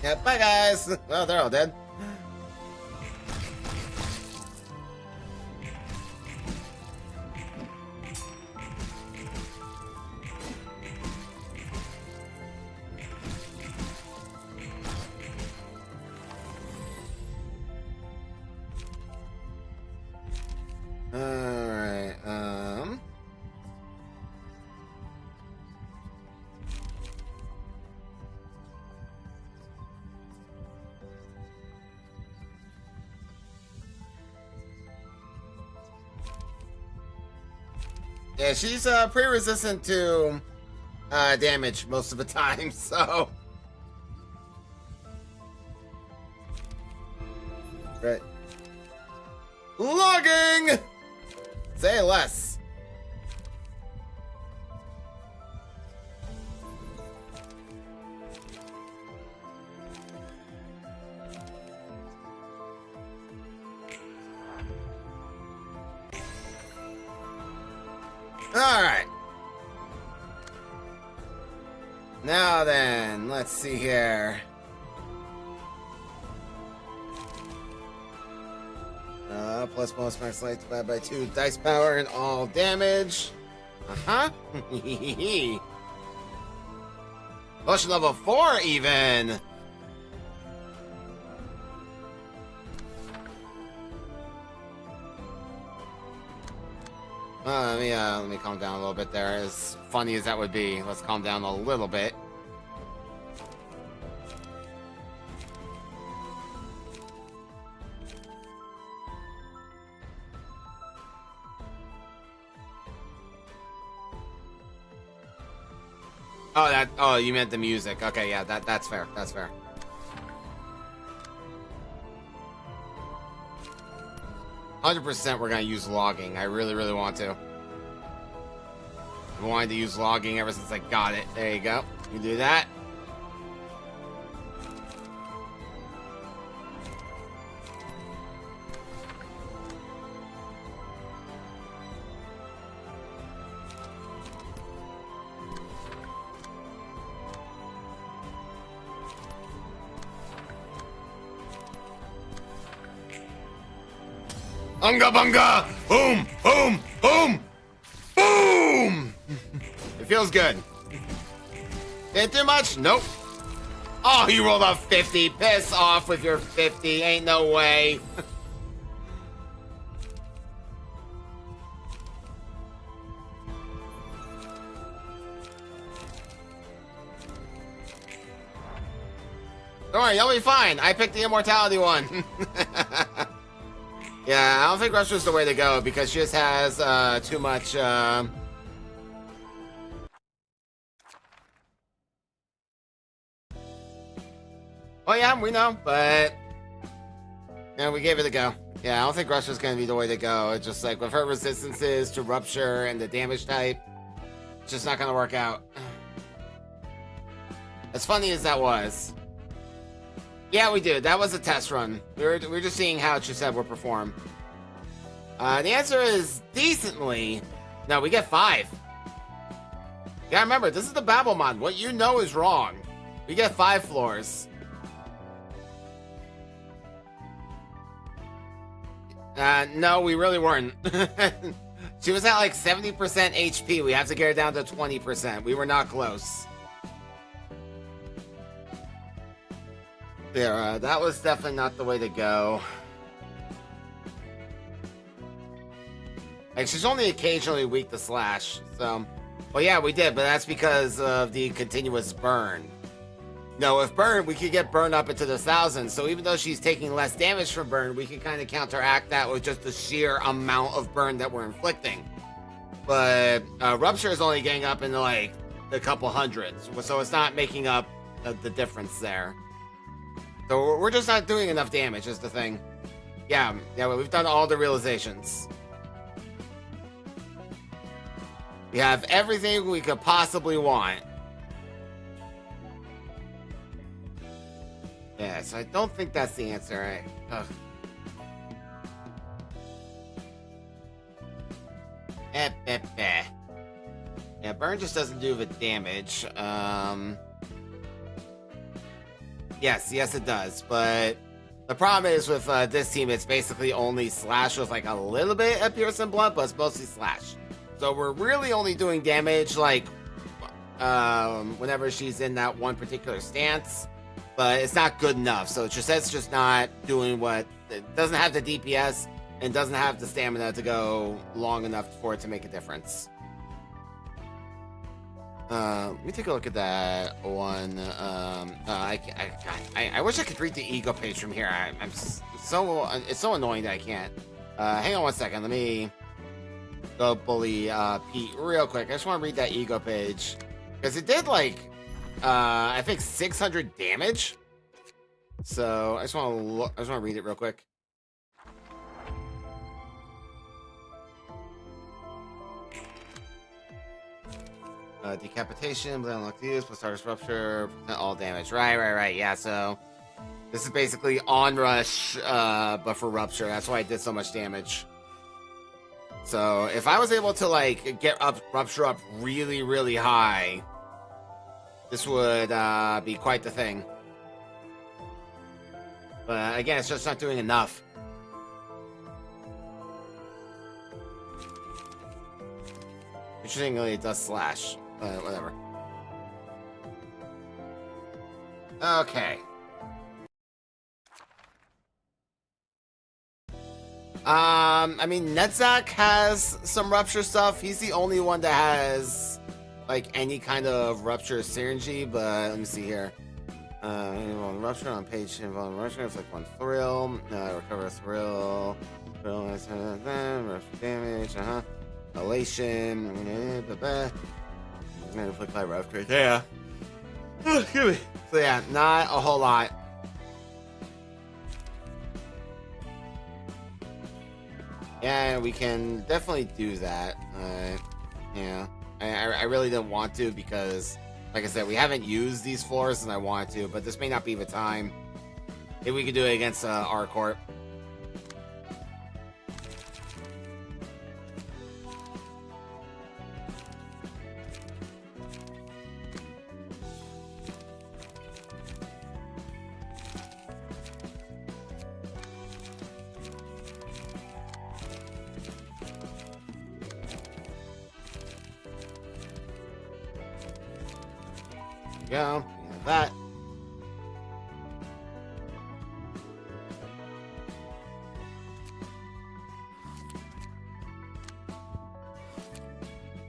Yeah, bye guys. Well, they're all dead. Alright, Yeah, she's pretty resistant to damage most of the time, so. Right. Logging! Say less. Alright. Now then, let's see here. Plus bonus max light divided by 2 dice power and all damage. Uh-huh. Potion level 4 even. Let me calm down a little bit there. As funny as that would be, let's calm down a little bit. Oh, you meant the music. Okay, yeah, that's fair. That's fair. %, we're gonna use logging. I really, really want to. I've wanted to use logging ever since I got it. There you go. You do that. Unga bunga! Boom! Boom! Boom! Boom! It feels good. Didn't do much? Nope. Oh, you rolled a 50. Piss off with your 50. Ain't no way. Don't worry, you'll be fine. I picked the immortality one. Yeah, I don't think Rush was the way to go because she just has too much. Oh yeah, we know, but yeah, we gave it a go. Yeah, I don't think Rush was gonna be the way to go. It's just like with her resistances to rupture and the damage type, it's just not gonna work out. As funny as that was. Yeah, we did. That was a test run. We were just seeing how Chisette would perform. The answer is decently. No, we get 5. Yeah, remember, this is the Babel mod. What you know is wrong. We get 5 floors. No, we really weren't. She was at like 70% HP. We have to get her down to 20%. We were not close. There, that was definitely not the way to go. Like, she's only occasionally weak to slash, so... Well, yeah, we did, but that's because of the continuous burn. No, with burn, we could get burn up into the thousands, so even though she's taking less damage from burn, we can kind of counteract that with just the sheer amount of burn that we're inflicting. But rupture is only getting up into, like, a couple hundreds, so it's not making up the difference there. So we're just not doing enough damage is the thing. Yeah, we've done all the realizations. We have everything we could possibly want. Yeah, so I don't think that's the answer, right? Ugh. Yeah, burn just doesn't do the damage. Yes, it does, but the problem is with this team, it's basically only slash with like a little bit of pierce and blunt, but it's mostly slash. So we're really only doing damage like whenever she's in that one particular stance, but it's not good enough. So Chisette's just not doing what, it doesn't have the DPS and doesn't have the stamina to go long enough for it to make a difference. Let me take a look at that one. I wish I could read the ego page from here. It's so annoying that I can't. Hang on one second. Let me go bully Pete real quick. I just want to read that ego page because it did like I think 600 damage. So I just want to read it real quick. Decapitation, but unlock use, plus artist rupture, all damage. Right. Yeah, so this is basically onrush, but for rupture. That's why it did so much damage. So if I was able to like get rupture up really, really high, this would be quite the thing. But again, it's just not doing enough. Interestingly, it does slash. Whatever. Okay. I mean, Netzak has some rupture stuff. He's the only one that has like any kind of rupture synergy, but let me see here. Rupture on page involving rupture. It's like one thrill. Recover a thrill. Rupture damage. Elation. Inflict by rupture. Yeah. Excuse me. So yeah, not a whole lot. Yeah, we can definitely do that. Yeah, I really didn't want to because, like I said, we haven't used these floors and I want to, but this may not be the time. Maybe we could do it against our court. Go. That.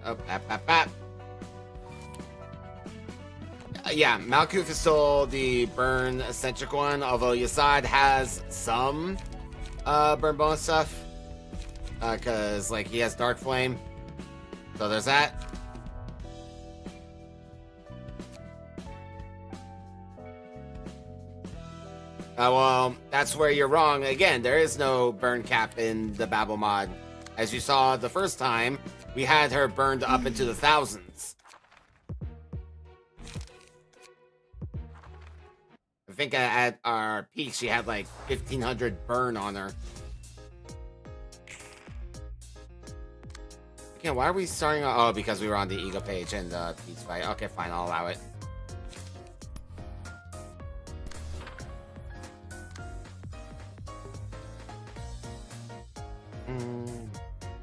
Oh, bap. Yeah, Malkuth is still the burn eccentric one, although Yasad has some burn bonus stuff. Because, like, he has Dark Flame. So there's that. Well, that's where you're wrong. Again, there is no burn cap in the Babel mod. As you saw the first time, we had her burned up into the thousands. I think at our peak, she had like 1,500 burn on her. Again, why are we starting? Oh, because we were on the ego page and Pete's fight. Okay, fine, I'll allow it.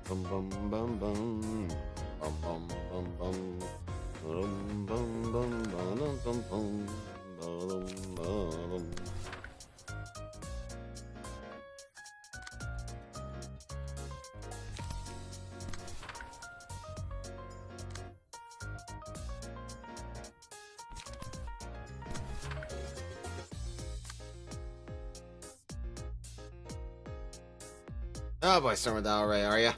Bum bum bum bum bum bum bum bum bum bum bum bum bum bum. Oh boy, starting with that already, are ya?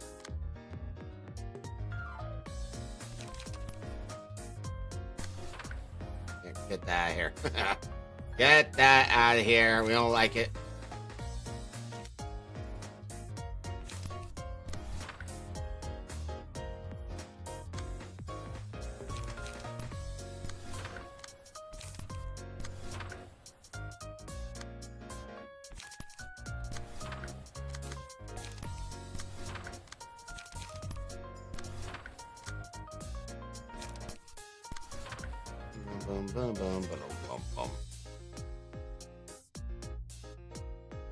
Get that out of here. Get that out of here. We don't like it.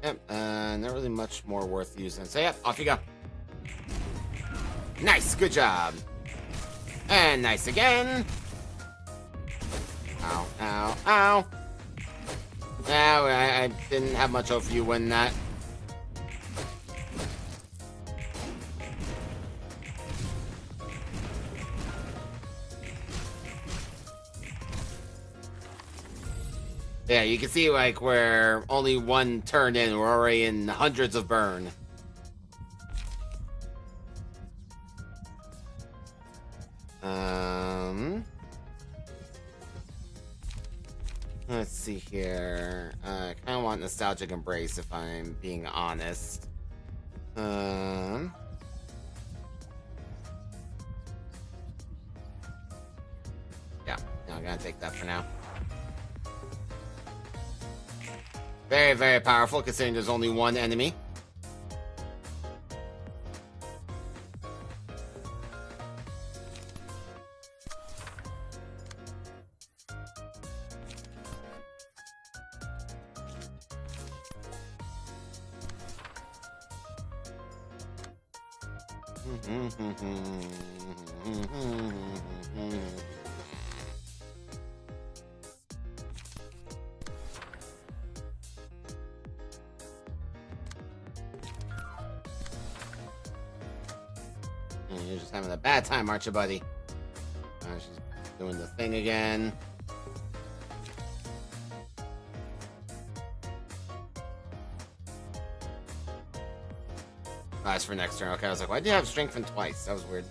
Yep, not really much more worth using. So yep, off you go. Nice, good job. And nice again. Ow, ow, ow. Yeah, I didn't have much hope for you winning that. Yeah, you can see like we're only one turn in, we're already in hundreds of burn. Let's see here. I kind of want nostalgic embrace if I'm being honest. Yeah, I'm gonna take that for now. Very, very powerful considering there's only one enemy. You're just having a bad time, aren't you, buddy? She's doing the thing again. Oh, that's for next turn. Okay, I was like, why do you have strengthen twice? That was weird.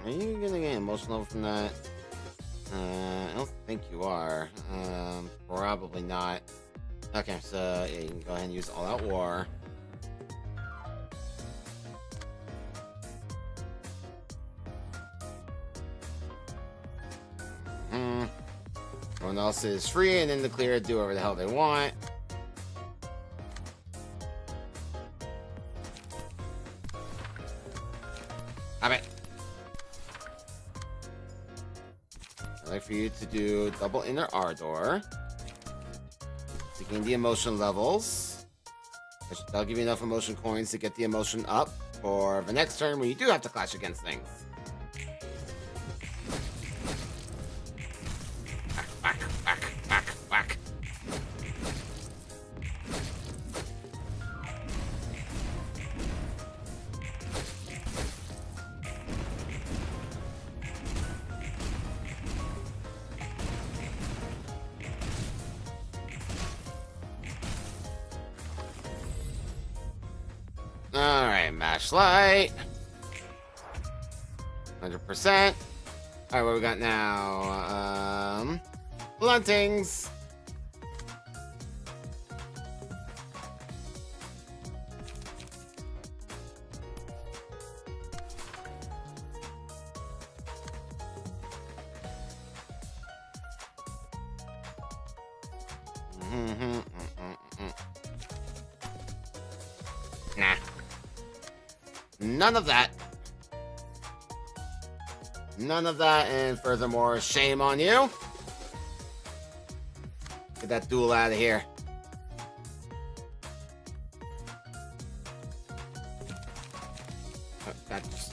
Are you gonna get emotional from that? I don't think you are. Probably not. Okay, so yeah, you can go ahead and use All Out War. Everyone else is free and in the clear, do whatever the hell they want. Stop it. I'd like for you to do double inner Ardor to gain the emotion levels. That'll give you enough emotion coins to get the emotion up for the next turn when you do have to clash against things. Whack. Alright, Mash Light. 100%. Alright, what we got now? Bluntings. Nah. None of that. None of that, and furthermore, shame on you. Get that duel out of here.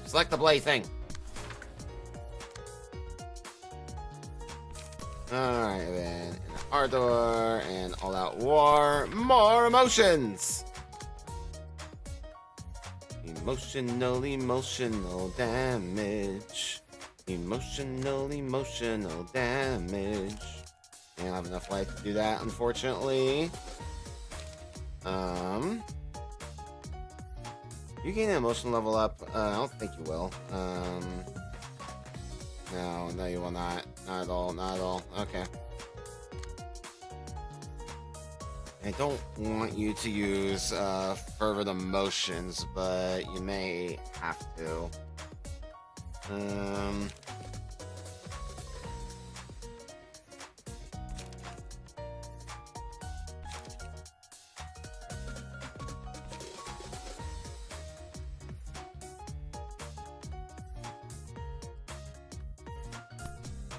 Select the blade thing. Alright, then Ardor and All Out War. More emotions! Emotional damage. Emotional damage. I don't have enough life to do that, unfortunately. You gain an emotional level up? I don't think you will. No, you will not. Not at all. Okay. I don't want you to use fervent emotions, but you may have to.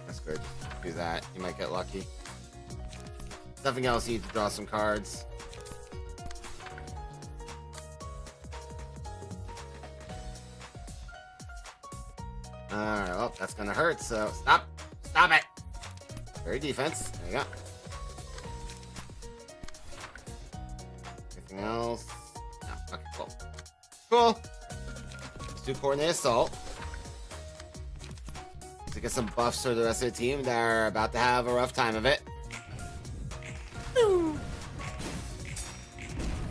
That's good. Do that. You might get lucky. Nothing else, you need to draw some cards. Alright, well, that's gonna hurt, so stop it! Very defense. There you go. Anything else? No, okay, cool. Let's do Coordinate Assault. to get some buffs for the rest of the team that are about to have a rough time of it.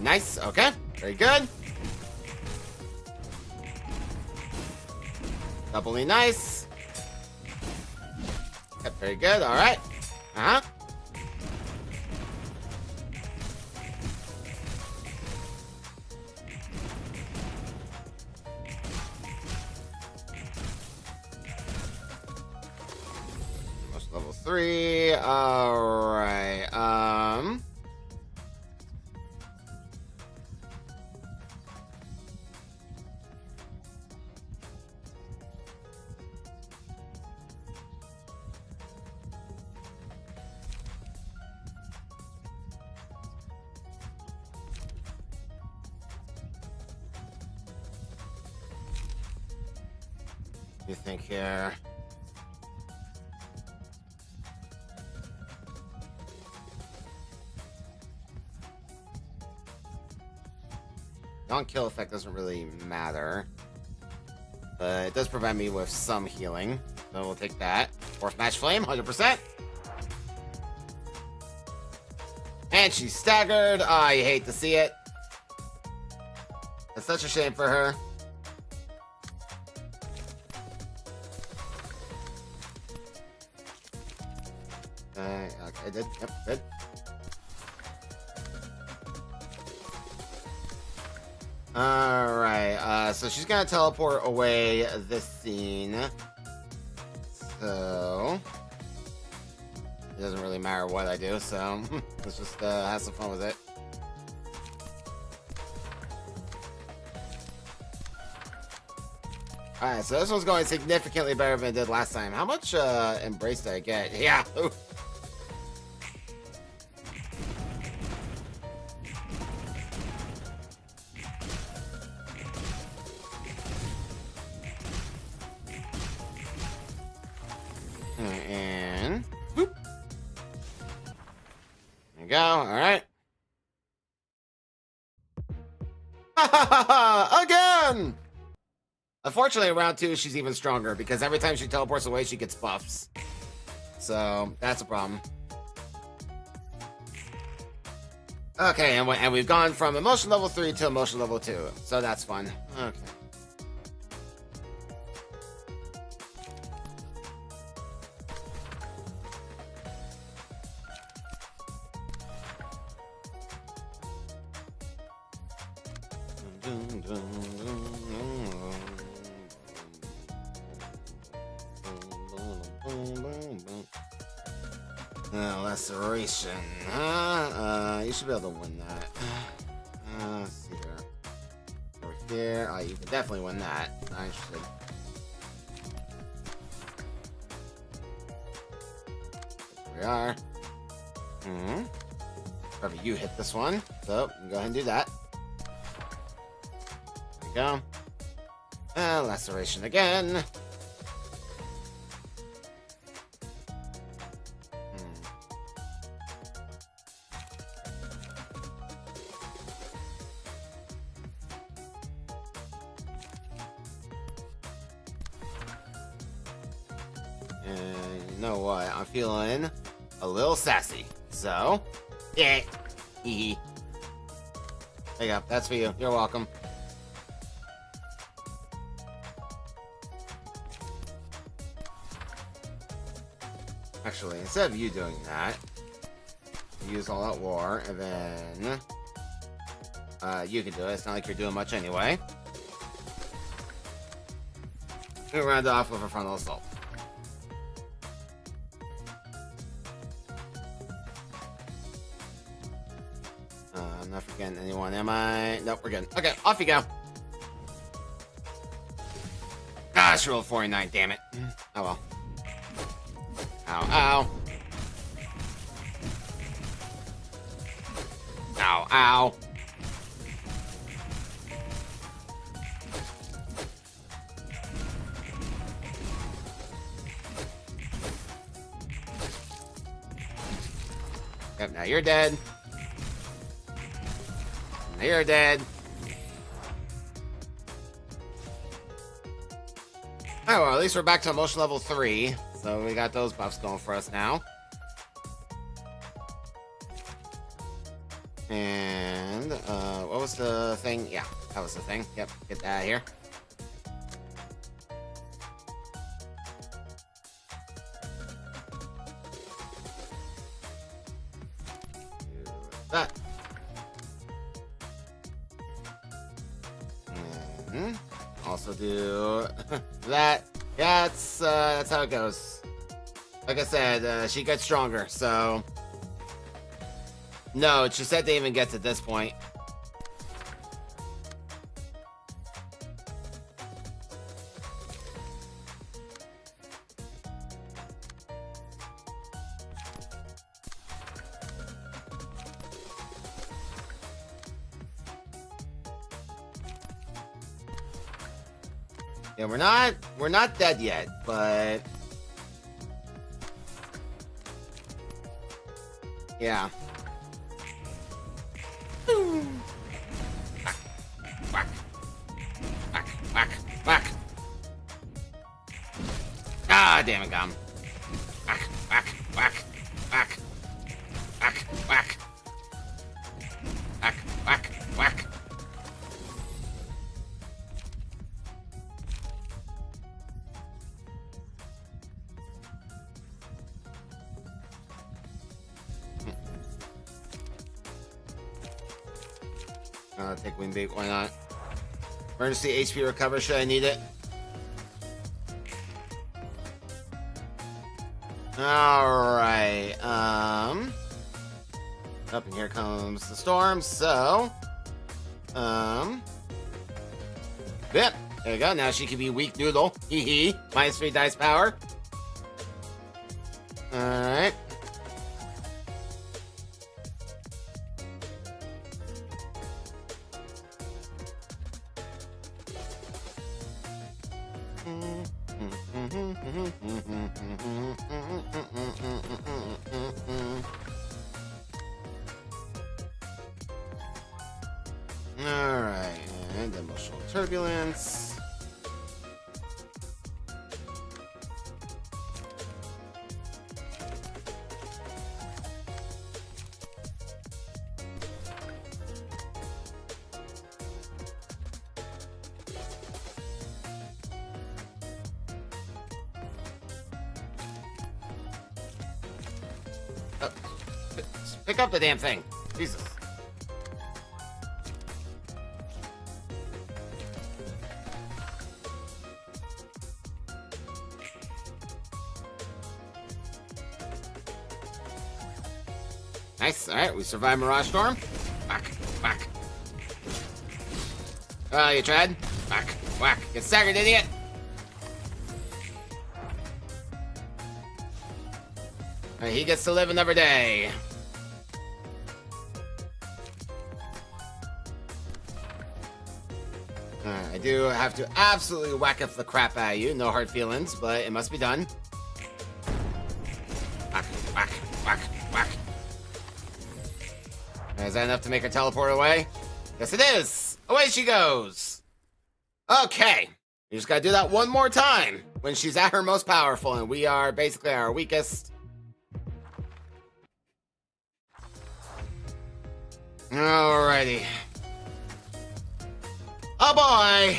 Nice, okay. Very good. Doubly nice. Yep, very good, alright. Uh-huh. Most level 3. Alright. You think here? Non-kill effect doesn't really matter, but it does provide me with some healing, so we'll take that. Fourth match flame, 100%. And she's staggered. I hate to see it. It's such a shame for her. Okay, I did. Yep, good. Alright, so she's gonna teleport away this scene. So it doesn't really matter what I do, so let's just have some fun with it. Alright, so this one's going significantly better than it did last time. How much embrace did I get? Yeah. And whoop. There you go. All right. Again. Unfortunately, round 2 she's even stronger because every time she teleports away, she gets buffs. So that's a problem. Okay, and we've gone from emotion level 3 to emotion level 2, so that's fun. Okay. Laceration, huh? You should be able to win that. Let's see here. Over here. Oh, you can definitely win that. I should. Here we are. Probably you hit this one. So, you can go ahead and do that. There we go. Laceration again. You know what? I'm feeling a little sassy. So, yeah. There you go. That's for you. You're welcome. Actually, instead of you doing that, use all out war, and then you can do it. It's not like you're doing much anyway. We'll round off with a frontal assault. I'm not forgetting anyone, am I? Nope, we're good. Okay, off you go. Gosh, rolled 49, damn it. Oh well. Ow, ow. Ow, ow. Yep, now you're dead. Now you're dead. Alright, well, at least we're back to emotion level 3. So we got those buffs going for us now. And, what was the thing? Yeah, that was the thing. Yep, get that out of here. That. Also do that. Yeah, that's how it goes. Like I said, she gets stronger, so... No, she said they even get to this point. Yeah, we're not dead yet, but yeah. Whack, whack, whack, whack. Ah, damn it, gum. Whack, whack, whack, whack, whack, whack, whack, whack, whack. Take wing bait, why not? Emergency HP recover, should I need it? Alright, up and here comes the storm, so yep, there you go, now she can be weak noodle. Hee hee. -3 dice power. Alright. Alright, and emotional turbulence. Oh, pick up the damn thing. Jesus. Nice. Alright, we survived Mirage Storm. Whack, whack. Oh, you tried? Whack, whack. Get staggered, idiot! Alright, he gets to live another day. Alright, I do have to absolutely whack up the crap out of you. No hard feelings, but it must be done. Whack, whack, whack, whack. Is that enough to make her teleport away? Yes, it is! Away she goes! Okay. You just gotta do that one more time when she's at her most powerful, and we are basically our weakest. Alrighty. Oh boy!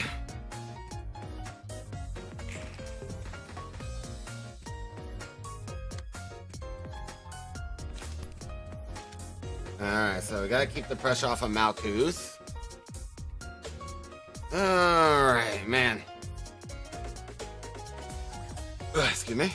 Alright, so we gotta keep the pressure off of Malkuth. Alright, man. Excuse me.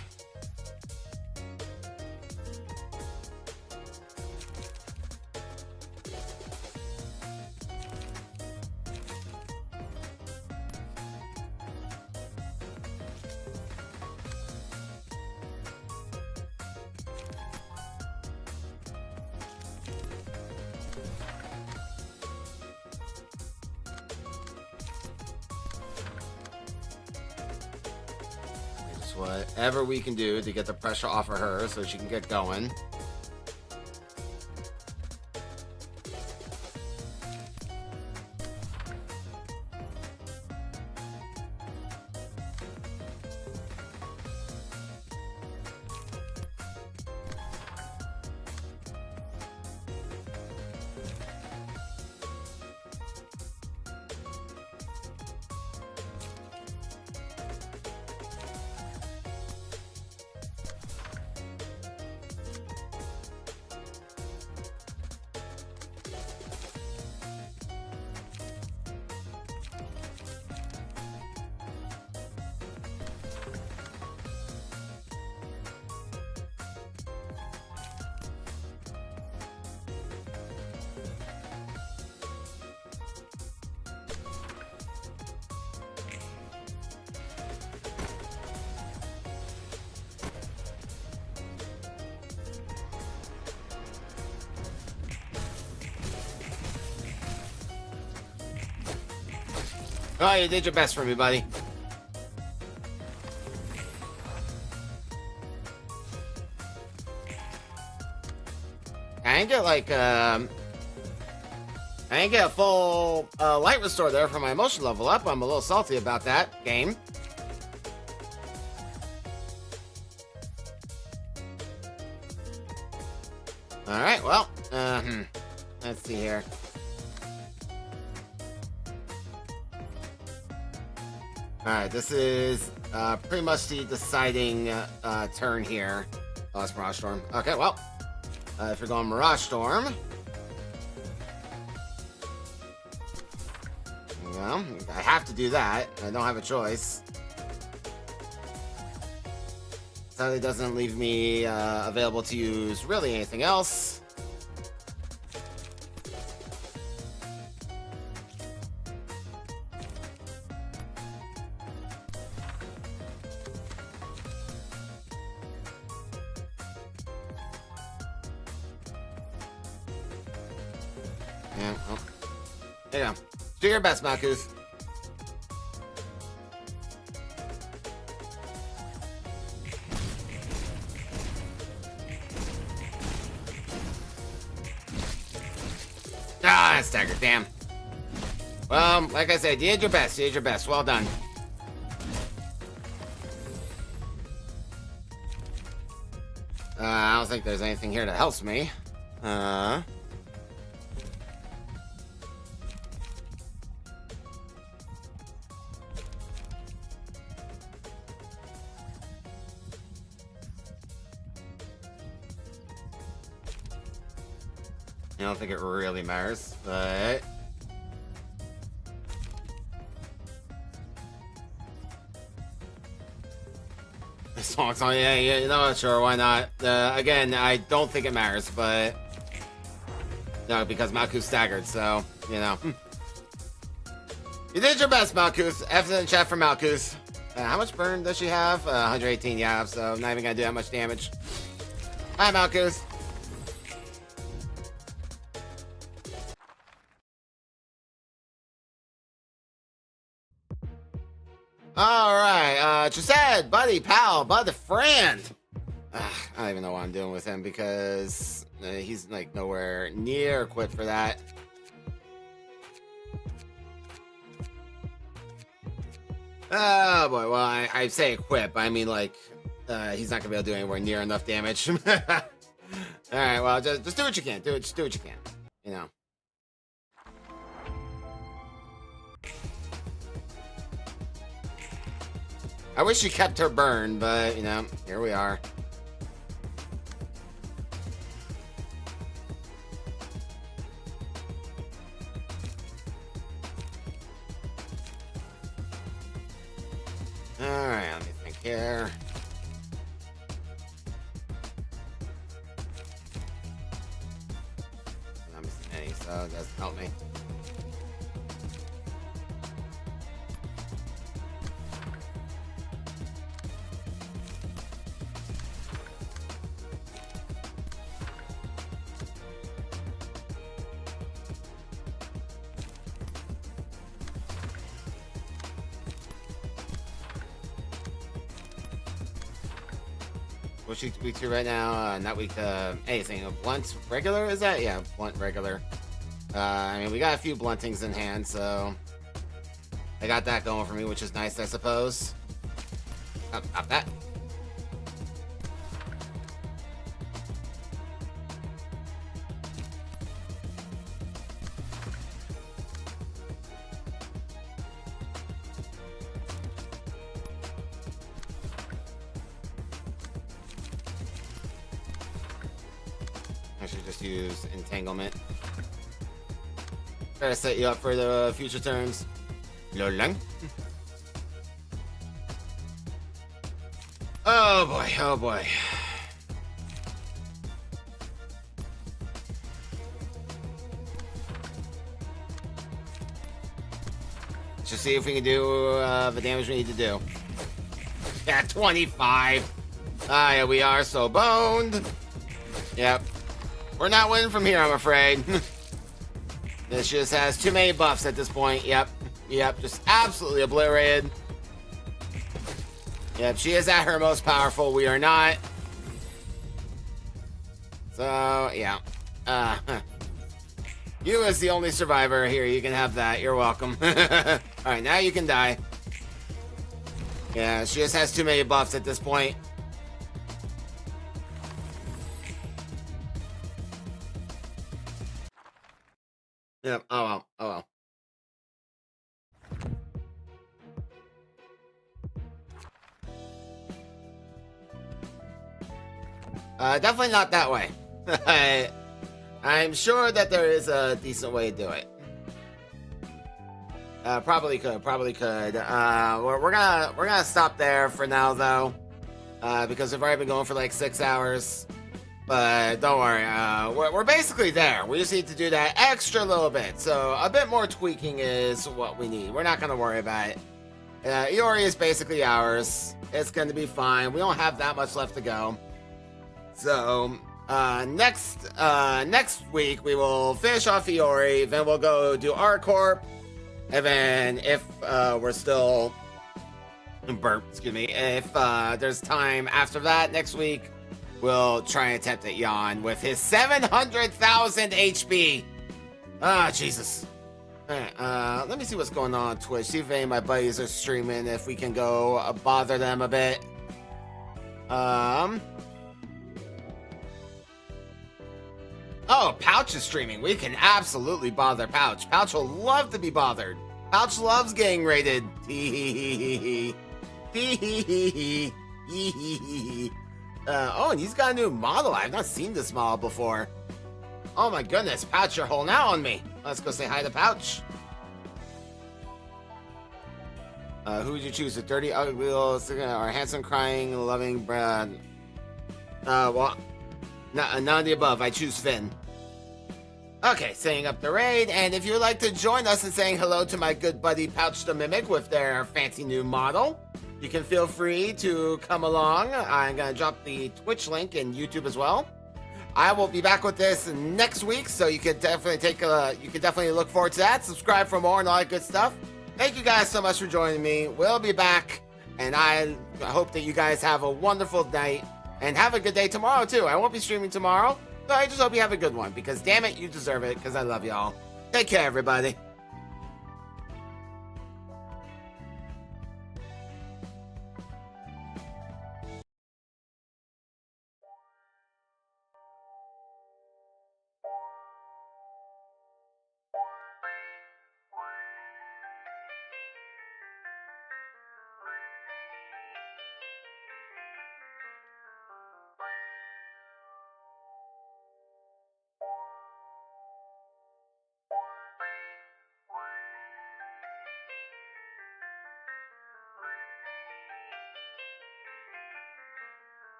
Whatever we can do to get the pressure off of her so she can get going. Oh, you did your best for me, buddy. I didn't get like I didn't get a full light restore there for my emotion level up. I'm a little salty about that game. All right, well, let's see here. All right, this is pretty much the deciding turn here. Oh, it's Mirage Storm. Okay, well, if you're going Mirage Storm, well, I have to do that. I don't have a choice. Sadly, doesn't leave me available to use really anything else. Yeah, well, there you go. Do your best, Makus. Ah, staggered, damn. Well, like I said, you did your best, you did your best. Well done. I don't think there's anything here that helps me. I don't think it really matters, but... This song's on, yeah, you know what, sure, why not? Again, I don't think it matters, but... No, because Makus staggered, so, you know. You did your best, Malkus. F in the chat for Malkus. How much burn does she have? 118, yeah, so not even gonna do that much damage. Hi, Malkus. Alright, Chesed, buddy, pal, buddy, friend. I don't even know what I'm doing with him because he's like nowhere near equipped for that. Oh boy, well, I say equip, I mean like, he's not gonna be able to do anywhere near enough damage. Alright, well, just do what you can, just do what you can, you know. I wish she kept her burn, but, you know, here we are. Alright, let me think here. I'm not missing any, so it doesn't help me. What's week 2 right now? Not week anything. Blunt regular is that? Yeah, blunt regular. I mean, we got a few bluntings in hand, so I got that going for me, which is nice, I suppose. Up that. I should just use entanglement. Try to set you up for the future turns. Lolang. Oh boy, oh boy. Let's just see if we can do the damage we need to do. Yeah, 25. Ah, yeah, we are so boned. Yep. We're not winning from here, I'm afraid. This just has too many buffs at this point, yep. Yep, just absolutely obliterated. Yep, she is at her most powerful. We are not. So, yeah. You as the only survivor here, you can have that. You're welcome. Alright, now you can die. Yeah, she just has too many buffs at this point. Yep, oh well, oh well. Definitely not that way. I'm sure that there is a decent way to do it. Probably could. We're gonna stop there for now, though, because we've already been going for like 6 hours. But don't worry, we're basically there. We just need to do that extra little bit. So a bit more tweaking is what we need. We're not gonna worry about it. Iori is basically ours. It's gonna be fine. We don't have that much left to go. So next week we will finish off Iori, then we'll go do ArCorp, and then if we're still if there's time after that next week, we'll try and attempt at Jan with his 700,000 HP. Ah, Jesus. Alright, let me see what's going on Twitch. See if any of my buddies are streaming, if we can go bother them a bit. Oh, Pouch is streaming. We can absolutely bother Pouch. Pouch will love to be bothered. Pouch loves getting raided. Oh, and he's got a new model. I've not seen this model before. Oh my goodness, Pouch, you're holding out on me. Let's go say hi to Pouch. Who would you choose? The dirty, ugly, or handsome, crying, loving Brad? Well, none of the above. I choose Finn. Okay, setting up the raid, and if you would like to join us in saying hello to my good buddy Pouch the Mimic with their fancy new model, you can feel free to come along. I'm gonna drop the Twitch link and YouTube as well. I will be back with this next week, so you can definitely look forward to that. Subscribe for more and all that good stuff. Thank you guys so much for joining me. We'll be back, and I hope that you guys have a wonderful night and have a good day tomorrow too. I won't be streaming tomorrow, but I just hope you have a good one, because damn it, you deserve it, because I love y'all. Take care, everybody.